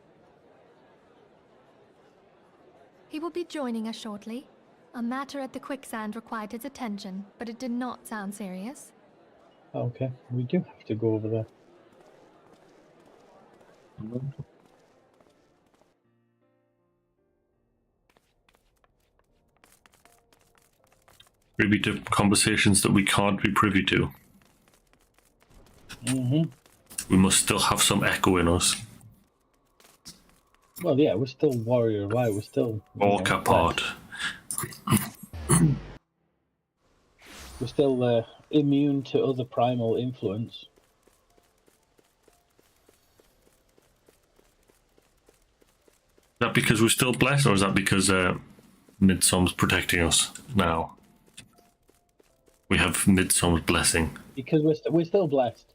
F: He will be joining us shortly. A matter at the quicksand required his attention, but it did not sound serious.
O: Okay, we do have to go over there.
A: Privy to conversations that we can't be privy to. We must still have some echo in us.
O: Well, yeah, we're still Warrior of Light. We're still...
A: Orca part.
O: We're still immune to other primal influence.
A: Is that because we're still blessed, or is that because Midsom's protecting us now? We have Midsom's blessing.
O: Because we're still blessed.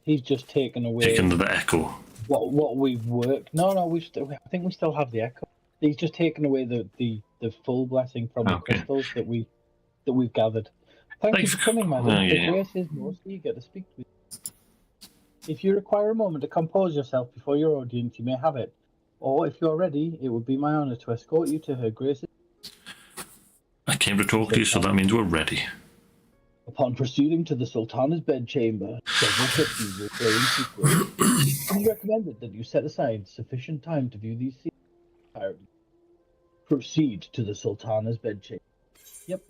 O: He's just taken away...
A: Taken the echo.
O: What we've worked... No, I think we still have the echo. He's just taken away the full blessing from the crystals that we've gathered. Thank you for coming, madam. The Grace is most eager to speak with you. If you require a moment to compose yourself before your audience, you may have it. Or if you're ready, it would be my honor to escort you to Her Grace's...
A: came to talk to you, so that means we're ready.
O: Upon proceeding to the Sultana's bedchamber, several cutscenes will play in sequence. It is recommended that you set aside sufficient time to view these scenes entirely. Proceed to the Sultana's bedchamber. Yep.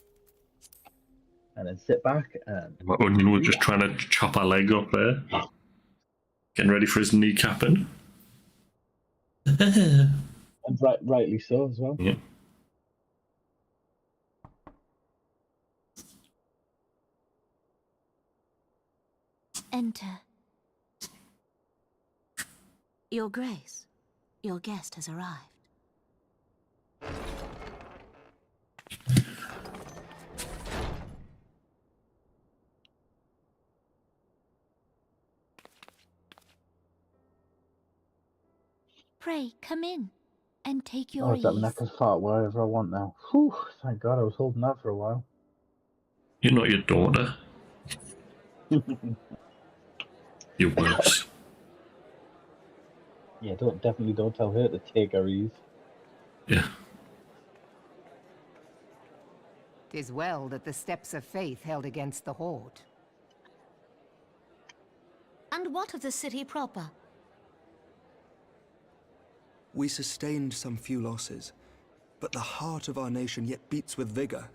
O: And then sit back and...
A: My onion was just trying to chop our leg up there. Getting ready for his kneecapping.
O: And rightly so as well.
A: Yeah.
R: Enter. Your Grace, your guest has arrived. Pray, come in and take your
O: I've got
R: ease.
O: the neck of fart wherever I want now. Whew, thank God I was holding that for a while.
A: You're not your daughter. You're worse.
O: Yeah, definitely don't tell her to take her ease.
A: Yeah.
P: 'Tis well that the steps of faith held against the Horde.
I: And what of the city proper?
S: We sustained some few losses, but the heart of our nation yet beats with vigor.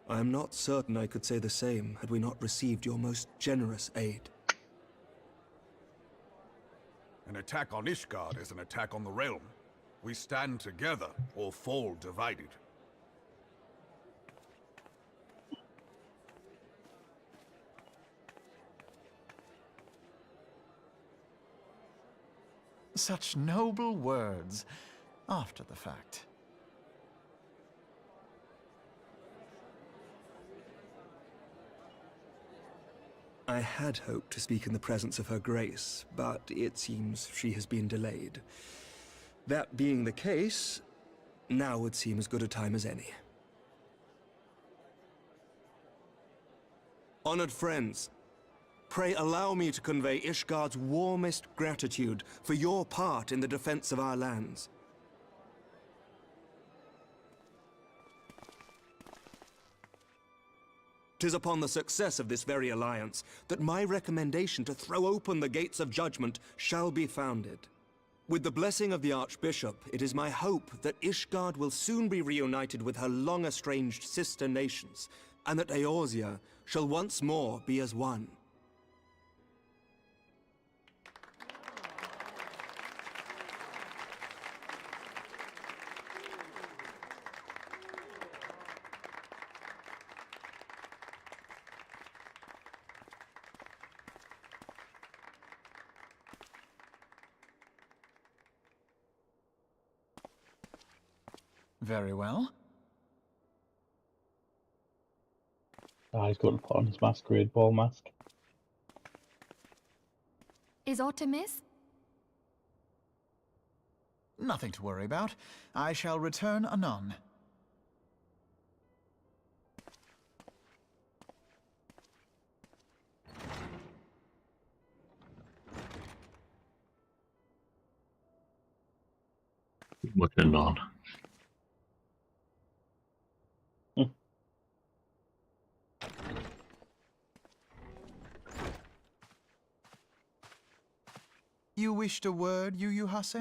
S: I am not certain I could say the same had we not received your most generous aid.
Q: An attack on Ishgard is an attack on the realm. We stand together or fall divided.
D: Such noble words after the fact.
S: I had hoped to speak in the presence of her grace, but it seems she has been delayed. That being the case, now would seem as good a time as any. Honored friends, pray allow me to convey Ishgard's warmest gratitude for your part in the defense of our lands. "'Tis upon the success of this very alliance that my recommendation to throw open the gates of judgment shall be founded. With the blessing of the Archbishop, it is my hope that Ishgard will soon be reunited with her long-estranged sister nations, and that Eorzea shall once more be as one."
D: Very well.
O: He's going to put on his masquerade ball mask.
F: Is aught amiss?
D: Nothing to worry about. I shall return anon.
A: What's going on?
D: You wished a word, Yu Hase?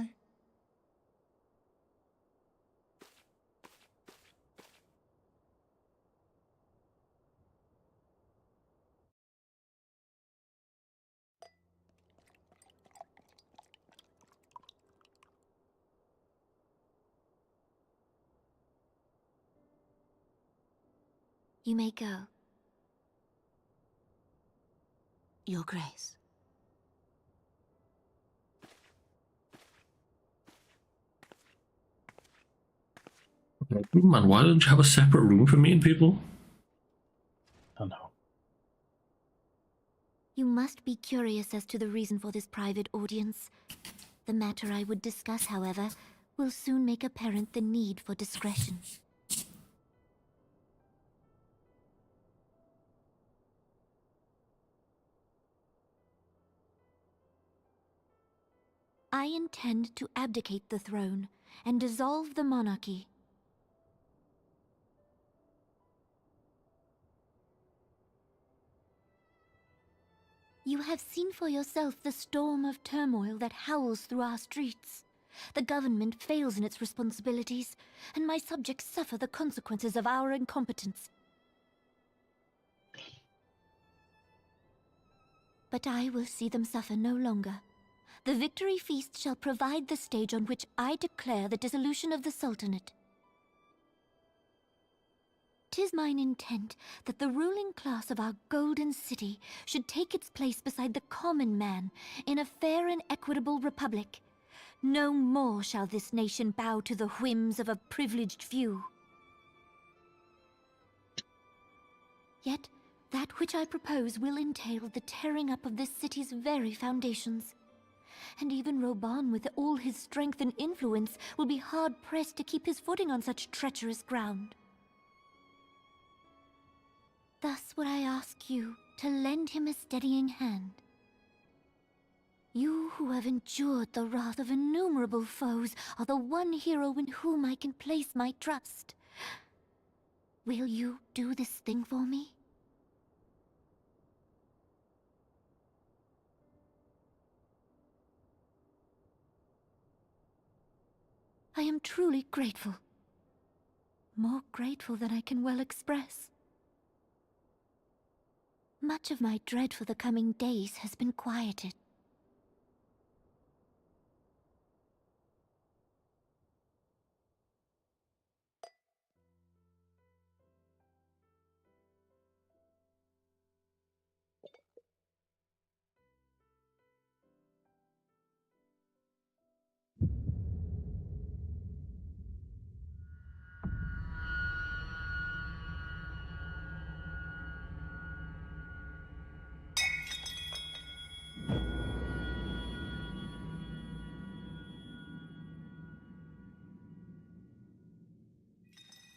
R: You may go. Your Grace.
A: Man, why don't you have a separate room for meeting people?
O: I know.
R: You must be curious as to the reason for this private audience. The matter I would discuss, however, will soon make apparent the need for discretion. I intend to abdicate the throne and dissolve the monarchy. You have seen for yourself the storm of turmoil that howls through our streets. The government fails in its responsibilities, and my subjects suffer the consequences of our incompetence. But I will see them suffer no longer. The victory feast shall provide the stage on which I declare the dissolution of the Sultanate. 'Tis mine intent that the ruling class of our golden city should take its place beside the common man in a fair and equitable republic. No more shall this nation bow to the whims of a privileged few. Yet, that which I propose will entail the tearing up of this city's very foundations. And even Roban, with all his strength and influence, will be hard-pressed to keep his footing on such treacherous ground. Thus would I ask you to lend him a steadying hand. You who have endured the wrath of innumerable foes are the one hero in whom I can place my trust. Will you do this thing for me? I am truly grateful. More grateful than I can well express. Much of my dread for the coming days has been quieted.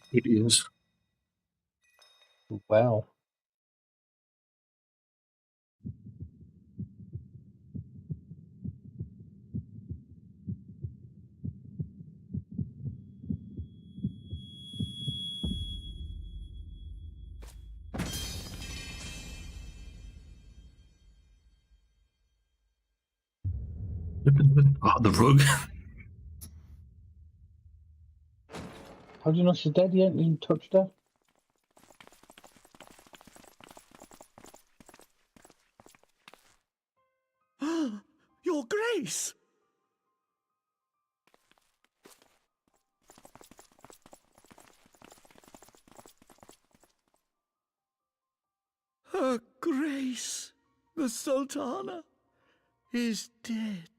A: It is.
O: Wow.
A: Oh, the rug.
O: How do you know she's dead yet? You touched her?
B: Your Grace! Her Grace, the Sultana, is dead.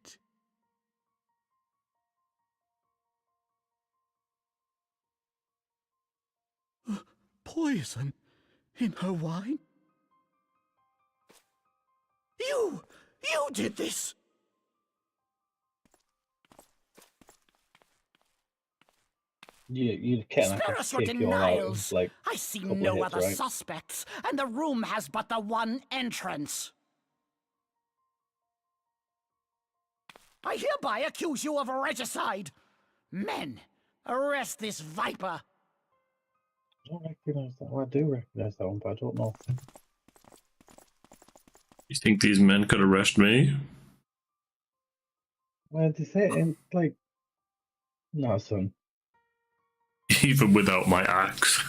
B: Poison in her wine? You did this!
O: You can't
J: Spare
O: like
J: us your
O: take you all out in
J: denials.
O: like
J: I see
O: couple
J: no
O: hits,
J: other
O: right?
J: suspects, and the room has but the one entrance. I hereby accuse you of regicide. Men, arrest this viper.
O: I don't recognise that. Well, I do recognise that one, but I don't know.
A: You think these men could arrest me?
O: Well, they say it in, like... No, son.
A: Even without my axe.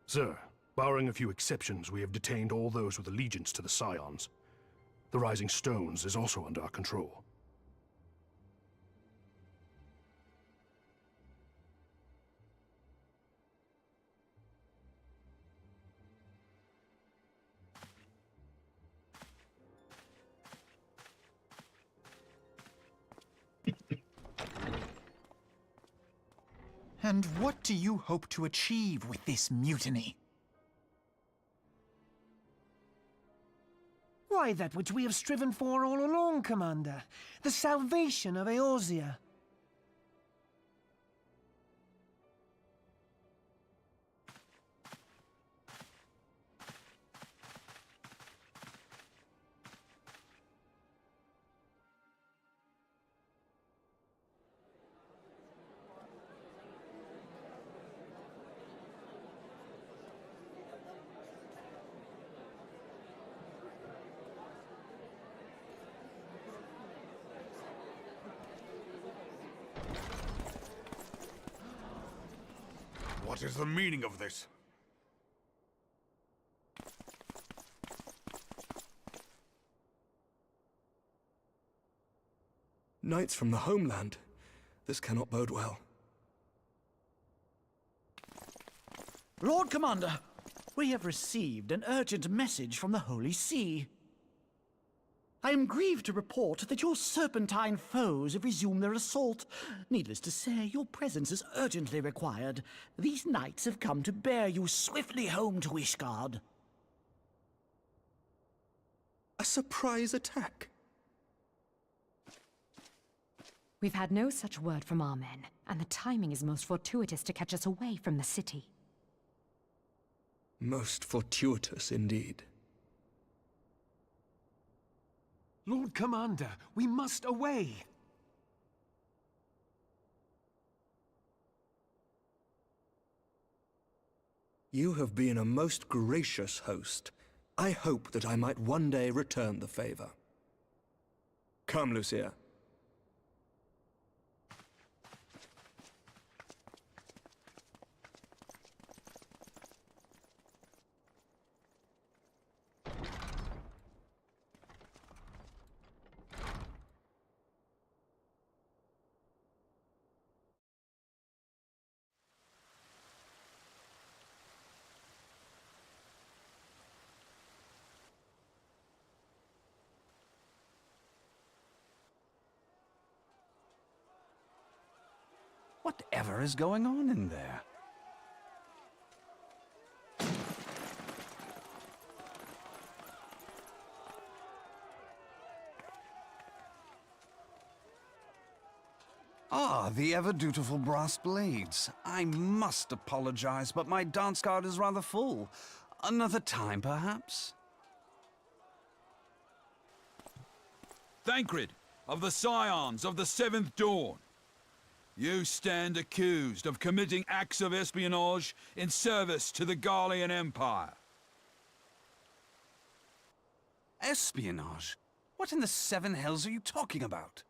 N: Sir, barring a few exceptions, we have detained all those with allegiance to the Scions. The Rising Stones is also under our control.
D: And what do you hope to achieve with this mutiny?
L: Why, that which we have striven for all along, Commander. The salvation of Eorzea.
Q: What is the meaning of this?
S: Knights from the homeland. This cannot bode well.
T: Lord Commander, we have received an urgent message from the Holy See. I am grieved to report that your serpentine foes have resumed their assault. Needless to say, your presence is urgently required. These knights have come to bear you swiftly home to Ishgard.
S: A surprise attack?
C: We've had no such word from our men, and the timing is most fortuitous to catch us away from the city.
S: Most fortuitous indeed.
L: Lord Commander, we must away!
S: You have been a most gracious host. I hope that I might one day return the favor. Come, Lucia.
G: Whatever is going on in there? Ah, the ever-dutiful brass blades. I must apologize, but my dance card is rather full. Another time, perhaps?
U: Thancred, of the Scions of the Seventh Dawn. You stand accused of committing acts of espionage in service to the Garlean Empire.
G: Espionage? What in the seven hells are you talking about?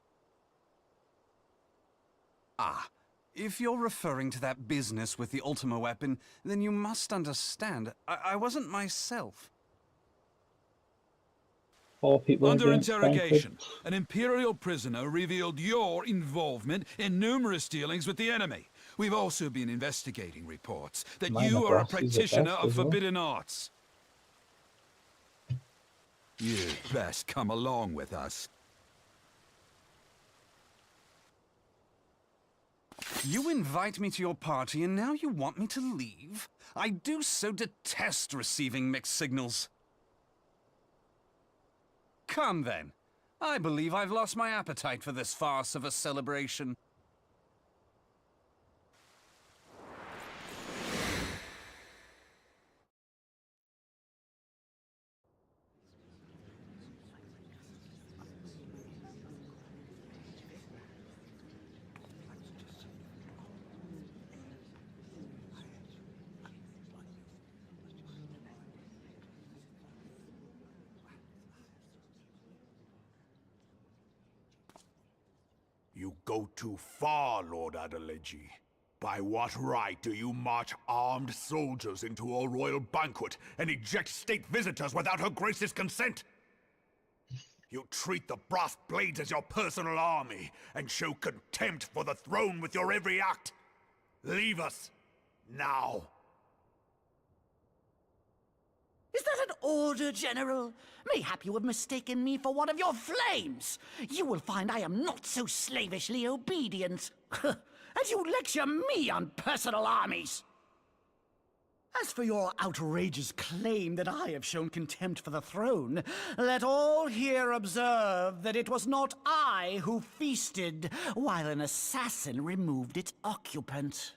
G: Ah, if you're referring to that business with the Ultima weapon, then you must understand, I wasn't myself.
O: 4 people
U: Under
O: against
U: interrogation,
O: Thancred.
U: an Imperial prisoner revealed your involvement in numerous dealings with the enemy. We've also been investigating reports that
O: Minor
U: you are a
O: boss is the
U: practitioner
O: best
U: of
O: as well.
U: forbidden arts. You'd best come along with us.
G: You invite me to your party and now you want me to leave? I do so detest receiving mixed signals. Come then. I believe I've lost my appetite for this farce of a celebration.
Q: You go too far, Lord Adeleji. By what right do you march armed soldiers into a royal banquet and eject state visitors without her grace's consent? You treat the brass blades as your personal army and show contempt for the throne with your every act. Leave us, now.
T: Is that an order, General? Mayhap you have mistaken me for one of your flames. You will find I am not so slavishly obedient. And you lecture me on personal armies. As for your outrageous claim that I have shown contempt for the throne, let all here observe that it was not I who feasted while an assassin removed its occupant.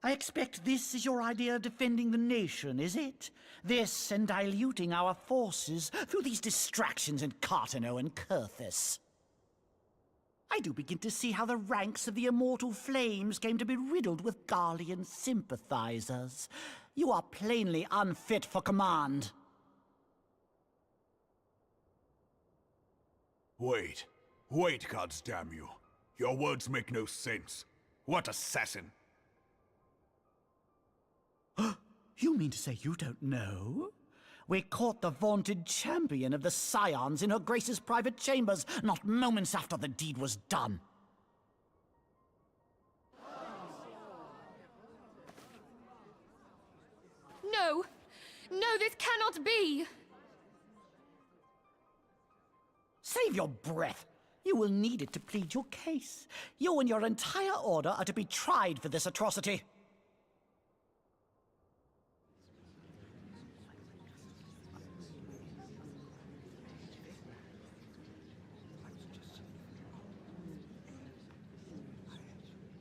T: I expect this is your idea of defending the nation, is it? This and diluting our forces through these distractions in Cartano and Kurthis. I do begin to see how the ranks of the Immortal Flames came to be riddled with Garlean sympathizers. You are plainly unfit for command.
Q: Wait. Wait, goddamn you. Your words make no sense. What assassin?
T: You mean to say you don't know? We caught the vaunted champion of the Scions in her Grace's private chambers, not moments after the deed was done.
F: No! No, this cannot be!
T: Save your breath. You will need it to plead your case. You and your entire order are to be tried for this atrocity.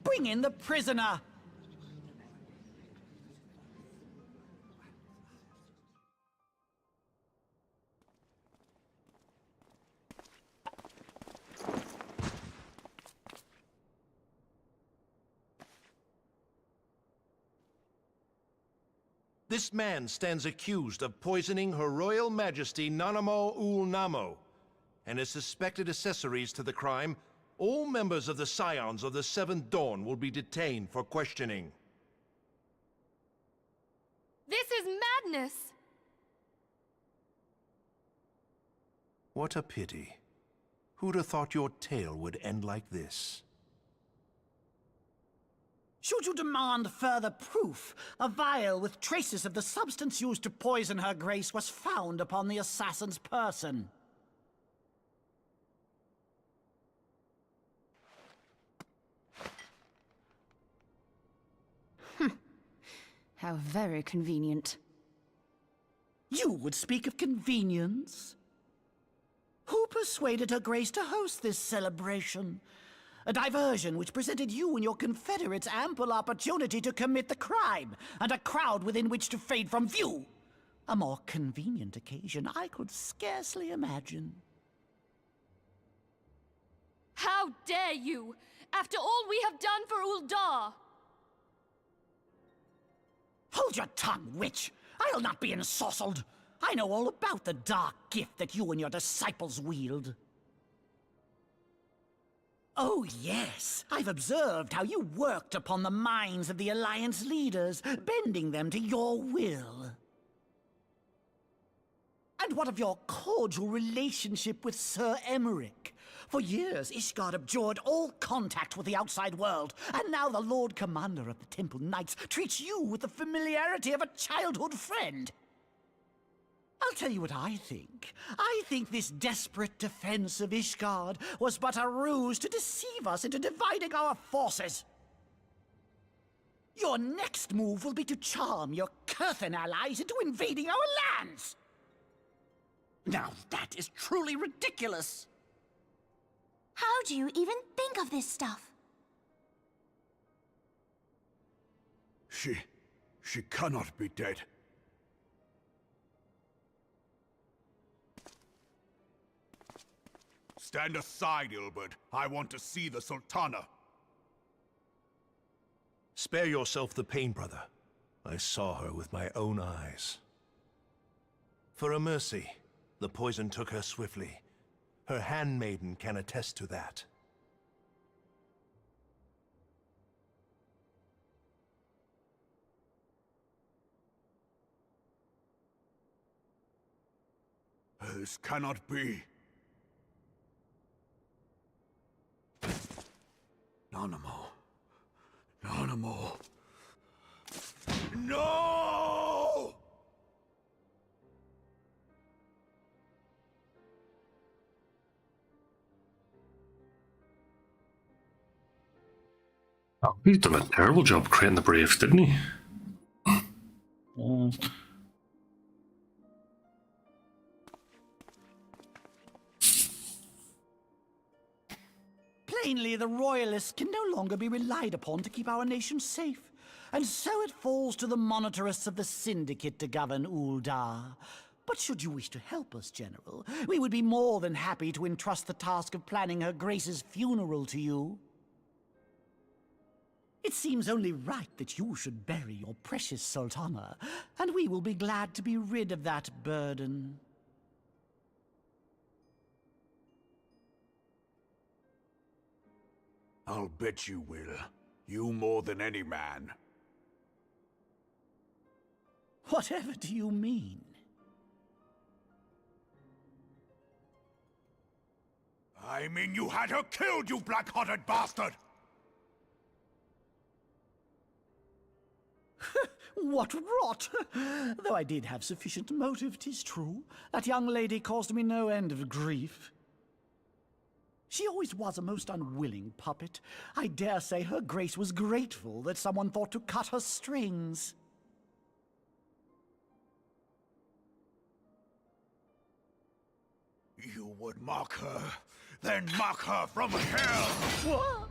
T: Bring in the prisoner!
N: This man stands accused of poisoning Her Royal Majesty Nanamo Ul Namo, and as suspected accessories to the crime, all members of the Scions of the Seventh Dawn will be detained for questioning.
F: This is madness!
N: What a pity. Who'd have thought your tale would end like this?
T: Should you demand further proof, a vial with traces of the substance used to poison her grace was found upon the assassin's person.
E: How very convenient.
T: You would speak of convenience? Who persuaded her grace to host this celebration? A diversion which presented you and your confederates ample opportunity to commit the crime, and a crowd within which to fade from view. A more convenient occasion I could scarcely imagine.
F: How dare you! After all we have done for Uldar!
T: Hold your tongue, witch! I'll not be ensorcelled! I know all about the dark gift that you and your disciples wield. Oh, yes. I've observed how you worked upon the minds of the Alliance leaders, bending them to your will. And what of your cordial relationship with Sir Emmerich? For years, Ishgard abjured all contact with the outside world, and now the Lord Commander of the Temple Knights treats you with the familiarity of a childhood friend. I'll tell you what I think. I think this desperate defense of Ishgard was but a ruse to deceive us into dividing our forces. Your next move will be to charm your Kurthan allies into invading our lands.
J: Now that is truly ridiculous.
R: How do you even think of this stuff?
Q: She cannot be dead. Stand aside, Ilbert. I want to see the Sultana.
N: Spare yourself the pain, brother. I saw her with my own eyes. For a mercy, the poison took her swiftly. Her handmaiden can attest to that.
Q: This cannot be. Nanamo. Nanamo. No!
A: Oh, he's done a terrible job creating the Braves, didn't he?
T: Plainly, the Royalists can no longer be relied upon to keep our nation safe. And so it falls to the monitorists of the Syndicate to govern Uldar. But should you wish to help us, General, we would be more than happy to entrust the task of planning Her Grace's funeral to you. It seems only right that you should bury your precious Sultana, and we will be glad to be rid of that burden.
Q: I'll bet you will. You more than any man.
T: Whatever do you mean?
Q: I mean you had her killed, you black-hearted bastard!
T: What rot! Though I did have sufficient motive, 'tis true. That young lady caused me no end of grief. She always was a most unwilling puppet. I dare say her grace was grateful that someone thought to cut her strings.
Q: You would mock her, then mock her from hell!
T: What?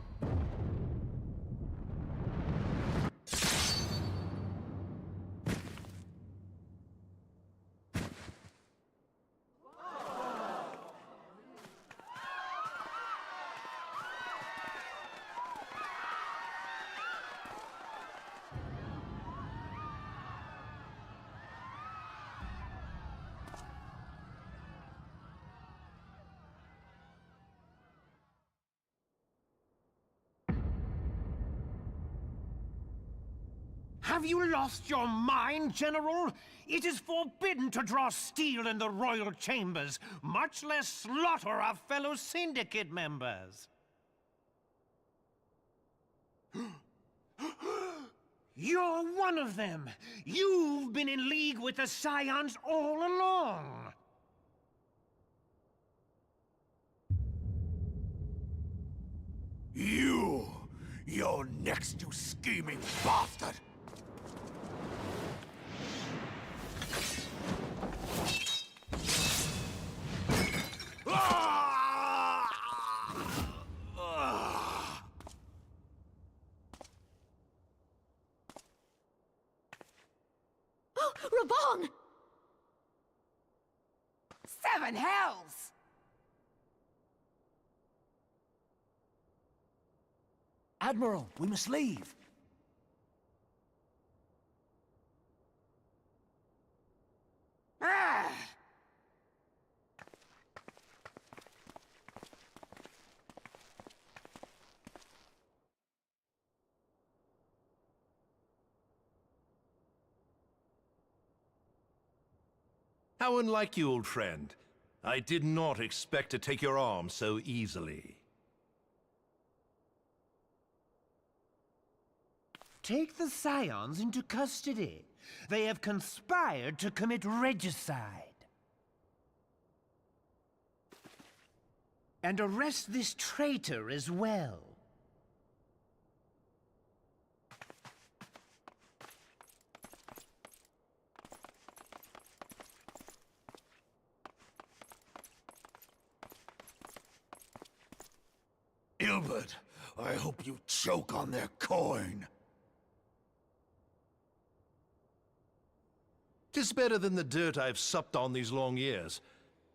L: Have you lost your mind, General? It is forbidden to draw steel in the royal chambers, much less slaughter our fellow syndicate members. You're one of them! You've been in league with the Scions all along!
Q: You're next, you scheming bastard!
I: Oh, Raban!
P: 7 hells!
T: Admiral, we must leave.
P: Ah!
N: How unlike you, old friend. I did not expect to take your arm so easily.
L: Take the Scions into custody. They have conspired to commit regicide. And arrest this traitor as well.
Q: Ilbert, I hope you choke on their coin.
N: 'Tis better than the dirt I've supped on these long years.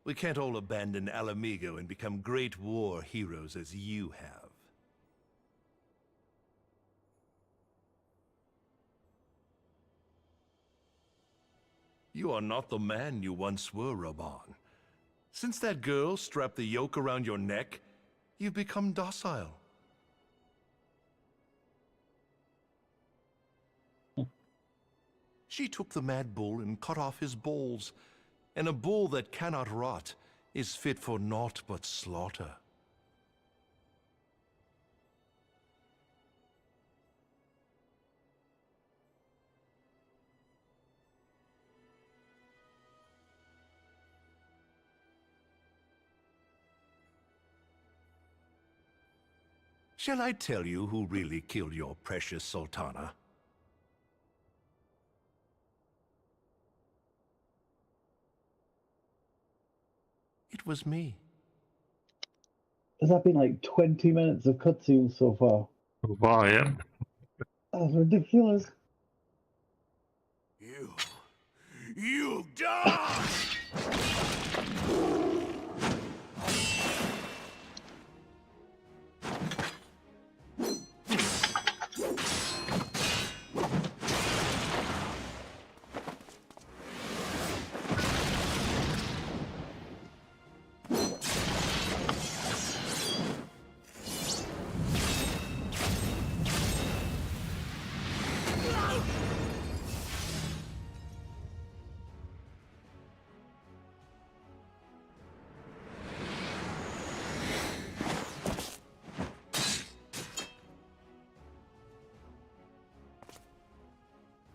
N: We can't all abandon Alamigo and become great war heroes as you have. You are not the man you once were, Raban. Since that girl strapped the yoke around your neck, you've become docile. She took the mad bull and cut off his balls, and a bull that cannot rot is fit for naught but slaughter. Shall I tell you who really killed your precious Sultana? It was me.
O: Has that been like 20 minutes of cutscenes so far?
A: Wow, yeah.
O: That's ridiculous.
Q: You die!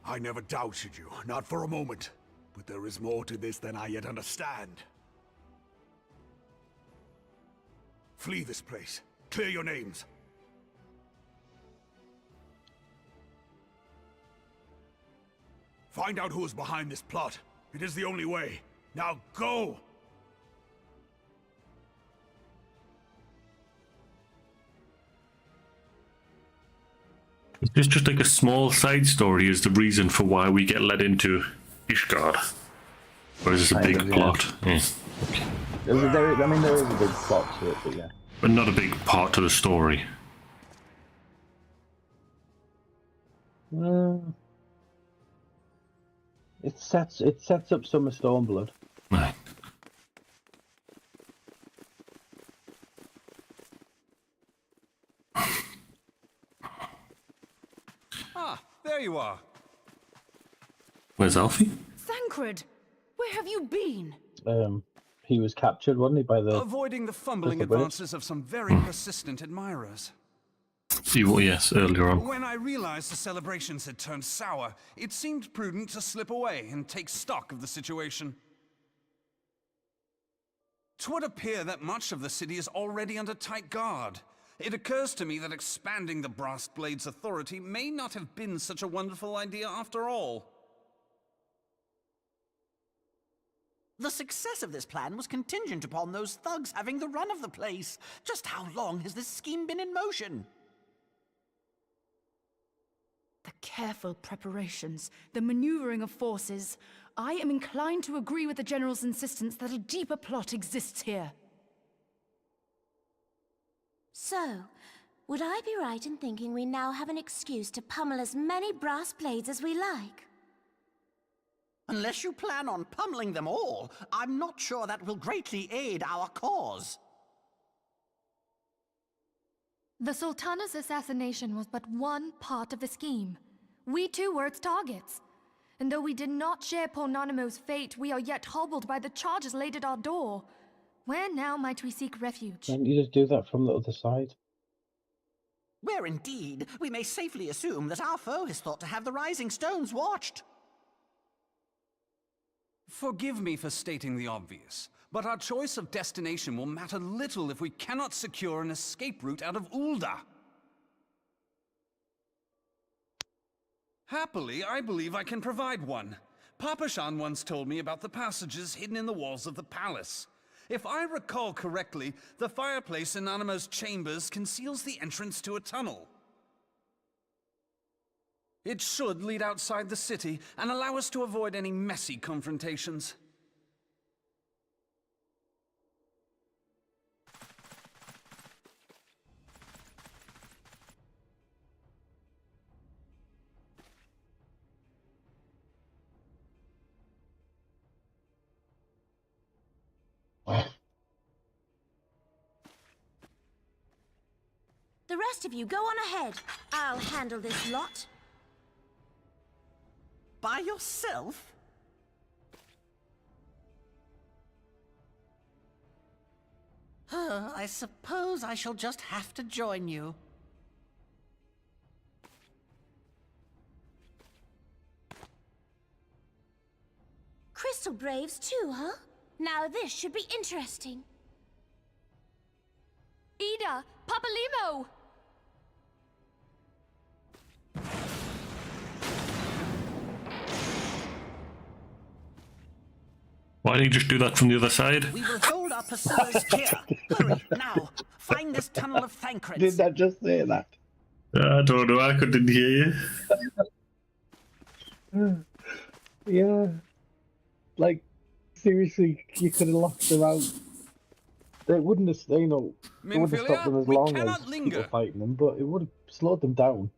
Q: I never doubted you, not for a moment. But there is more to this than I yet understand. Flee this place. Clear your names. Find out who is behind this plot. It is the only way. Now go!
A: Is this just like a small side story is the reason for why we get led into Ishgard? Or is this a big plot? Yeah.
O: I mean, there is a big plot to it, but yeah.
A: But not a big part to the story.
O: It sets up some of Stormblood.
A: Right.
G: Ah, there you are.
A: Where's Alfie?
E: Thancred, where have you been?
O: He was captured, wasn't he, by the...
G: Avoiding the fumbling advances of some very persistent admirers.
A: Yes, earlier on.
G: When I realized the celebrations had turned sour, it seemed prudent to slip away and take stock of the situation. 'Twould appear that much of the city is already under tight guard. It occurs to me that expanding the Brass Blade's authority may not have been such a wonderful idea after all.
J: The success of this plan was contingent upon those thugs having the run of the place. Just how long has this scheme been in motion?
E: The careful preparations, the maneuvering of forces. I am inclined to agree with the General's insistence that a deeper plot exists here.
R: So, would I be right in thinking we now have an excuse to pummel as many brass blades as we like?
J: Unless you plan on pummeling them all, I'm not sure that will greatly aid our cause.
F: The Sultana's assassination was but one part of the scheme. We too were its targets. And though we did not share Pornanimo's fate, we are yet hobbled by the charges laid at our door. Where now might we seek refuge?
O: Can't you just do that from the other side?
J: Where indeed, we may safely assume that our foe is thought to have the Rising Stones watched.
G: Forgive me for stating the obvious, but our choice of destination will matter little if we cannot secure an escape route out of Ul'dah. Happily, I believe I can provide one. Papashan once told me about the passages hidden in the walls of the palace. If I recall correctly, the fireplace in Animo's chambers conceals the entrance to a tunnel. It should lead outside the city and allow us to avoid any messy confrontations.
R: The rest of you go on ahead. I'll handle this lot.
J: By yourself? I suppose I shall just have to join you.
R: Crystal Braves too, huh? Now this should be interesting.
F: Ida! Papalimo!
A: Why didn't you just do that from the other side?
J: We will hold our pursuers here. Hurry, now! Find this tunnel of Thancred's.
O: Did that just say that?
A: I don't know, I couldn't hear
O: you. Yeah. Like, seriously, you could have locked them out. They wouldn't have, it wouldn't have stopped them as long as people fighting them, but it would have slowed them down.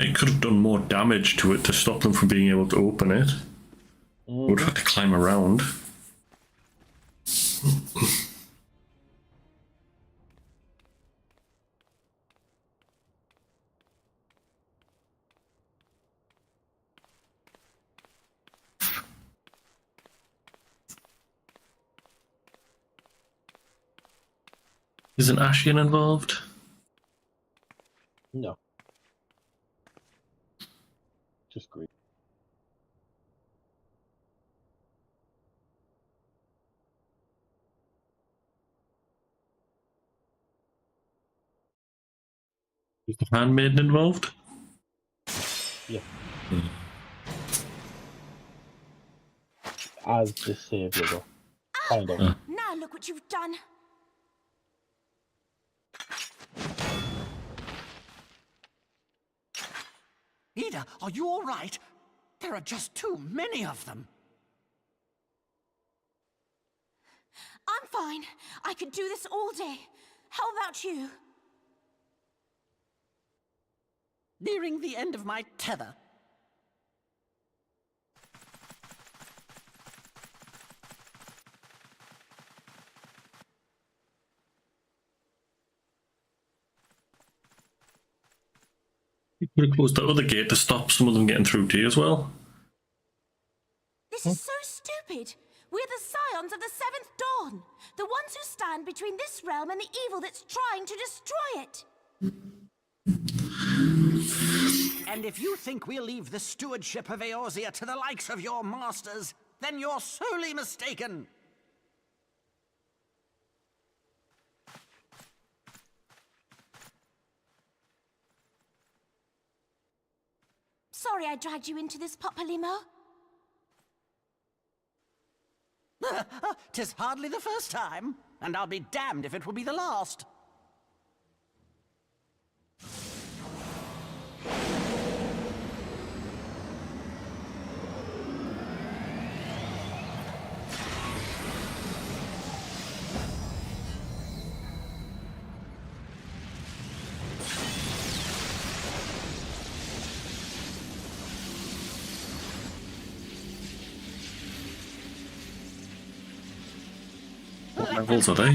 A: It could have done more damage to it to stop them from being able to open it. Would have had to climb around. Is an Ashian involved?
O: No. Just green.
A: Is the handmaiden involved?
O: Yeah. As the saviour, though. Kind of.
R: Now look what you've done.
J: Ida, are you all right? There are just too many of them.
R: I'm fine. I could do this all day. How about you?
J: Nearing the end of my tether.
A: You could have closed the other gate to stop some of them getting through to you as well.
R: This is so stupid. We're the scions of the Seventh Dawn. The ones who stand between this realm and the evil that's trying to destroy it.
J: And if you think we'll leave the stewardship of Eorzea to the likes of your masters, then you're sorely mistaken.
R: Sorry I dragged you into this, Popolimo.
J: 'Tis hardly the first time, and I'll be damned if it will be the last.
A: What levels are they?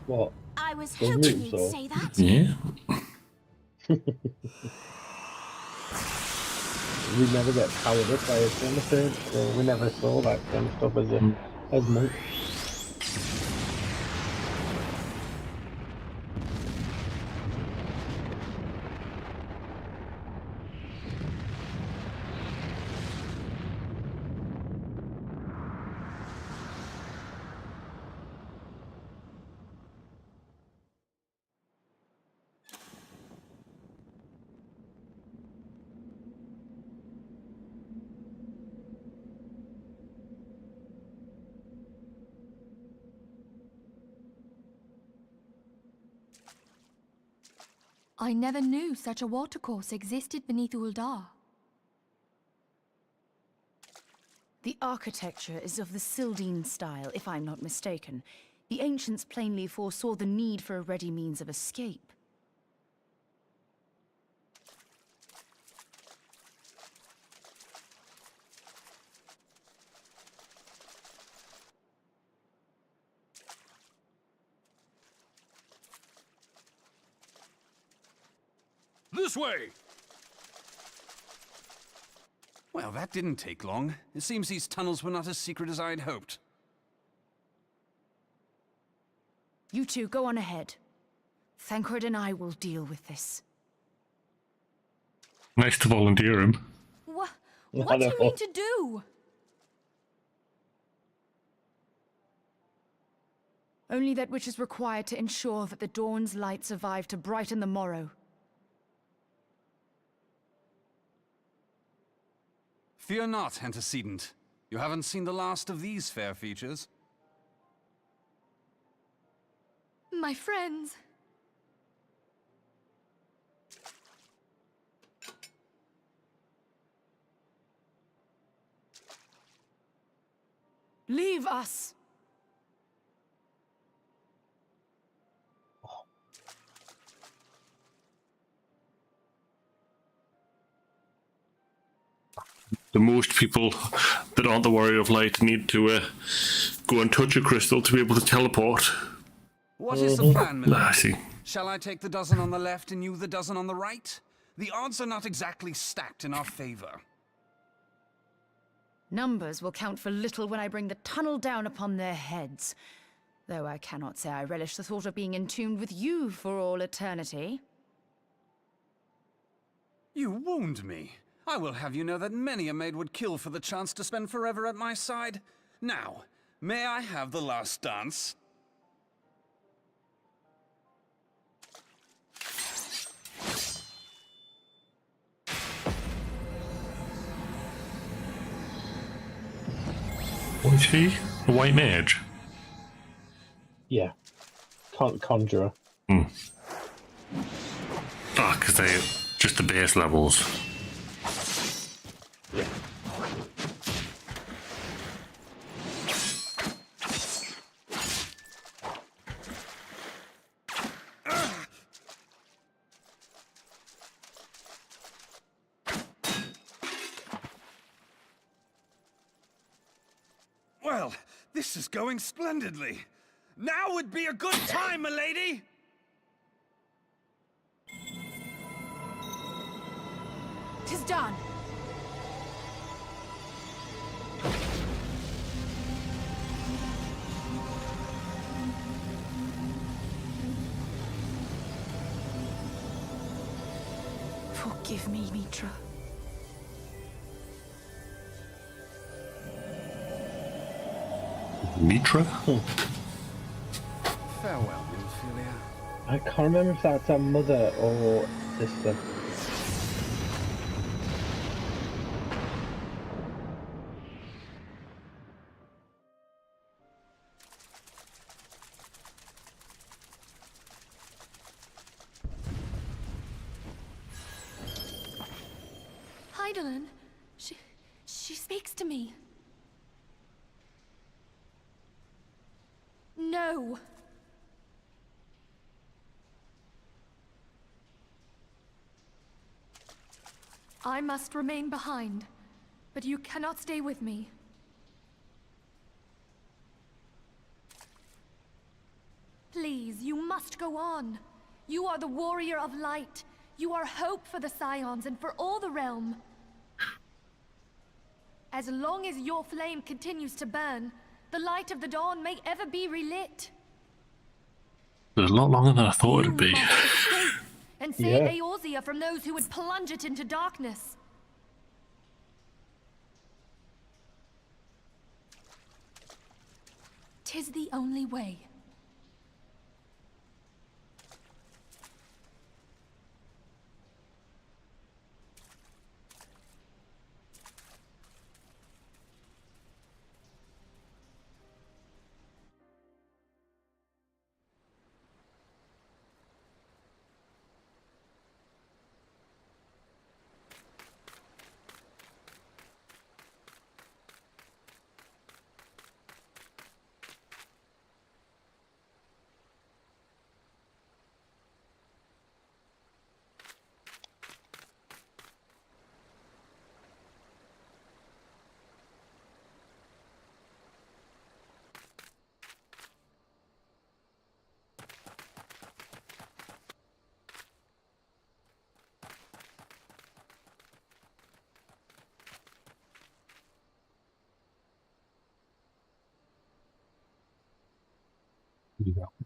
O: What?
R: I was
O: Those
R: hoping
O: moves,
R: you'd
O: or-
R: say that.
A: Yeah.
O: We never get powered up by a benefit, so we never saw that kind of stuff as monks.
F: I never knew such a watercourse existed beneath Uldar.
E: The architecture is of the Sildine style, if I'm not mistaken. The ancients plainly foresaw the need for a ready means of escape.
U: This way!
G: Well, that didn't take long. It seems these tunnels were not as secret as I'd hoped.
E: You two go on ahead. Thancred and I will deal with this.
A: Nice to volunteer him.
F: What do you mean to do?
E: Only that which is required to ensure that the dawn's light survive to brighten the morrow.
G: Fear not, antecedent. You haven't seen the last of these fair features.
F: My friends.
E: Leave us!
A: The most people that aren't the warrior of light need to go and touch a crystal to be able to teleport.
G: What is the plan,
A: I
G: milady?
A: see.
G: Shall I take the dozen on the left and you the dozen on the right? The odds are not exactly stacked in our favor.
E: Numbers will count for little when I bring the tunnel down upon their heads. Though I cannot say I relish the thought of being entombed with you for all eternity.
G: You wound me. I will have you know that many a maid would kill for the chance to spend forever at my side. Now, may I have the last dance?
A: What is he? A white mage?
O: Yeah. Conjurer.
A: Hmm. Ah, because they're just the base levels.
G: Well, this is going splendidly. Now would be a good time, milady!
E: Tis done. Forgive me, Mitra.
A: Mitra?
G: Farewell, Nymphelia.
O: I can't remember if that's a mother or sister.
F: Heidelin, she speaks to me. No. I must remain behind, but you cannot stay with me. Please, you must go on. You are the warrior of light. You are hope for the Scions and for all the realm. As long as your flame continues to burn, the light of the dawn may ever be relit.
A: It was a lot longer than I thought it'd be.
F: And save Eorzea from those who would plunge it into darkness. "'Tis the only way.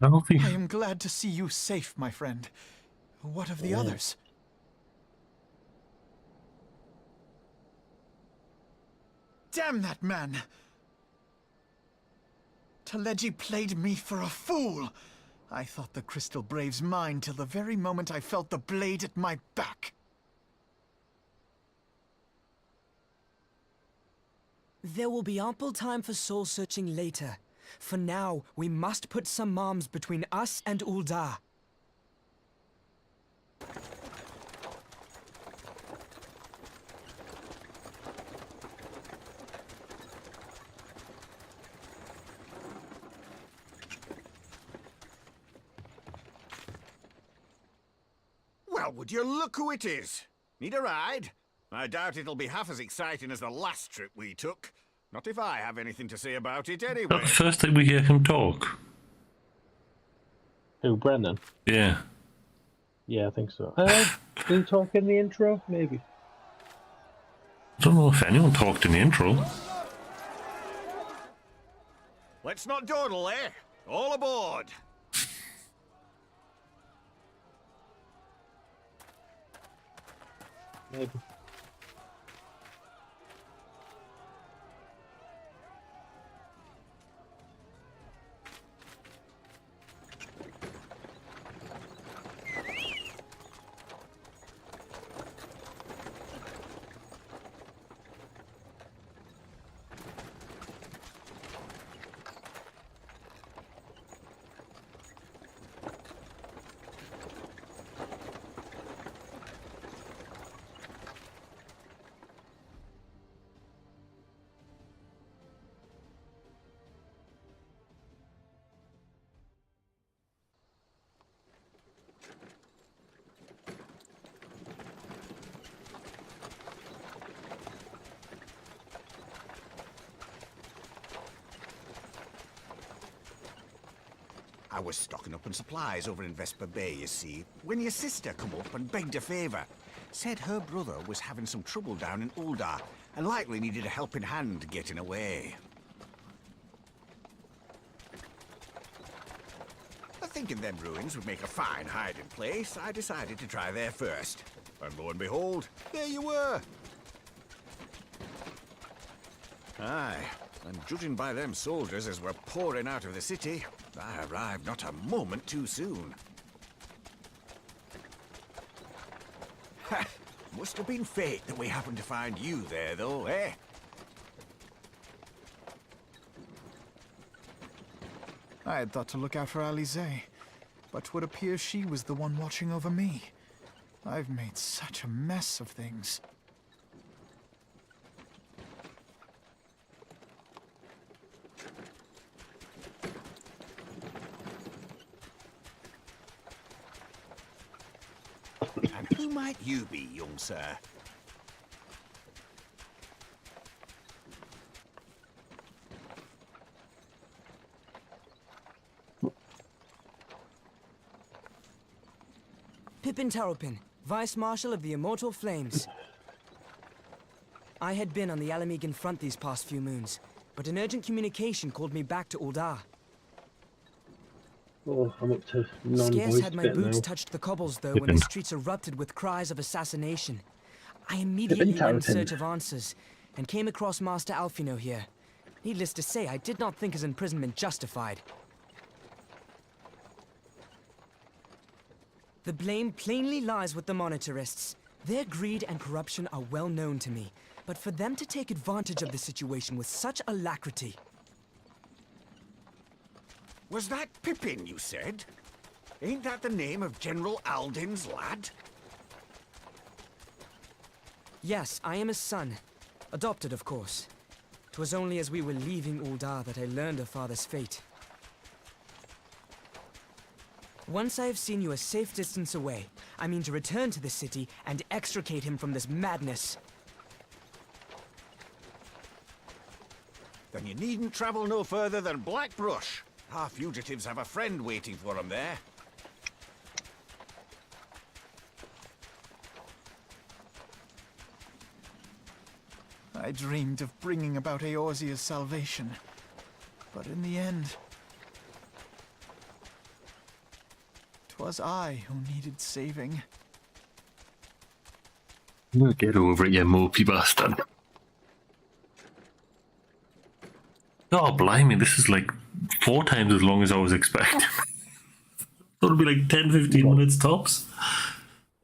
D: I am glad to see you safe, my friend. What of the others? Damn that man! Taleji played me for a fool! I thought the Crystal Brave's mine till the very moment I felt the blade at my back.
M: There will be ample time for soul-searching later. For now, we must put some arms between us and Ul'dah.
B: Well, would you look who it is? Need a ride? I doubt it'll be half as exciting as the last trip we took. Not if I have anything to say about it anyway.
A: That's the first time we hear him talk.
O: Who, Brennan?
A: Yeah.
O: Yeah, I think so. Did he talk in the intro? Maybe.
A: I don't know if anyone talked in the intro.
B: Let's not dawdle, eh? All aboard!
O: Maybe.
B: I was stocking up on supplies over in Vesper Bay, you see, when your sister come up and begged a favour. Said her brother was having some trouble down in Uldar, and likely needed a helping hand getting away. Thinking them ruins would make a fine hiding place, I decided to try there first. And lo and behold, there you were! Aye, and judging by them soldiers as were pouring out of the city, I arrived not a moment too soon. Ha! Must have been fate that we happened to find you there, though, eh?
D: I had thought to look out for Eorzea, but would appear she was the one watching over me. I've made such a mess of things.
B: And who might you be, young sir?
M: Pippin Taropin, Vice Marshal of the Immortal Flames. I had been on the Alamegan front these past few moons, but an urgent communication called me back to Uldar.
O: Oh, I'm up to
M: Scarce
O: non-voice
M: had my
O: bit
M: boots
O: now.
M: touched the cobbles, though,
O: Pippin.
M: when the streets erupted with cries of assassination. I immediately
O: Pippin
M: went in
O: Taropin.
M: search of answers, and came across Master Alfino here. Needless to say, I did not think his imprisonment justified. The blame plainly lies with the Monitarists. Their greed and corruption are well known to me, but for them to take advantage of the situation with such alacrity...
B: Was that Pippin, you said? Ain't that the name of General Aldin's lad?
M: Yes, I am his son. Adopted, of course. 'Twas only as we were leaving Uldar that I learned of father's fate. Once I have seen you a safe distance away, I mean to return to the city and extricate him from this madness.
B: Then you needn't travel no further than Blackbrush. Our fugitives have a friend waiting for them there.
D: I dreamed of bringing about Eorzea's salvation, but in the end, 'twas I who needed saving.
A: Get over it, you mopey bastard. Oh, blimey, this is like 4 times as long as I was expecting. It'll be like 10-15 minutes tops.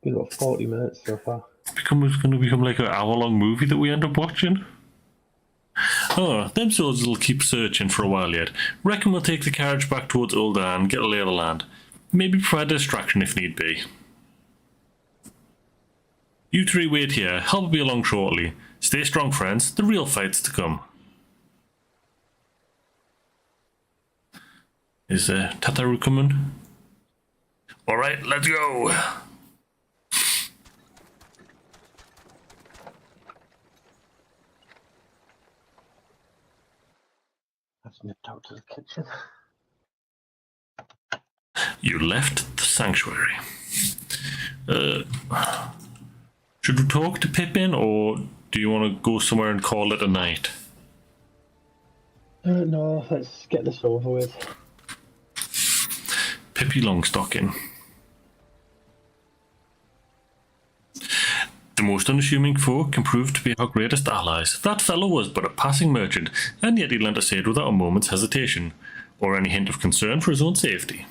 O: We've got 40 minutes so far.
A: It's going to become like an hour-long movie that we end up watching. Oh, them soldiers will keep searching for a while yet. Reckon we'll take the carriage back towards Uldar and get a lay of the land. Maybe provide a distraction if need be. You 3 wait here. Help will be along shortly. Stay strong, friends. The real fight's to come. Is Tataru coming? Alright, let's go!
O: I've nipped out to the kitchen.
A: You left the sanctuary. Should we talk to Pippin, or do you want to go somewhere and call it a night?
O: No, let's get this over with.
A: Pippi Longstocking. The most unassuming folk can prove to be our greatest allies. That fellow was but a passing merchant, and yet he lent us aid without a moment's hesitation, or any hint of concern for his own safety.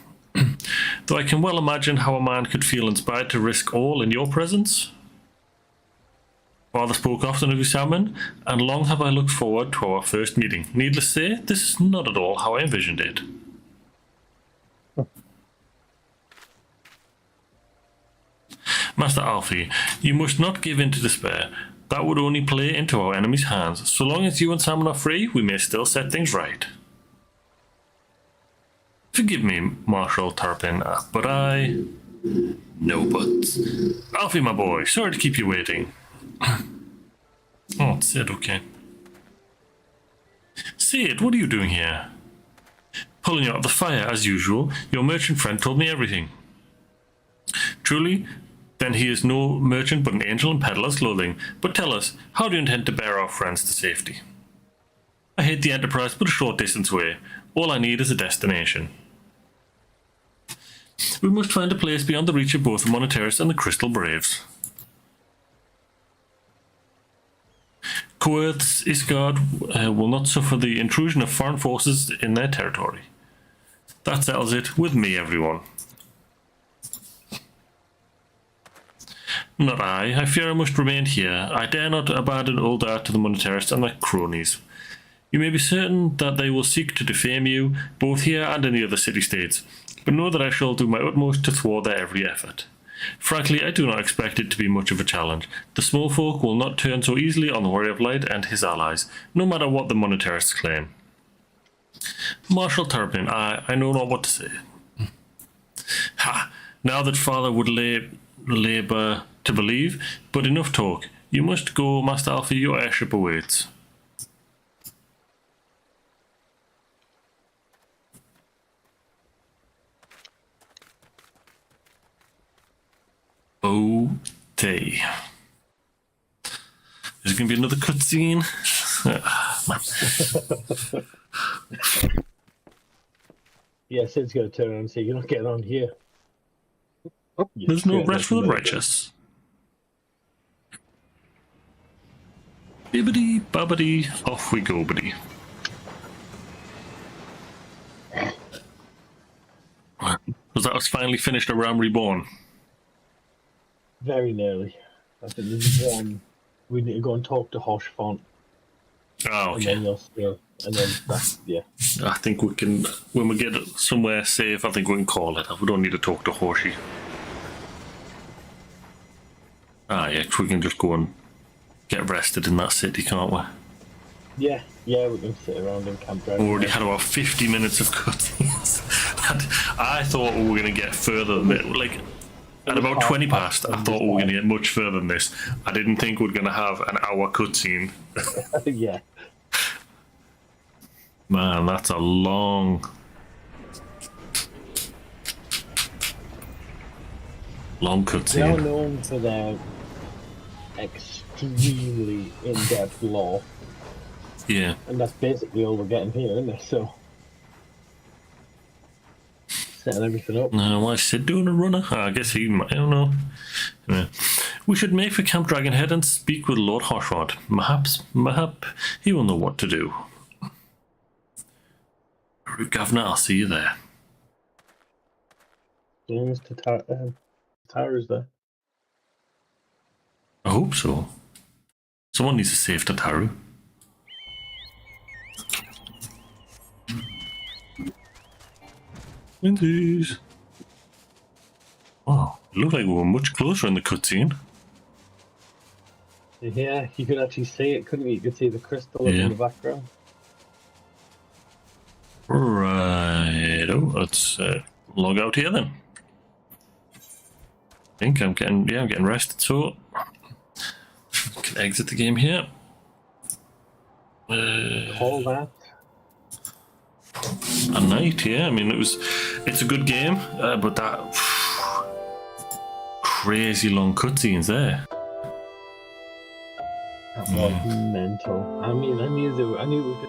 A: Though I can well imagine how a man could feel inspired to risk all in your presence. Father spoke often of you, salmon, and long have I looked forward to our first meeting. Needless to say, this is not at all how I envisioned it. Master Alfie, you must not give in to despair. That would only play into our enemy's hands. So long as you and Salmon are free, we may still set things right. Forgive me, Marshal Tarpin, but I... No buts. Alfie, my boy, sorry to keep you waiting. Oh, it's Sid, okay. Sid, what are you doing here? Pulling you out of the fire, as usual. Your merchant friend told me everything. Truly? Then he is no merchant but an angel in peddler's clothing. But tell us, how do you intend to bear our friends to safety? I hate the Enterprise but a short distance away. All I need is a destination. We must find a place beyond the reach of both the Monetarist and the Crystal Braves. Coerth's Ishgard will not suffer the intrusion of foreign forces in their territory. That settles it with me, everyone. Not I. I fear I must remain here. I dare not abandon Uldar to the Monetarists and their cronies. You may be certain that they will seek to defame you, both here and in the other city-states, but know that I shall do my utmost to thwart their every effort. Frankly, I do not expect it to be much of a challenge. The small folk will not turn so easily on the Warrior of Light and his allies, no matter what the Monetarists claim. Marshal Turpin, I know not what to say. Ha! Now that Father would labour to believe, but enough talk. You must go, Master Alfie, your airship awaits. Oh, day. There's going to be another cutscene.
O: Yeah, Sid's going to turn around and say, you're not getting on here.
A: There's no rest for the righteous. Bibbidi bobbidi, off we go, buddy. Was that us finally finished a Ram Reborn?
O: Very nearly. I think there's one. We need to go and talk to Hosh Font.
A: Oh, okay.
O: And then you'll still, and then that's, yeah.
A: I think we can, when we get somewhere safe, I think we can call it. We don't need to talk to Hoshi. Ah, yeah, we can just go and get rested in that city, can't we?
O: Yeah, we can sit around and camp around.
A: We already had about 50 minutes of cutscenes. I thought we were going to get further than it. Like, at about 20 past, I thought we were going to get much further than this. I didn't think we were going to have an hour cutscene.
O: Yeah.
A: Man, that's a long cutscene.
O: They are known for their extremely in-depth lore.
A: Yeah.
O: And that's basically all we're getting here, isn't it? So, setting everything up.
A: No, why is Sid doing a runner? I guess he might, I don't know. Yeah. We should make for Camp Dragonhead and speak with Lord Hoshrod. Mayhap he will know what to do. Governor, I'll see you there.
O: As long as Tatara's there.
A: I hope so. Someone needs to save Tataru. Windies. Wow, it looked like we were much closer in the cutscene.
O: Yeah, you could actually see it, couldn't you? You could see the crystal in the background.
A: Right, let's log out here then. I think I'm getting rested, so I can exit the game here.
O: Call that
A: a night, yeah. I mean, it's a good game, but that crazy long cutscenes there.
O: That was mental. I mean, I knew it was good.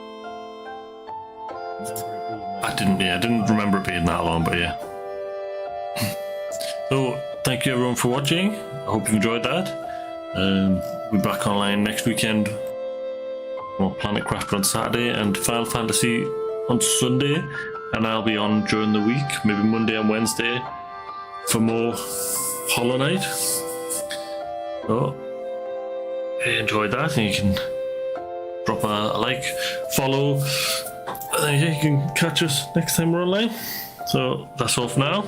A: I didn't remember it being that long, but yeah. So, thank you everyone for watching. I hope you enjoyed that. We'll be back online next weekend. More Planet Crafter on Saturday and Final Fantasy on Sunday. And I'll be on during the week, maybe Monday and Wednesday, for more Hollow Knight. So, if you enjoyed that, and you can drop a like, follow, and then yeah, you can catch us next time we're online. So that's all for now.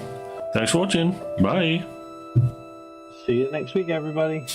A: Thanks for watching. Bye.
O: See you next week, everybody.